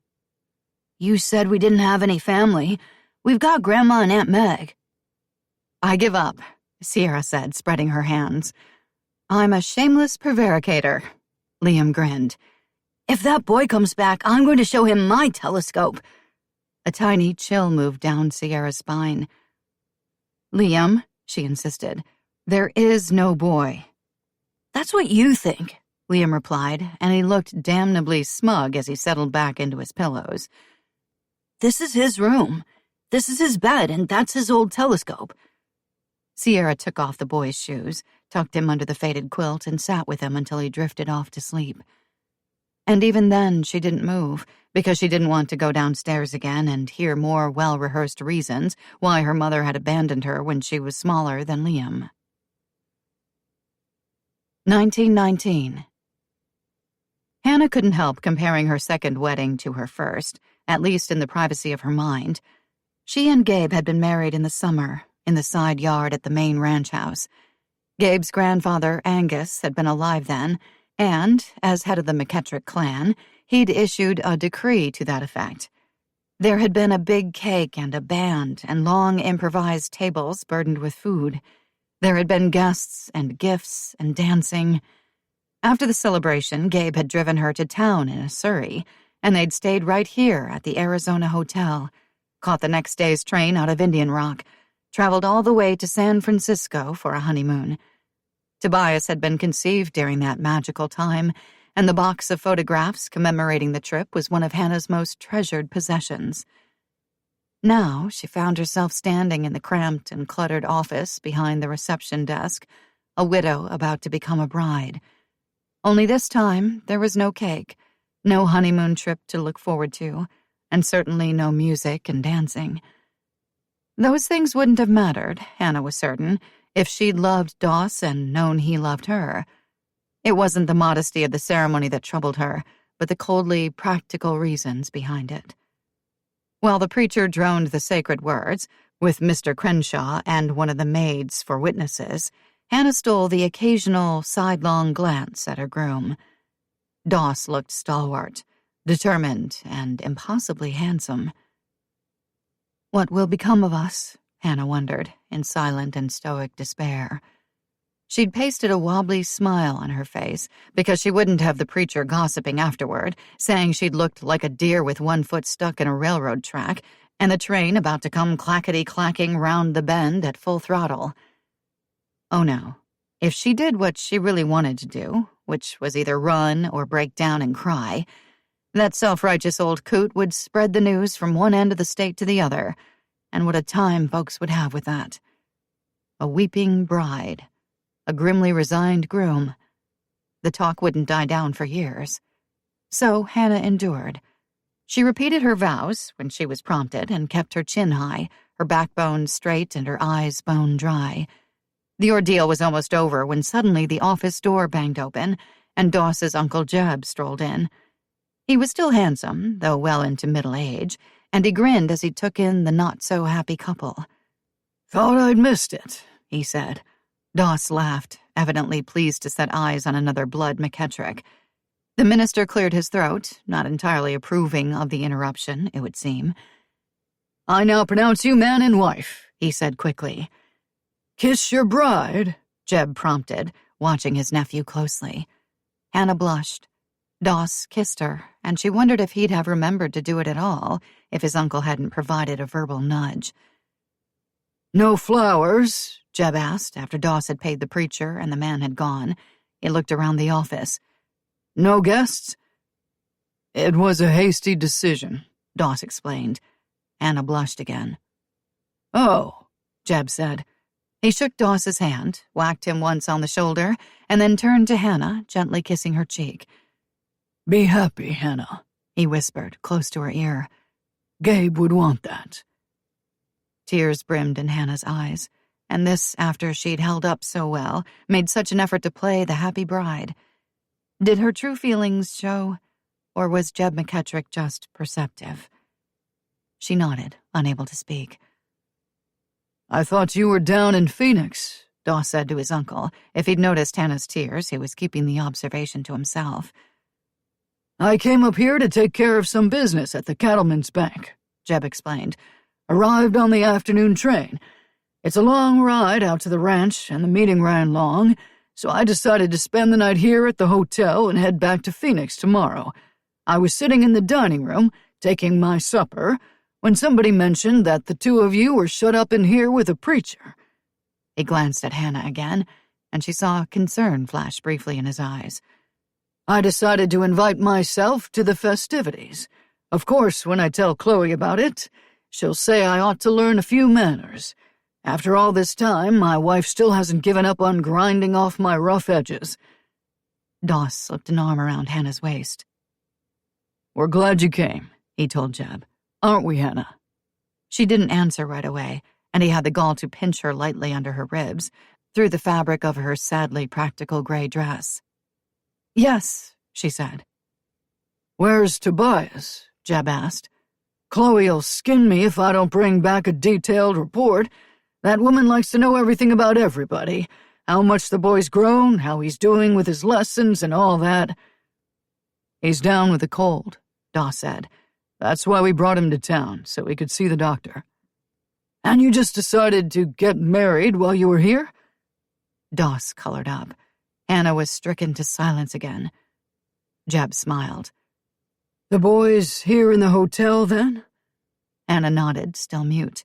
You said we didn't have any family. We've got Grandma and Aunt Meg. I give up, Sierra said, spreading her hands. I'm a shameless prevaricator. Liam grinned. If that boy comes back, I'm going to show him my telescope. A tiny chill moved down Sierra's spine. Liam, she insisted, there is no boy. That's what you think, Liam replied, and he looked damnably smug as he settled back into his pillows. This is his room. This is his bed, and that's his old telescope. Sierra took off the boy's shoes, tucked him under the faded quilt, and sat with him until he drifted off to sleep. And even then, she didn't move, because she didn't want to go downstairs again and hear more well-rehearsed reasons why her mother had abandoned her when she was smaller than Liam. 1919. Hannah couldn't help comparing her second wedding to her first, at least in the privacy of her mind. She and Gabe had been married in the summer, in the side yard at the main ranch house. Gabe's grandfather, Angus, had been alive then, and, as head of the McKettrick clan, he'd issued a decree to that effect. There had been a big cake and a band and long improvised tables burdened with food. There had been guests and gifts and dancing. After the celebration, Gabe had driven her to town in a Surrey, and they'd stayed right here at the Arizona Hotel, caught the next day's train out of Indian Rock, traveled all the way to San Francisco for a honeymoon. Tobias had been conceived during that magical time, and the box of photographs commemorating the trip was one of Hannah's most treasured possessions. Now she found herself standing in the cramped and cluttered office behind the reception desk, a widow about to become a bride. Only this time, there was no cake, no honeymoon trip to look forward to, and certainly no music and dancing. Those things wouldn't have mattered, Hannah was certain, if she'd loved Doss and known he loved her. It wasn't the modesty of the ceremony that troubled her, but the coldly practical reasons behind it. While the preacher droned the sacred words, with Mr. Crenshaw and one of the maids for witnesses, Hannah stole the occasional sidelong glance at her groom. Doss looked stalwart, determined, and impossibly handsome. What will become of us? Hannah wondered, in silent and stoic despair. She'd pasted a wobbly smile on her face because she wouldn't have the preacher gossiping afterward, saying she'd looked like a deer with one foot stuck in a railroad track and the train about to come clackety-clacking round the bend at full throttle. Oh no, if she did what she really wanted to do, which was either run or break down and cry, that self-righteous old coot would spread the news from one end of the state to the other, and what a time folks would have with that. A weeping bride, a grimly resigned groom. The talk wouldn't die down for years. So Hannah endured. She repeated her vows when she was prompted and kept her chin high, her backbone straight and her eyes bone dry. The ordeal was almost over when suddenly the office door banged open and Doss's Uncle Jeb strolled in. He was still handsome, though well into middle age, and he grinned as he took in the not-so-happy couple. "Thought I'd missed it," he said. Doss laughed, evidently pleased to set eyes on another blood McKettrick. The minister cleared his throat, not entirely approving of the interruption, it would seem. "I now pronounce you man and wife," he said quickly. "Kiss your bride," Jeb prompted, watching his nephew closely. Hannah blushed. Doss kissed her, and she wondered if he'd have remembered to do it at all if his uncle hadn't provided a verbal nudge. "No flowers?" Jeb asked after Doss had paid the preacher and the man had gone. He looked around the office. "No guests?" "It was a hasty decision," Doss explained. Hannah blushed again. "Oh," Jeb said. He shook Doss's hand, whacked him once on the shoulder, and then turned to Hannah, gently kissing her cheek. "Be happy, Hannah," he whispered, close to her ear. "Gabe would want that." Tears brimmed in Hannah's eyes, and this after she'd held up so well, made such an effort to play the happy bride. Did her true feelings show, or was Jeb McKettrick just perceptive? She nodded, unable to speak. "I thought you were down in Phoenix," Doss said to his uncle. If he'd noticed Hannah's tears, he was keeping the observation to himself. "I came up here to take care of some business at the Cattlemen's Bank," Jeb explained. "Arrived on the afternoon train. It's a long ride out to the ranch, and the meeting ran long, so I decided to spend the night here at the hotel and head back to Phoenix tomorrow. I was sitting in the dining room, taking my supper, when somebody mentioned that the two of you were shut up in here with a preacher." He glanced at Hannah again, and she saw concern flash briefly in his eyes. "I decided to invite myself to the festivities. Of course, when I tell Chloe about it, she'll say I ought to learn a few manners. After all this time, my wife still hasn't given up on grinding off my rough edges." Doss slipped an arm around Hannah's waist. "We're glad you came," he told Jeb. "Aren't we, Hannah?" She didn't answer right away, and he had the gall to pinch her lightly under her ribs, through the fabric of her sadly practical gray dress. "Yes," she said. "Where's Tobias?" Jeb asked. "Chloe'll skin me if I don't bring back a detailed report. That woman likes to know everything about everybody, how much the boy's grown, how he's doing with his lessons, and all that." "He's down with a cold," Doss said. "That's why we brought him to town, so he could see the doctor." "And you just decided to get married while you were here?" Doss colored up. Hannah was stricken to silence again. Jeb smiled. "The boy's here in the hotel, then?" Hannah nodded, still mute.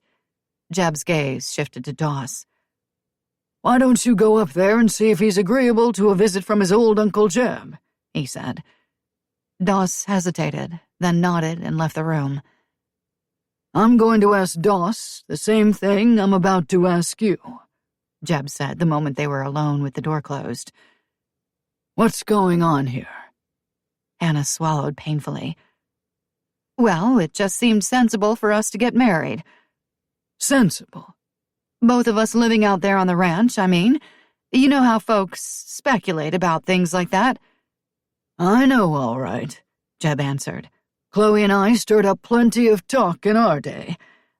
Jeb's gaze shifted to Doss. Why don't you go up there and see if he's agreeable to a visit from his old Uncle Jeb? He said. Doss hesitated, then nodded and left the room. I'm going to ask Doss the same thing I'm about to ask you, Jeb said the moment they were alone with the door closed. What's going on here? Hannah swallowed painfully. Well, it just seemed sensible for us to get married. Sensible? Both of us living out there on the ranch, I mean. You know how folks speculate about things like that. I know, all right, Jeb answered. Chloe and I stirred up plenty of talk in our day.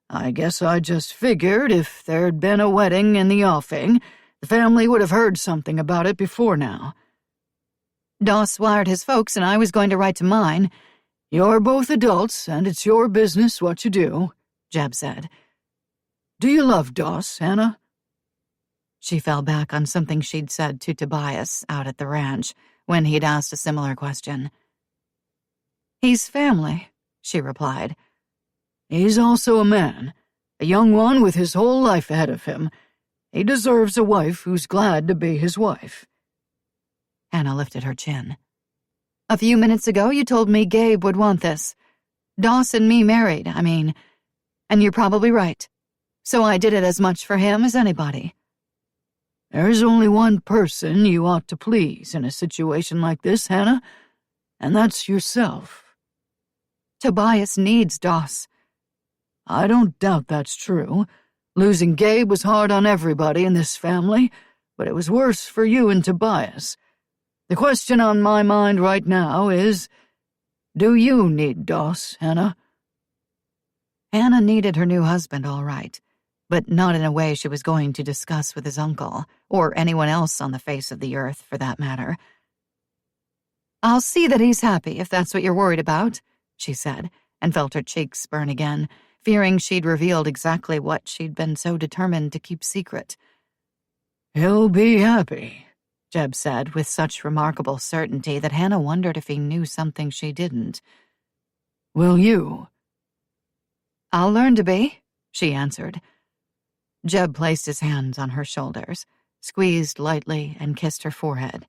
I guess I just figured if there'd been a wedding in the offing, the family would have heard something about it before now. Doss wired his folks and I was going to write to mine. You're both adults, and it's your business what you do, Jeb said. Do you love Doss, Hannah? She fell back on something she'd said to Tobias out at the ranch when he'd asked a similar question. He's family, she replied. He's also a man, a young one with his whole life ahead of him. He deserves a wife who's glad to be his wife. Hannah lifted her chin. A few minutes ago you told me Gabe would want this. Doss and me married, I mean. And you're probably right. So I did it as much for him as anybody. There's only one person you ought to please in a situation like this, Hannah, and that's yourself. Tobias needs Doss. I don't doubt that's true. Losing Gabe was hard on everybody in this family, but it was worse for you and Tobias. The question on my mind right now is, do you need Doss, Hannah? Hannah needed her new husband, all right, but not in a way she was going to discuss with his uncle, or anyone else on the face of the earth, for that matter. I'll see that he's happy, if that's what you're worried about, she said, and felt her cheeks burn again, fearing she'd revealed exactly what she'd been so determined to keep secret. He'll be happy, Jeb said with such remarkable certainty that Hannah wondered if he knew something she didn't. Will you? I'll learn to be, she answered. Jeb placed his hands on her shoulders, squeezed lightly, and kissed her forehead.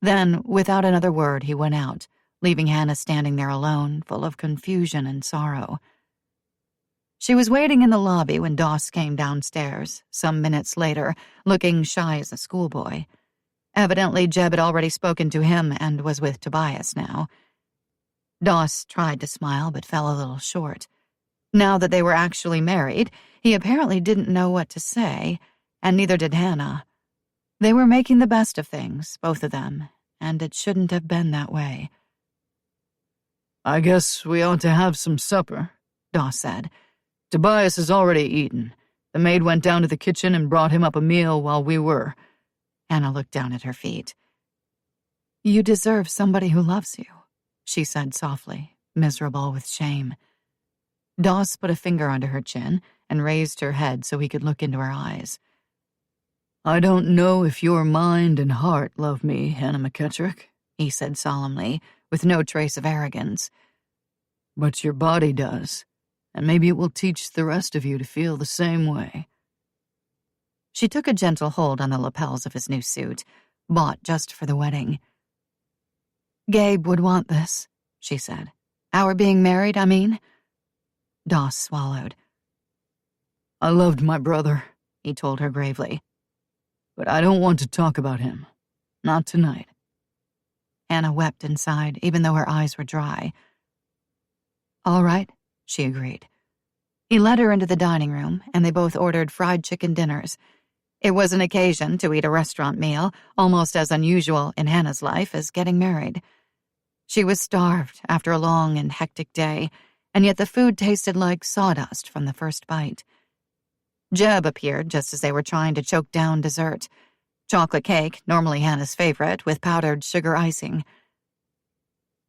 Then, without another word, he went out, leaving Hannah standing there alone, full of confusion and sorrow. She was waiting in the lobby when Doss came downstairs, some minutes later, looking shy as a schoolboy. Evidently, Jeb had already spoken to him and was with Tobias now. Doss tried to smile but fell a little short. Now that they were actually married, he apparently didn't know what to say, and neither did Hannah. They were making the best of things, both of them, and it shouldn't have been that way. I guess we ought to have some supper, Doss said. Tobias has already eaten. The maid went down to the kitchen and brought him up a meal while we were. Hannah looked down at her feet. You deserve somebody who loves you, she said softly, miserable with shame. Doss put a finger under her chin and raised her head so he could look into her eyes. I don't know if your mind and heart love me, Hannah McKettrick, he said solemnly, with no trace of arrogance. But your body does, and maybe it will teach the rest of you to feel the same way. She took a gentle hold on the lapels of his new suit, bought just for the wedding. Gabe would want this, she said. Our being married, I mean. Doss swallowed. I loved my brother, he told her gravely. But I don't want to talk about him. Not tonight. Hannah wept inside, even though her eyes were dry. All right, she agreed. He led her into the dining room, and they both ordered fried chicken dinners. It was an occasion to eat a restaurant meal, almost as unusual in Hannah's life as getting married. She was starved after a long and hectic day, and yet the food tasted like sawdust from the first bite. Jeb appeared just as they were trying to choke down dessert. Chocolate cake, normally Hannah's favorite, with powdered sugar icing.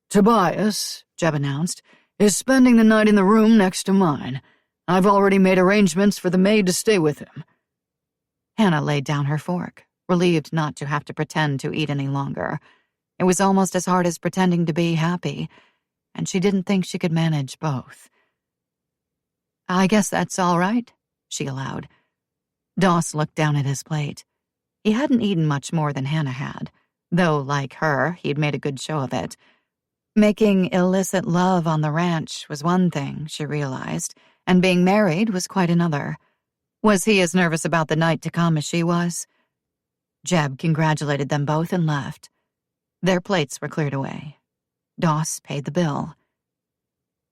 Tobias, Jeb announced, is spending the night in the room next to mine. I've already made arrangements for the maid to stay with him. Hannah laid down her fork, relieved not to have to pretend to eat any longer. It was almost as hard as pretending to be happy, and she didn't think she could manage both. I guess that's all right, she allowed. Doss looked down at his plate. He hadn't eaten much more than Hannah had, though, like her, he'd made a good show of it. Making illicit love on the ranch was one thing, she realized, and being married was quite another. Was he as nervous about the night to come as she was? Jeb congratulated them both and left. Their plates were cleared away. Doss paid the bill.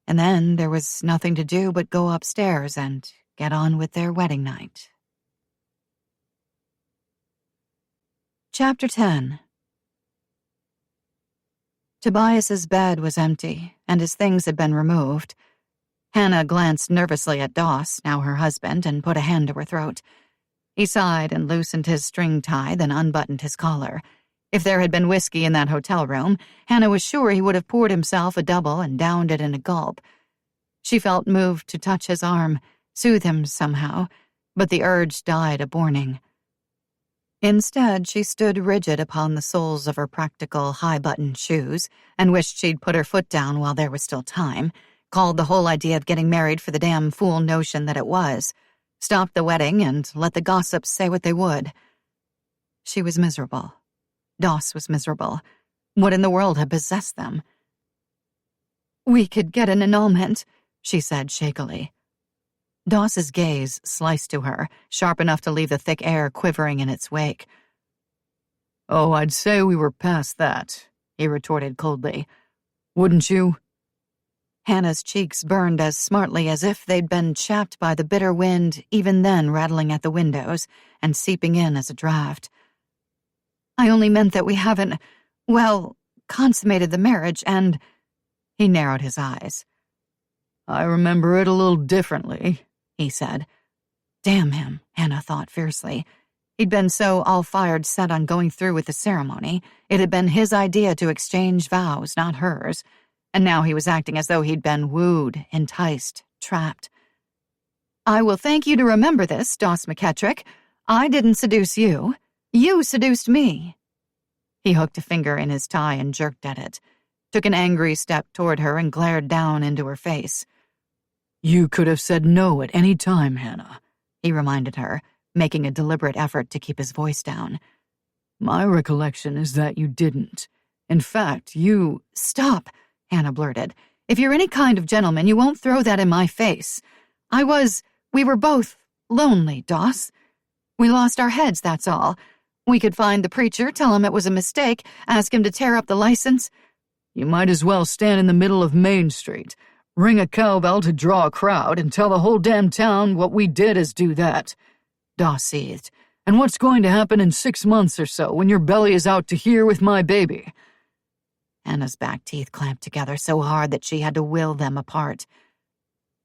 And then there was nothing to do but go upstairs and get on with their wedding night. Chapter 10. Tobias's bed was empty, and his things had been removed. Hannah glanced nervously at Doss, now her husband, and put a hand to her throat. He sighed and loosened his string tie, then unbuttoned his collar. If there had been whiskey in that hotel room, Hannah was sure he would have poured himself a double and downed it in a gulp. She felt moved to touch his arm, soothe him somehow, but the urge died aborning. Instead, she stood rigid upon the soles of her practical high-buttoned shoes and wished she'd put her foot down while there was still time, called the whole idea of getting married for the damn fool notion that it was, stopped the wedding and let the gossips say what they would. She was miserable. Doss was miserable. What in the world had possessed them? "We could get an annulment," she said shakily. Doss's gaze sliced to her, sharp enough to leave the thick air quivering in its wake. "Oh, I'd say we were past that," he retorted coldly. "Wouldn't you?" Hannah's cheeks burned as smartly as if they'd been chapped by the bitter wind, even then rattling at the windows and seeping in as a draft. "I only meant that we haven't, consummated the marriage and—" He narrowed his eyes. "I remember it a little differently," he said. Damn him, Hannah thought fiercely. He'd been so all-fired set on going through with the ceremony. It had been his idea to exchange vows, not hers. And now he was acting as though he'd been wooed, enticed, trapped. "I will thank you to remember this, Doss McKettrick. I didn't seduce you. You seduced me." He hooked a finger in his tie and jerked at it, took an angry step toward her and glared down into her face. "You could have said no at any time, Hannah," he reminded her, making a deliberate effort to keep his voice down. "My recollection is that you didn't. In fact, you—" "Stop," Hannah blurted. "If you're any kind of gentleman, you won't throw that in my face. We were both lonely, Doss. We lost our heads, that's all. We could find the preacher, tell him it was a mistake, ask him to tear up the license." "You might as well stand in the middle of Main Street, ring a cowbell to draw a crowd, and tell the whole damn town what we did as do that," Doss seethed. "And what's going to happen in 6 months or so when your belly is out to here with my baby?" Hannah's back teeth clamped together so hard that she had to will them apart.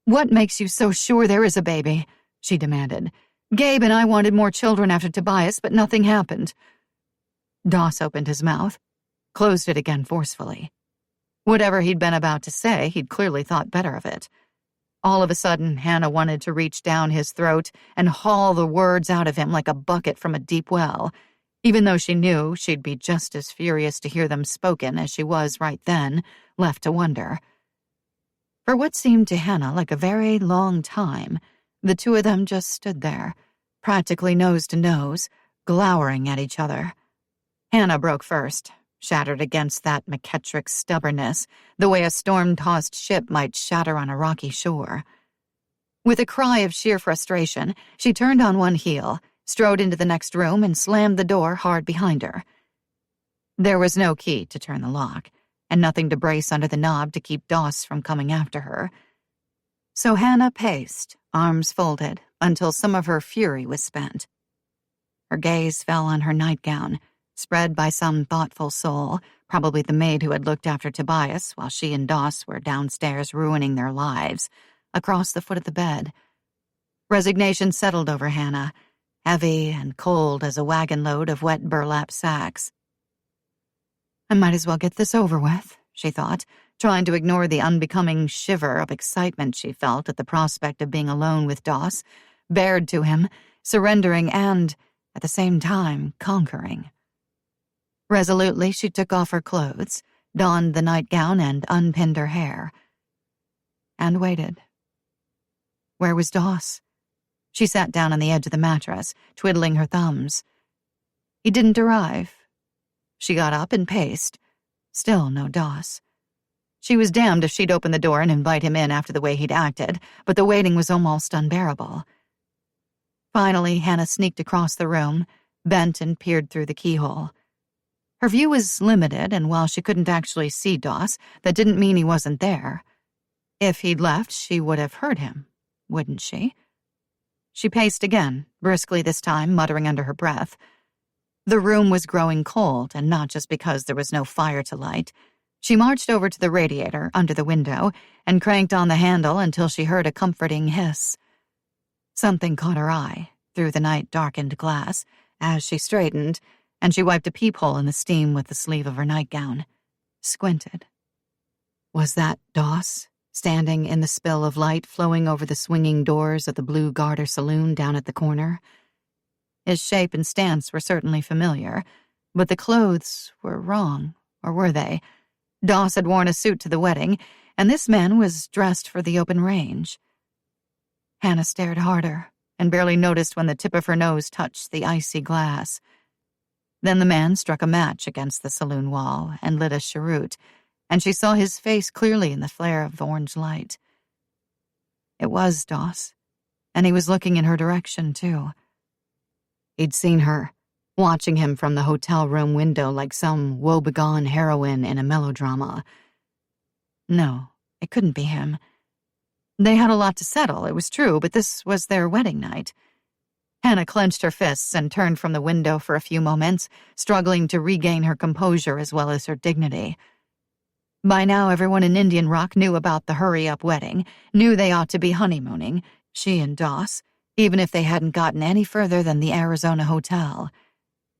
"What makes you so sure there is a baby?" she demanded. "Gabe and I wanted more children after Tobias, but nothing happened." Doss opened his mouth, closed it again forcefully. Whatever he'd been about to say, he'd clearly thought better of it. All of a sudden, Hannah wanted to reach down his throat and haul the words out of him like a bucket from a deep well, even though she knew she'd be just as furious to hear them spoken as she was right then, left to wonder. For what seemed to Hannah like a very long time, the two of them just stood there, practically nose to nose, glowering at each other. Hannah broke first, shattered against that McKettrick stubbornness, the way a storm-tossed ship might shatter on a rocky shore. With a cry of sheer frustration, she turned on one heel, strode into the next room, and slammed the door hard behind her. There was no key to turn the lock, and nothing to brace under the knob to keep Doss from coming after her. So Hannah paced, arms folded, until some of her fury was spent. Her gaze fell on her nightgown, spread by some thoughtful soul, probably the maid who had looked after Tobias while she and Doss were downstairs ruining their lives, across the foot of the bed. Resignation settled over Hannah, heavy and cold as a wagon load of wet burlap sacks. I might as well get this over with, she thought, trying to ignore the unbecoming shiver of excitement she felt at the prospect of being alone with Doss, bared to him, surrendering and, at the same time, conquering. Resolutely, she took off her clothes, donned the nightgown, and unpinned her hair. And waited. Where was Doss? She sat down on the edge of the mattress, twiddling her thumbs. He didn't arrive. She got up and paced. Still no Doss. She was damned if she'd open the door and invite him in after the way he'd acted, but the waiting was almost unbearable. Finally, Hannah sneaked across the room, bent and peered through the keyhole. Her view was limited, and while she couldn't actually see Doss, that didn't mean he wasn't there. If he'd left, she would have heard him, wouldn't she? She paced again, briskly this time, muttering under her breath. The room was growing cold, and not just because there was no fire to light. She marched over to the radiator under the window and cranked on the handle until she heard a comforting hiss. Something caught her eye through the night-darkened glass as she straightened, and she wiped a peephole in the steam with the sleeve of her nightgown. Squinted. Was that Doss, standing in the spill of light flowing over the swinging doors of the Blue Garter Saloon down at the corner? His shape and stance were certainly familiar, but the clothes were wrong, or were they? Doss had worn a suit to the wedding, and this man was dressed for the open range. Hannah stared harder and barely noticed when the tip of her nose touched the icy glass. Then the man struck a match against the saloon wall and lit a cheroot, and she saw his face clearly in the flare of the orange light. It was Doss, and he was looking in her direction, too. He'd seen her, watching him from the hotel room window like some woebegone heroine in a melodrama. No, it couldn't be him. They had a lot to settle, it was true, but this was their wedding night. Hannah clenched her fists and turned from the window for a few moments, struggling to regain her composure as well as her dignity. By now, everyone in Indian Rock knew about the hurry-up wedding, knew they ought to be honeymooning, she and Doss, even if they hadn't gotten any further than the Arizona hotel.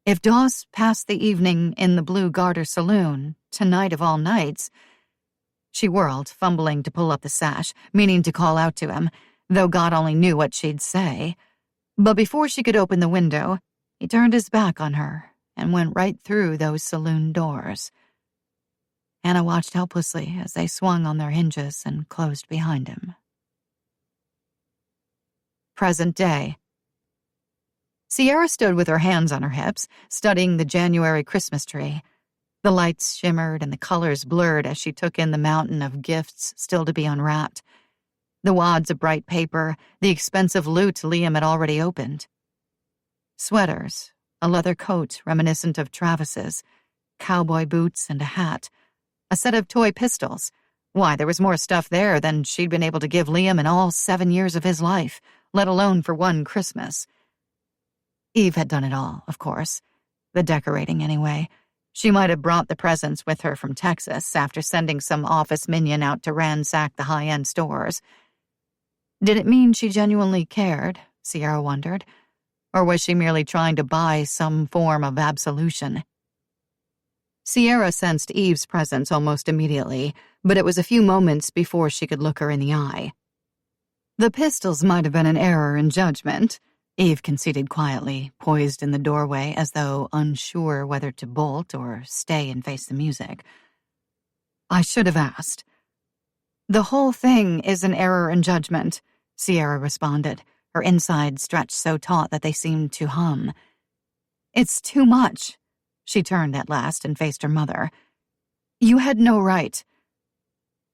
If Doss passed the evening in the Blue Garter Saloon, tonight of all nights... She whirled, fumbling to pull up the sash, meaning to call out to him, though God only knew what she'd say. But before she could open the window, he turned his back on her and went right through those saloon doors. Hannah watched helplessly as they swung on their hinges and closed behind him. Present day. Sierra stood with her hands on her hips, studying the January Christmas tree. The lights shimmered and the colors blurred as she took in the mountain of gifts still to be unwrapped. The wads of bright paper, the expensive loot Liam had already opened. Sweaters, a leather coat reminiscent of Travis's, cowboy boots and a hat, a set of toy pistols. Why, there was more stuff there than she'd been able to give Liam in all 7 years of his life, let alone for one Christmas. Eve had done it all, of course. The decorating, anyway. She might have brought the presents with her from Texas after sending some office minion out to ransack the high-end stores. Did it mean she genuinely cared, Sierra wondered, or was she merely trying to buy some form of absolution? Sierra sensed Eve's presence almost immediately, but it was a few moments before she could look her in the eye. The pistols might have been an error in judgment, Eve conceded quietly, poised in the doorway as though unsure whether to bolt or stay and face the music. I should have asked. The whole thing is an error in judgment, Sierra responded, her insides stretched so taut that they seemed to hum. It's too much. She turned at last and faced her mother. You had no right.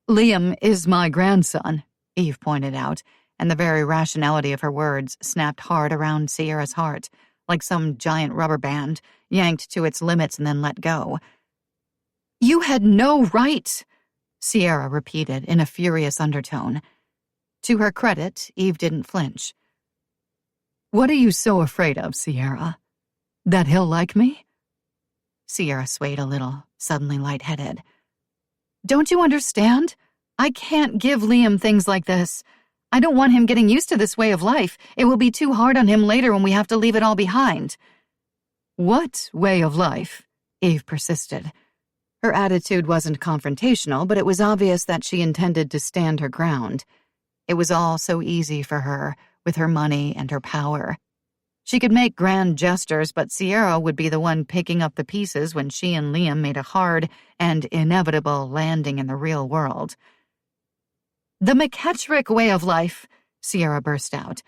Liam is my grandson, Eve pointed out, and the very rationality of her words snapped hard around Sierra's heart, like some giant rubber band, yanked to its limits and then let go. You had no right, Sierra repeated in a furious undertone. To her credit, Eve didn't flinch. What are you so afraid of, Sierra? That he'll like me? Sierra swayed a little, suddenly lightheaded. Don't you understand? I can't give Liam things like this. I don't want him getting used to this way of life. It will be too hard on him later when we have to leave it all behind. What way of life? Eve persisted. Her attitude wasn't confrontational, but it was obvious that she intended to stand her ground. It was all so easy for her, with her money and her power. She could make grand gestures, but Sierra would be the one picking up the pieces when she and Liam made a hard and inevitable landing in the real world. The McKettrick way of life, Sierra burst out.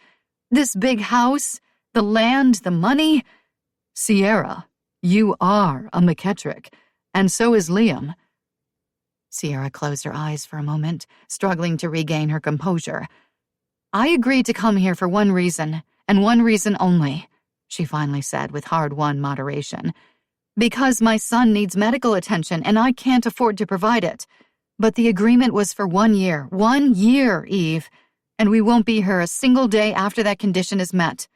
This big house, the land, the money. Sierra, you are a McKettrick, and so is Liam. Sierra closed her eyes for a moment, struggling to regain her composure. I agreed to come here for one reason, and one reason only, she finally said with hard-won moderation. Because my son needs medical attention, and I can't afford to provide it. But the agreement was for 1 year. 1 year, Eve. And we won't be here a single day after that condition is met.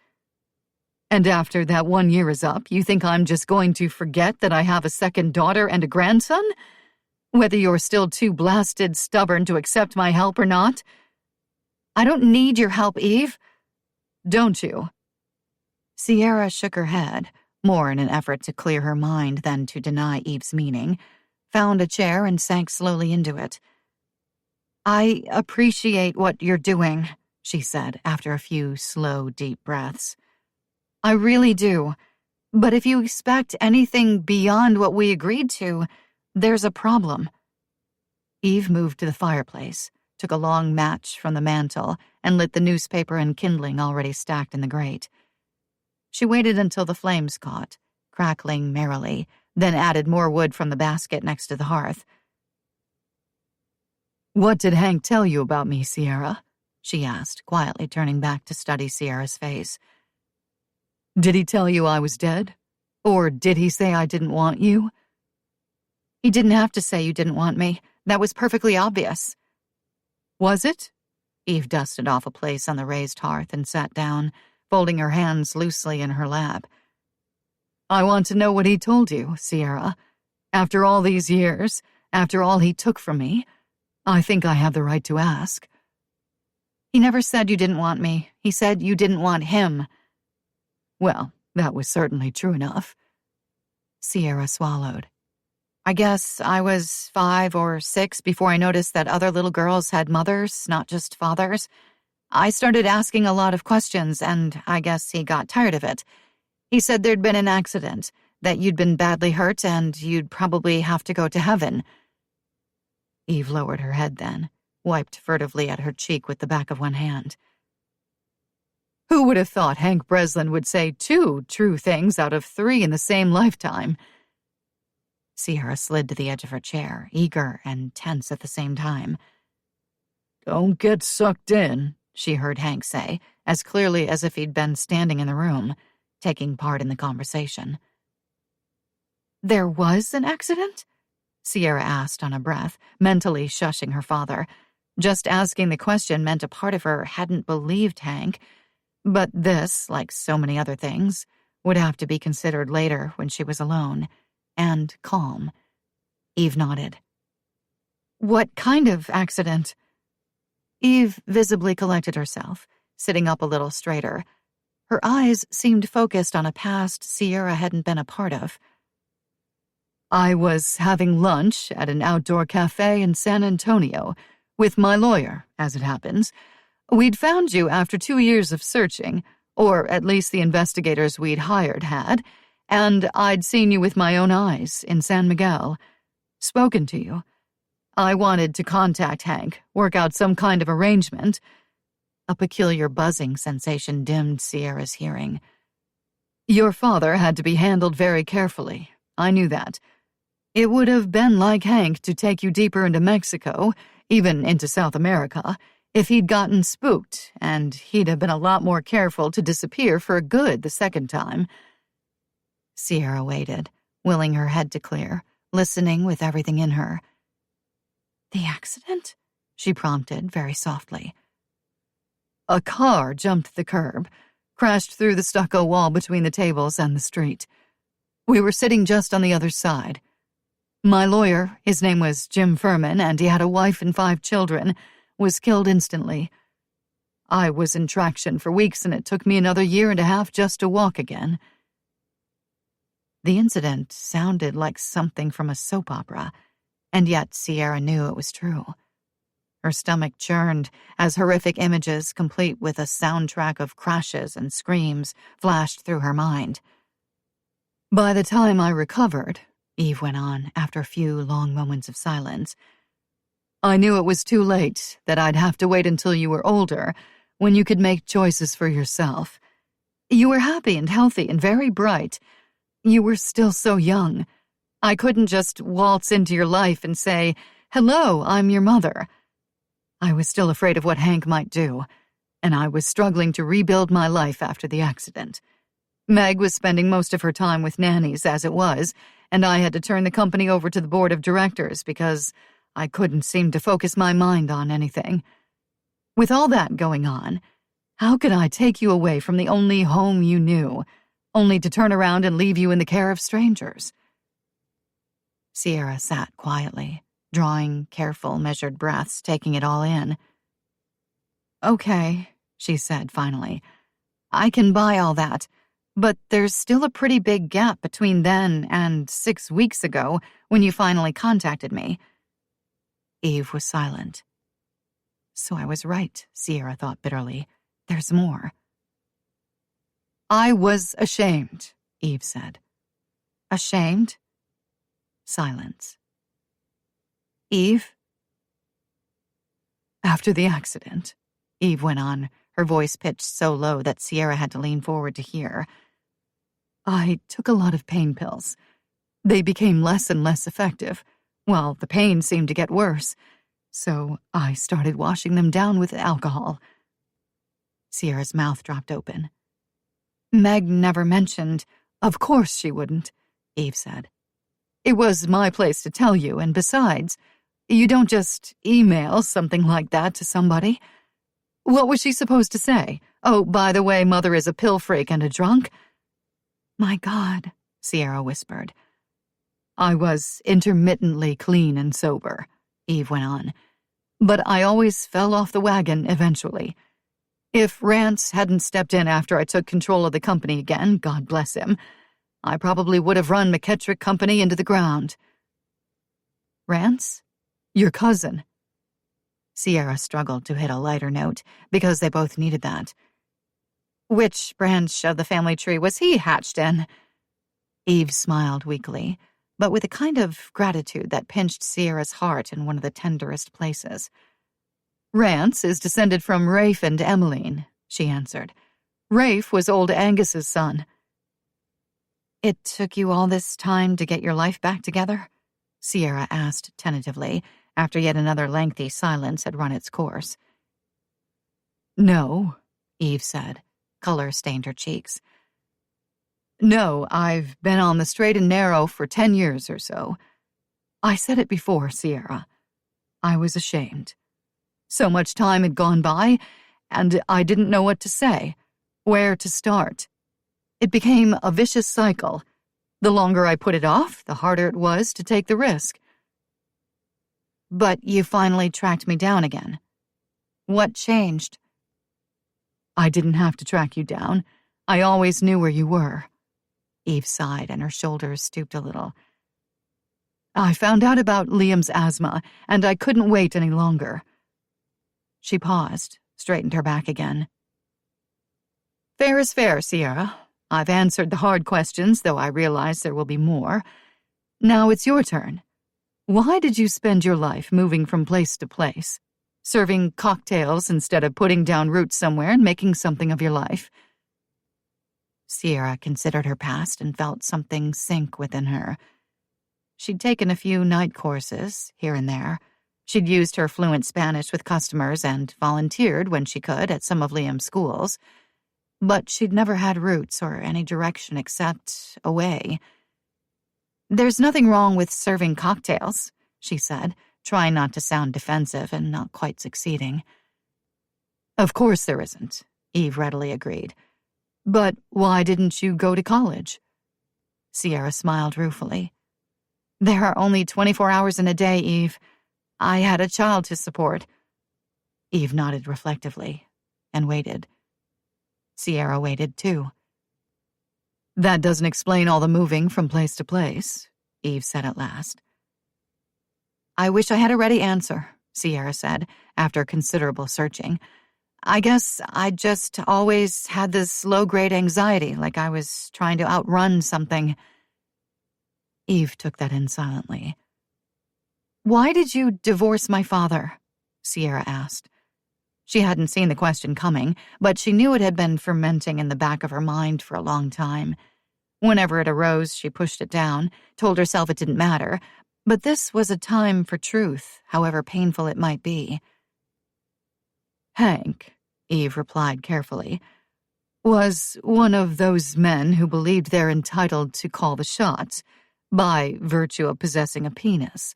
And after that 1 year is up, you think I'm just going to forget that I have a second daughter and a grandson? Whether you're still too blasted stubborn to accept my help or not? I don't need your help, Eve. Don't you? Sierra shook her head, more in an effort to clear her mind than to deny Eve's meaning, found a chair and sank slowly into it. I appreciate what you're doing, she said after a few slow, deep breaths. I really do. But if you expect anything beyond what we agreed to, there's a problem. Eve moved to the fireplace, took a long match from the mantel, and lit the newspaper and kindling already stacked in the grate. She waited until the flames caught, crackling merrily, then added more wood from the basket next to the hearth. What did Hank tell you about me, Sierra? She asked, quietly turning back to study Sierra's face. Did he tell you I was dead? Or did he say I didn't want you? He didn't have to say you didn't want me. That was perfectly obvious. Was it? Eve dusted off a place on the raised hearth and sat down, folding her hands loosely in her lap. I want to know what he told you, Sierra. After all these years, after all he took from me, I think I have the right to ask. He never said you didn't want me. He said you didn't want him. Well, that was certainly true enough. Sierra swallowed. I guess I was 5 or 6 before I noticed that other little girls had mothers, not just fathers. I started asking a lot of questions, and I guess he got tired of it. He said there'd been an accident, that you'd been badly hurt, and you'd probably have to go to heaven. Eve lowered her head then, wiped furtively at her cheek with the back of one hand. Who would have thought Hank Breslin would say 2 true things out of 3 in the same lifetime? Sierra slid to the edge of her chair, eager and tense at the same time. Don't get sucked in, she heard Hank say, as clearly as if he'd been standing in the room, taking part in the conversation. There was an accident? Sierra asked on a breath, mentally shushing her father. Just asking the question meant a part of her hadn't believed Hank, but this, like so many other things, would have to be considered later when she was alone and calm. Eve nodded. What kind of accident? Eve visibly collected herself, sitting up a little straighter. Her eyes seemed focused on a past Sierra hadn't been a part of. I was having lunch at an outdoor cafe in San Antonio with my lawyer, as it happens. We'd found you after 2 years of searching, or at least the investigators we'd hired had, and I'd seen you with my own eyes in San Miguel. Spoken to you. I wanted to contact Hank, work out some kind of arrangement. A peculiar buzzing sensation dimmed Sierra's hearing. Your father had to be handled very carefully. I knew that. It would have been like Hank to take you deeper into Mexico, even into South America, if he'd gotten spooked, and he'd have been a lot more careful to disappear for good the second time. Sierra waited, willing her head to clear, listening with everything in her. The accident? She prompted very softly. A car jumped the curb, crashed through the stucco wall between the tables and the street. We were sitting just on the other side. My lawyer, his name was Jim Furman, and he had a wife and 5 children, was killed instantly. I was in traction for weeks, and it took me another 1.5 years just to walk again. The incident sounded like something from a soap opera, and yet Sierra knew it was true. Her stomach churned as horrific images, complete with a soundtrack of crashes and screams, flashed through her mind. By the time I recovered, Eve went on after a few long moments of silence, I knew it was too late, that I'd have to wait until you were older, when you could make choices for yourself. You were happy and healthy and very bright. You were still so young. I couldn't just waltz into your life and say, "Hello, I'm your mother." I was still afraid of what Hank might do, and I was struggling to rebuild my life after the accident. Meg was spending most of her time with nannies as it was, and I had to turn the company over to the board of directors because I couldn't seem to focus my mind on anything. With all that going on, how could I take you away from the only home you knew, only to turn around and leave you in the care of strangers? Sierra sat quietly, drawing careful, measured breaths, taking it all in. "Okay," she said finally. "I can buy all that, but there's still a pretty big gap between then and 6 weeks ago when you finally contacted me." Eve was silent. So I was right, Sierra thought bitterly. There's more. "I was ashamed," Eve said. "Ashamed?" Silence. "Eve?" "After the accident," Eve went on, her voice pitched so low that Sierra had to lean forward to hear, "I took a lot of pain pills. They became less and less effective, while the pain seemed to get worse, so I started washing them down with alcohol." Sierra's mouth dropped open. "Meg never mentioned—" "Of course she wouldn't," Eve said. "It was my place to tell you, and besides, you don't just email something like that to somebody. What was she supposed to say? Oh, by the way, Mother is a pill freak and a drunk?" "My God," Sierra whispered. "I was intermittently clean and sober," Eve went on, "but I always fell off the wagon eventually. If Rance hadn't stepped in after I took control of the company again, God bless him, I probably would have run McKettrick Company into the ground." "Rance? Your cousin?" Sierra struggled to hit a lighter note, because they both needed that. "Which branch of the family tree was he hatched in?" Eve smiled weakly, but with a kind of gratitude that pinched Sierra's heart in one of the tenderest places. "Rance is descended from Rafe and Emmeline," she answered. "Rafe was old Angus's son." "It took you all this time to get your life back together?" Sierra asked tentatively, after yet another lengthy silence had run its course. "No," Eve said. Color stained her cheeks. "No, I've been on the straight and narrow for 10 years or so. I said it before, Sierra. I was ashamed. So much time had gone by, and I didn't know what to say, where to start. It became a vicious cycle. The longer I put it off, the harder it was to take the risk." "But you finally tracked me down again. What changed?" "I didn't have to track you down. I always knew where you were." Eve sighed and her shoulders stooped a little. "I found out about Liam's asthma, and I couldn't wait any longer." She paused, straightened her back again. "Fair is fair, Sierra. I've answered the hard questions, though I realize there will be more. Now it's your turn. Why did you spend your life moving from place to place, serving cocktails instead of putting down roots somewhere and making something of your life?" Sierra considered her past and felt something sink within her. She'd taken a few night courses, here and there. She'd used her fluent Spanish with customers and volunteered when she could at some of Liam's schools. But she'd never had roots or any direction except away. "There's nothing wrong with serving cocktails," she said, trying not to sound defensive and not quite succeeding. "Of course there isn't," Eve readily agreed. "But why didn't you go to college?" Sierra smiled ruefully. "There are only 24 hours in a day, Eve. I had a child to support." Eve nodded reflectively and waited. Sierra waited too. "That doesn't explain all the moving from place to place," Eve said at last. "I wish I had a ready answer," Sierra said, after considerable searching. "I guess I just always had this low-grade anxiety, like I was trying to outrun something." Eve took that in silently. "Why did you divorce my father?" Sierra asked. She hadn't seen the question coming, but she knew it had been fermenting in the back of her mind for a long time. Whenever it arose, she pushed it down, told herself it didn't matter, but this was a time for truth, however painful it might be. Hank, Eve replied carefully, was one of those men who believed they're entitled to call the shots by virtue of possessing a penis.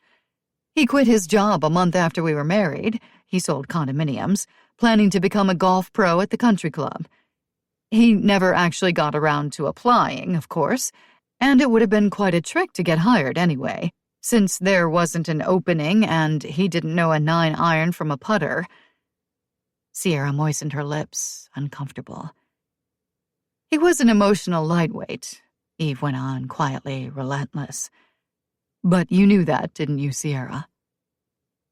He quit his job a month after we were married. He sold condominiums, planning to become a golf pro at the country club. He never actually got around to applying, of course, and it would have been quite a trick to get hired anyway, since there wasn't an opening and he didn't know a 9-iron from a putter. Sierra moistened her lips, uncomfortable. He was an emotional lightweight, Eve went on, quietly relentless. But you knew that, didn't you, Sierra?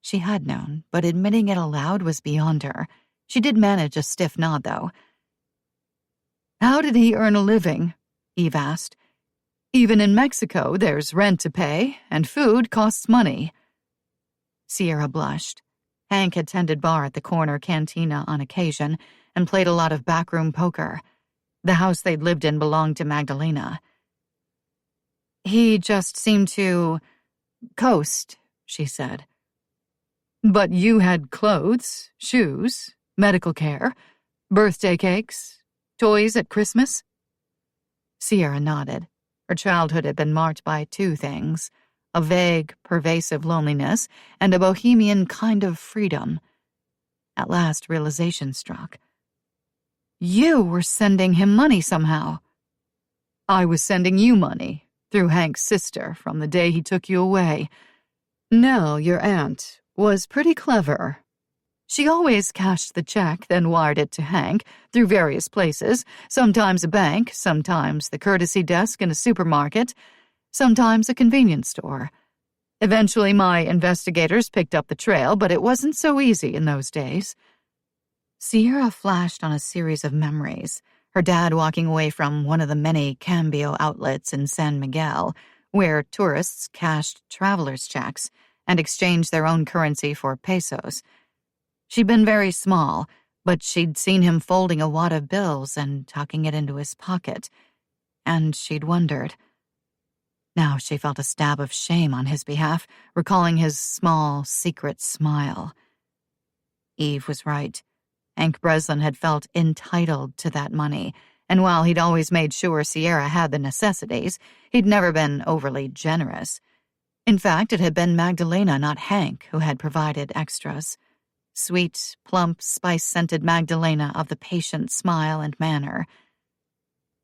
She had known, but admitting it aloud was beyond her. She did manage a stiff nod, though. How did he earn a living? Eve asked. Even in Mexico, there's rent to pay, and food costs money. Sierra blushed. Hank had tended bar at the corner cantina on occasion and played a lot of backroom poker. The house they'd lived in belonged to Magdalena. He just seemed to coast, she said. But you had clothes, shoes, medical care, birthday cakes, toys at Christmas? Sierra nodded. Her childhood had been marked by two things: a vague, pervasive loneliness and a bohemian kind of freedom. At last, realization struck. You were sending him money somehow. I was sending you money, through Hank's sister, from the day he took you away. Nell, your aunt, was pretty clever. She always cashed the check, then wired it to Hank, through various places, sometimes a bank, sometimes the courtesy desk in a supermarket, sometimes a convenience store. Eventually, my investigators picked up the trail, but it wasn't so easy in those days. Sierra flashed on a series of memories, her dad walking away from one of the many Cambio outlets in San Miguel, where tourists cashed travelers' checks and exchanged their own currency for pesos. She'd been very small, but she'd seen him folding a wad of bills and tucking it into his pocket, and she'd wondered. Now she felt a stab of shame on his behalf, recalling his small, secret smile. Eve was right. Hank Breslin had felt entitled to that money, and while he'd always made sure Sierra had the necessities, he'd never been overly generous. In fact, it had been Magdalena, not Hank, who had provided extras. Sweet, plump, spice-scented Magdalena of the patient smile and manner.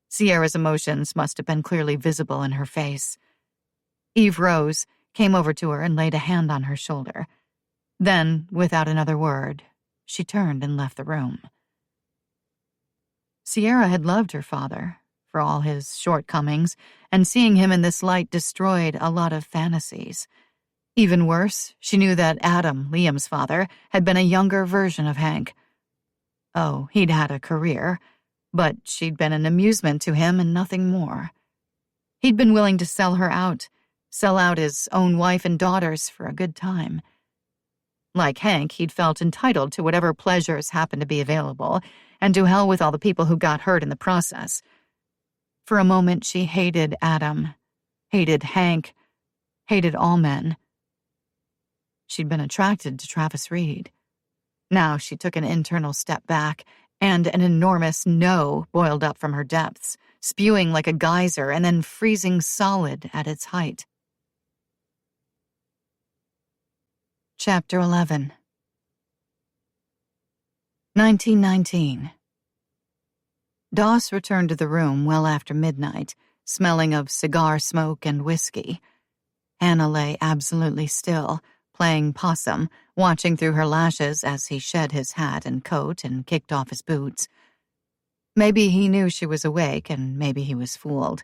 Sierra's emotions must have been clearly visible in her face. Eve rose, came over to her, and laid a hand on her shoulder. Then, without another word, she turned and left the room. Sierra had loved her father, for all his shortcomings, and seeing him in this light destroyed a lot of fantasies. Even worse, she knew that Adam, Liam's father, had been a younger version of Hank. Oh, he'd had a career, but she'd been an amusement to him and nothing more. He'd been willing to sell her out, sell out his own wife and daughters for a good time. Like Hank, he'd felt entitled to whatever pleasures happened to be available, and to hell with all the people who got hurt in the process. For a moment, she hated Adam, hated Hank, hated all men. She'd been attracted to Travis Reed. Now she took an internal step back, and an enormous no boiled up from her depths, spewing like a geyser and then freezing solid at its height. Chapter 11. 1919. Doss returned to the room well after midnight, smelling of cigar smoke and whiskey. Hannah lay absolutely still, playing possum, watching through her lashes as he shed his hat and coat and kicked off his boots. Maybe he knew she was awake, and maybe he was fooled.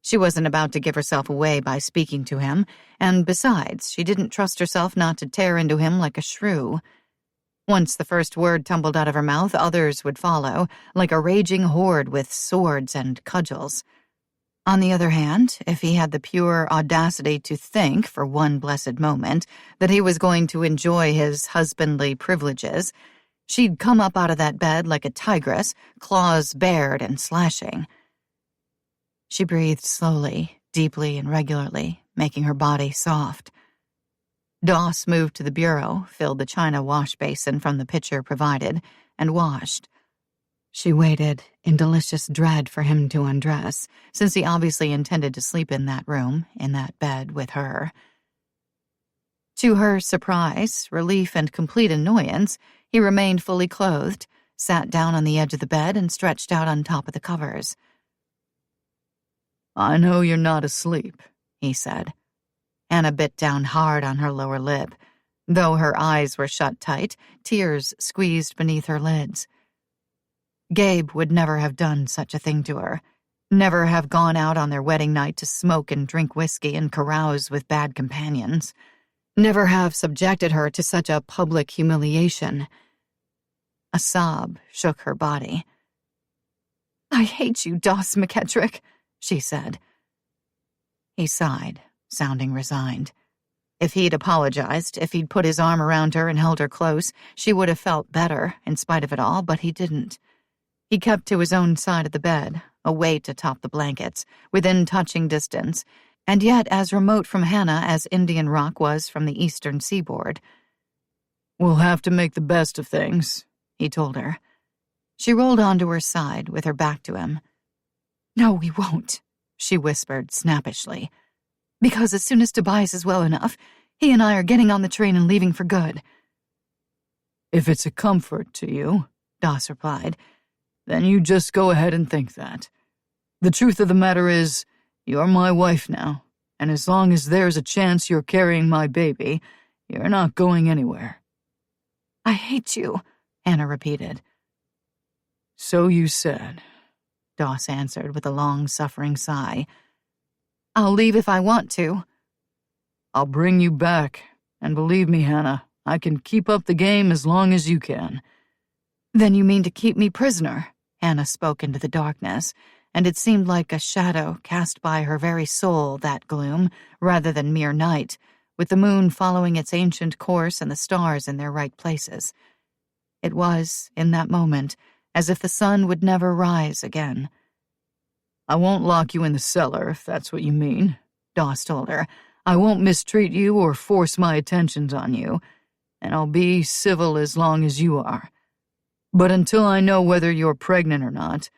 She wasn't about to give herself away by speaking to him, and besides, she didn't trust herself not to tear into him like a shrew. Once the first word tumbled out of her mouth, others would follow, like a raging horde with swords and cudgels. On the other hand, if he had the pure audacity to think, for one blessed moment, that he was going to enjoy his husbandly privileges, She'd come up out of that bed like a tigress, claws bared and slashing. She breathed slowly, deeply and regularly, making her body soft. Doss moved to the bureau, filled the china wash basin from the pitcher provided, and washed. She waited in delicious dread for him to undress, since he obviously intended to sleep in that room, in that bed with her. To her surprise, relief, and complete annoyance, he remained fully clothed, sat down on the edge of the bed, and stretched out on top of the covers. "I know you're not asleep," he said. Anna bit down hard on her lower lip. Though her eyes were shut tight, tears squeezed beneath her lids. Gabe would never have done such a thing to her, never have gone out on their wedding night to smoke and drink whiskey and carouse with bad companions, never have subjected her to such a public humiliation. A sob shook her body. "I hate you, Doss McKettrick," she said. He sighed, sounding resigned. If he'd apologized, if he'd put his arm around her and held her close, she would have felt better, in spite of it all, but he didn't. He kept to his own side of the bed, away to top the blankets, within touching distance, and yet as remote from Hannah as Indian Rock was from the eastern seaboard. "We'll have to make the best of things," he told her. She rolled onto her side with her back to him. "No, we won't," she whispered snappishly. "Because as soon as Tobias is well enough, he and I are getting on the train and leaving for good." "If it's a comfort to you," Doss replied, "then you just go ahead and think that. The truth of the matter is, you're my wife now, and as long as there's a chance you're carrying my baby, you're not going anywhere." "I hate you," Hannah repeated. "So you said," Doss answered with a long-suffering sigh. "I'll leave if I want to." "I'll bring you back, and believe me, Hannah, I can keep up the game as long as you can." "Then you mean to keep me prisoner?" Hannah spoke into the darkness, and it seemed like a shadow cast by her very soul, that gloom, rather than mere night, with the moon following its ancient course and the stars in their right places. It was, in that moment, as if the sun would never rise again. "I won't lock you in the cellar, if that's what you mean," Doss told her. "I won't mistreat you or force my attentions on you, and I'll be civil as long as you are. But until I know whether you're pregnant or not,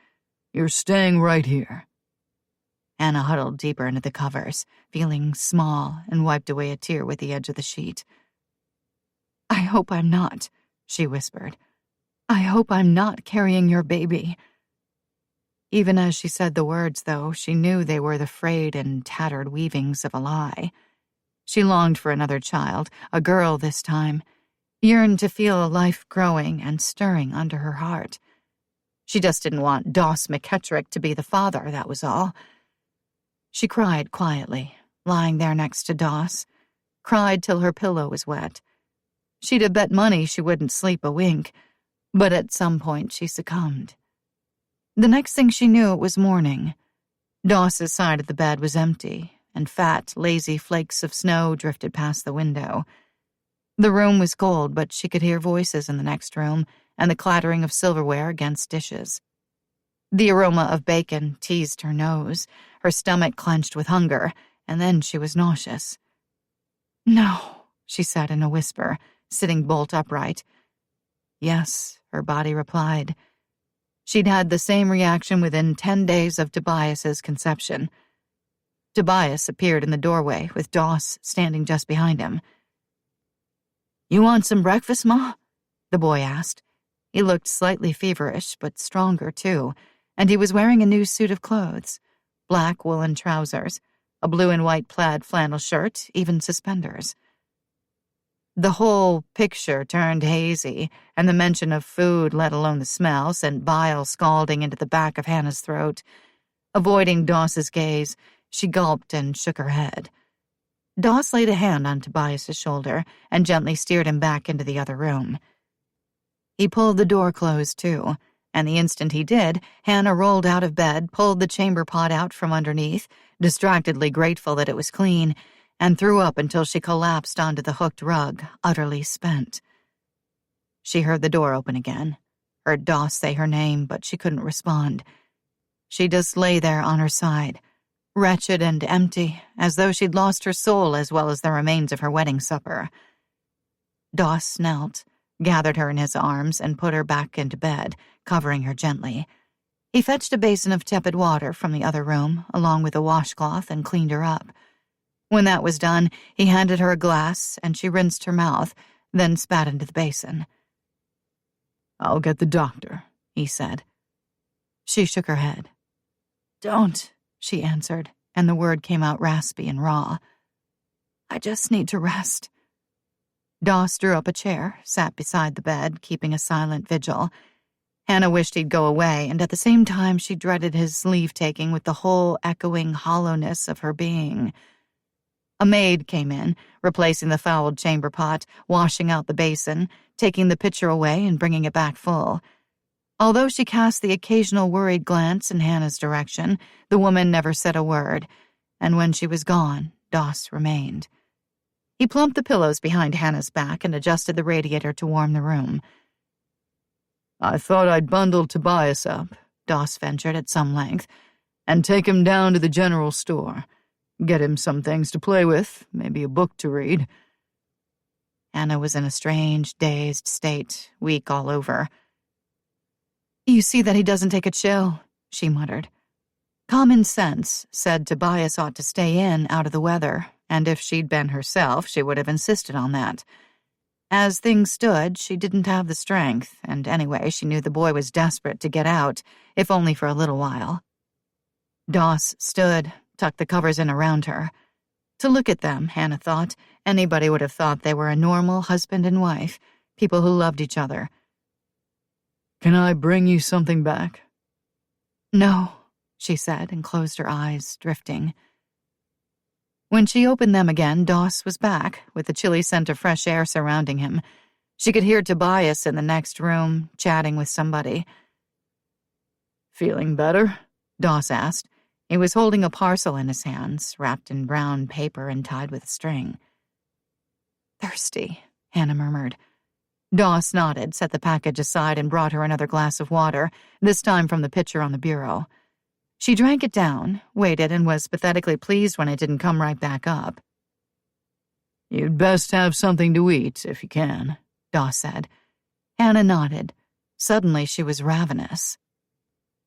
you're staying right here." Anna huddled deeper into the covers, feeling small, and wiped away a tear with the edge of the sheet. "I hope I'm not," she whispered. "I hope I'm not carrying your baby." Even as she said the words, though, she knew they were the frayed and tattered weavings of a lie. She longed for another child, a girl this time, yearned to feel a life growing and stirring under her heart. She just didn't want Doss McKettrick to be the father, that was all. She cried quietly, lying there next to Doss, cried till her pillow was wet. She'd have bet money she wouldn't sleep a wink, but at some point she succumbed. The next thing she knew, it was morning. Doss's side of the bed was empty, and fat, lazy flakes of snow drifted past the window. The room was cold, but she could hear voices in the next room and the clattering of silverware against dishes. The aroma of bacon teased her nose, her stomach clenched with hunger, and then she was nauseous. "No," she said in a whisper, sitting bolt upright. "Yes," her body replied. She'd had the same reaction within 10 days of Tobias's conception. Tobias appeared in the doorway with Doss standing just behind him. "You want some breakfast, Ma?" the boy asked. He looked slightly feverish, but stronger, too, and he was wearing a new suit of clothes, black woolen trousers, a blue and white plaid flannel shirt, even suspenders. The whole picture turned hazy, and the mention of food, let alone the smell, sent bile scalding into the back of Hannah's throat. Avoiding Doss's gaze, she gulped and shook her head. Doss laid a hand on Tobias's shoulder and gently steered him back into the other room. He pulled the door closed, too, and the instant he did, Hannah rolled out of bed, pulled the chamber pot out from underneath, distractedly grateful that it was clean, and threw up until she collapsed onto the hooked rug, utterly spent. She heard the door open again, heard Doss say her name, but she couldn't respond. She just lay there on her side, wretched and empty, as though she'd lost her soul as well as the remains of her wedding supper. Doss knelt, gathered her in his arms, and put her back into bed, covering her gently. He fetched a basin of tepid water from the other room, along with a washcloth, and cleaned her up. When that was done, he handed her a glass, and she rinsed her mouth, then spat into the basin. "I'll get the doctor," he said. She shook her head. "Don't," she answered, and the word came out raspy and raw. "I just need to rest." Doss drew up a chair, sat beside the bed, keeping a silent vigil. Hannah wished he'd go away, and at the same time she dreaded his leave-taking with the whole echoing hollowness of her being. A maid came in, replacing the fouled chamber pot, washing out the basin, taking the pitcher away and bringing it back full. Although she cast the occasional worried glance in Hannah's direction, the woman never said a word, and when she was gone, Doss remained. He plumped the pillows behind Hannah's back and adjusted the radiator to warm the room. "I thought I'd bundle Tobias up," Doss ventured at some length, "and take him down to the general store. Get him some things to play with, maybe a book to read." Hannah was in a strange, dazed state, weak all over. "You see that he doesn't take a chill," she muttered. Common sense said Tobias ought to stay in, out of the weather, and if she'd been herself, she would have insisted on that. As things stood, she didn't have the strength, and anyway, she knew the boy was desperate to get out, if only for a little while. Doss stood, tucked the covers in around her. To look at them, Hannah thought, anybody would have thought they were a normal husband and wife, people who loved each other. "Can I bring you something back?" "No," she said, and closed her eyes, drifting. When she opened them again, Doss was back, with the chilly scent of fresh air surrounding him. She could hear Tobias in the next room, chatting with somebody. "Feeling better?" Doss asked. He was holding a parcel in his hands, wrapped in brown paper and tied with string. "Thirsty," Hannah murmured. Doss nodded, set the package aside, and brought her another glass of water, this time from the pitcher on the bureau. She drank it down, waited, and was pathetically pleased when it didn't come right back up. "You'd best have something to eat, if you can," Doss said. Hannah nodded. Suddenly she was ravenous.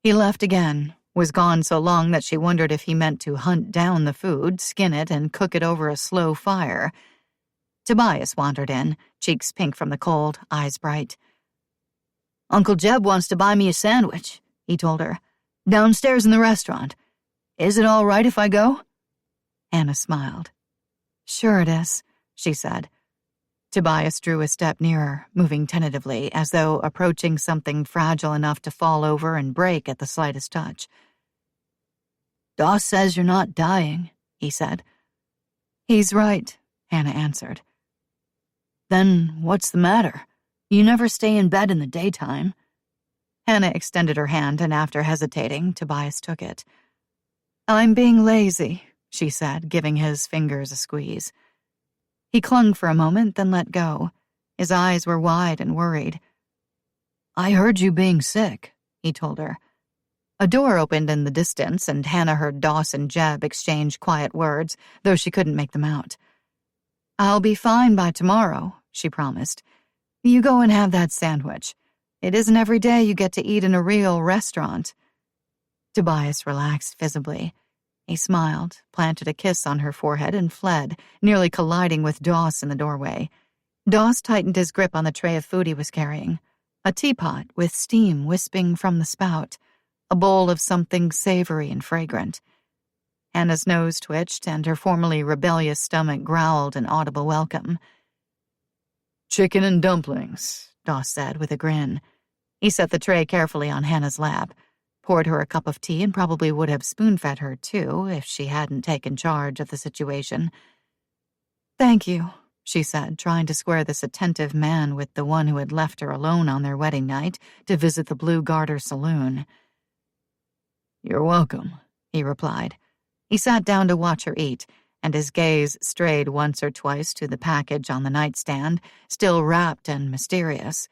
He left again, was gone so long that she wondered if he meant to hunt down the food, skin it, and cook it over a slow fire. Tobias wandered in, cheeks pink from the cold, eyes bright. "Uncle Jeb wants to buy me a sandwich," he told her. "Downstairs in the restaurant. Is it all right if I go?" Hannah smiled. "Sure it is," she said. Tobias drew a step nearer, moving tentatively, as though approaching something fragile enough to fall over and break at the slightest touch. "Doss says you're not dying," he said. "He's right," Hannah answered. "Then what's the matter? You never stay in bed in the daytime." Hannah extended her hand, and after hesitating, Tobias took it. "I'm being lazy," she said, giving his fingers a squeeze. He clung for a moment, then let go. His eyes were wide and worried. "I heard you being sick," he told her. A door opened in the distance, and Hannah heard Doss and Jeb exchange quiet words, though she couldn't make them out. "I'll be fine by tomorrow," she promised. "You go and have that sandwich. It isn't every day you get to eat in a real restaurant." Tobias relaxed visibly. He smiled, planted a kiss on her forehead, and fled, nearly colliding with Doss in the doorway. Doss tightened his grip on the tray of food he was carrying. A teapot with steam wisping from the spout. A bowl of something savory and fragrant. Hannah's nose twitched, and her formerly rebellious stomach growled an audible welcome. "Chicken and dumplings," Doss said with a grin. He set the tray carefully on Hannah's lap, poured her a cup of tea, and probably would have spoon-fed her, too, if she hadn't taken charge of the situation. "Thank you," she said, trying to square this attentive man with the one who had left her alone on their wedding night to visit the Blue Garter saloon. "You're welcome," he replied. He sat down to watch her eat, and his gaze strayed once or twice to the package on the nightstand, still wrapped and mysterious.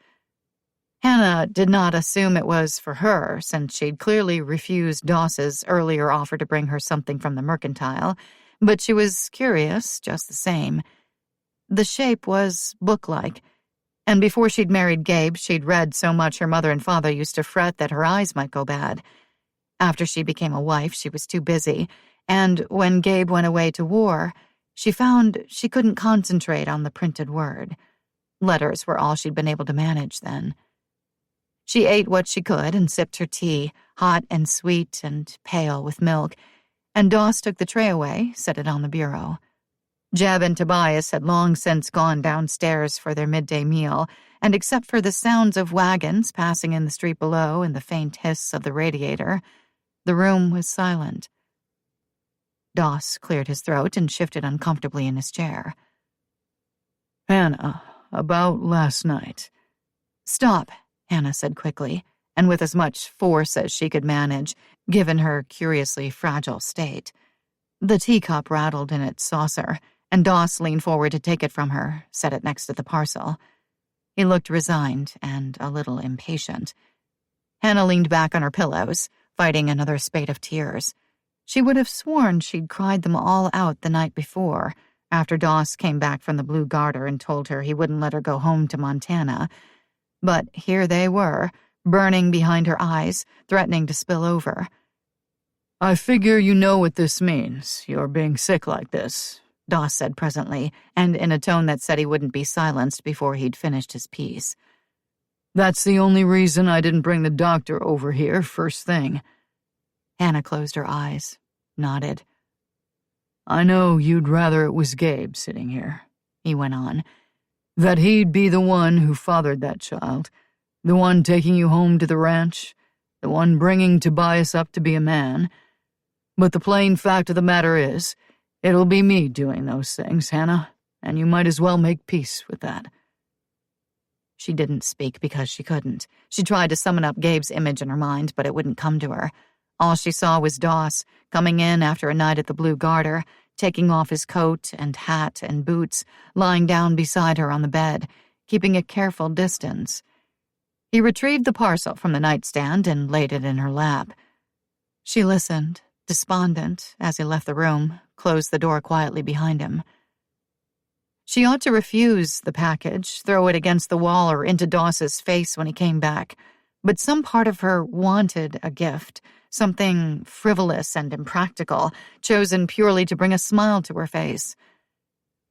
Hannah did not assume it was for her, since she'd clearly refused Doss's earlier offer to bring her something from the mercantile, but she was curious just the same. The shape was book-like, and before she'd married Gabe, she'd read so much her mother and father used to fret that her eyes might go bad. After she became a wife, she was too busy, and when Gabe went away to war, she found she couldn't concentrate on the printed word. Letters were all she'd been able to manage then. She ate what she could and sipped her tea, hot and sweet and pale with milk, and Doss took the tray away, set it on the bureau. Jeb and Tobias had long since gone downstairs for their midday meal, and except for the sounds of wagons passing in the street below and the faint hiss of the radiator, the room was silent. Doss cleared his throat and shifted uncomfortably in his chair. Hannah, about last night. "Stop," Hannah said quickly, and with as much force as she could manage, given her curiously fragile state. The teacup rattled in its saucer, and Doss leaned forward to take it from her, set it next to the parcel. He looked resigned and a little impatient. Hannah leaned back on her pillows, fighting another spate of tears. She would have sworn she'd cried them all out the night before, after Doss came back from the Blue Garter and told her he wouldn't let her go home to Montana. But here they were, burning behind her eyes, threatening to spill over. "I figure you know what this means, you're being sick like this," Doss said presently, and in a tone that said he wouldn't be silenced before he'd finished his piece. "That's the only reason I didn't bring the doctor over here first thing." Hannah closed her eyes, nodded. "I know you'd rather it was Gabe sitting here," he went on. "That he'd be the one who fathered that child, the one taking you home to the ranch, the one bringing Tobias up to be a man. But the plain fact of the matter is, it'll be me doing those things, Hannah, and you might as well make peace with that." She didn't speak because she couldn't. She tried to summon up Gabe's image in her mind, but it wouldn't come to her. All she saw was Doss, coming in after a night at the Blue Garter, taking off his coat and hat and boots, lying down beside her on the bed, keeping a careful distance. He retrieved the parcel from the nightstand and laid it in her lap. She listened, despondent, as he left the room, closed the door quietly behind him. She ought to refuse the package, throw it against the wall or into Doss's face when he came back, but some part of her wanted a gift, something frivolous and impractical, chosen purely to bring a smile to her face.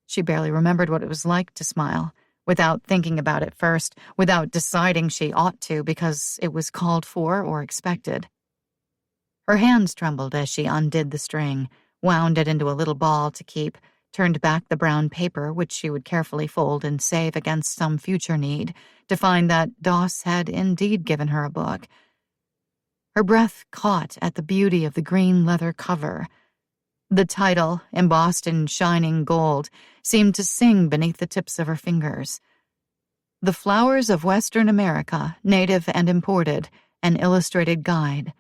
She barely remembered what it was like to smile, without thinking about it first, without deciding she ought to because it was called for or expected. Her hands trembled as she undid the string, wound it into a little ball to keep, turned back the brown paper which she would carefully fold and save against some future need, to find that Doss had indeed given her a book. Her breath caught at the beauty of the green leather cover. The title, embossed in shining gold, seemed to sing beneath the tips of her fingers. "The Flowers of Western America, Native and Imported, an Illustrated Guide."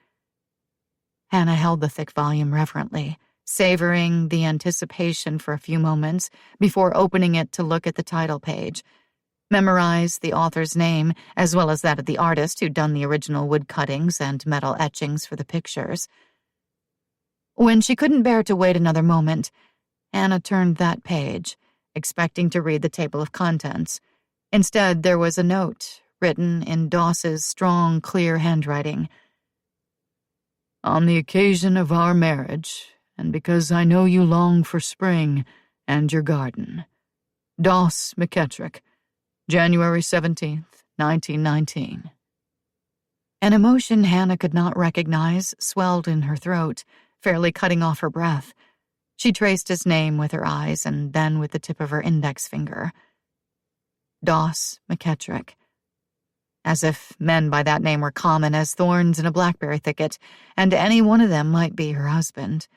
Hannah held the thick volume reverently, savoring the anticipation for a few moments before opening it to look at the title page, memorize the author's name as well as that of the artist who'd done the original wood cuttings and metal etchings for the pictures. When she couldn't bear to wait another moment, Hannah turned that page, expecting to read the table of contents. Instead, there was a note, written in Doss's strong, clear handwriting. "On the occasion of our marriage, and because I know you long for spring and your garden. Doss McKettrick, January 17th, 1919. An emotion Hannah could not recognize swelled in her throat, fairly cutting off her breath. She traced his name with her eyes and then with the tip of her index finger. Doss McKettrick. As if men by that name were common as thorns in a blackberry thicket, and any one of them might be her husband.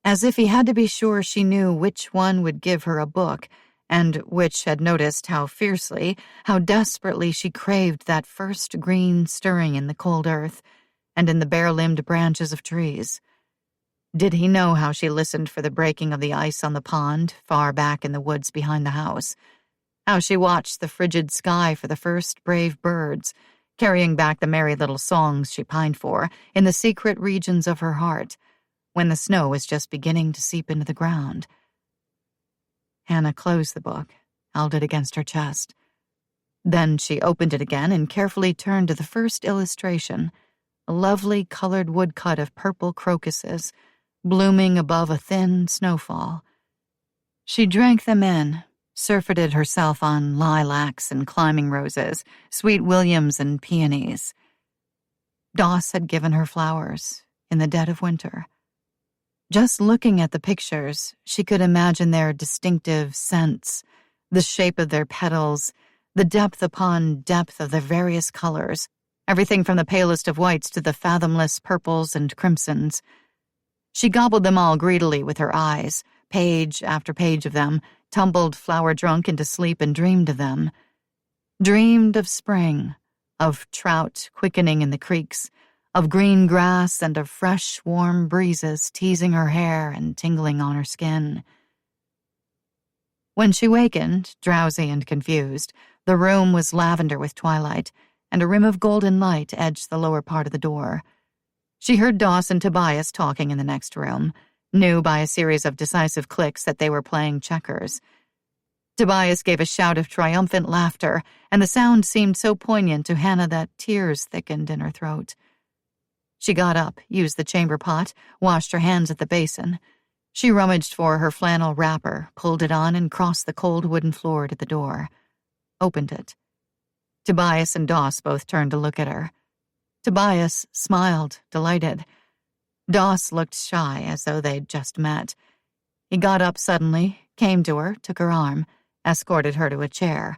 As if he had to be sure she knew which one would give her a book, and which had noticed how fiercely, how desperately she craved that first green stirring in the cold earth, and in the bare-limbed branches of trees. Did he know how she listened for the breaking of the ice on the pond, far back in the woods behind the house? How she watched the frigid sky for the first brave birds, carrying back the merry little songs she pined for in the secret regions of her heart, when the snow was just beginning to seep into the ground. Hannah closed the book, held it against her chest. Then she opened it again and carefully turned to the first illustration, a lovely colored woodcut of purple crocuses, blooming above a thin snowfall. She drank them in, surfeited herself on lilacs and climbing roses, sweet williams and peonies. Doss had given her flowers in the dead of winter. Just looking at the pictures, she could imagine their distinctive scents, the shape of their petals, the depth upon depth of their various colors, everything from the palest of whites to the fathomless purples and crimsons. She gobbled them all greedily with her eyes, page after page of them, tumbled flower-drunk into sleep and dreamed of them. Dreamed of spring, of trout quickening in the creeks, of green grass and of fresh, warm breezes teasing her hair and tingling on her skin. When she wakened, drowsy and confused, the room was lavender with twilight, and a rim of golden light edged the lower part of the door. She heard Doss and Tobias talking in the next room, knew by a series of decisive clicks that they were playing checkers. Tobias gave a shout of triumphant laughter, and the sound seemed so poignant to Hannah that tears thickened in her throat. She got up, used the chamber pot, washed her hands at the basin. She rummaged for her flannel wrapper, pulled it on, and crossed the cold wooden floor to the door. Opened it. Tobias and Doss both turned to look at her. Tobias smiled, delighted. Doss looked shy, as though they'd just met. He got up suddenly, came to her, took her arm, escorted her to a chair.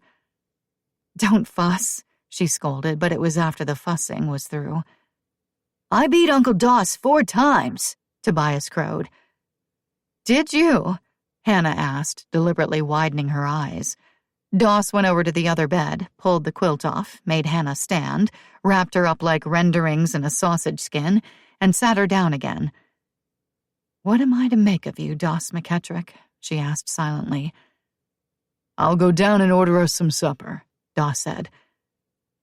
"Don't fuss," she scolded, but it was after the fussing was through. "I beat Uncle Doss 4 times, Tobias crowed. "Did you?" Hannah asked, deliberately widening her eyes. Doss went over to the other bed, pulled the quilt off, made Hannah stand, wrapped her up like renderings in a sausage skin, and sat her down again. "What am I to make of you, Doss McKettrick?" she asked silently. "I'll go down and order us some supper," Doss said.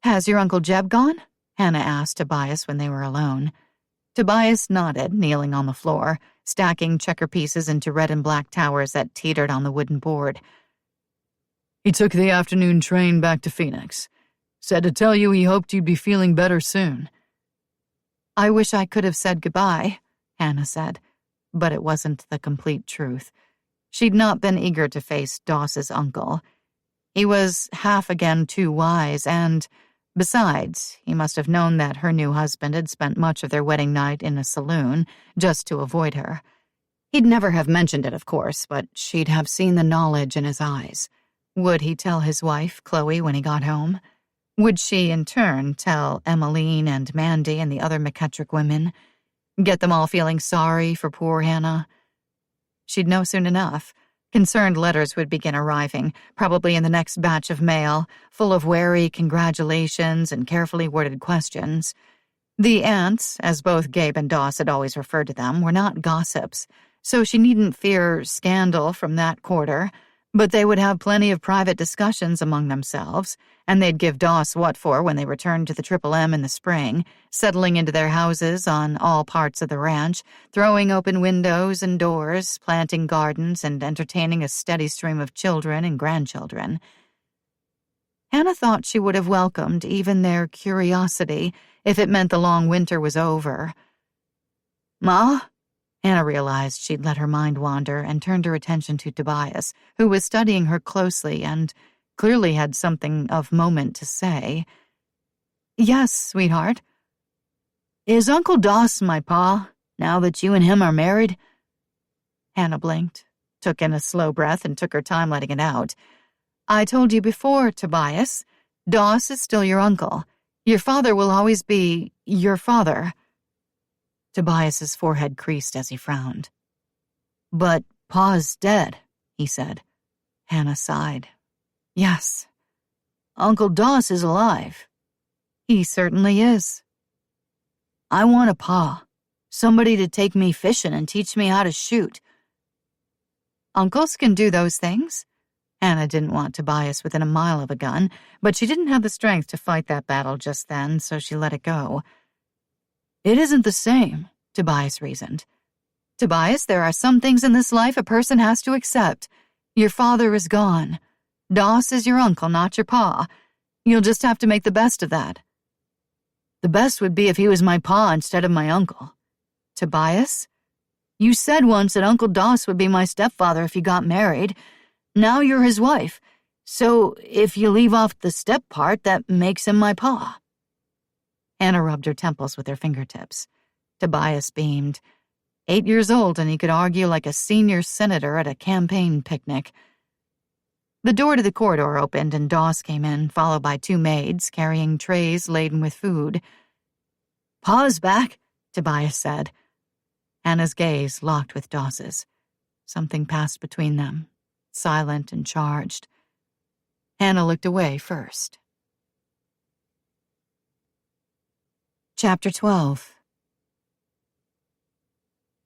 "Has your Uncle Jeb gone?" Hannah asked Tobias when they were alone. Tobias nodded, kneeling on the floor, stacking checker pieces into red and black towers that teetered on the wooden board. "He took the afternoon train back to Phoenix. Said to tell you he hoped you'd be feeling better soon." "I wish I could have said goodbye," Hannah said, but it wasn't the complete truth. She'd not been eager to face Doss's uncle. He was half again too wise, and, besides, he must have known that her new husband had spent much of their wedding night in a saloon, just to avoid her. He'd never have mentioned it, of course, but she'd have seen the knowledge in his eyes. Would he tell his wife, Chloe, when he got home? Would she, in turn, tell Emmeline and Mandy and the other McKettrick women? Get them all feeling sorry for poor Hannah? She'd know soon enough. Concerned letters would begin arriving, probably in the next batch of mail, full of wary congratulations and carefully worded questions. The aunts, as both Gabe and Doss had always referred to them, were not gossips, so she needn't fear scandal from that quarter. But they would have plenty of private discussions among themselves, and they'd give Doss what for when they returned to the Triple M in the spring, settling into their houses on all parts of the ranch, throwing open windows and doors, planting gardens, and entertaining a steady stream of children and grandchildren. Hannah thought she would have welcomed even their curiosity if it meant the long winter was over. "Ma?" Hannah realized she'd let her mind wander and turned her attention to Tobias, who was studying her closely and clearly had something of moment to say. "Yes, sweetheart." "Is Uncle Doss my pa, now that you and him are married?" Hannah blinked, took in a slow breath, and took her time letting it out. "I told you before, Tobias. Doss is still your uncle. Your father will always be your father." Tobias's forehead creased as he frowned. "But Pa's dead," he said. Hannah sighed. "Yes." "Uncle Doss is alive." "He certainly is." "I want a pa. Somebody to take me fishing and teach me how to shoot." "Uncles can do those things," Hannah didn't want Tobias within a mile of a gun, but she didn't have the strength to fight that battle just then, so she let it go. It isn't the same, Tobias reasoned. Tobias, there are some things in this life a person has to accept. Your father is gone. Doss is your uncle, not your pa. You'll just have to make the best of that. The best would be if he was my pa instead of my uncle. Tobias? You said once that Uncle Doss would be my stepfather if he got married. Now you're his wife. So if you leave off the step part, that makes him my pa. Hannah rubbed her temples with her fingertips. Tobias beamed. 8 years old, and he could argue like a senior senator at a campaign picnic. The door to the corridor opened, and Doss came in, followed by 2 maids carrying trays laden with food. Pa's back, Tobias said. Hannah's gaze locked with Doss's. Something passed between them, silent and charged. Hannah looked away first. Chapter 12.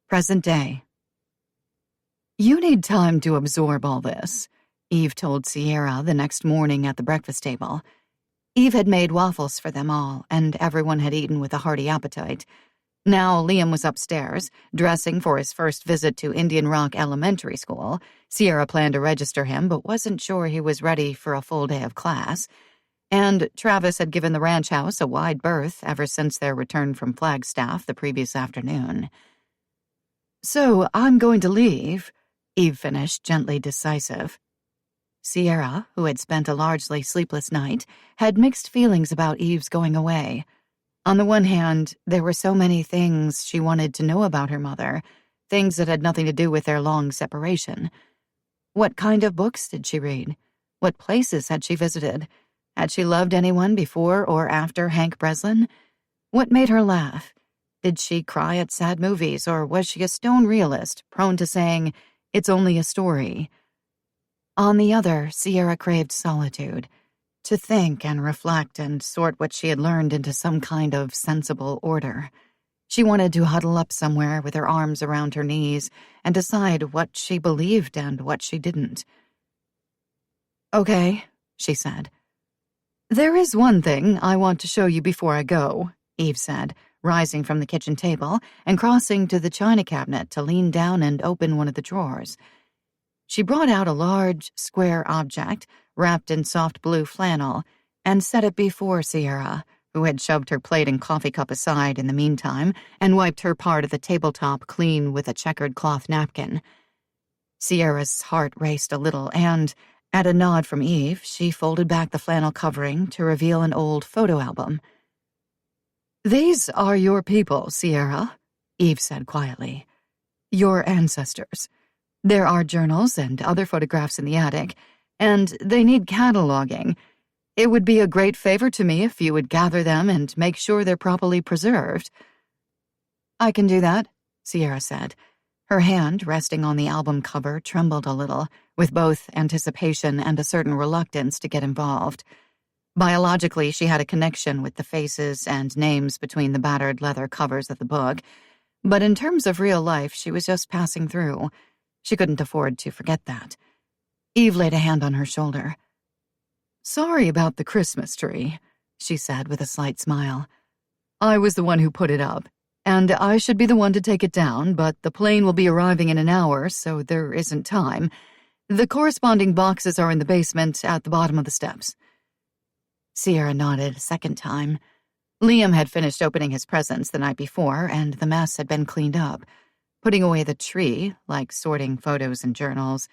Present day. You need time to absorb all this, Eve told Sierra the next morning at the breakfast table. Eve had made waffles for them all, and everyone had eaten with a hearty appetite. Now Liam was upstairs, dressing for his first visit to Indian Rock Elementary School. Sierra planned to register him, but wasn't sure he was ready for a full day of class. And Travis had given the ranch house a wide berth ever since their return from Flagstaff the previous afternoon. "So I'm going to leave," Eve finished, gently decisive. Sierra, who had spent a largely sleepless night, had mixed feelings about Eve's going away. On the one hand, there were so many things she wanted to know about her mother, things that had nothing to do with their long separation. What kind of books did she read? What places had she visited? Had she loved anyone before or after Hank Breslin? What made her laugh? Did she cry at sad movies, or was she a stone realist, prone to saying, "It's only a story"? On the other, Sierra craved solitude, to think and reflect and sort what she had learned into some kind of sensible order. She wanted to huddle up somewhere with her arms around her knees and decide what she believed and what she didn't. "Okay," she said. "There is one thing I want to show you before I go," Eve said, rising from the kitchen table and crossing to the china cabinet to lean down and open one of the drawers. She brought out a large, square object wrapped in soft blue flannel and set it before Sierra, who had shoved her plate and coffee cup aside in the meantime and wiped her part of the tabletop clean with a checkered cloth napkin. Sierra's heart raced a little and, at a nod from Eve, she folded back the flannel covering to reveal an old photo album. "These are your people, Sierra," Eve said quietly. "Your ancestors. There are journals and other photographs in the attic, and they need cataloging. It would be a great favor to me if you would gather them and make sure they're properly preserved." "I can do that," Sierra said. Her hand, resting on the album cover, trembled a little, with both anticipation and a certain reluctance to get involved. Biologically, she had a connection with the faces and names between the battered leather covers of the book, but in terms of real life, she was just passing through. She couldn't afford to forget that. Eve laid a hand on her shoulder. "Sorry about the Christmas tree," she said with a slight smile. "I was the one who put it up, and I should be the one to take it down, but the plane will be arriving in an hour, so there isn't time. The corresponding boxes are in the basement at the bottom of the steps." Sierra nodded a second time. Liam had finished opening his presents the night before, and the mess had been cleaned up. Putting away the tree, like sorting photos and journals,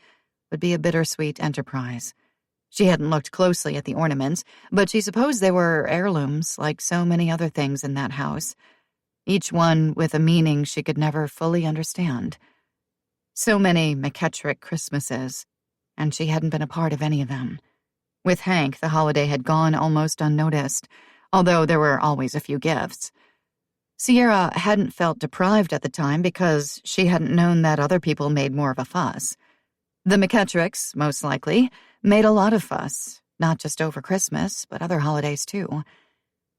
would be a bittersweet enterprise. She hadn't looked closely at the ornaments, but she supposed they were heirlooms, like so many other things in that house, each one with a meaning she could never fully understand. So many McKettrick Christmases, and she hadn't been a part of any of them. With Hank, the holiday had gone almost unnoticed, although there were always a few gifts. Sierra hadn't felt deprived at the time because she hadn't known that other people made more of a fuss. The McKettricks, most likely, made a lot of fuss, not just over Christmas, but other holidays too.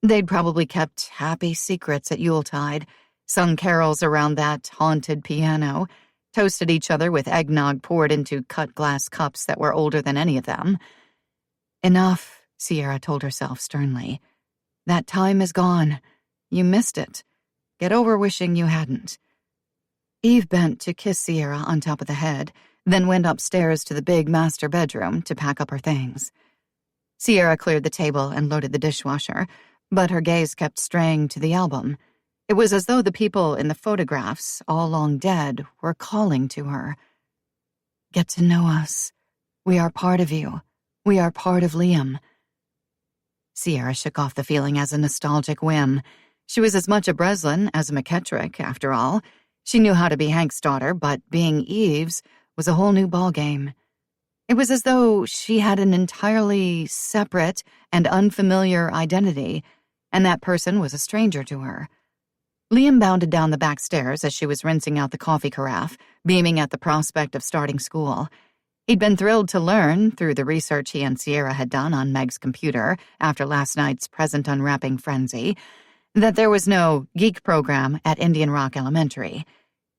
They'd probably kept happy secrets at Yuletide, sung carols around that haunted piano, toasted each other with eggnog poured into cut glass cups that were older than any of them. Enough, Sierra told herself sternly. That time is gone. You missed it. Get over wishing you hadn't. Eve bent to kiss Sierra on top of the head, then went upstairs to the big master bedroom to pack up her things. Sierra cleared the table and loaded the dishwasher, but her gaze kept straying to the album. It was as though the people in the photographs, all long dead, were calling to her. Get to know us. We are part of you. We are part of Liam. Sierra shook off the feeling as a nostalgic whim. She was as much a Breslin as a McKettrick, after all. She knew how to be Hank's daughter, but being Eve's was a whole new ballgame. It was as though she had an entirely separate and unfamiliar identity, and that person was a stranger to her. Liam bounded down the back stairs as she was rinsing out the coffee carafe, beaming at the prospect of starting school. He'd been thrilled to learn, through the research he and Sierra had done on Meg's computer after last night's present unwrapping frenzy, that there was no geek program at Indian Rock Elementary.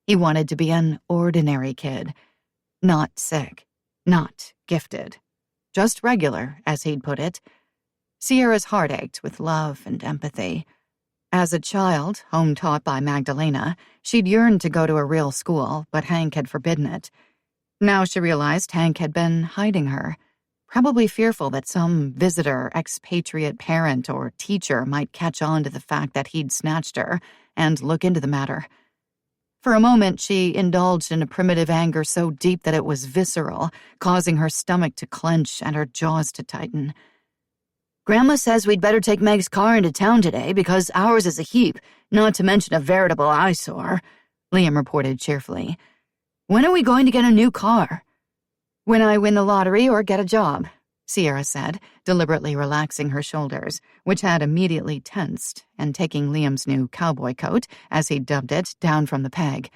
He wanted to be an ordinary kid. Not sick. Not gifted. Just regular, as he'd put it. Sierra's heart ached with love and empathy. As a child, home-taught by Magdalena, she'd yearned to go to a real school, but Hank had forbidden it. Now she realized Hank had been hiding her, probably fearful that some visitor, expatriate parent, or teacher might catch on to the fact that he'd snatched her and look into the matter. For a moment, she indulged in a primitive anger so deep that it was visceral, causing her stomach to clench and her jaws to tighten. Grandma says we'd better take Meg's car into town today because ours is a heap, not to mention a veritable eyesore, Liam reported cheerfully. When are we going to get a new car? When I win the lottery or get a job, Sierra said, deliberately relaxing her shoulders, which had immediately tensed, and taking Liam's new cowboy coat, as he dubbed it, down from the peg.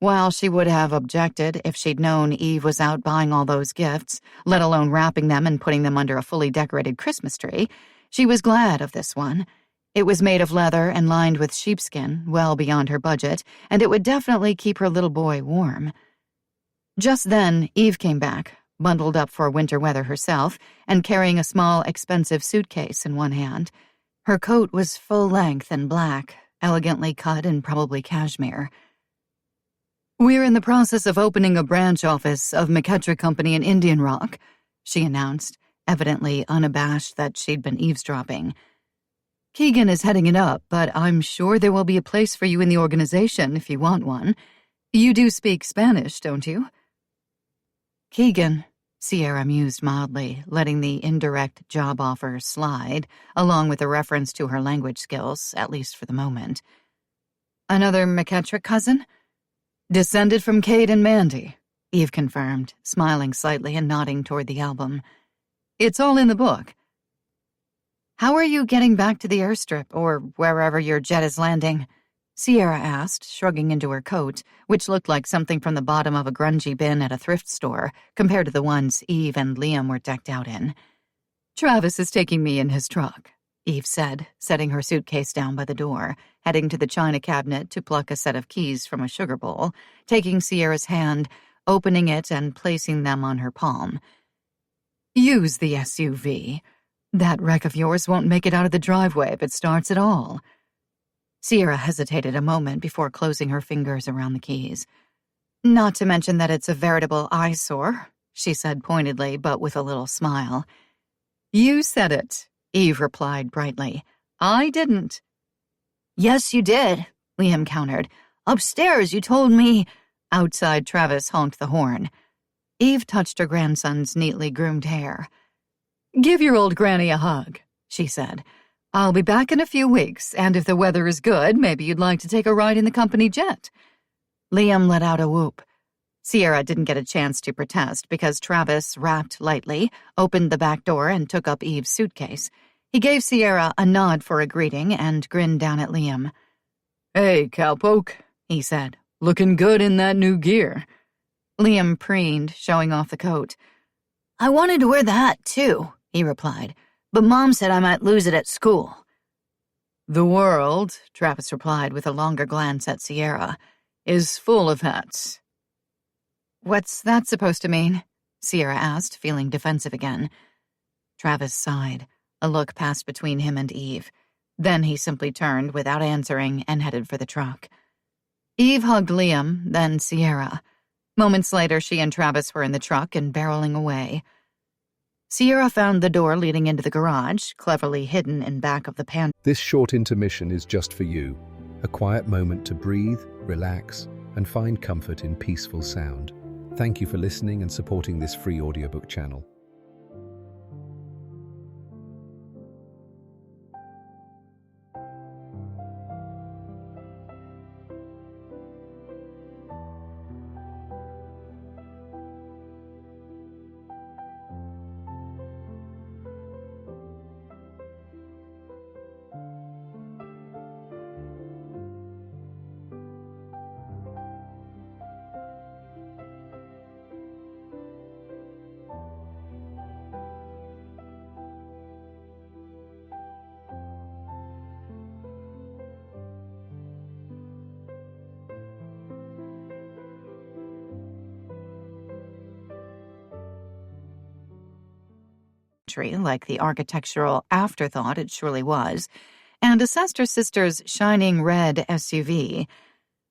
While she would have objected if she'd known Eve was out buying all those gifts, let alone wrapping them and putting them under a fully decorated Christmas tree, she was glad of this one. It was made of leather and lined with sheepskin, well beyond her budget, and it would definitely keep her little boy warm. Just then, Eve came back, bundled up for winter weather herself, and carrying a small, expensive suitcase in one hand. Her coat was full length and black, elegantly cut and probably cashmere. We're in the process of opening a branch office of McKettrick Company in Indian Rock, she announced, evidently unabashed that she'd been eavesdropping. Keegan is heading it up, but I'm sure there will be a place for you in the organization if you want one. You do speak Spanish, don't you? Keegan, Sierra mused mildly, letting the indirect job offer slide, along with a reference to her language skills, at least for the moment. Another McKettrick cousin? Descended from Kate and Mandy, Eve confirmed, smiling slightly and nodding toward the album. It's all in the book. How are you getting back to the airstrip, or wherever your jet is landing? Sierra asked, shrugging into her coat, which looked like something from the bottom of a grungy bin at a thrift store, compared to the ones Eve and Liam were decked out in. Travis is taking me in his truck, Eve said, setting her suitcase down by the door, heading to the china cabinet to pluck a set of keys from a sugar bowl, taking Sierra's hand, opening it and placing them on her palm. Use the SUV. That wreck of yours won't make it out of the driveway if it starts at all. Sierra hesitated a moment before closing her fingers around the keys. Not to mention that it's a veritable eyesore, she said pointedly, but with a little smile. You said it, Eve replied brightly. I didn't. Yes, you did, Liam countered. Upstairs, you told me. Outside, Travis honked the horn. Eve touched her grandson's neatly groomed hair. Give your old granny a hug, she said. I'll be back in a few weeks, and if the weather is good, maybe you'd like to take a ride in the company jet. Liam let out a whoop. Sierra didn't get a chance to protest because Travis rapped lightly, opened the back door, and took up Eve's suitcase. He gave Sierra a nod for a greeting and grinned down at Liam. Hey, cowpoke, he said. Looking good in that new gear. Liam preened, showing off the coat. I wanted to wear the hat, too, he replied, but Mom said I might lose it at school. The world, Travis replied with a longer glance at Sierra, is full of hats. What's that supposed to mean? Sierra asked, feeling defensive again. Travis sighed. A look passed between him and Eve. Then he simply turned without answering and headed for the truck. Eve hugged Liam, then Sierra. Moments later, she and Travis were in the truck and barreling away. Sierra found the door leading into the garage, cleverly hidden in back of the pantry. This short intermission is just for you, a quiet moment to breathe, relax, and find comfort in peaceful sound. Thank you for listening and supporting this free audiobook channel. Like the architectural afterthought it surely was, and assessed her sister's shining red SUV.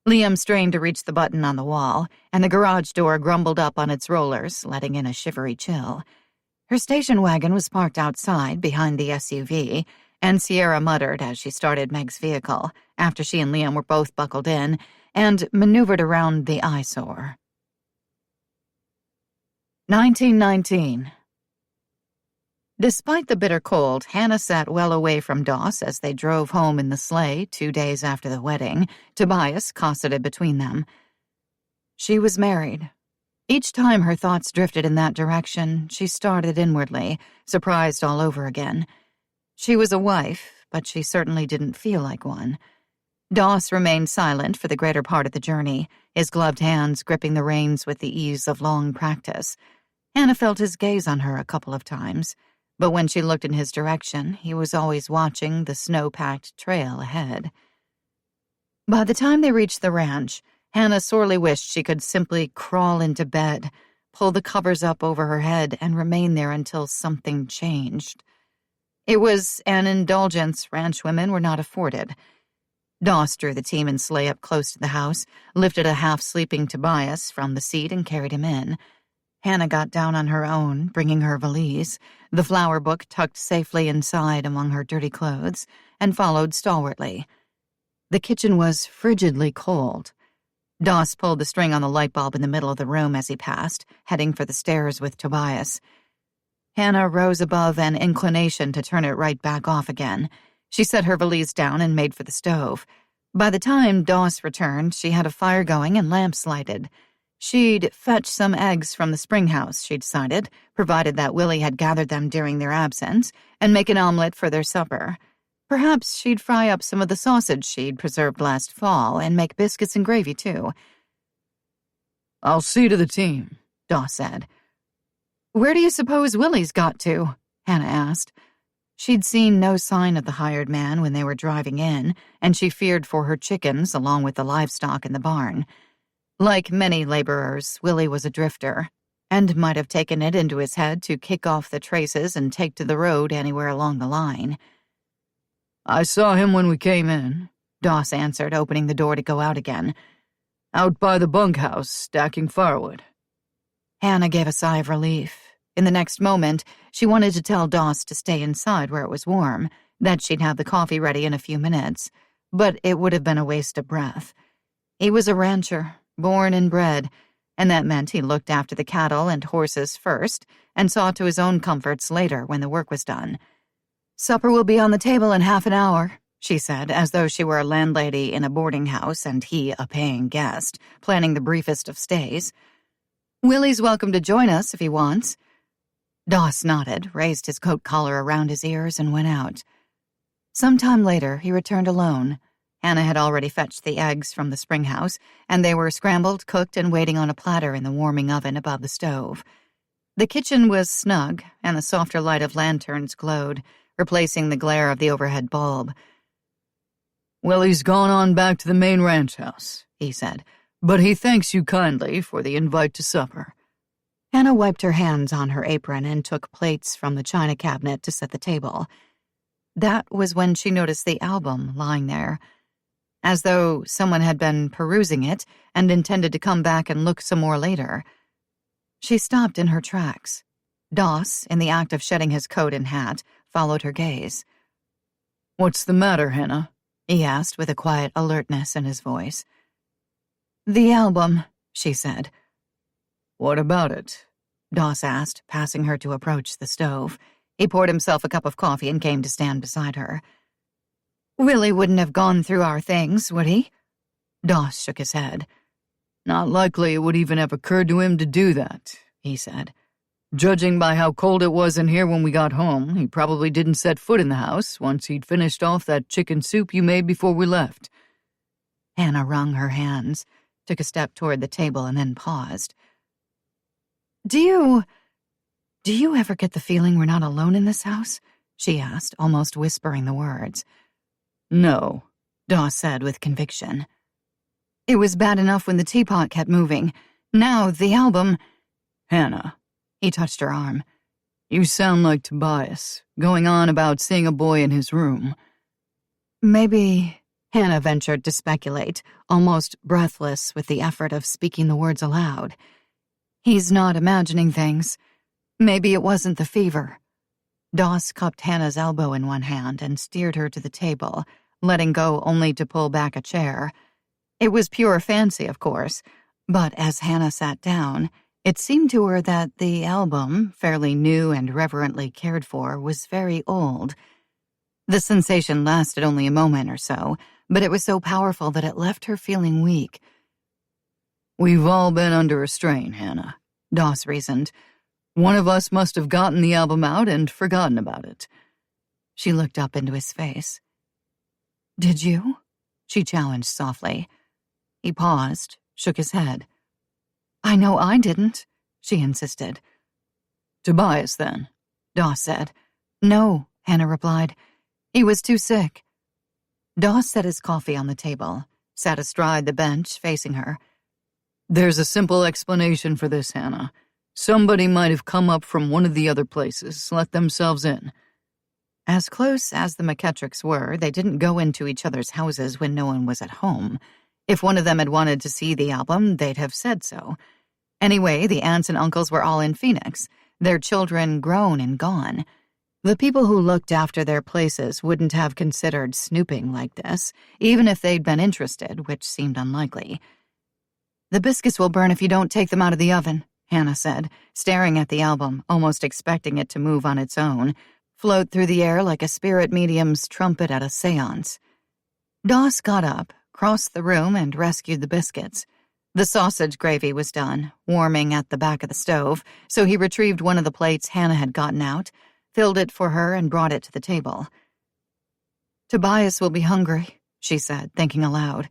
Liam strained to reach the button on the wall, and the garage door grumbled up on its rollers, letting in a shivery chill. Her station wagon was parked outside behind the SUV, and Sierra muttered as she started Meg's vehicle, after she and Liam were both buckled in, and maneuvered around the eyesore. 1919. Despite the bitter cold, Hannah sat well away from Doss as they drove home in the sleigh 2 days after the wedding, Tobias cosseted between them. She was married. Each time her thoughts drifted in that direction, she started inwardly, surprised all over again. She was a wife, but she certainly didn't feel like one. Doss remained silent for the greater part of the journey, his gloved hands gripping the reins with the ease of long practice. Hannah felt his gaze on her a couple of times. But when she looked in his direction, he was always watching the snow-packed trail ahead. By the time they reached the ranch, Hannah sorely wished she could simply crawl into bed, pull the covers up over her head, and remain there until something changed. It was an indulgence ranch women were not afforded. Doss drew the team and sleigh up close to the house, lifted a half-sleeping Tobias from the seat and carried him in. Hannah got down on her own, bringing her valise, the flower book tucked safely inside among her dirty clothes, and followed stalwartly. The kitchen was frigidly cold. Doss pulled the string on the light bulb in the middle of the room as he passed, heading for the stairs with Tobias. Hannah rose above an inclination to turn it right back off again. She set her valise down and made for the stove. By the time Doss returned, she had a fire going and lamps lighted. She'd fetch some eggs from the spring house, she decided, provided that Willie had gathered them during their absence, and make an omelet for their supper. Perhaps she'd fry up some of the sausage she'd preserved last fall and make biscuits and gravy, too. "I'll see to the team," Doss said. "Where do you suppose Willie's got to?" Hannah asked. She'd seen no sign of the hired man when they were driving in, and she feared for her chickens along with the livestock in the barn. Like many laborers, Willie was a drifter, and might have taken it into his head to kick off the traces and take to the road anywhere along the line. "I saw him when we came in," Doss answered, opening the door to go out again. "Out by the bunkhouse, stacking firewood." Hannah gave a sigh of relief. In the next moment, she wanted to tell Doss to stay inside where it was warm, that she'd have the coffee ready in a few minutes, but it would have been a waste of breath. He was a rancher, born and bred, and that meant he looked after the cattle and horses first and saw to his own comforts later when the work was done. "Supper will be on the table in half an hour," she said, as though she were a landlady in a boarding house and he a paying guest, planning the briefest of stays. "Willie's welcome to join us if he wants." Doss nodded, raised his coat collar around his ears, and went out. Some time later, he returned alone. Hannah had already fetched the eggs from the spring house, and they were scrambled, cooked, and waiting on a platter in the warming oven above the stove. The kitchen was snug, and the softer light of lanterns glowed, replacing the glare of the overhead bulb. "Willie's gone on back to the main ranch house," he said, But he thanks you kindly for the invite to supper." Hannah wiped her hands on her apron and took plates from the china cabinet to set the table. That was when she noticed the album lying there, as though someone had been perusing it and intended to come back and look some more later. She stopped in her tracks. Doss, in the act of shedding his coat and hat, followed her gaze. "What's the matter, Hannah?" he asked with a quiet alertness in his voice. "The album," she said. "What about it?" Doss asked, passing her to approach the stove. He poured himself a cup of coffee and came to stand beside her. "Willie wouldn't have gone through our things, would he?" Doss shook his head. "Not likely it would even have occurred to him to do that," he said. "Judging by how cold it was in here when we got home, he probably didn't set foot in the house once he'd finished off that chicken soup you made before we left." Hannah wrung her hands, took a step toward the table, and then paused. Do you ever get the feeling we're not alone in this house?" she asked, almost whispering the words. "No," Doss said with conviction. "It was bad enough when the teapot kept moving. Now the album—" "Hannah," he touched her arm. "you sound like Tobias, going on about seeing a boy in his room." "Maybe," Hannah ventured to speculate, almost breathless with the effort of speaking the words aloud. "He's not imagining things. Maybe it wasn't the fever." Doss cupped Hannah's elbow in one hand and steered her to the table, letting go only to pull back a chair. It was pure fancy, of course, but as Hannah sat down, it seemed to her that the album, fairly new and reverently cared for, was very old. The sensation lasted only a moment or so, but it was so powerful that it left her feeling weak. "We've all been under a strain, Hannah," Doss reasoned. "One of us must have gotten the album out and forgotten about it." She looked up into his face. "Did you?" she challenged softly. He paused, shook his head. "I know I didn't," she insisted. "Tobias, then?" Doss said. "No," Hannah replied. "He was too sick." Doss set his coffee on the table, sat astride the bench facing her. "There's a simple explanation for this, Hannah. Somebody might have come up from one of the other places, let themselves in." As close as the McKettricks were, they didn't go into each other's houses when no one was at home. If one of them had wanted to see the album, they'd have said so. Anyway, the aunts and uncles were all in Phoenix, their children grown and gone. The people who looked after their places wouldn't have considered snooping like this, even if they'd been interested, which seemed unlikely. "The biscuits will burn if you don't take them out of the oven," Hannah said, staring at the album, almost expecting it to move on its own, float through the air like a spirit medium's trumpet at a seance. Doss got up, crossed the room, and rescued the biscuits. The sausage gravy was done, warming at the back of the stove, so he retrieved one of the plates Hannah had gotten out, filled it for her, and brought it to the table. "Tobias will be hungry," she said, thinking aloud.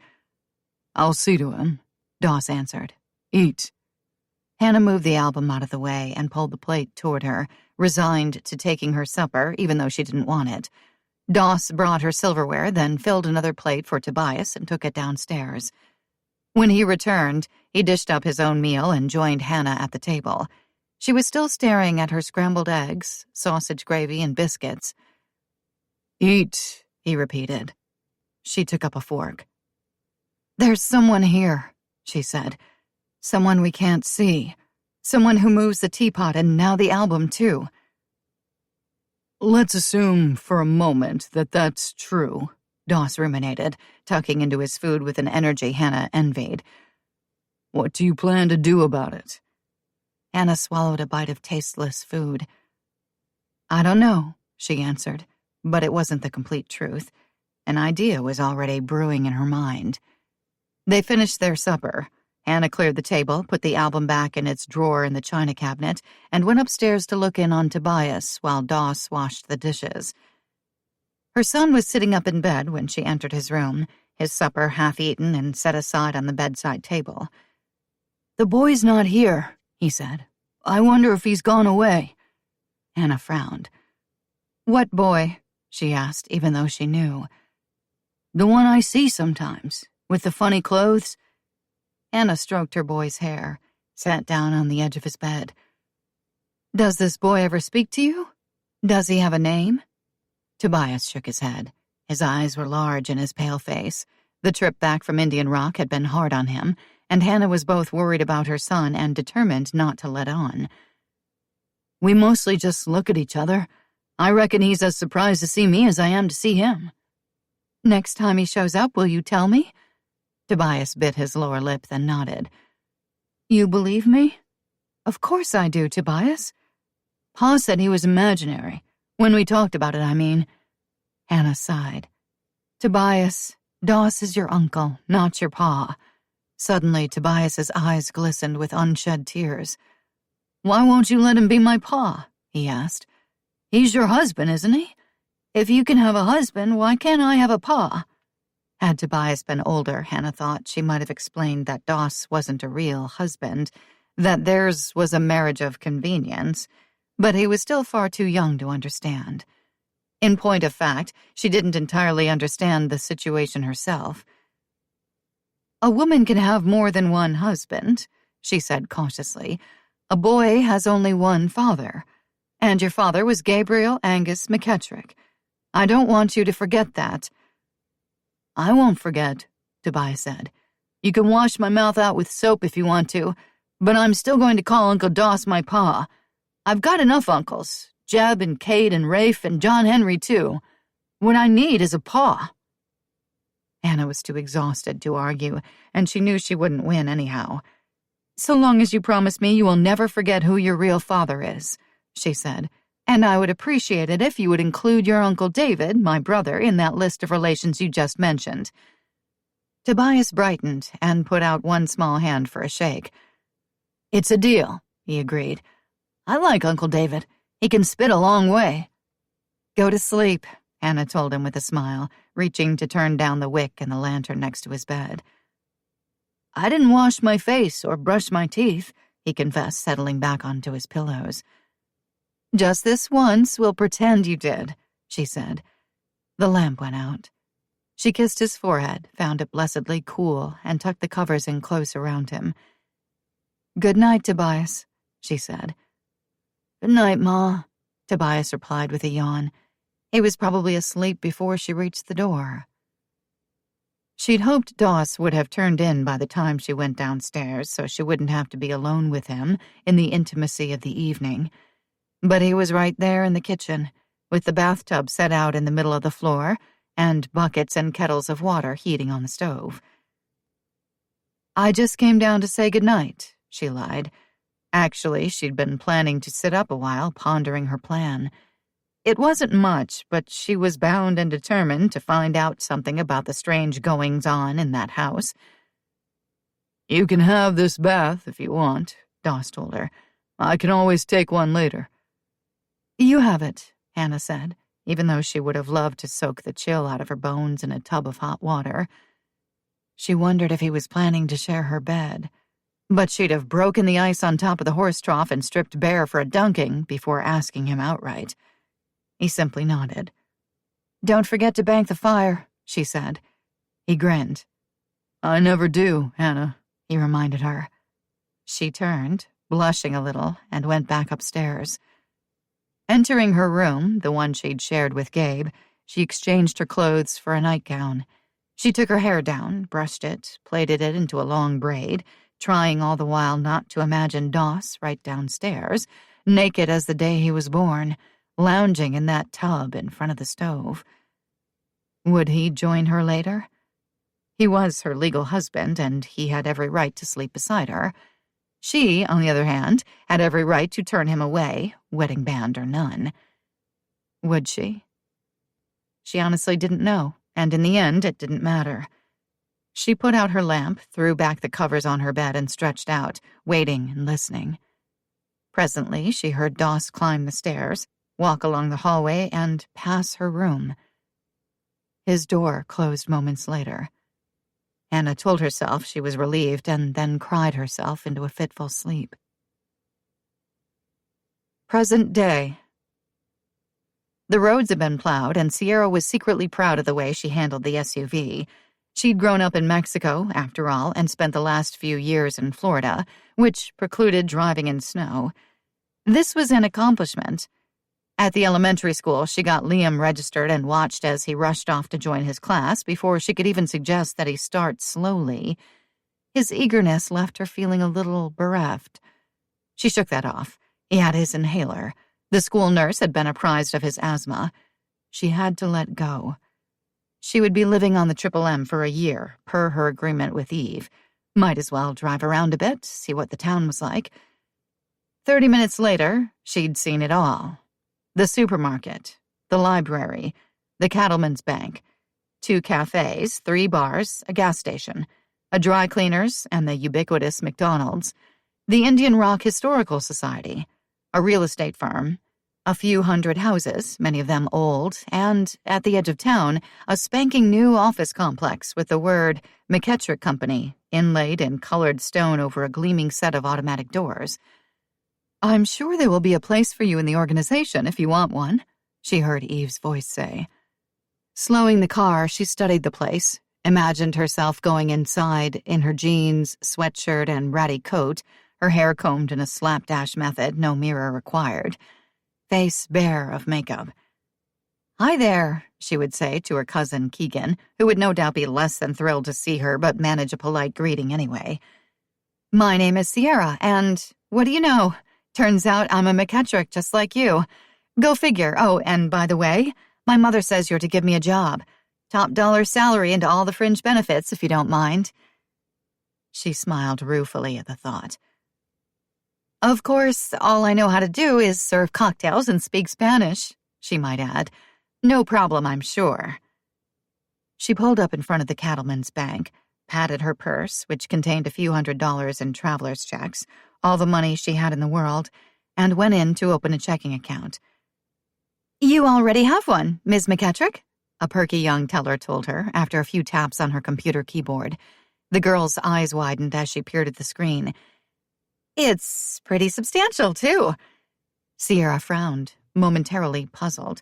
"I'll see to him," Doss answered. "Eat." Hannah moved the album out of the way and pulled the plate toward her, resigned to taking her supper, even though she didn't want it. Doss brought her silverware, then filled another plate for Tobias and took it downstairs. When he returned, he dished up his own meal and joined Hannah at the table. She was still staring at her scrambled eggs, sausage gravy, and biscuits. "Eat," he repeated. She took up a fork. "There's someone here," she said. "Someone we can't see. Someone who moves the teapot and now the album, too." "Let's assume for a moment that that's true," Doss ruminated, tucking into his food with an energy Hannah envied. "What do you plan to do about it?" Hannah swallowed a bite of tasteless food. "I don't know," she answered, but it wasn't the complete truth. An idea was already brewing in her mind. They finished their supper. Hannah cleared the table, put the album back in its drawer in the china cabinet, and went upstairs to look in on Tobias while Doss washed the dishes. Her son was sitting up in bed when she entered his room, his supper half-eaten and set aside on the bedside table. "The boy's not here," he said. "I wonder if he's gone away." Hannah frowned. "What boy?" she asked, even though she knew. "The one I see sometimes, with the funny clothes." Hannah stroked her boy's hair, sat down on the edge of his bed. "Does this boy ever speak to you? Does he have a name?" Tobias shook his head. His eyes were large in his pale face. The trip back from Indian Rock had been hard on him, and Hannah was both worried about her son and determined not to let on. "We mostly just look at each other. I reckon he's as surprised to see me as I am to see him." "Next time he shows up, will you tell me?" Tobias bit his lower lip, then nodded. "You believe me?" "Of course I do, Tobias. Pa said he was imaginary. When we talked about it, I mean." Hannah sighed. "Tobias, Doss is your uncle, not your pa." Suddenly, Tobias's eyes glistened with unshed tears. "Why won't you let him be my pa?" he asked. "He's your husband, isn't he? If you can have a husband, why can't I have a pa?" Had Tobias been older, Hannah thought she might have explained that Doss wasn't a real husband, that theirs was a marriage of convenience, but he was still far too young to understand. In point of fact, she didn't entirely understand the situation herself. "A woman can have more than one husband," she said cautiously. "A boy has only one father, and your father was Gabriel Angus McKettrick. I don't want you to forget that." "I won't forget," Tobias said. "You can wash my mouth out with soap if you want to, but I'm still going to call Uncle Doss my pa. I've got enough uncles, Jeb and Kate and Rafe and John Henry too. What I need is a pa." Hannah was too exhausted to argue, and she knew she wouldn't win anyhow. "So long as you promise me you will never forget who your real father is," she said, "and I would appreciate it if you would include your Uncle David, my brother, in that list of relations you just mentioned." Tobias brightened and put out one small hand for a shake. "It's a deal," he agreed. "I like Uncle David. He can spit a long way." "Go to sleep," Hannah told him with a smile, reaching to turn down the wick in the lantern next to his bed. "I didn't wash my face or brush my teeth," he confessed, settling back onto his pillows. "Just this once, we'll pretend you did," she said. The lamp went out. She kissed his forehead, found it blessedly cool, and tucked the covers in close around him. "Good night, Tobias," she said. "Good night, Ma," Tobias replied with a yawn. He was probably asleep before she reached the door. She'd hoped Doss would have turned in by the time she went downstairs so she wouldn't have to be alone with him in the intimacy of the evening. But he was right there in the kitchen, with the bathtub set out in the middle of the floor and buckets and kettles of water heating on the stove. "I just came down to say goodnight," she lied. Actually, she'd been planning to sit up a while, pondering her plan. It wasn't much, but she was bound and determined to find out something about the strange goings-on in that house. "You can have this bath if you want," Doss told her. "I can always take one later." "You have it," Hannah said, even though she would have loved to soak the chill out of her bones in a tub of hot water. She wondered if he was planning to share her bed. But she'd have broken the ice on top of the horse trough and stripped bare for a dunking before asking him outright. He simply nodded. "Don't forget to bank the fire," she said. He grinned. "I never do, Hannah," he reminded her. She turned, blushing a little, and went back upstairs. Entering her room, the one she'd shared with Gabe, she exchanged her clothes for a nightgown. She took her hair down, brushed it, plaited it into a long braid, trying all the while not to imagine Doss right downstairs, naked as the day he was born, lounging in that tub in front of the stove. Would he join her later? He was her legal husband, and he had every right to sleep beside her. She, on the other hand, had every right to turn him away, wedding band or none. Would she? She honestly didn't know, and in the end, it didn't matter. She put out her lamp, threw back the covers on her bed, and stretched out, waiting and listening. Presently, she heard Doss climb the stairs, walk along the hallway, and pass her room. His door closed moments later. Hannah told herself she was relieved and then cried herself into a fitful sleep. Present day. The roads had been plowed, and Sierra was secretly proud of the way she handled the SUV. She'd grown up in Mexico, after all, and spent the last few years in Florida, which precluded driving in snow. This was an accomplishment. At the elementary school, she got Liam registered and watched as he rushed off to join his class before she could even suggest that he start slowly. His eagerness left her feeling a little bereft. She shook that off. He had his inhaler. The school nurse had been apprised of his asthma. She had to let go. She would be living on the Triple M for a year, per her agreement with Eve. Might as well drive around a bit, see what the town was like. 30 minutes later, she'd seen it all. The supermarket, the library, the cattleman's bank, 2 cafes, 3 bars, a gas station, a dry cleaner's and the ubiquitous McDonald's, the Indian Rock Historical Society, a real estate firm, a few hundred houses, many of them old, and, at the edge of town, a spanking new office complex with the word McKettrick Company inlaid in colored stone over a gleaming set of automatic doors. "I'm sure there will be a place for you in the organization if you want one," she heard Eve's voice say. Slowing the car, she studied the place, imagined herself going inside in her jeans, sweatshirt, and ratty coat, her hair combed in a slapdash method, no mirror required. Face bare of makeup. "Hi there," she would say to her cousin Keegan, who would no doubt be less than thrilled to see her but manage a polite greeting anyway. "My name is Sierra, and what do you know? Turns out I'm a McKettrick just like you. Go figure. Oh, and by the way, my mother says you're to give me a job. Top dollar salary and all the fringe benefits, if you don't mind." She smiled ruefully at the thought. "Of course, all I know how to do is serve cocktails and speak Spanish," she might add. "No problem, I'm sure." She pulled up in front of the cattleman's bank, patted her purse, which contained a few $100s in traveler's checks, all the money she had in the world, and went in to open a checking account. "You already have one, Ms. McKettrick," a perky young teller told her after a few taps on her computer keyboard. The girl's eyes widened as she peered at the screen. "It's pretty substantial, too." Sierra frowned, momentarily puzzled.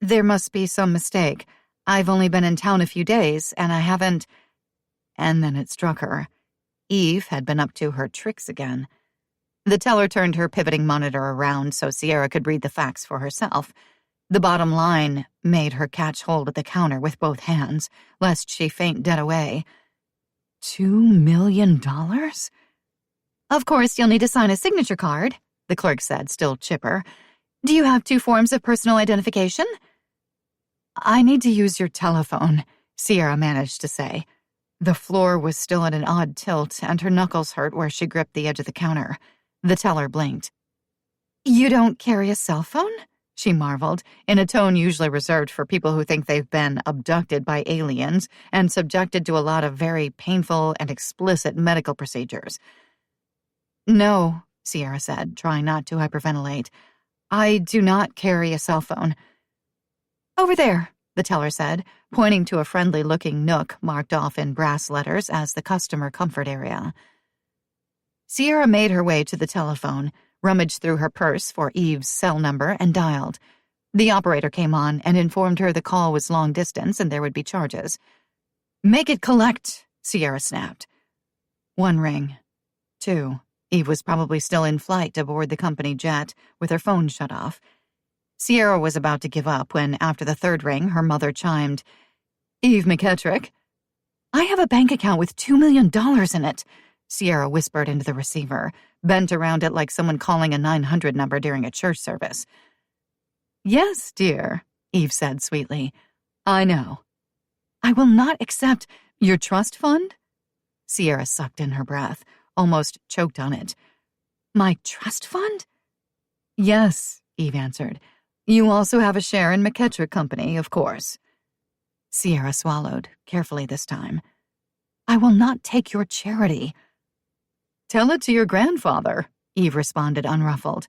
"There must be some mistake. I've only been in town a few days, and I haven't—" And then it struck her. Eve had been up to her tricks again. The teller turned her pivoting monitor around so Sierra could read the facts for herself. The bottom line made her catch hold of the counter with both hands, lest she faint dead away. $2 million? "Of course, you'll need to sign a signature card," the clerk said, still chipper. "Do you have 2 forms of personal identification?" "I need to use your telephone," Sierra managed to say. The floor was still at an odd tilt, and her knuckles hurt where she gripped the edge of the counter. The teller blinked. "You don't carry a cell phone?" she marveled, in a tone usually reserved for people who think they've been abducted by aliens and subjected to a lot of very painful and explicit medical procedures. "No," Sierra said, trying not to hyperventilate. "I do not carry a cell phone." "Over there," the teller said, pointing to a friendly-looking nook marked off in brass letters as the customer comfort area. Sierra made her way to the telephone, rummaged through her purse for Eve's cell number, and dialed. The operator came on and informed her the call was long distance and there would be charges. "Make it collect," Sierra snapped. 1 ring. 2. Eve was probably still in flight aboard the company jet, with her phone shut off. Sierra was about to give up when, after the 3rd ring, her mother chimed. "Eve McKettrick?" "I have a bank account with $2 million in it," Sierra whispered into the receiver, bent around it like someone calling a 900 number during a church service. "Yes, dear," Eve said sweetly. "I know." "I will not accept your trust fund?" Sierra sucked in her breath, almost choked on it. "My trust fund?" "Yes," Eve answered. "You also have a share in McKettrick Company, of course." Sierra swallowed, carefully this time. "I will not take your charity." "Tell it to your grandfather," Eve responded unruffled.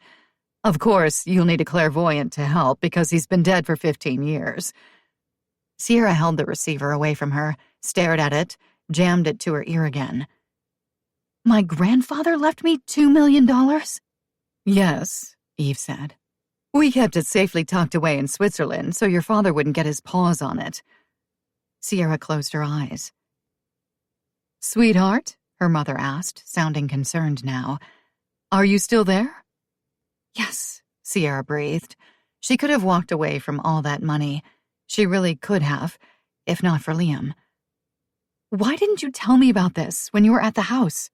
"Of course, you'll need a clairvoyant to help because he's been dead for 15 years. Sierra held the receiver away from her, stared at it, jammed it to her ear again. "My grandfather left me $2 million? "Yes," Eve said. "We kept it safely tucked away in Switzerland so your father wouldn't get his paws on it." Sierra closed her eyes. "Sweetheart?" her mother asked, sounding concerned now. "Are you still there?" "Yes," Sierra breathed. She could have walked away from all that money. She really could have, if not for Liam. "Why didn't you tell me about this when you were at the house?"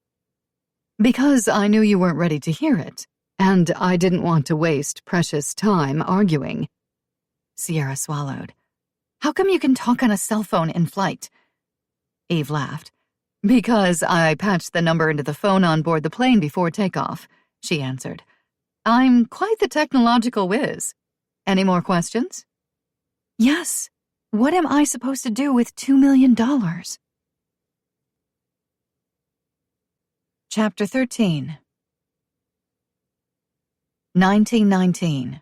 "Because I knew you weren't ready to hear it, and I didn't want to waste precious time arguing." Sierra swallowed. "How come you can talk on a cell phone in flight?" Eve laughed. "Because I patched the number into the phone on board the plane before takeoff," she answered. "I'm quite the technological whiz. Any more questions?" "Yes. What am I supposed to do with $2 million? Chapter 13. 1919.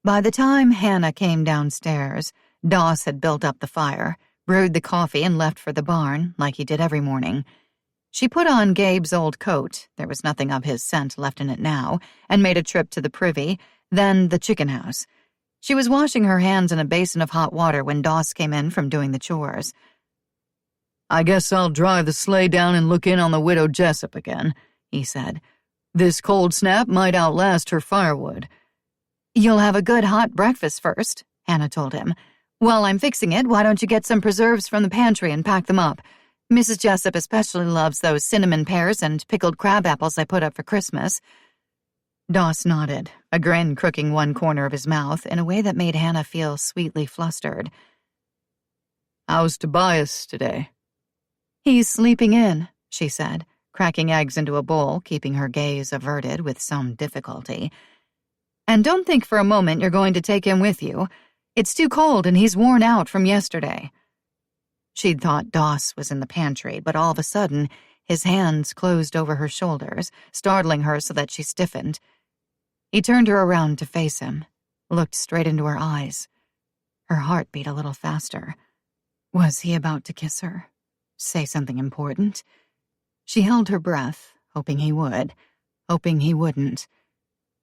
By the time Hannah came downstairs, Doss had built up the fire, brewed the coffee, and left for the barn, like he did every morning. She put on Gabe's old coat, there was nothing of his scent left in it now, and made a trip to the privy, then the chicken house. She was washing her hands in a basin of hot water when Doss came in from doing the chores. "I guess I'll drive the sleigh down and look in on the widow Jessup again," he said. "This cold snap might outlast her firewood." "You'll have a good hot breakfast first," Hannah told him. "While I'm fixing it, why don't you get some preserves from the pantry and pack them up? Mrs. Jessup especially loves those cinnamon pears and pickled crab apples I put up for Christmas." Doss nodded, a grin crooking one corner of his mouth in a way that made Hannah feel sweetly flustered. "How's Tobias today?" "He's sleeping in," she said, cracking eggs into a bowl, keeping her gaze averted with some difficulty. "And don't think for a moment you're going to take him with you. It's too cold and he's worn out from yesterday." She'd thought Doss was in the pantry, but all of a sudden, his hands closed over her shoulders, startling her so that she stiffened. He turned her around to face him, looked straight into her eyes. Her heart beat a little faster. Was he about to kiss her? Say something important? She held her breath, hoping he would, hoping he wouldn't.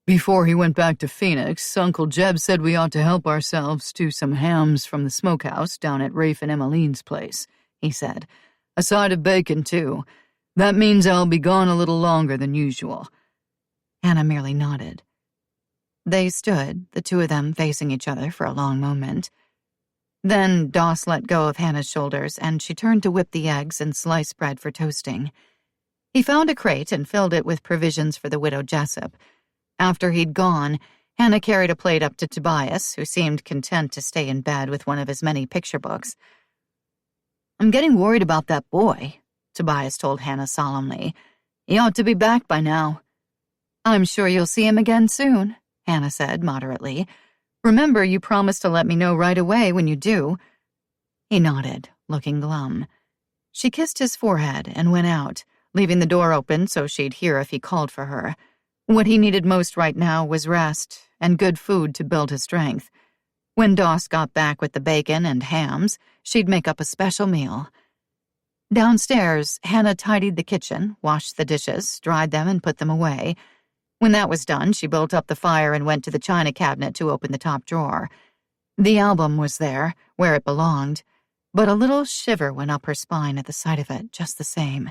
"Before he went back to Phoenix, Uncle Jeb said we ought to help ourselves to some hams from the smokehouse down at Rafe and Emmeline's place," he said. "A side of bacon, too. That means I'll be gone a little longer than usual." Hannah merely nodded. They stood, the two of them facing each other for a long moment. Then Doss let go of Hannah's shoulders, and she turned to whip the eggs and slice bread for toasting. He found a crate and filled it with provisions for the widow Jessup. After he'd gone, Hannah carried a plate up to Tobias, who seemed content to stay in bed with one of his many picture books. "I'm getting worried about that boy," Tobias told Hannah solemnly. "He ought to be back by now." "I'm sure you'll see him again soon," Hannah said moderately. "Remember, you promised to let me know right away when you do." He nodded, looking glum. She kissed his forehead and went out, leaving the door open so she'd hear if he called for her. What he needed most right now was rest and good food to build his strength. When Doss got back with the bacon and hams, she'd make up a special meal. Downstairs, Hannah tidied the kitchen, washed the dishes, dried them, and put them away. When that was done, she built up the fire and went to the china cabinet to open the top drawer. The album was there, where it belonged, but a little shiver went up her spine at the sight of it, just the same.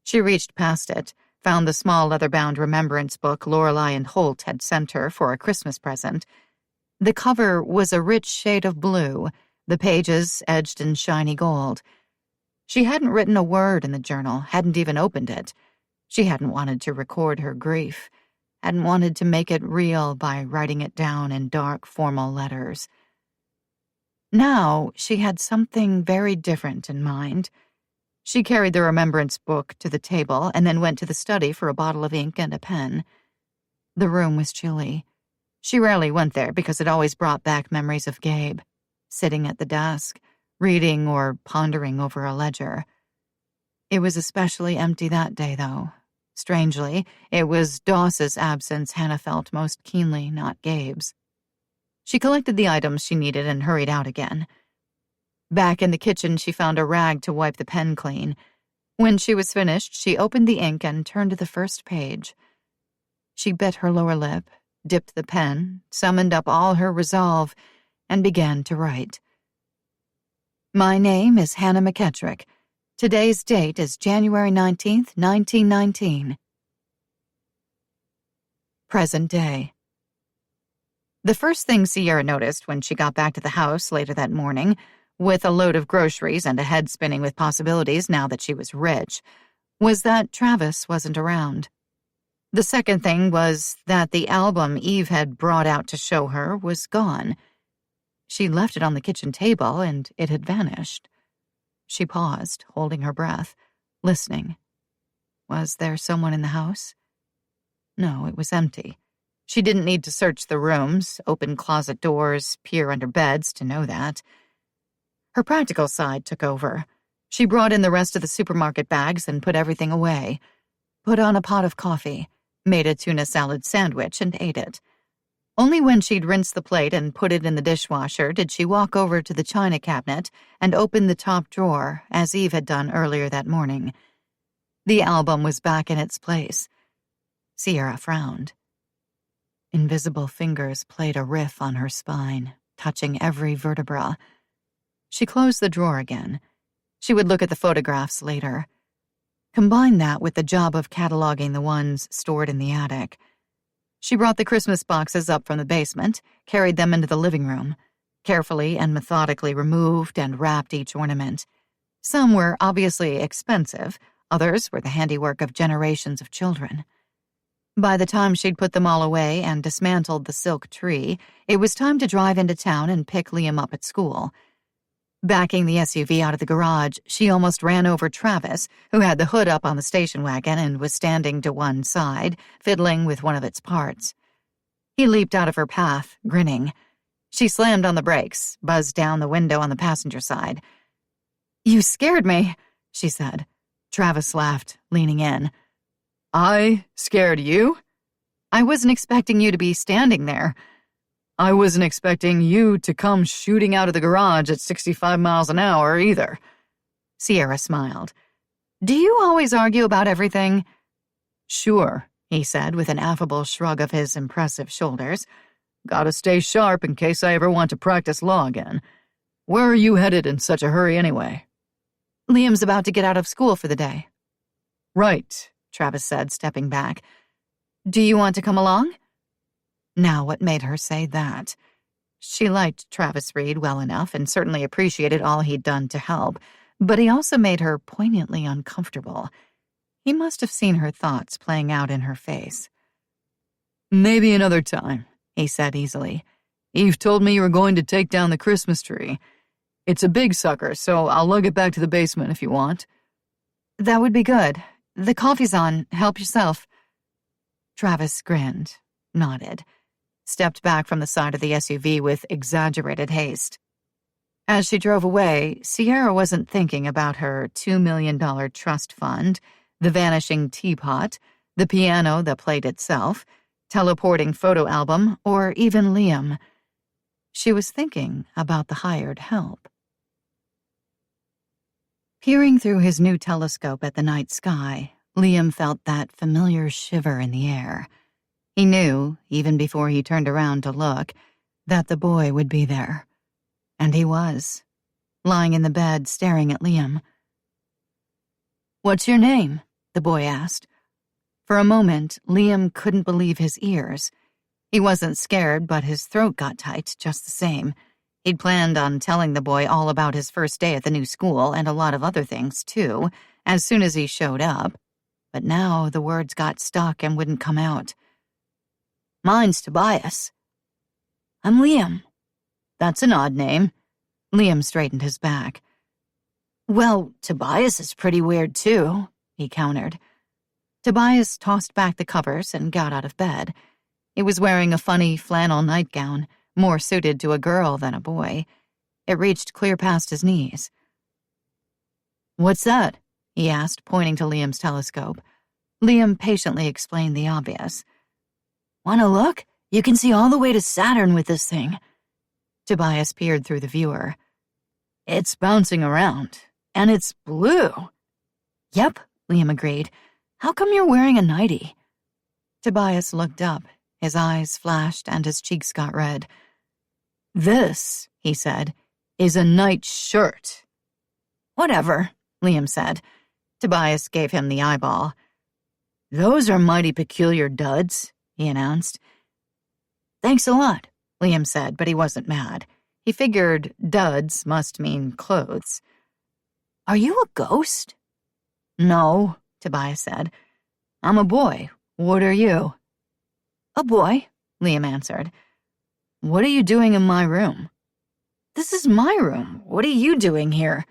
She reached past it, found the small leather-bound remembrance book Lorelei and Holt had sent her for a Christmas present. The cover was a rich shade of blue, the pages edged in shiny gold. She hadn't written a word in the journal, hadn't even opened it. She hadn't wanted to record her grief, hadn't wanted to make it real by writing it down in dark, formal letters. Now she had something very different in mind. She carried the remembrance book to the table and then went to the study for a bottle of ink and a pen. The room was chilly. She rarely went there because it always brought back memories of Gabe, sitting at the desk, reading or pondering over a ledger. It was especially empty that day, though. Strangely, it was Doss's absence Hannah felt most keenly, not Gabe's. She collected the items she needed and hurried out again. Back in the kitchen, she found a rag to wipe the pen clean. When she was finished, she opened the ink and turned to the first page. She bit her lower lip, dipped the pen, summoned up all her resolve, and began to write. My name is Hannah McKettrick. Today's date is January 19th, 1919. Present day. The first thing Sierra noticed when she got back to the house later that morning, with a load of groceries and a head spinning with possibilities now that she was rich, was that Travis wasn't around. The second thing was that the album Eve had brought out to show her was gone. She left it on the kitchen table and it had vanished. She paused, holding her breath, listening. Was there someone in the house? No, it was empty. She didn't need to search the rooms, open closet doors, peer under beds to know that. Her practical side took over. She brought in the rest of the supermarket bags and put everything away. Put on a pot of coffee, made a tuna salad sandwich and ate it. Only when she'd rinsed the plate and put it in the dishwasher did she walk over to the china cabinet and open the top drawer, as Eve had done earlier that morning. The album was back in its place. Sierra frowned. Invisible fingers played a riff on her spine, touching every vertebra. She closed the drawer again. She would look at the photographs later. Combine that with the job of cataloging the ones stored in the attic. She brought the Christmas boxes up from the basement, carried them into the living room, carefully and methodically removed and wrapped each ornament. Some were obviously expensive, others were the handiwork of generations of children. By the time she'd put them all away and dismantled the silk tree, it was time to drive into town and pick Liam up at school. Backing the SUV out of the garage, she almost ran over Travis, who had the hood up on the station wagon and was standing to one side, fiddling with one of its parts. He leaped out of her path, grinning. She slammed on the brakes, buzzed down the window on the passenger side. "You scared me," she said. Travis laughed, leaning in. "I scared you? I wasn't expecting you to be standing there. I wasn't expecting you to come shooting out of the garage at 65 miles an hour either." Sierra smiled. "Do you always argue about everything?" "Sure," he said with an affable shrug of his impressive shoulders. "Gotta stay sharp in case I ever want to practice law again. Where are you headed in such a hurry anyway?" "Liam's about to get out of school for the day." "Right," Travis said, stepping back. "Do you want to come along?" Now, what made her say that? She liked Travis Reed well enough and certainly appreciated all he'd done to help, but he also made her poignantly uncomfortable. He must have seen her thoughts playing out in her face. "Maybe another time," he said easily. "Eve told me you were going to take down the Christmas tree. It's a big sucker, so I'll lug it back to the basement if you want." "That would be good. The coffee's on. Help yourself." Travis grinned, nodded, stepped back from the side of the SUV with exaggerated haste. As she drove away, Sierra wasn't thinking about her $2 million trust fund, the vanishing teapot, the piano that played itself, teleporting photo album, or even Liam. She was thinking about the hired help. Peering through his new telescope at the night sky, Liam felt that familiar shiver in the air. He knew, even before he turned around to look, that the boy would be there. And he was, lying in the bed staring at Liam. "What's your name?" the boy asked. For a moment, Liam couldn't believe his ears. He wasn't scared, but his throat got tight just the same. He'd planned on telling the boy all about his first day at the new school and a lot of other things, too, as soon as he showed up. But now the words got stuck and wouldn't come out. "Mine's Tobias." "I'm Liam." "That's an odd name." Liam straightened his back. "Well, Tobias is pretty weird, too," he countered. Tobias tossed back the covers and got out of bed. He was wearing a funny flannel nightgown, more suited to a girl than a boy. It reached clear past his knees. "What's that?" he asked, pointing to Liam's telescope. Liam patiently explained the obvious. "Want to look? You can see all the way to Saturn with this thing." Tobias peered through the viewer. "It's bouncing around, and it's blue." "Yep," Liam agreed. "How come you're wearing a nightie?" Tobias looked up. His eyes flashed and his cheeks got red. "This," he said, is a night shirt." "Whatever," Liam said. Tobias gave him the eyeball. "Those are mighty peculiar duds," he announced. "Thanks a lot," Liam said, but he wasn't mad. He figured duds must mean clothes. "Are you a ghost?" "No," Tobias said. "I'm a boy. What are you?" "A boy," Liam answered. "What are you doing in my room?" "This is my room. What are you doing here?"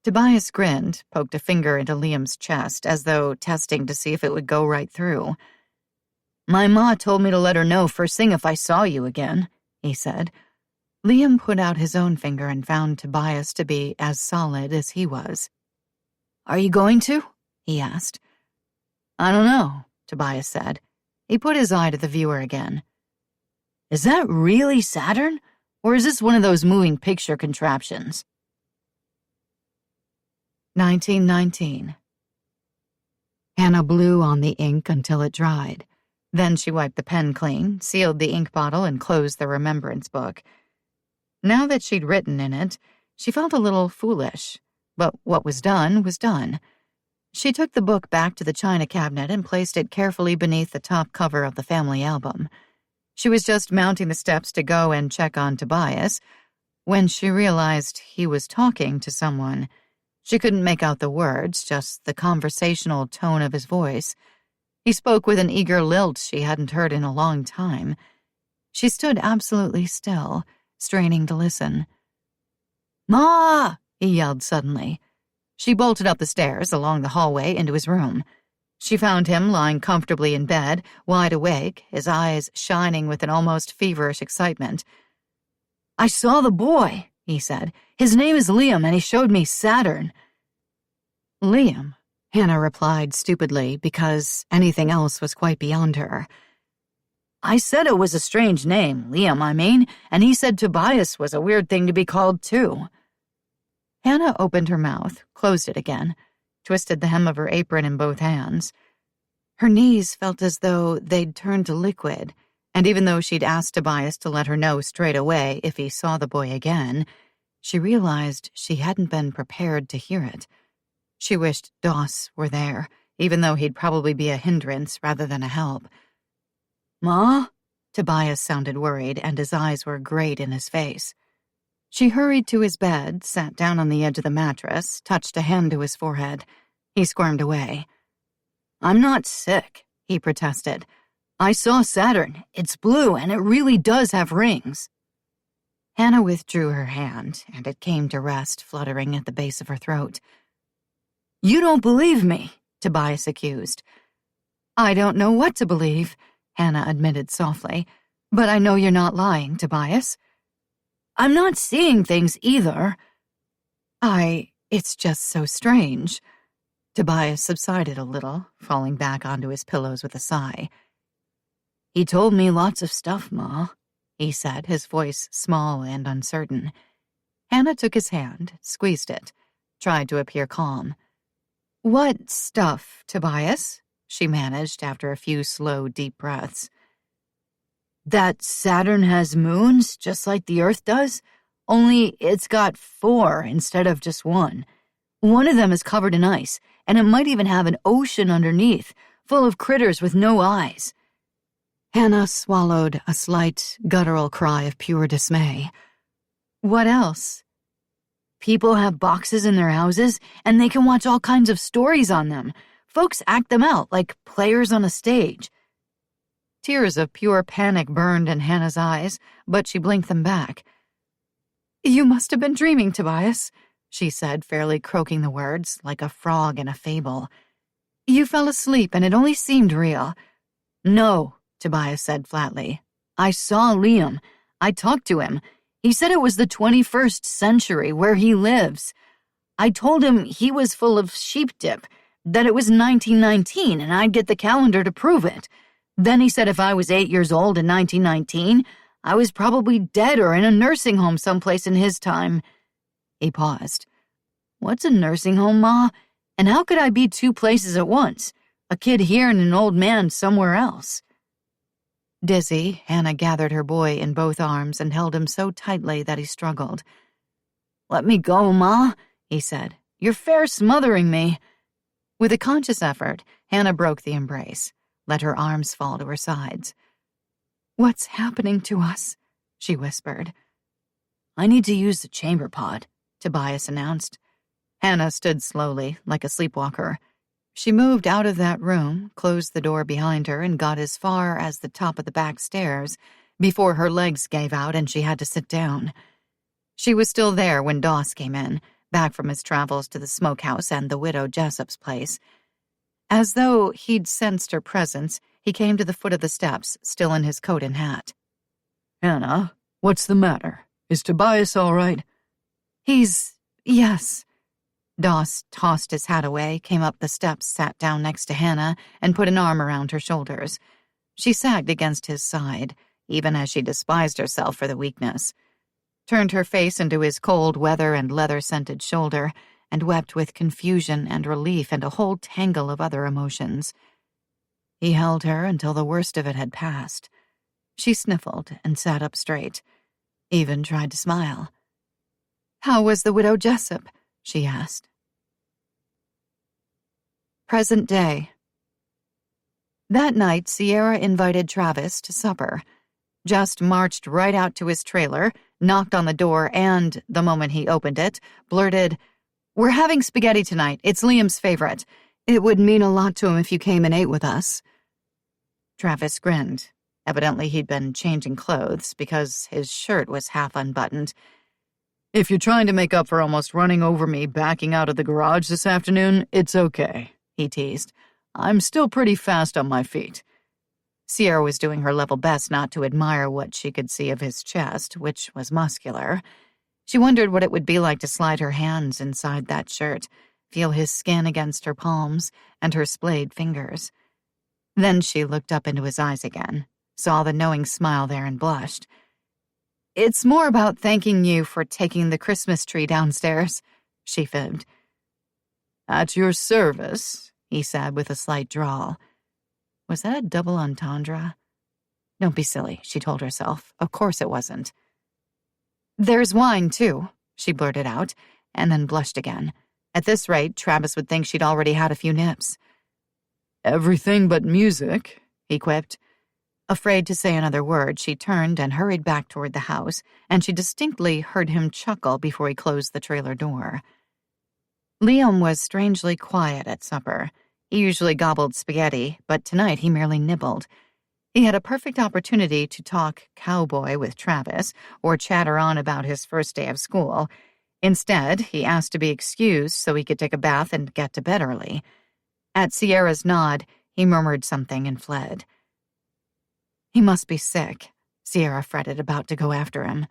Tobias grinned, poked a finger into Liam's chest, as though testing to see if it would go right through. "My ma told me to let her know first thing if I saw you again," he said. Liam put out his own finger and found Tobias to be as solid as he was. "Are you going to?" he asked. "I don't know," Tobias said. He put his eye to the viewer again. "Is that really Saturn? Or is this one of those moving picture contraptions?" 1919. Hannah blew on the ink until it dried. Then she wiped the pen clean, sealed the ink bottle, and closed the remembrance book. Now that she'd written in it, she felt a little foolish. But what was done was done. She took the book back to the china cabinet and placed it carefully beneath the top cover of the family album. She was just mounting the steps to go and check on Tobias when she realized he was talking to someone. She couldn't make out the words, just the conversational tone of his voice. He spoke with an eager lilt she hadn't heard in a long time. She stood absolutely still, straining to listen. "Ma!" he yelled suddenly. She bolted up the stairs, along the hallway, into his room. She found him lying comfortably in bed, wide awake, his eyes shining with an almost feverish excitement. "I saw the boy," he said. "His name is Liam, and he showed me Saturn." "Liam," Hannah replied stupidly, because anything else was quite beyond her. "I said it was a strange name, Liam, I mean, and he said Tobias was a weird thing to be called, too." Hannah opened her mouth, closed it again, twisted the hem of her apron in both hands. Her knees felt as though they'd turned to liquid, and even though she'd asked Tobias to let her know straight away if he saw the boy again, she realized she hadn't been prepared to hear it. She wished Doss were there, even though he'd probably be a hindrance rather than a help. "Ma?" Tobias sounded worried, and his eyes were great in his face. She hurried to his bed, sat down on the edge of the mattress, touched a hand to his forehead. He squirmed away. "I'm not sick," he protested. "I saw Saturn. It's blue, and it really does have rings." Hannah withdrew her hand, and it came to rest, fluttering at the base of her throat. "You don't believe me," Tobias accused. "I don't know what to believe," Hannah admitted softly. "But I know you're not lying, Tobias." "I'm not seeing things either." It's just so strange." Tobias subsided a little, falling back onto his pillows with a sigh. "He told me lots of stuff, Ma," he said, his voice small and uncertain. Hannah took his hand, squeezed it, tried to appear calm. "What stuff, Tobias?" she managed after a few slow, deep breaths. "That Saturn has moons, just like the Earth does, only it's got 4 instead of just 1. One of them is covered in ice, and it might even have an ocean underneath, full of critters with no eyes." Hannah swallowed a slight, guttural cry of pure dismay. "What else?" "People have boxes in their houses, and they can watch all kinds of stories on them. Folks act them out like players on a stage." Tears of pure panic burned in Hannah's eyes, but she blinked them back. "You must have been dreaming, Tobias," she said, fairly croaking the words, like a frog in a fable. "You fell asleep and it only seemed real." "No," Tobias said flatly. "I saw Liam. I talked to him. He said it was the 21st century, where he lives. I told him he was full of sheep dip, that it was 1919 and I'd get the calendar to prove it. Then he said if I was 8 years old in 1919, I was probably dead or in a nursing home someplace in his time." He paused. "What's a nursing home, Ma? And how could I be 2 places at once? A kid here and an old man somewhere else?" Dizzy, Hannah gathered her boy in both arms and held him so tightly that he struggled. "Let me go, Ma," he said. "You're fair smothering me." With a conscious effort, Hannah broke the embrace, let her arms fall to her sides. "What's happening to us?" she whispered. "I need to use the chamber pod," Tobias announced. Hannah stood slowly, like a sleepwalker. She moved out of that room, closed the door behind her, and got as far as the top of the back stairs before her legs gave out and she had to sit down. She was still there when Doss came in, back from his travels to the smokehouse and the widow Jessup's place. As though he'd sensed her presence, he came to the foot of the steps, still in his coat and hat. "Hannah, what's the matter? Is Tobias all right?" Yes. Doss tossed his hat away, came up the steps, sat down next to Hannah, and put an arm around her shoulders. She sagged against his side, even as she despised herself for the weakness, turned her face into his cold weather and leather-scented shoulder, and wept with confusion and relief and a whole tangle of other emotions. He held her until the worst of it had passed. She sniffled and sat up straight, even tried to smile. "How was the widow Jessup?" she asked. Present day. That night, Sierra invited Travis to supper. Just marched right out to his trailer, knocked on the door, and, the moment he opened it, blurted, "We're having spaghetti tonight. It's Liam's favorite. It would mean a lot to him if you came and ate with us." Travis grinned. Evidently he'd been changing clothes because his shirt was half unbuttoned. "If you're trying to make up for almost running over me backing out of the garage this afternoon, it's okay," he teased. "I'm still pretty fast on my feet." Sierra was doing her level best not to admire what she could see of his chest, which was muscular. She wondered what it would be like to slide her hands inside that shirt, feel his skin against her palms and her splayed fingers. Then she looked up into his eyes again, saw the knowing smile there and blushed. "It's more about thanking you for taking the Christmas tree downstairs," she fibbed. "At your service," he said with a slight drawl. Was that a double entendre? Don't be silly, she told herself. Of course it wasn't. "There's wine, too," she blurted out, and then blushed again. At this rate, Travis would think she'd already had a few nips. "Everything but music," he quipped. Afraid to say another word, she turned and hurried back toward the house, and she distinctly heard him chuckle before he closed the trailer door. Liam was strangely quiet at supper. He usually gobbled spaghetti, but tonight he merely nibbled. He had a perfect opportunity to talk cowboy with Travis or chatter on about his first day of school. Instead, he asked to be excused so he could take a bath and get to bed early. At Sierra's nod, he murmured something and fled. He must be sick, Sierra fretted, about to go after him.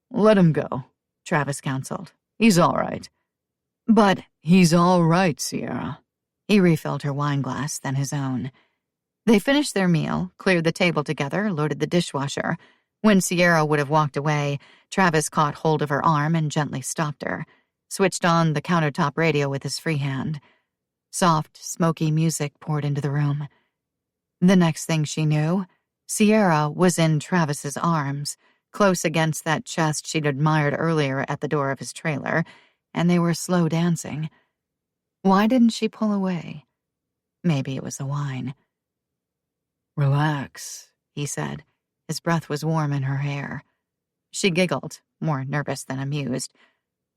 "Let him go," Travis counseled. "He's all right." "But—" "He's all right, Sierra." He refilled her wine glass, then his own. They finished their meal, cleared the table together, loaded the dishwasher. When Sierra would have walked away, Travis caught hold of her arm and gently stopped her, switched on the countertop radio with his free hand. Soft, smoky music poured into the room. The next thing she knew, Sierra was in Travis's arms, close against that chest she'd admired earlier at the door of his trailer, and they were slow dancing. Why didn't she pull away? Maybe it was the wine. "Relax," he said. His breath was warm in her hair. She giggled, more nervous than amused.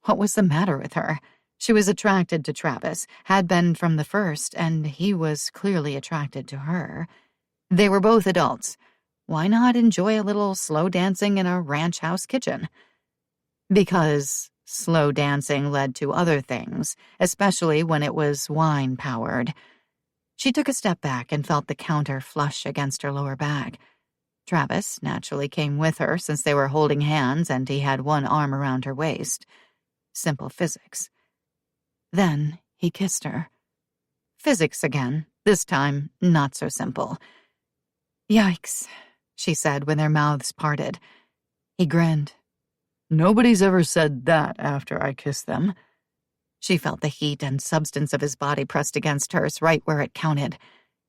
What was the matter with her? She was attracted to Travis, had been from the first, and he was clearly attracted to her. They were both adults. Why not enjoy a little slow dancing in a ranch house kitchen? Because slow dancing led to other things, especially when it was wine-powered. She took a step back and felt the counter flush against her lower back. Travis naturally came with her since they were holding hands and he had one arm around her waist. Simple physics. Then he kissed her. Physics again, this time not so simple. "Yikes," she said when their mouths parted. He grinned. "Nobody's ever said that after I kissed them." She felt the heat and substance of his body pressed against hers right where it counted.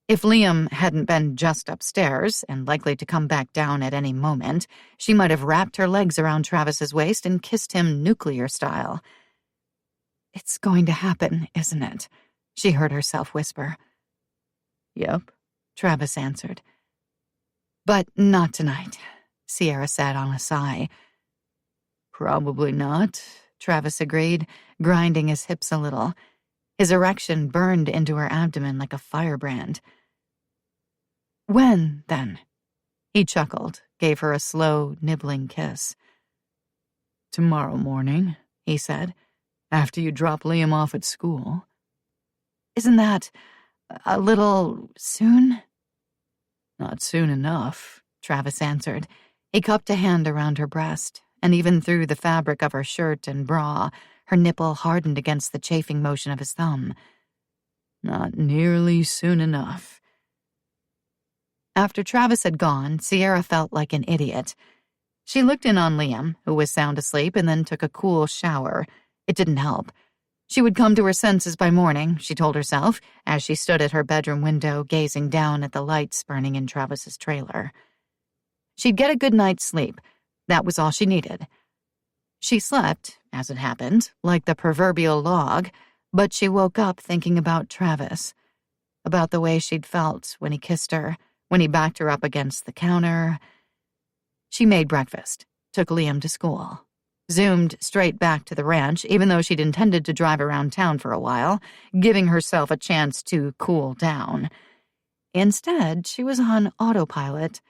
If Liam hadn't been just upstairs and likely to come back down at any moment, she might have wrapped her legs around Travis's waist and kissed him nuclear style. "It's going to happen, isn't it?" she heard herself whisper. "Yep," Travis answered. "But not tonight," Sierra said on a sigh. "Probably not," Travis agreed, grinding his hips a little. His erection burned into her abdomen like a firebrand. "When, then?" He chuckled, gave her a slow, nibbling kiss. "Tomorrow morning," he said, "after you drop Liam off at school." "Isn't that a little soon?" "Not soon enough," Travis answered. He cupped a hand around her breast, and even through the fabric of her shirt and bra, her nipple hardened against the chafing motion of his thumb. "Not nearly soon enough." After Travis had gone, Sierra felt like an idiot. She looked in on Liam, who was sound asleep, and then took a cool shower. It didn't help. She would come to her senses by morning, she told herself, as she stood at her bedroom window gazing down at the lights burning in Travis's trailer. She'd get a good night's sleep. That was all she needed. She slept, as it happened, like the proverbial log, but she woke up thinking about Travis, about the way she'd felt when he kissed her, when he backed her up against the counter. She made breakfast, took Liam to school, zoomed straight back to the ranch, even though she'd intended to drive around town for a while, giving herself a chance to cool down. Instead, she was on autopilot.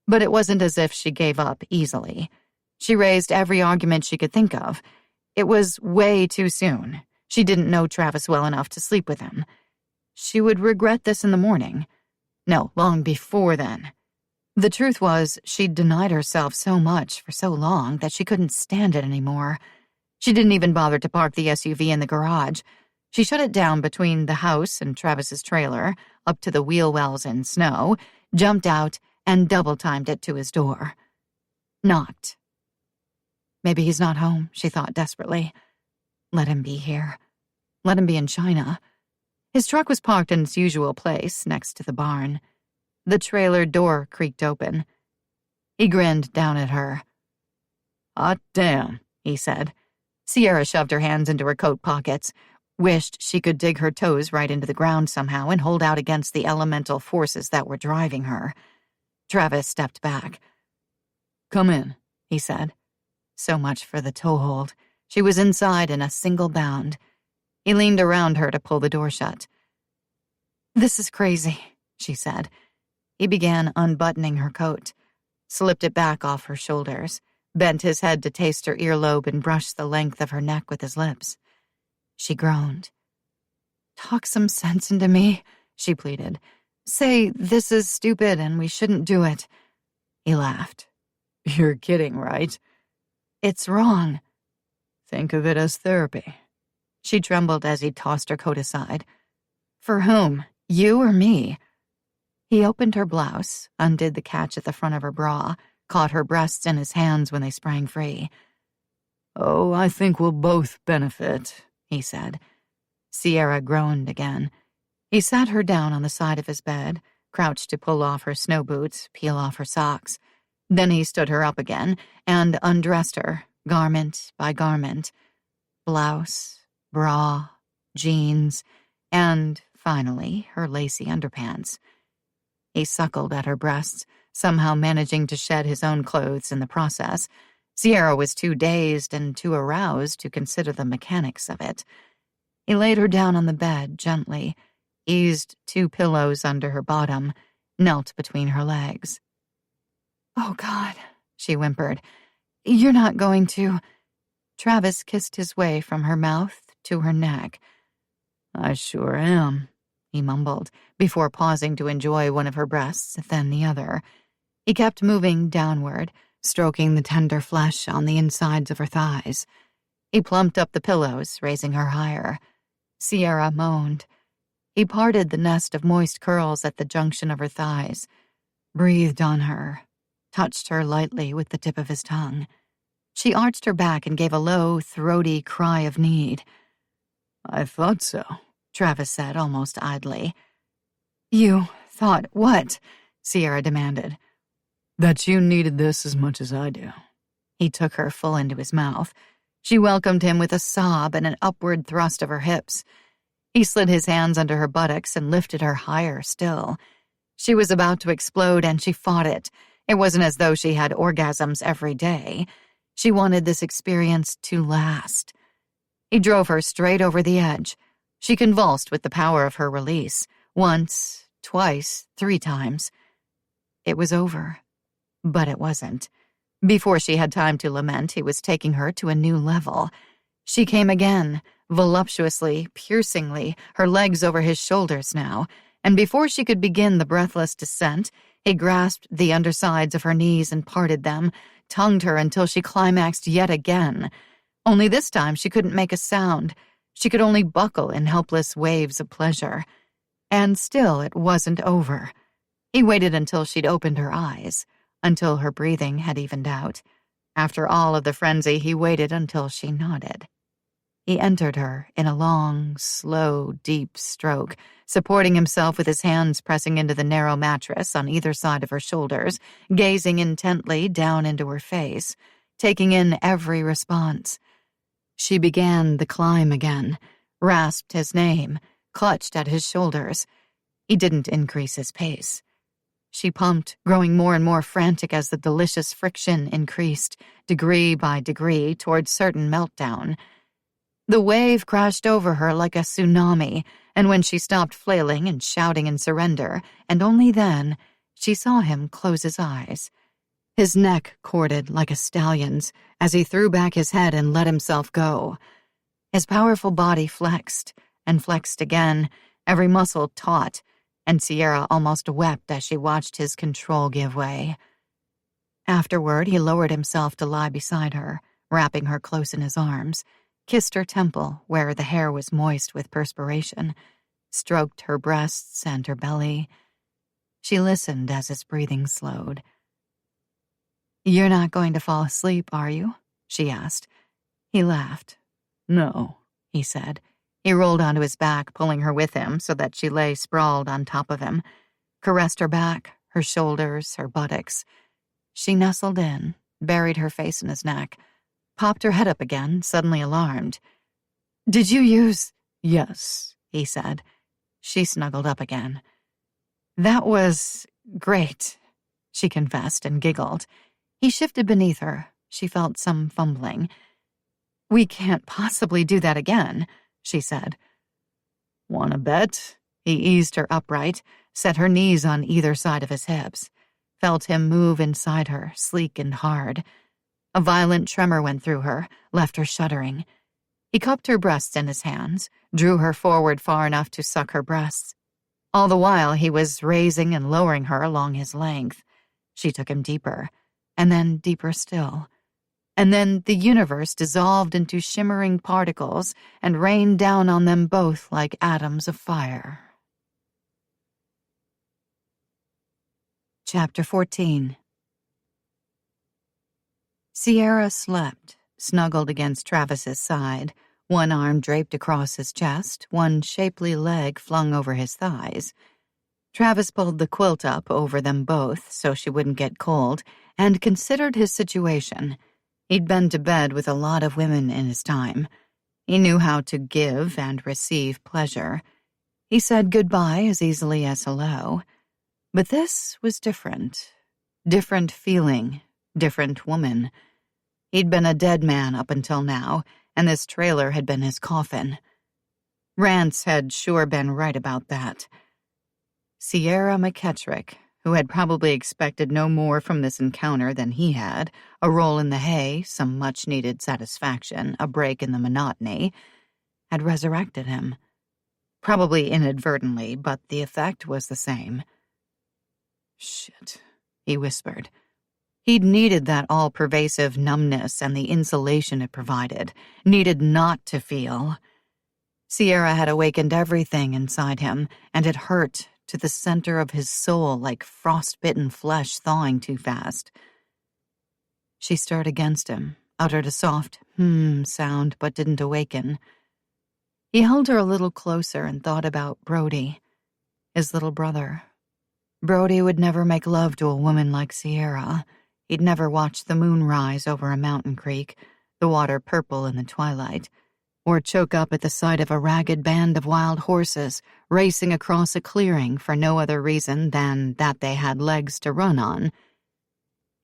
But it wasn't as if she gave up easily. She raised every argument she could think of. It was way too soon. She didn't know Travis well enough to sleep with him. She would regret this in the morning. No, long before then. The truth was, she'd denied herself so much for so long that she couldn't stand it anymore. She didn't even bother to park the SUV in the garage. She shut it down between the house and Travis's trailer, up to the wheel wells in snow, jumped out, and double-timed it to his door. Knocked. Maybe he's not home, she thought desperately. Let him be here. Let him be in China. His truck was parked in its usual place, next to the barn. The trailer door creaked open. He grinned down at her. "Hot damn," he said. Sierra shoved her hands into her coat pockets, wished she could dig her toes right into the ground somehow and hold out against the elemental forces that were driving her. Travis stepped back. "Come in," he said. So much for the toehold. She was inside in a single bound. He leaned around her to pull the door shut. "This is crazy," she said. He began unbuttoning her coat, slipped it back off her shoulders, bent his head to taste her earlobe and brush the length of her neck with his lips. She groaned. "Talk some sense into me," she pleaded. "Say this is stupid and we shouldn't do it." He laughed. "You're kidding, right?" "It's wrong." "Think of it as therapy." She trembled as he tossed her coat aside. "For whom? You or me?" He opened her blouse, undid the catch at the front of her bra, caught her breasts in his hands when they sprang free. "Oh, I think we'll both benefit," he said. Sierra groaned again. He sat her down on the side of his bed, crouched to pull off her snow boots, peel off her socks. Then he stood her up again and undressed her, garment by garment. Blouse, bra, jeans, and, finally, her lacy underpants. He suckled at her breasts, somehow managing to shed his own clothes in the process. Sierra was too dazed and too aroused to consider the mechanics of it. He laid her down on the bed gently, eased 2 pillows under her bottom, knelt between her legs. "Oh, God," she whimpered. "You're not going to—" Travis kissed his way from her mouth to her neck. "I sure am," he mumbled, before pausing to enjoy one of her breasts, then the other. He kept moving downward, stroking the tender flesh on the insides of her thighs. He plumped up the pillows, raising her higher. Sierra moaned. He parted the nest of moist curls at the junction of her thighs, breathed on her, touched her lightly with the tip of his tongue. She arched her back and gave a low, throaty cry of need. "I thought so," Travis said almost idly. You thought what? Sierra demanded. That you needed this as much as I do. He took her full into his mouth. She welcomed him with a sob and an upward thrust of her hips. He slid his hands under her buttocks and lifted her higher still. She was about to explode, and she fought it. It wasn't as though she had orgasms every day. She wanted this experience to last. He drove her straight over the edge. She convulsed with the power of her release. Once, twice, 3 times. It was over. But it wasn't. Before she had time to lament, he was taking her to a new level. She came again, voluptuously, piercingly, her legs over his shoulders now, and before she could begin the breathless descent, he grasped the undersides of her knees and parted them, tongued her until she climaxed yet again. Only this time she couldn't make a sound. She could only buckle in helpless waves of pleasure. And still it wasn't over. He waited until she'd opened her eyes, until her breathing had evened out. After all of the frenzy, he waited until she nodded. He entered her in a long, slow, deep stroke, supporting himself with his hands pressing into the narrow mattress on either side of her shoulders, gazing intently down into her face, taking in every response. She began the climb again, rasped his name, clutched at his shoulders. He didn't increase his pace. She pumped, growing more and more frantic as the delicious friction increased, degree by degree, towards certain meltdown. The wave crashed over her like a tsunami, and when she stopped flailing and shouting in surrender, and only then, she saw him close his eyes. His neck corded like a stallion's as he threw back his head and let himself go. His powerful body flexed and flexed again, every muscle taut, and Sierra almost wept as she watched his control give way. Afterward, he lowered himself to lie beside her, wrapping her close in his arms, kissed her temple where the hair was moist with perspiration, stroked her breasts and her belly. She listened as his breathing slowed. "You're not going to fall asleep, are you?" she asked. He laughed. No, he said. He rolled onto his back, pulling her with him so that she lay sprawled on top of him, caressed her back, her shoulders, her buttocks. She nestled in, buried her face in his neck, popped her head up again, suddenly alarmed. "Did you use—" "Yes," he said. She snuggled up again. "That was great," she confessed and giggled. He shifted beneath her. She felt some fumbling. "We can't possibly do that again," she said. "Wanna bet?" He eased her upright, set her knees on either side of his hips, felt him move inside her, sleek and hard. A violent tremor went through her, left her shuddering. He cupped her breasts in his hands, drew her forward far enough to suck her breasts. All the while, he was raising and lowering her along his length. She took him deeper, and then deeper still. And then the universe dissolved into shimmering particles and rained down on them both like atoms of fire. Chapter 14. Sierra slept, snuggled against Travis's side, one arm draped across his chest, one shapely leg flung over his thighs. Travis pulled the quilt up over them both so she wouldn't get cold, and considered his situation. He'd been to bed with a lot of women in his time. He knew how to give and receive pleasure. He said goodbye as easily as hello. But this was different. Different feeling, different woman. He'd been a dead man up until now, and this trailer had been his coffin. Rance had sure been right about that. Sierra McKettrick, who had probably expected no more from this encounter than he had, a roll in the hay, some much-needed satisfaction, a break in the monotony, had resurrected him. Probably inadvertently, but the effect was the same. "Shit," he whispered. He'd needed that all-pervasive numbness and the insulation it provided, needed not to feel. Sierra had awakened everything inside him, and it hurt to the center of his soul like frostbitten flesh thawing too fast. She stirred against him, uttered a soft sound, but didn't awaken. He held her a little closer and thought about Brody. his little brother. Brody would never make love to a woman like Sierra. He'd never watch the moon rise over a mountain creek, the water purple in the twilight, or choke up at the sight of a ragged band of wild horses racing across a clearing for no other reason than that they had legs to run on.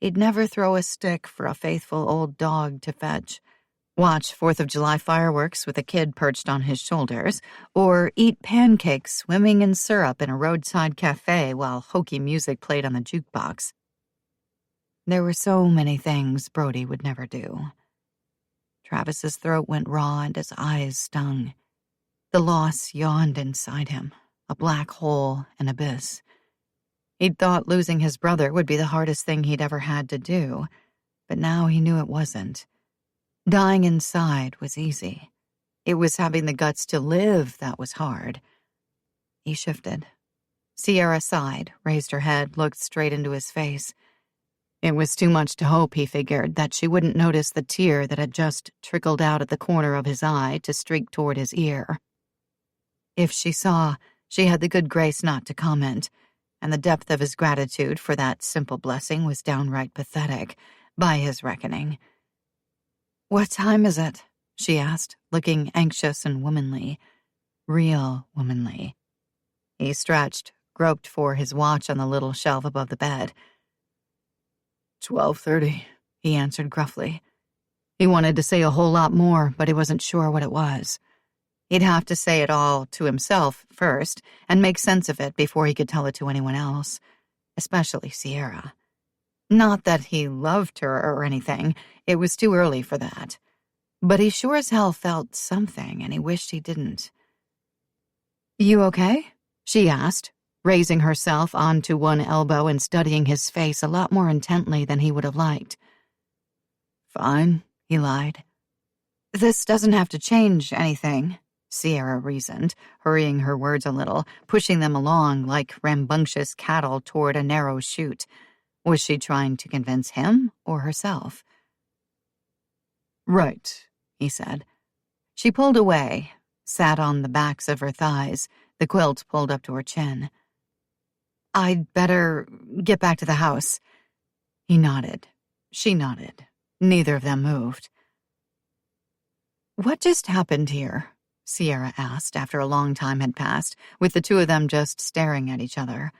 He'd never throw a stick for a faithful old dog to fetch, watch 4th of July fireworks with a kid perched on his shoulders, or eat pancakes swimming in syrup in a roadside cafe while hokey music played on the jukebox. There were so many things Brody would never do. Travis's throat went raw and his eyes stung. The loss yawned inside him, a black hole, an abyss. He'd thought losing his brother would be the hardest thing he'd ever had to do, but now he knew it wasn't. Dying inside was easy. It was having the guts to live that was hard. He shifted. Sierra sighed, raised her head, looked straight into his face. It was too much to hope, he figured, that she wouldn't notice the tear that had just trickled out at the corner of his eye to streak toward his ear. If she saw, she had the good grace not to comment, and the depth of his gratitude for that simple blessing was downright pathetic, by his reckoning. "What time is it?" she asked, looking anxious and womanly. Real womanly. He stretched, groped for his watch on the little shelf above the bed. 12:30, he answered gruffly. He wanted to say a whole lot more, but he wasn't sure what it was. He'd have to say it all to himself first and make sense of it before he could tell it to anyone else, especially Sierra. Not that he loved her or anything, it was too early for that. But he sure as hell felt something, and he wished he didn't. "You okay?" she asked, raising herself onto one elbow and studying his face a lot more intently than he would have liked. "Fine," he lied. "This doesn't have to change anything," Sierra reasoned, hurrying her words a little, pushing them along like rambunctious cattle toward a narrow chute. Was she trying to convince him or herself? "Right," he said. She pulled away, sat on the backs of her thighs, the quilt pulled up to her chin. "I'd better get back to the house." He nodded. She nodded. Neither of them moved. "What just happened here?" Sierra asked after a long time had passed, with the two of them just staring at each other.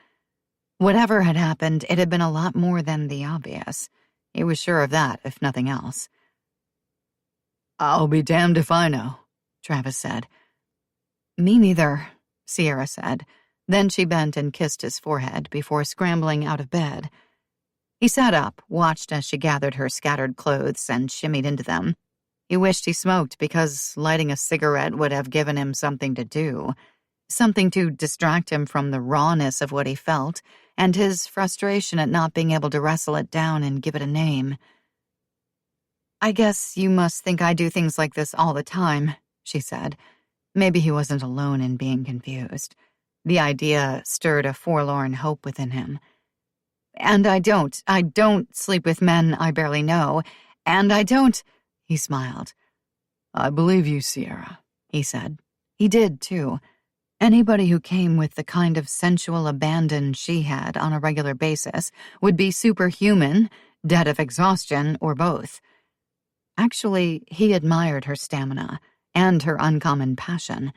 Whatever had happened, it had been a lot more than the obvious. He was sure of that, if nothing else. "I'll be damned if I know," Travis said. "Me neither," Sierra said. Then she bent and kissed his forehead before scrambling out of bed. He sat up, watched as she gathered her scattered clothes and shimmied into them. He wished he smoked because lighting a cigarette would have given him something to do, something to distract him from the rawness of what he felt and his frustration at not being able to wrestle it down and give it a name. "I guess you must think I do things like this all the time," she said. Maybe he wasn't alone in being confused. The idea stirred a forlorn hope within him. "And I don't sleep with men I barely know, and I don't—" He smiled. "I believe you, Sierra," he said. He did, too. Anybody who came with the kind of sensual abandon she had on a regular basis would be superhuman, dead of exhaustion, or both. Actually, he admired her stamina and her uncommon passion.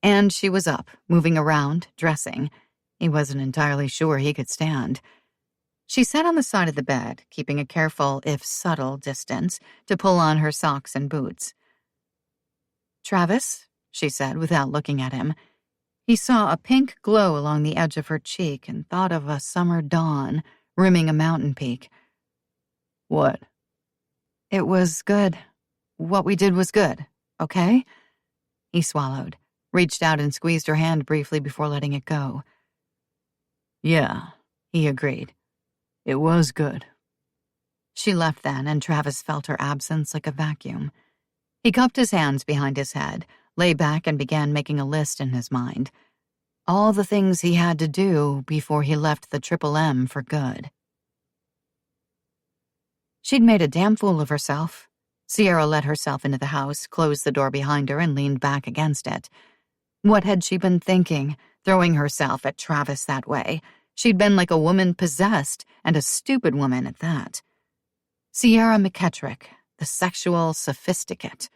And she was up, moving around, dressing. He wasn't entirely sure he could stand. She sat on the side of the bed, keeping a careful, if subtle, distance to pull on her socks and boots. "Travis," she said without looking at him. He saw a pink glow along the edge of her cheek and thought of a summer dawn rimming a mountain peak. "What?" "It was good. What we did was good, okay?" He swallowed, reached out and squeezed her hand briefly before letting it go. "Yeah," he agreed. "It was good." She left then, and Travis felt her absence like a vacuum. He cupped his hands behind his head, lay back and began making a list in his mind. All the things he had to do before he left the Triple M for good. She'd made a damn fool of herself. Sierra let herself into the house, closed the door behind her, and leaned back against it. What had she been thinking, throwing herself at Travis that way. She'd been like a woman possessed, and a stupid woman at that. Sierra McKettrick, the sexual sophisticate.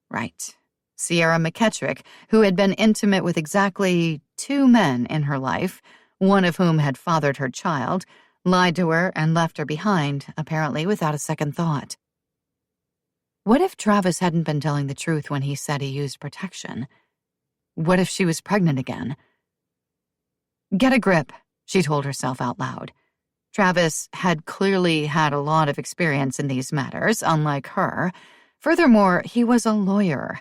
Right. Sierra McKettrick, who had been intimate with exactly 2 men in her life, one of whom had fathered her child, lied to her and left her behind, apparently without a second thought. What if Travis hadn't been telling the truth when he said he used protection? What if she was pregnant again? Get a grip, she told herself out loud. Travis had clearly had a lot of experience in these matters, unlike her. Furthermore, he was a lawyer.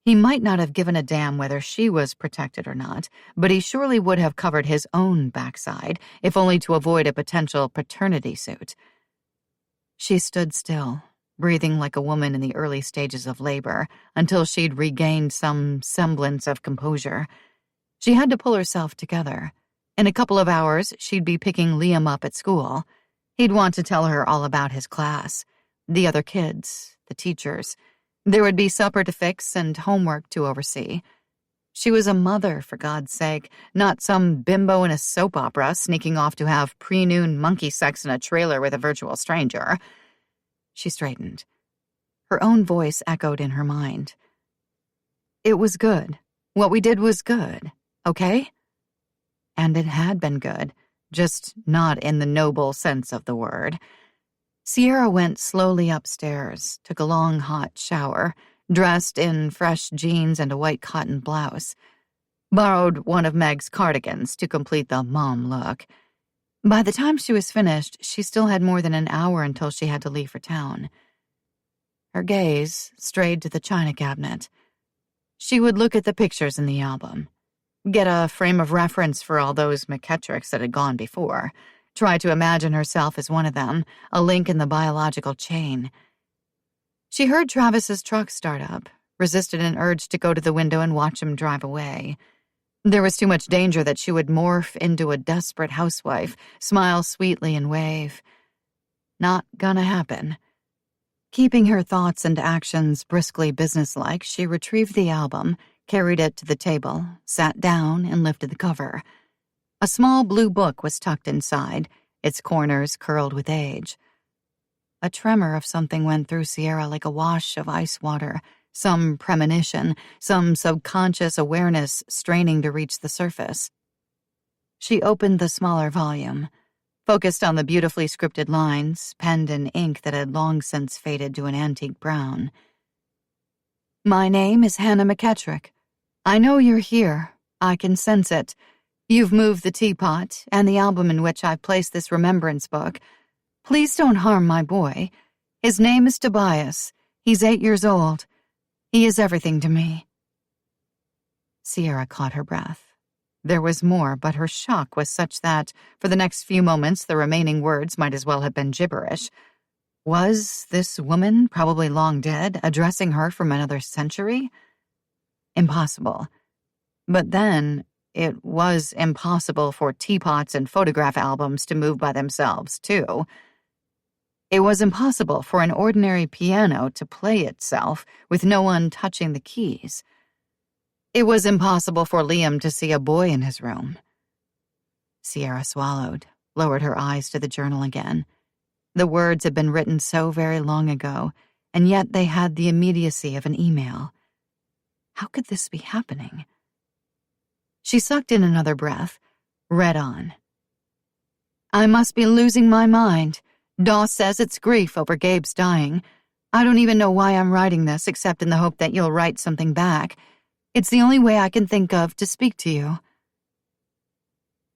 He might not have given a damn whether she was protected or not, but he surely would have covered his own backside, if only to avoid a potential paternity suit. She stood still, breathing like a woman in the early stages of labor, until she'd regained some semblance of composure. She had to pull herself together. In a couple of hours, she'd be picking Liam up at school. He'd want to tell her all about his class, the other kids, the teachers. There would be supper to fix and homework to oversee. She was a mother, for God's sake, not some bimbo in a soap opera sneaking off to have pre-noon monkey sex in a trailer with a virtual stranger. She straightened. Her own voice echoed in her mind. It was good. What we did was good, okay? And it had been good, just not in the noble sense of the word. Sierra went slowly upstairs, took a long hot shower, dressed in fresh jeans and a white cotton blouse. Borrowed one of Meg's cardigans to complete the mom look. By the time she was finished, she still had more than an hour until she had to leave for town. Her gaze strayed to the china cabinet. She would look at the pictures in the album, get a frame of reference for all those McKettricks that had gone before, try to imagine herself as one of them, a link in the biological chain. She heard Travis's truck start up, resisted an urge to go to the window and watch him drive away. There was too much danger that she would morph into a desperate housewife, smile sweetly and wave. Not gonna happen. Keeping her thoughts and actions briskly businesslike, she retrieved the album, carried it to the table, sat down, and lifted the cover. A small blue book was tucked inside, its corners curled with age. A tremor of something went through Sierra like a wash of ice water, some premonition, some subconscious awareness straining to reach the surface. She opened the smaller volume, focused on the beautifully scripted lines, penned in ink that had long since faded to an antique brown. My name is Hannah McKettrick. I know you're here. I can sense it. You've moved the teapot and the album in which I've placed this remembrance book. Please don't harm my boy. His name is Tobias. He's 8 years old. He is everything to me. Sierra caught her breath. There was more, but her shock was such that, for the next few moments, the remaining words might as well have been gibberish. Was this woman, probably long dead, addressing her from another century? Impossible. But then, it was impossible for teapots and photograph albums to move by themselves, too. It was impossible for an ordinary piano to play itself with no one touching the keys. It was impossible for Liam to see a boy in his room. Sierra swallowed, lowered her eyes to the journal again. The words had been written so very long ago, and yet they had the immediacy of an email. How could this be happening? She sucked in another breath, read on. I must be losing my mind. Doss says it's grief over Gabe's dying. I don't even know why I'm writing this except in the hope that you'll write something back. It's the only way I can think of to speak to you.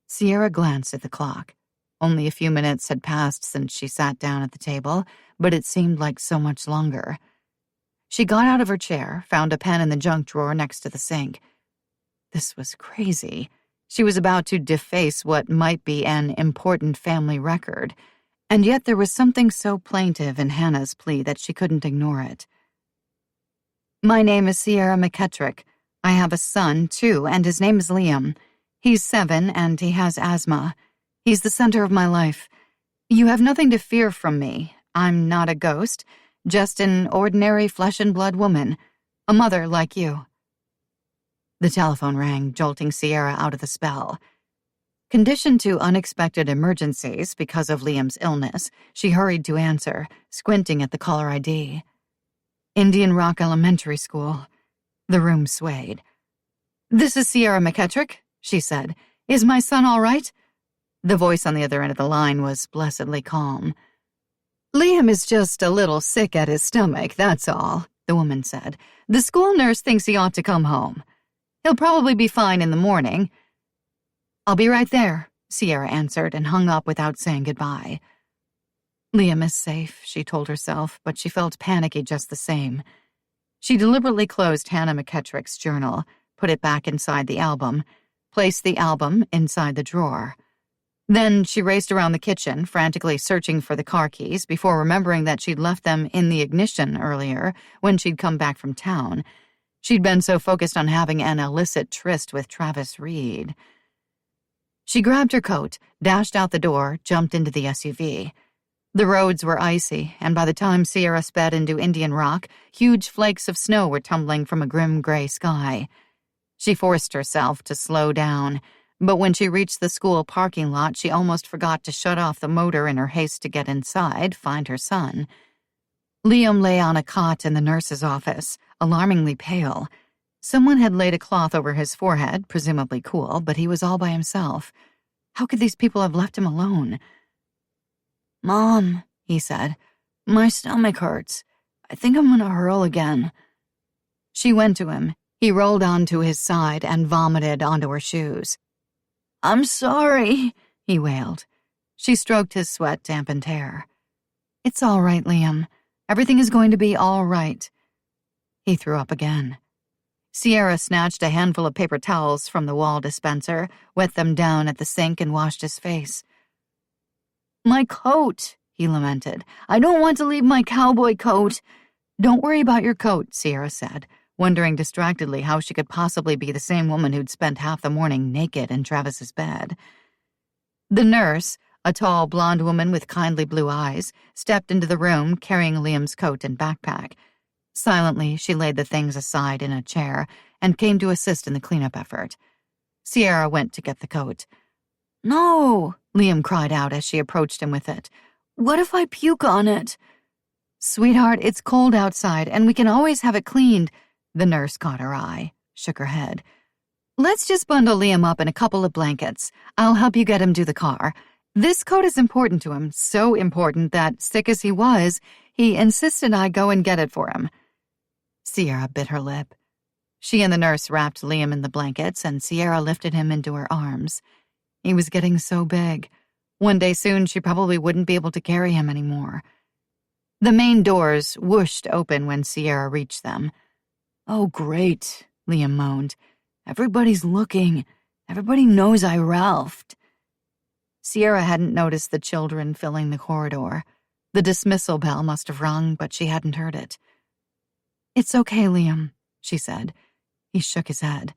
Sierra glanced at the clock. Only a few minutes had passed since she sat down at the table, but it seemed like so much longer. She got out of her chair, found a pen in the junk drawer next to the sink. This was crazy. She was about to deface what might be an important family record. And yet there was something so plaintive in Hannah's plea that she couldn't ignore it. My name is Sierra McKettrick. I have a son, too, and his name is Liam. He's 7, and he has asthma. He's the center of my life. You have nothing to fear from me. I'm not a ghost, just an ordinary flesh-and-blood woman, a mother like you. The telephone rang, jolting Sierra out of the spell. Conditioned to unexpected emergencies because of Liam's illness, she hurried to answer, squinting at the caller ID. Indian Rock Elementary School. The room swayed. "This is Sierra McKettrick," she said. "Is my son all right?" The voice on the other end of the line was blessedly calm. "Liam is just a little sick at his stomach, that's all," the woman said. "The school nurse thinks he ought to come home. He'll probably be fine in the morning." "I'll be right there," Sierra answered and hung up without saying goodbye. Liam is safe, she told herself, but she felt panicky just the same. She deliberately closed Hannah McKettrick's journal, put it back inside the album, placed the album inside the drawer. Then she raced around the kitchen, frantically searching for the car keys before remembering that she'd left them in the ignition earlier when she'd come back from town. She'd been so focused on having an illicit tryst with Travis Reed. She grabbed her coat, dashed out the door, jumped into the SUV. The roads were icy, and by the time Sierra sped into Indian Rock, huge flakes of snow were tumbling from a grim gray sky. She forced herself to slow down, but when she reached the school parking lot, she almost forgot to shut off the motor in her haste to get inside, find her son. Liam lay on a cot in the nurse's office, alarmingly pale. Someone had laid a cloth over his forehead, presumably cool, but he was all by himself. How could these people have left him alone? "Mom," he said, "my stomach hurts. I think I'm gonna hurl again." She went to him. He rolled onto his side and vomited onto her shoes. "I'm sorry," he wailed. She stroked his sweat-dampened hair. "It's all right, Liam. Everything is going to be all right." He threw up again. Sierra snatched a handful of paper towels from the wall dispenser, wet them down at the sink, and washed his face. "My coat," he lamented. "I don't want to leave my cowboy coat." "Don't worry about your coat," Sierra said, wondering distractedly how she could possibly be the same woman who'd spent half the morning naked in Travis's bed. The nurse, a tall blonde woman with kindly blue eyes, stepped into the room carrying Liam's coat and backpack. Silently, she laid the things aside in a chair and came to assist in the cleanup effort. Sierra went to get the coat. "No," Liam cried out as she approached him with it. "What if I puke on it?" "Sweetheart, it's cold outside, and we can always have it cleaned." The nurse caught her eye, shook her head. "Let's just bundle Liam up in a couple of blankets. I'll help you get him to the car. This coat is important to him, so important that, sick as he was, he insisted I go and get it for him." Sierra bit her lip. She and the nurse wrapped Liam in the blankets, and Sierra lifted him into her arms. He was getting so big. One day soon, she probably wouldn't be able to carry him anymore. The main doors whooshed open when Sierra reached them. "Oh, great," Liam moaned. "Everybody's looking. Everybody knows I Ralphed." Sierra hadn't noticed the children filling the corridor. The dismissal bell must have rung, but she hadn't heard it. "It's okay, Liam," she said. He shook his head.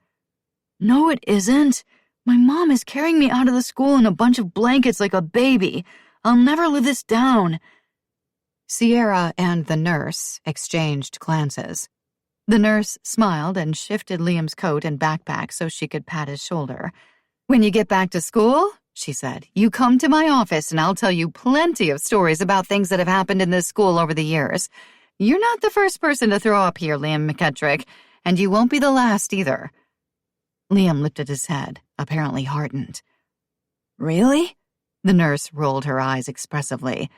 "No, it isn't. My mom is carrying me out of the school in a bunch of blankets like a baby. I'll never live this down." Sierra and the nurse exchanged glances. The nurse smiled and shifted Liam's coat and backpack so she could pat his shoulder. "When you get back to school," she said, "you come to my office and I'll tell you plenty of stories about things that have happened in this school over the years. You're not the first person to throw up here, Liam McKettrick, and you won't be the last either." Liam lifted his head, apparently heartened. "Really?" The nurse rolled her eyes expressively.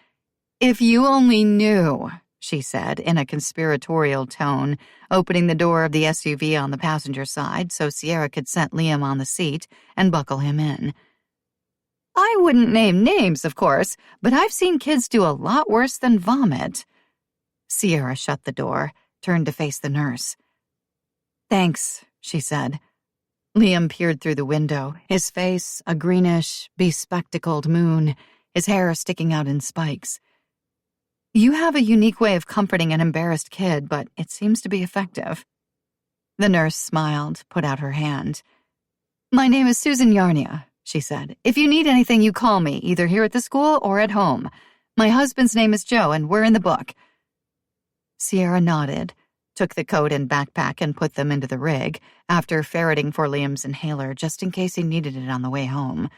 "If you only knew," she said in a conspiratorial tone, opening the door of the SUV on the passenger side so Sierra could set Liam on the seat and buckle him in. "I wouldn't name names, of course, but I've seen kids do a lot worse than vomit." Sierra shut the door, turned to face the nurse. "Thanks," she said. Liam peered through the window, his face a greenish, bespectacled moon, his hair sticking out in spikes. "You have a unique way of comforting an embarrassed kid, but it seems to be effective." The nurse smiled, put out her hand. "My name is Susan Yarnia," she said. "If you need anything, you call me, either here at the school or at home. My husband's name is Joe, and we're in the book." Sierra nodded, took the coat and backpack and put them into the rig, after ferreting for Liam's inhaler just in case he needed it on the way home.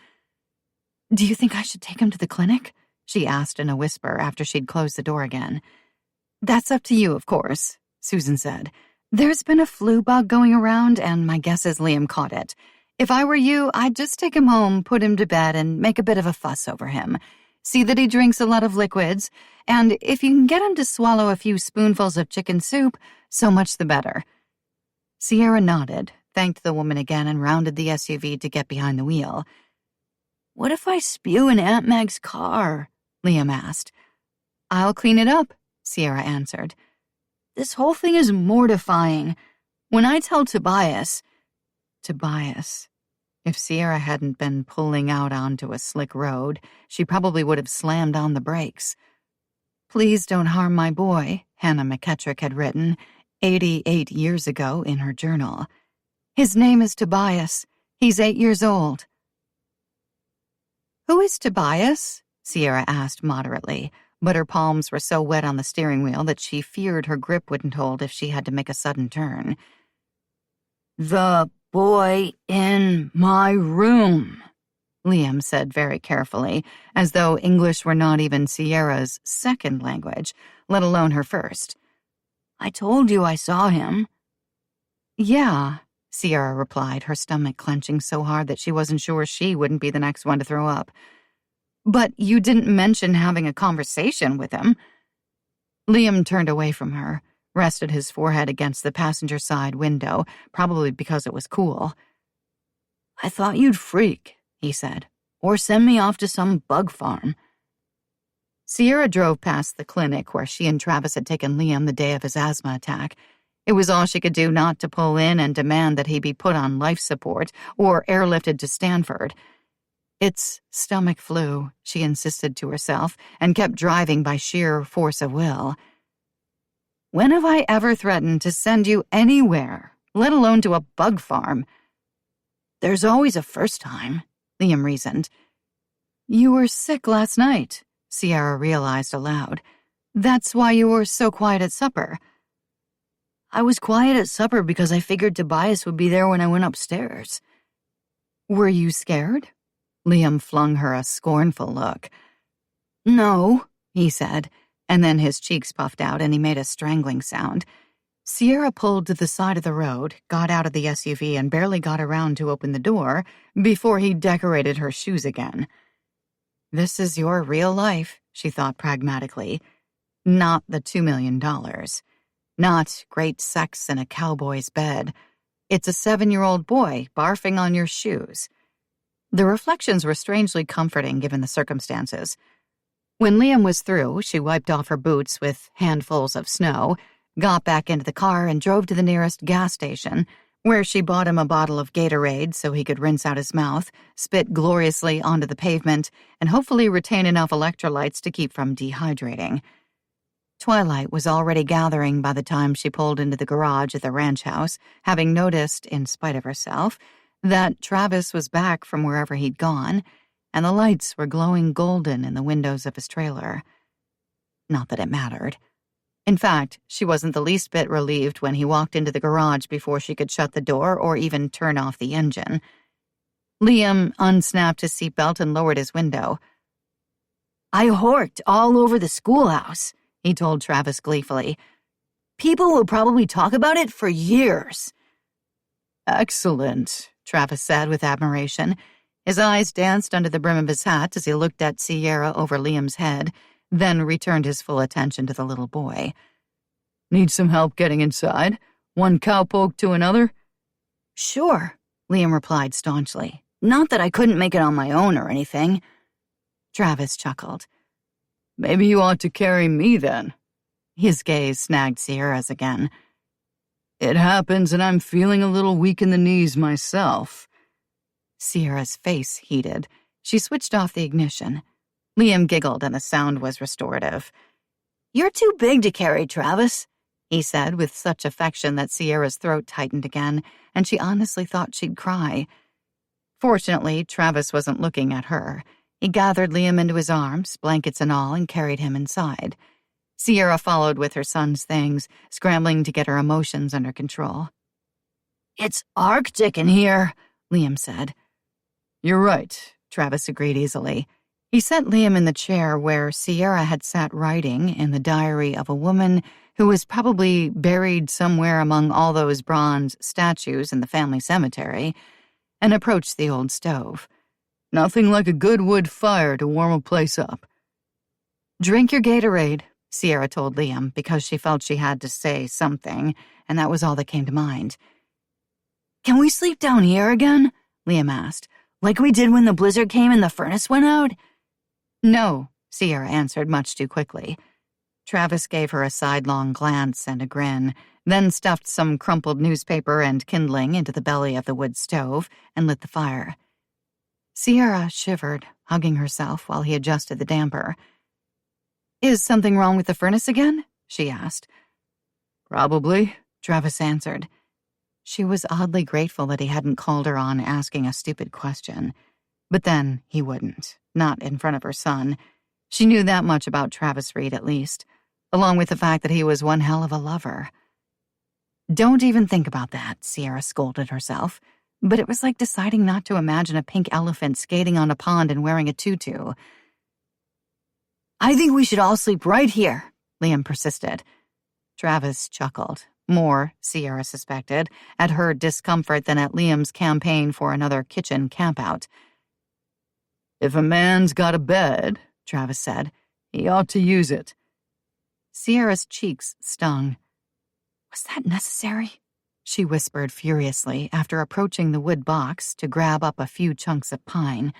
"Do you think I should take him to the clinic?" she asked in a whisper after she'd closed the door again. "That's up to you, of course," Susan said. "There's been a flu bug going around, and my guess is Liam caught it. If I were you, I'd just take him home, put him to bed, and make a bit of a fuss over him. See that he drinks a lot of liquids, and if you can get him to swallow a few spoonfuls of chicken soup, so much the better." Sierra nodded, thanked the woman again, and rounded the SUV to get behind the wheel. "What if I spew in Aunt Meg's car?" Liam asked. "I'll clean it up," Sierra answered. "This whole thing is mortifying. When I tell Tobias..." Tobias. If Sierra hadn't been pulling out onto a slick road, she probably would have slammed on the brakes. "Please don't harm my boy," Hannah McKettrick had written 88 years ago in her journal. "His name is Tobias. He's 8 years old." "Who is Tobias?" Sierra asked moderately, but her palms were so wet on the steering wheel that she feared her grip wouldn't hold if she had to make a sudden turn. "The boy in my room," Liam said very carefully, as though English were not even Sierra's second language, let alone her first. "I told you I saw him." "Yeah," Sierra replied, her stomach clenching so hard that she wasn't sure she wouldn't be the next one to throw up. "But you didn't mention having a conversation with him." Liam turned away from her, rested his forehead against the passenger side window, probably because it was cool. "I thought you'd freak," he said, "or send me off to some bug farm." Sierra drove past the clinic where she and Travis had taken Liam the day of his asthma attack. It was all she could do not to pull in and demand that he be put on life support or airlifted to Stanford. "It's stomach flu," she insisted to herself, and kept driving by sheer force of will. "When have I ever threatened to send you anywhere, let alone to a bug farm?" "There's always a first time," Liam reasoned. "You were sick last night," Sierra realized aloud. "That's why you were so quiet at supper." "I was quiet at supper because I figured Tobias would be there when I went upstairs." "Were you scared?" Liam flung her a scornful look. "No," he said, and then his cheeks puffed out and he made a strangling sound. Sierra pulled to the side of the road, got out of the SUV, and barely got around to open the door before he decorated her shoes again. "This is your real life," she thought pragmatically. Not the $2 million. Not great sex in a cowboy's bed. It's a 7-year-old boy barfing on your shoes. The reflections were strangely comforting given the circumstances. When Liam was through, she wiped off her boots with handfuls of snow, got back into the car, and drove to the nearest gas station, where she bought him a bottle of Gatorade so he could rinse out his mouth, spit gloriously onto the pavement, and hopefully retain enough electrolytes to keep from dehydrating. Twilight was already gathering by the time she pulled into the garage at the ranch house, having noticed, in spite of herself, that Travis was back from wherever he'd gone, and the lights were glowing golden in the windows of his trailer. Not that it mattered. In fact, she wasn't the least bit relieved when he walked into the garage before she could shut the door or even turn off the engine. Liam unsnapped his seatbelt and lowered his window. "I horked all over the schoolhouse," he told Travis gleefully. "People will probably talk about it for years." "Excellent," Travis said with admiration. His eyes danced under the brim of his hat as he looked at Sierra over Liam's head, then returned his full attention to the little boy. "Need some help getting inside? One cowpoke to another?" "Sure," Liam replied staunchly. "Not that I couldn't make it on my own or anything." Travis chuckled. "Maybe you ought to carry me then." His gaze snagged Sierra's again. "It happens, and I'm feeling a little weak in the knees myself." Sierra's face heated. She switched off the ignition. Liam giggled and the sound was restorative. "You're too big to carry, Travis," he said with such affection that Sierra's throat tightened again, and she honestly thought she'd cry. Fortunately, Travis wasn't looking at her. He gathered Liam into his arms, blankets and all, and carried him inside. Sierra followed with her son's things, scrambling to get her emotions under control. It's Arctic in here, Liam said. You're right, Travis agreed easily. He set Liam in the chair where Sierra had sat writing in the diary of a woman who was probably buried somewhere among all those bronze statues in the family cemetery, and approached the old stove. Nothing like a good wood fire to warm a place up. Drink your Gatorade, Sierra told Liam, because she felt she had to say something, and that was all that came to mind. Can we sleep down here again? Liam asked. Like we did when the blizzard came and the furnace went out? No, Sierra answered much too quickly. Travis gave her a sidelong glance and a grin, then stuffed some crumpled newspaper and kindling into the belly of the wood stove and lit the fire. Sierra shivered, hugging herself while he adjusted the damper. Is something wrong with the furnace again? She asked. Probably, Travis answered. She was oddly grateful that he hadn't called her on asking a stupid question. But then he wouldn't, not in front of her son. She knew that much about Travis Reed, at least, along with the fact that he was one hell of a lover. Don't even think about that, Sierra scolded herself. But it was like deciding not to imagine a pink elephant skating on a pond and wearing a tutu. I think we should all sleep right here, Liam persisted. Travis chuckled. More, Sierra suspected, at her discomfort than at Liam's campaign for another kitchen campout. If a man's got a bed, Travis said, he ought to use it. Sierra's cheeks stung. Was that necessary? She whispered furiously after approaching the wood box to grab up a few chunks of pine.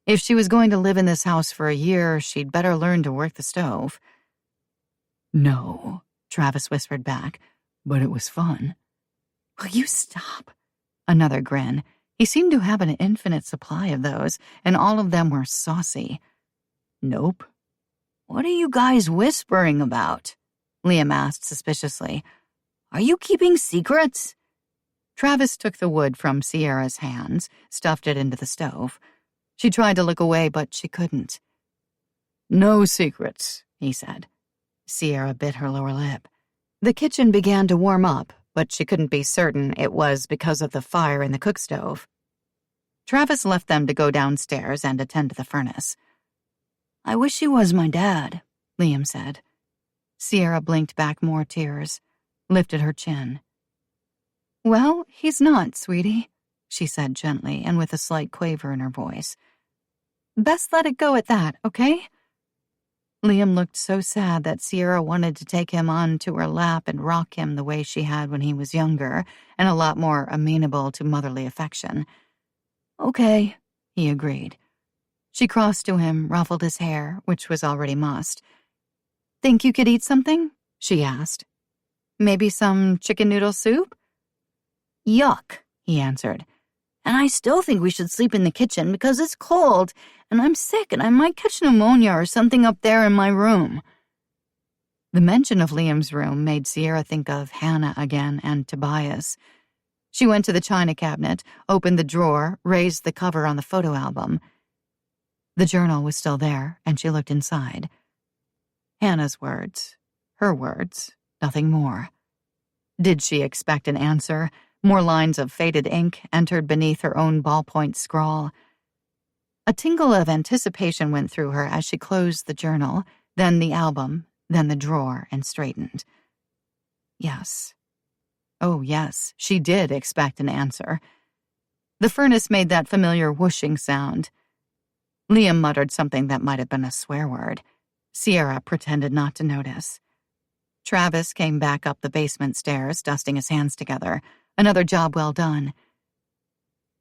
If she was going to live in this house for a year, she'd better learn to work the stove. No, Travis whispered back. But it was fun. Will you stop? Another grin. He seemed to have an infinite supply of those, and all of them were saucy. Nope. What are you guys whispering about? Liam asked suspiciously. Are you keeping secrets? Travis took the wood from Sierra's hands, stuffed it into the stove. She tried to look away, but she couldn't. No secrets, he said. Sierra bit her lower lip. The kitchen began to warm up, but she couldn't be certain it was because of the fire in the cook stove. Travis left them to go downstairs and attend to the furnace. I wish he was my dad, Liam said. Sierra blinked back more tears, lifted her chin. Well, he's not, sweetie, she said gently and with a slight quaver in her voice. Best let it go at that, okay? Liam looked so sad that Sierra wanted to take him onto her lap and rock him the way she had when he was younger and a lot more amenable to motherly affection. Okay, he agreed. She crossed to him, ruffled his hair, which was already mussed. Think you could eat something? She asked. Maybe some chicken noodle soup? Yuck, he answered. And I still think we should sleep in the kitchen because it's cold, and I'm sick and I might catch pneumonia or something up there in my room. The mention of Liam's room made Sierra think of Hannah again and Tobias. She went to the china cabinet, opened the drawer, raised the cover on the photo album. The journal was still there, and she looked inside. Hannah's words, her words, nothing more. Did she expect an answer? More lines of faded ink entered beneath her own ballpoint scrawl. A tingle of anticipation went through her as she closed the journal, then the album, then the drawer, and straightened. Yes. Oh, yes, she did expect an answer. The furnace made that familiar whooshing sound. Liam muttered something that might have been a swear word. Sierra pretended not to notice. Travis came back up the basement stairs, dusting his hands together. Another job well done.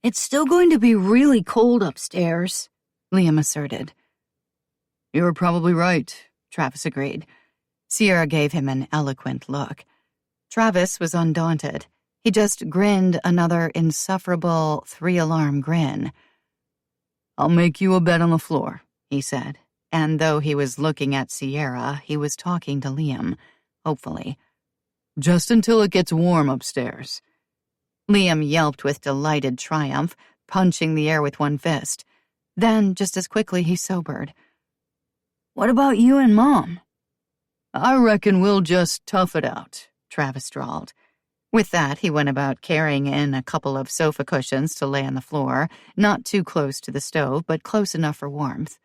It's still going to be really cold upstairs, Liam asserted. You're probably right, Travis agreed. Sierra gave him an eloquent look. Travis was undaunted. He just grinned another insufferable three-alarm grin. I'll make you a bed on the floor, he said, and though he was looking at Sierra, he was talking to Liam, hopefully. Just until it gets warm upstairs. Liam yelped with delighted triumph, punching the air with one fist. Then, just as quickly, he sobered. What about you and Mom? I reckon we'll just tough it out, Travis drawled. With that, he went about carrying in a couple of sofa cushions to lay on the floor, not too close to the stove, but close enough for warmth.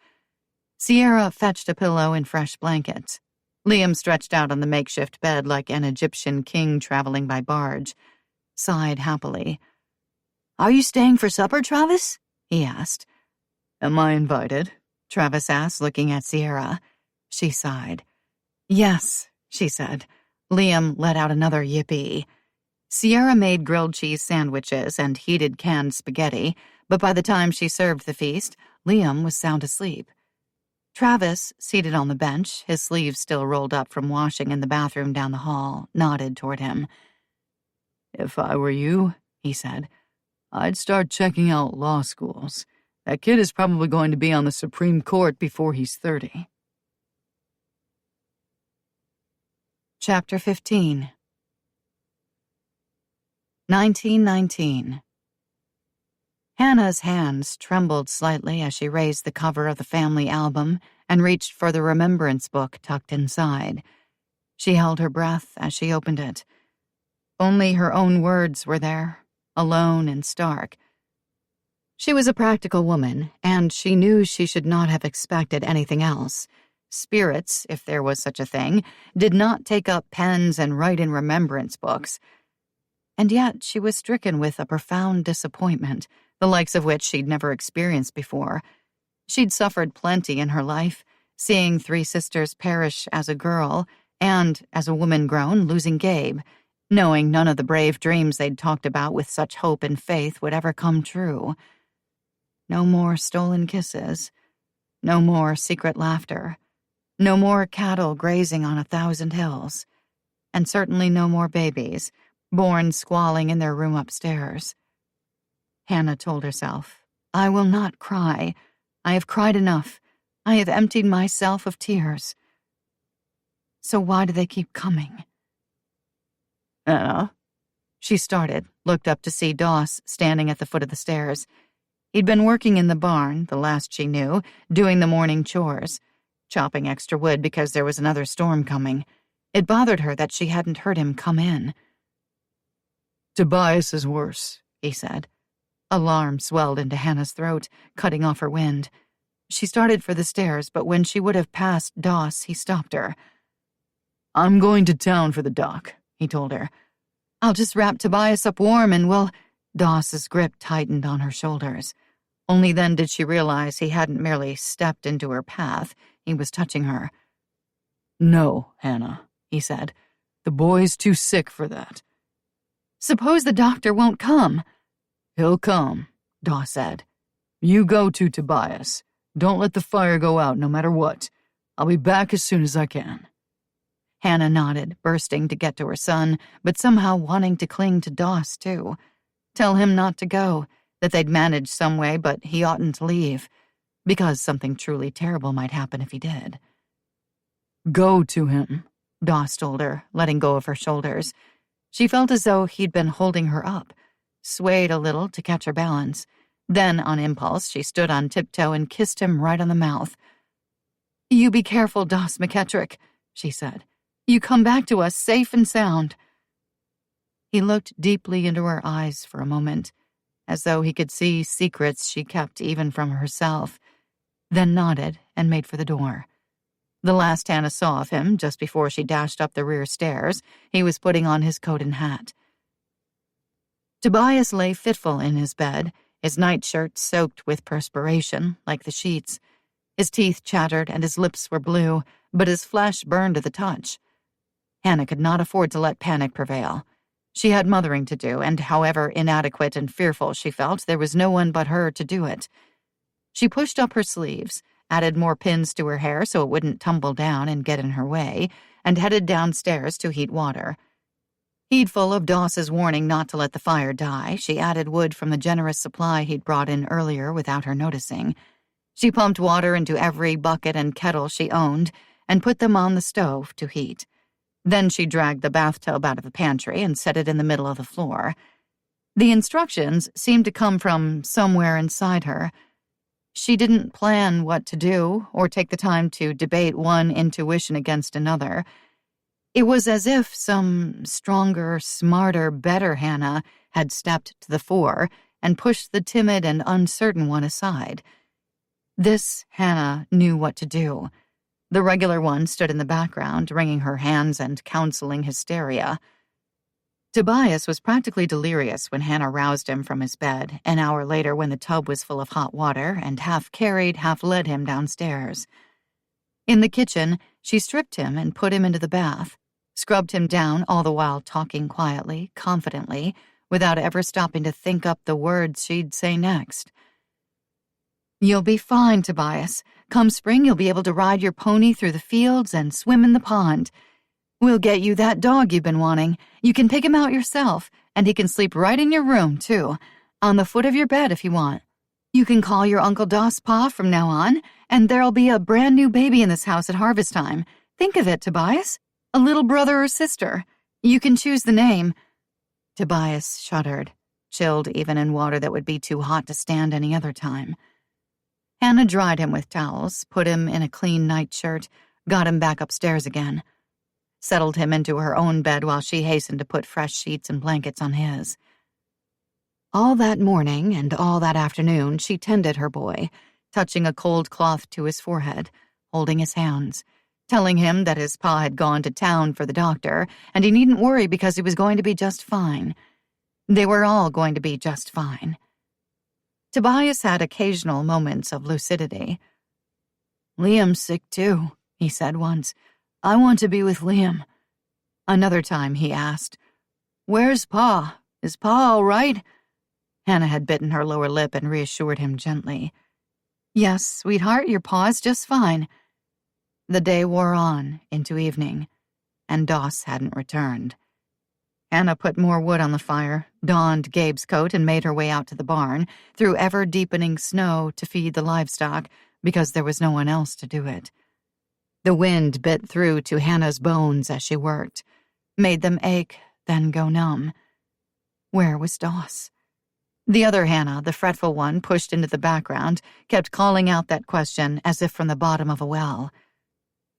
Sierra fetched a pillow and fresh blankets. Liam stretched out on the makeshift bed like an Egyptian king traveling by barge, sighed happily. Are you staying for supper, Travis? He asked. Am I invited? Travis asked, looking at Sierra. She sighed. Yes, she said. Liam let out another yippee. Sierra made grilled cheese sandwiches and heated canned spaghetti, but by the time she served the feast, Liam was sound asleep. Travis, seated on the bench, his sleeves still rolled up from washing in the bathroom down the hall, nodded toward him. If I were you, he said, I'd start checking out law schools. That kid is probably going to be on the Supreme Court before he's 30. Chapter 15 1919 Hannah's hands trembled slightly as she raised the cover of the family album and reached for the remembrance book tucked inside. She held her breath as she opened it. Only her own words were there, alone and stark. She was a practical woman, and she knew she should not have expected anything else. Spirits, if there was such a thing, did not take up pens and write in remembrance books. And yet she was stricken with a profound disappointment, the likes of which she'd never experienced before. She'd suffered plenty in her life, seeing 3 sisters perish as a girl, and, as a woman grown, losing Gabe, knowing none of the brave dreams they'd talked about with such hope and faith would ever come true. No more stolen kisses. No more secret laughter. No more cattle grazing on 1,000 hills. And certainly no more babies, born squalling in their room upstairs. Hannah told herself, I will not cry. I have cried enough. I have emptied myself of tears. So why do they keep coming? Hannah? She started, looked up to see Doss standing at the foot of the stairs. He'd been working in the barn, the last she knew, doing the morning chores, chopping extra wood because there was another storm coming. It bothered her that she hadn't heard him come in. Tobias is worse, he said. Alarm swelled into Hannah's throat, cutting off her wind. She started for the stairs, but when she would have passed Doss, he stopped her. I'm going to town for the doc, he told her. I'll just wrap Tobias up warm and we'll... Doss's grip tightened on her shoulders. Only then did she realize he hadn't merely stepped into her path, he was touching her. No, Hannah, he said. The boy's too sick for that. Suppose the doctor won't come. He'll come, Doss said. You go to Tobias. Don't let the fire go out no matter what. I'll be back as soon as I can. Hannah nodded, bursting to get to her son, but somehow wanting to cling to Doss, too. Tell him not to go, that they'd manage some way, but he oughtn't to leave, because something truly terrible might happen if he did. Go to him, Doss told her, letting go of her shoulders. She felt as though he'd been holding her up, swayed a little to catch her balance. Then, on impulse, she stood on tiptoe and kissed him right on the mouth. You be careful, Doss McKettrick, she said. You come back to us safe and sound. He looked deeply into her eyes for a moment, as though he could see secrets she kept even from herself, then nodded and made for the door. The last Hannah saw of him, just before she dashed up the rear stairs, he was putting on his coat and hat. Tobias lay fitful in his bed, his nightshirt soaked with perspiration, like the sheets. His teeth chattered and his lips were blue, but his flesh burned to the touch. Hannah could not afford to let panic prevail. She had mothering to do, and however inadequate and fearful she felt, there was no one but her to do it. She pushed up her sleeves, added more pins to her hair so it wouldn't tumble down and get in her way, and headed downstairs to heat water. Heedful of Doss's warning not to let the fire die, she added wood from the generous supply he'd brought in earlier without her noticing. She pumped water into every bucket and kettle she owned and put them on the stove to heat. Then she dragged the bathtub out of the pantry and set it in the middle of the floor. The instructions seemed to come from somewhere inside her. She didn't plan what to do or take the time to debate one intuition against another. It was as if some stronger, smarter, better Hannah had stepped to the fore and pushed the timid and uncertain one aside. This Hannah knew what to do. The regular one stood in the background, wringing her hands and counseling hysteria. Tobias was practically delirious when Hannah roused him from his bed, an hour later when the tub was full of hot water and half carried, half led him downstairs. In the kitchen, she stripped him and put him into the bath, scrubbed him down, all the while talking quietly, confidently, without ever stopping to think up the words she'd say next. "You'll be fine, Tobias. Come spring, you'll be able to ride your pony through the fields and swim in the pond. We'll get you that dog you've been wanting. You can pick him out yourself, and he can sleep right in your room, too, on the foot of your bed if you want. You can call your Uncle Doss Pa from now on, and there'll be a brand new baby in this house at harvest time. Think of it, Tobias. A little brother or sister. You can choose the name." Tobias shuddered, chilled even in water that would be too hot to stand any other time. Hannah dried him with towels, put him in a clean nightshirt, got him back upstairs again, settled him into her own bed while she hastened to put fresh sheets and blankets on his. All that morning and all that afternoon she tended her boy, touching a cold cloth to his forehead, holding his hands, telling him that his pa had gone to town for the doctor and he needn't worry because he was going to be just fine. They were all going to be just fine. Tobias had occasional moments of lucidity. "Liam's sick too," he said once. "I want to be with Liam." Another time he asked, "Where's Pa? Is Pa all right?" Hannah had bitten her lower lip and reassured him gently. "Yes, sweetheart, your Pa's just fine." The day wore on into evening, and Doss hadn't returned. Hannah put more wood on the fire, donned Gabe's coat, and made her way out to the barn, through ever-deepening snow to feed the livestock, because there was no one else to do it. The wind bit through to Hannah's bones as she worked, made them ache, then go numb. Where was Doss? The other Hannah, the fretful one pushed into the background, kept calling out that question as if from the bottom of a well.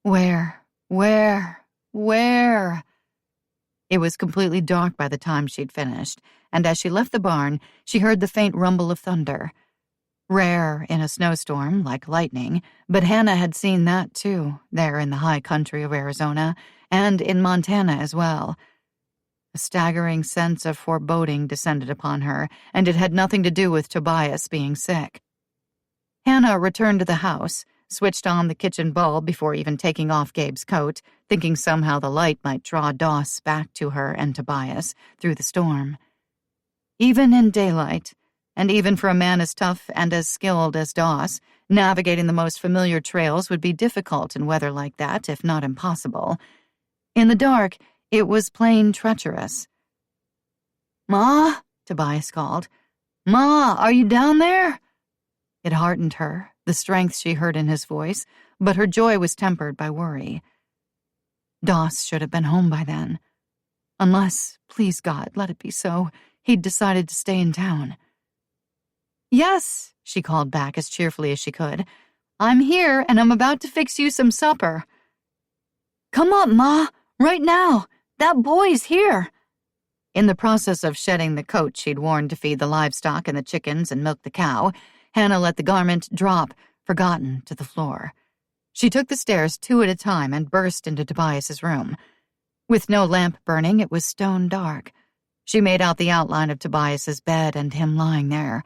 Where? It was completely dark by the time she'd finished, and as she left the barn, she heard the faint rumble of thunder. Rare in a snowstorm, like lightning, but Hannah had seen that too, there in the high country of Arizona, and in Montana as well. A staggering sense of foreboding descended upon her, and it had nothing to do with Tobias being sick. Hannah returned to the house, switched on the kitchen bulb before even taking off Gabe's coat, thinking somehow the light might draw Doss back to her and Tobias through the storm. Even in daylight, and even for a man as tough and as skilled as Doss, navigating the most familiar trails would be difficult in weather like that, if not impossible. In the dark, it was plain treacherous. "Ma," Tobias called. "Ma, are you down there?" It heartened her, the strength she heard in his voice, but her joy was tempered by worry. Doss should have been home by then. Unless, please God, let it be so, he'd decided to stay in town. "Yes," she called back as cheerfully as she could. "I'm here, and I'm about to fix you some supper." "Come up, Ma, right now. That boy's here." In the process of shedding the coat she'd worn to feed the livestock and the chickens and milk the cow, Hannah let the garment drop, forgotten, to the floor. She took the stairs 2 at a time and burst into Tobias's room. With no lamp burning, it was stone dark. She made out the outline of Tobias's bed and him lying there.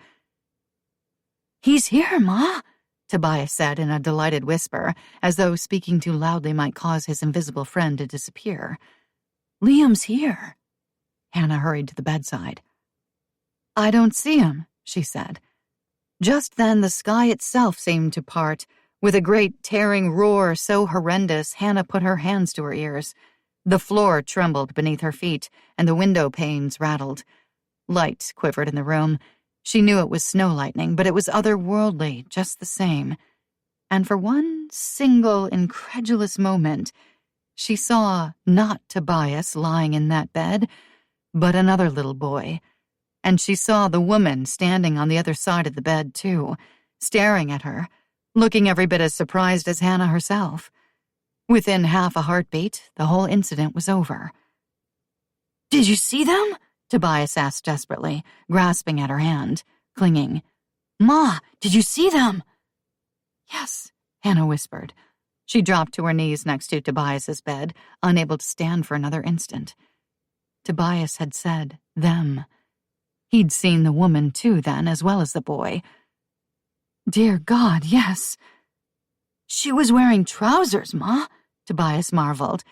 "He's here, Ma," Tobias said in a delighted whisper, as though speaking too loudly might cause his invisible friend to disappear. "Liam's here." Hannah hurried to the bedside. "I don't see him," she said. Just then the sky itself seemed to part. With a great tearing roar so horrendous, Hannah put her hands to her ears. The floor trembled beneath her feet, and the window panes rattled. Light quivered in the room. She knew it was snow lightning, but it was otherworldly, just the same. And for one single incredulous moment, she saw not Tobias lying in that bed, but another little boy. And she saw the woman standing on the other side of the bed, too, staring at her, looking every bit as surprised as Hannah herself. Within half a heartbeat, the whole incident was over. "Did you see them?" Tobias asked desperately, grasping at her hand, clinging. "Ma, did you see them?" "Yes," Hannah whispered. She dropped to her knees next to Tobias's bed, unable to stand for another instant. Tobias had said, them. He'd seen the woman, too, then, as well as the boy. Dear God, yes. "She was wearing trousers, Ma," Tobias marveled.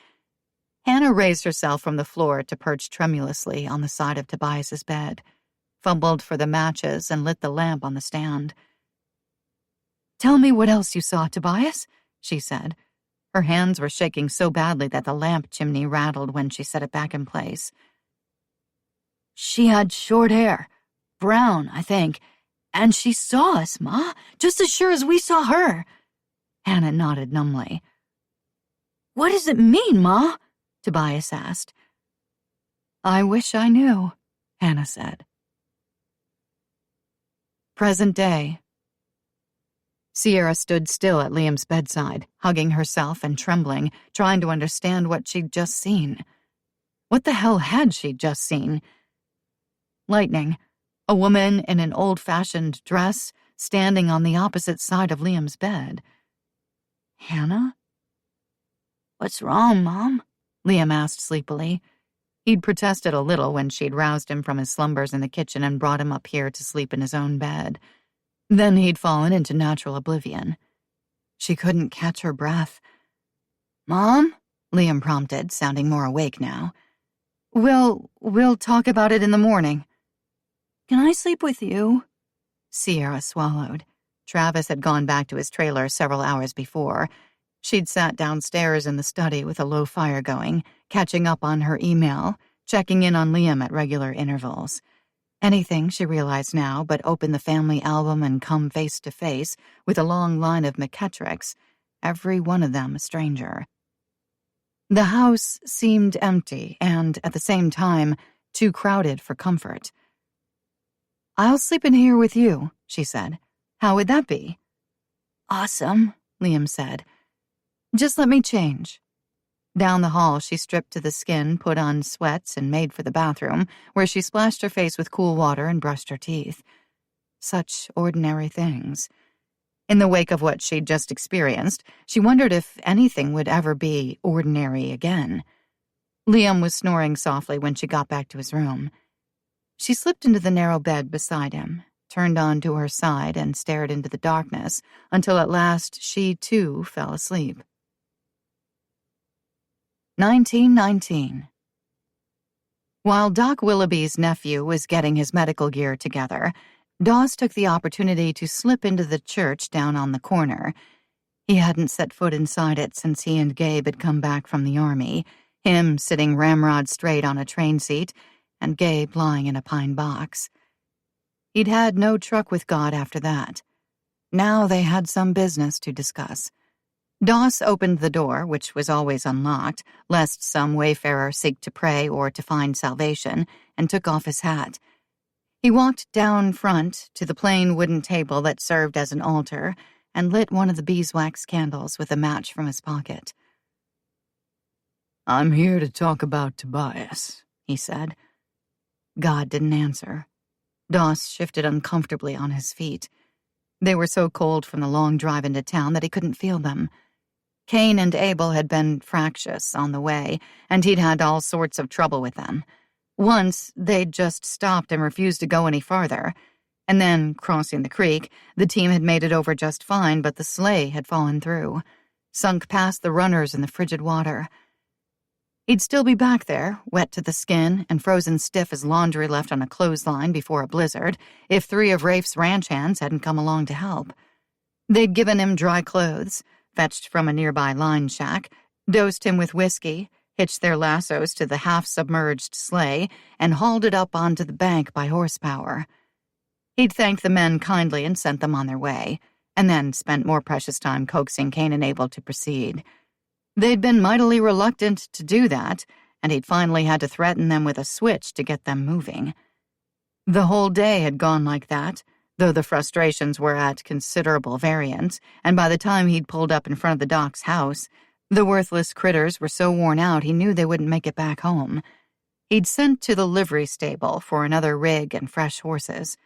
Hannah raised herself from the floor to perch tremulously on the side of Tobias's bed, fumbled for the matches, and lit the lamp on the stand. "Tell me what else you saw, Tobias," she said. Her hands were shaking so badly that the lamp chimney rattled when she set it back in place. "She had short hair, brown, I think, and she saw us, Ma, just as sure as we saw her." Hannah nodded numbly. "What does it mean, Ma?" Tobias asked. "I wish I knew," Hannah said. Present day. Sierra stood still at Liam's bedside, hugging herself and trembling, trying to understand what she'd just seen. What the hell had she just seen? Lightning. A woman in an old-fashioned dress standing on the opposite side of Liam's bed. Hannah? "What's wrong, Mom?" Liam asked sleepily. He'd protested a little when she'd roused him from his slumbers in the kitchen and brought him up here to sleep in his own bed. Then he'd fallen into natural oblivion. She couldn't catch her breath. "Mom?" Liam prompted, sounding more awake now. We'll talk about it in the morning." "Can I sleep with you?" Sierra swallowed. Travis had gone back to his trailer several hours before. She'd sat downstairs in the study with a low fire going, catching up on her email, checking in on Liam at regular intervals. Anything, she realized now, but open the family album and come face to face with a long line of McKettricks, every one of them a stranger. The house seemed empty and, at the same time, too crowded for comfort. "I'll sleep in here with you," she said. "How would that be?" "Awesome," Liam said. "Just let me change." Down the hall, she stripped to the skin, put on sweats, and made for the bathroom, where she splashed her face with cool water and brushed her teeth. Such ordinary things. In the wake of what she'd just experienced, she wondered if anything would ever be ordinary again. Liam was snoring softly when she got back to his room. She slipped into the narrow bed beside him, turned onto her side, and stared into the darkness until at last she, too, fell asleep. 1919. While Doc Willoughby's nephew was getting his medical gear together, Dawes took the opportunity to slip into the church down on the corner. He hadn't set foot inside it since he and Gabe had come back from the army, him sitting ramrod straight on a train seat, and Gabe lying in a pine box. He'd had no truck with God after that. Now they had some business to discuss. Dawes opened the door, which was always unlocked, lest some wayfarer seek to pray or to find salvation, and took off his hat. He walked down front to the plain wooden table that served as an altar and lit one of the beeswax candles with a match from his pocket. "I'm here to talk about Tobias," he said. God didn't answer. Dawes shifted uncomfortably on his feet. They were so cold from the long drive into town that he couldn't feel them. Cain and Abel had been fractious on the way, and he'd had all sorts of trouble with them. Once, they'd just stopped and refused to go any farther. And then, crossing the creek, the team had made it over just fine, but the sleigh had fallen through, sunk past the runners in the frigid water. He'd still be back there, wet to the skin and frozen stiff as laundry left on a clothesline before a blizzard, if 3 of Rafe's ranch hands hadn't come along to help. They'd given him dry clothes, fetched from a nearby line shack, dosed him with whiskey, hitched their lassos to the half-submerged sleigh, and hauled it up onto the bank by horsepower. He'd thanked the men kindly and sent them on their way, and then spent more precious time coaxing Cain and Abel to proceed. They'd been mightily reluctant to do that, and he'd finally had to threaten them with a switch to get them moving. The whole day had gone like that, though the frustrations were at considerable variance, and by the time he'd pulled up in front of the doc's house, the worthless critters were so worn out he knew they wouldn't make it back home. He'd sent to the livery stable for another rig and fresh horses.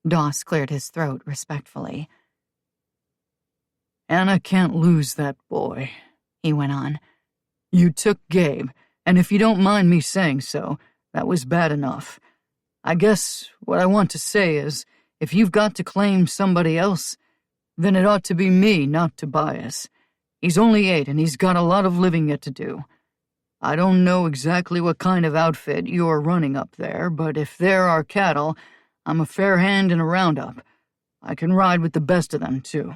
Doss cleared his throat respectfully. "Anna can't lose that boy," he went on. "You took Gabe, and if you don't mind me saying so, that was bad enough. I guess what I want to say is, if you've got to claim somebody else, then it ought to be me, not Tobias. He's only 8 and he's got a lot of living yet to do. I don't know exactly what kind of outfit you're running up there, but if there are cattle, I'm a fair hand in a roundup. I can ride with the best of them, too.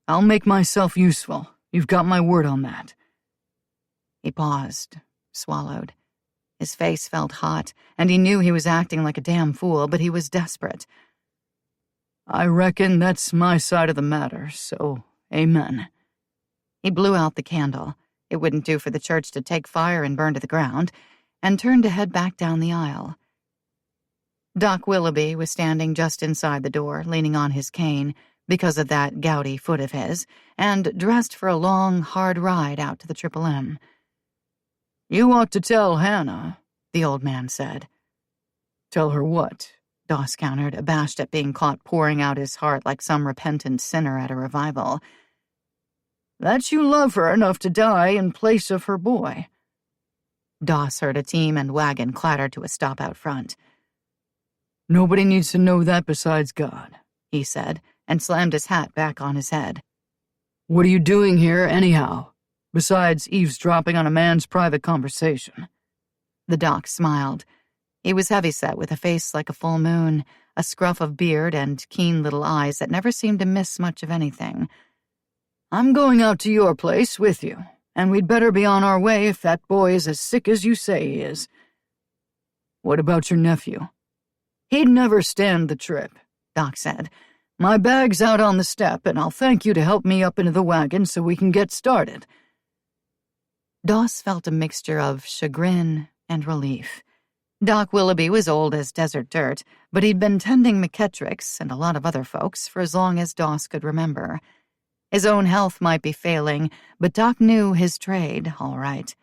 I'll make myself useful. You've got my word on that." He paused, swallowed. His face felt hot, and he knew he was acting like a damn fool, but he was desperate. "I reckon that's my side of the matter, so amen." He blew out the candle. It wouldn't do for the church to take fire and burn to the ground, and turned to head back down the aisle. Doc Willoughby was standing just inside the door, leaning on his cane, because of that gouty foot of his, and dressed for a long, hard ride out to the Triple M. "You ought to tell Hannah," the old man said. "Tell her what?" Doss countered, abashed at being caught pouring out his heart like some repentant sinner at a revival. "That you love her enough to die in place of her boy." Doss heard a team and wagon clatter to a stop out front. "Nobody needs to know that besides God," he said, and slammed his hat back on his head. "What are you doing here, anyhow, besides eavesdropping on a man's private conversation?" The doc smiled. He was heavyset with a face like a full moon, a scruff of beard, and keen little eyes that never seemed to miss much of anything. "I'm going out to your place with you, and we'd better be on our way if that boy is as sick as you say he is." "What about your nephew?" "He'd never stand the trip," Doc said. "My bag's out on the step, and I'll thank you to help me up into the wagon so we can get started." Doss felt a mixture of chagrin and relief. Doc Willoughby was old as desert dirt, but he'd been tending McKettrick's and a lot of other folks for as long as Doss could remember. His own health might be failing, but Doc knew his trade, all right.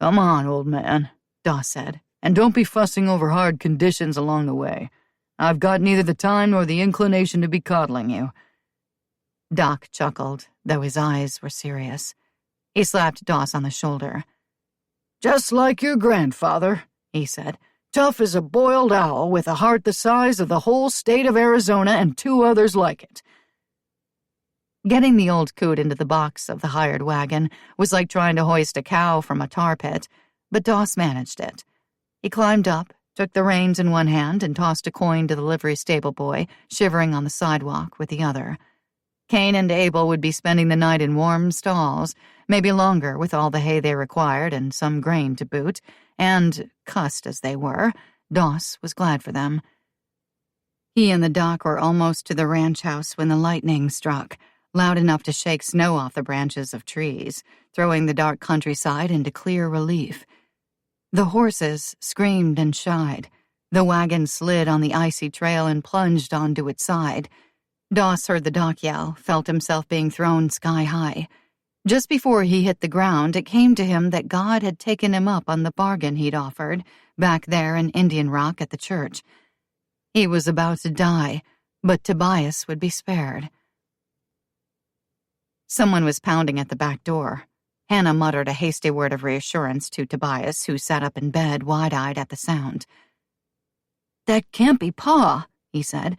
"Come on, old man," Doss said, "and don't be fussing over hard conditions along the way. I've got neither the time nor the inclination to be coddling you." Doc chuckled, though his eyes were serious. He slapped Doss on the shoulder. "Just like your grandfather," he said. "Tough as a boiled owl with a heart the size of the whole state of Arizona and 2 others like it." Getting the old coot into the box of the hired wagon was like trying to hoist a cow from a tar pit, but Doss managed it. He climbed up, took the reins in one hand, and tossed a coin to the livery stable boy, shivering on the sidewalk with the other. Cain and Abel would be spending the night in warm stalls, maybe longer with all the hay they required and some grain to boot, and, cussed as they were, Doss was glad for them. He and the doc were almost to the ranch house when the lightning struck, loud enough to shake snow off the branches of trees, throwing the dark countryside into clear relief. The horses screamed and shied. The wagon slid on the icy trail and plunged onto its side. Doss heard the doc yell, felt himself being thrown sky high. Just before he hit the ground, it came to him that God had taken him up on the bargain he'd offered, back there in Indian Rock at the church. He was about to die, but Tobias would be spared. Someone was pounding at the back door. Hannah muttered a hasty word of reassurance to Tobias, who sat up in bed, wide-eyed at the sound. "That can't be Pa," he said.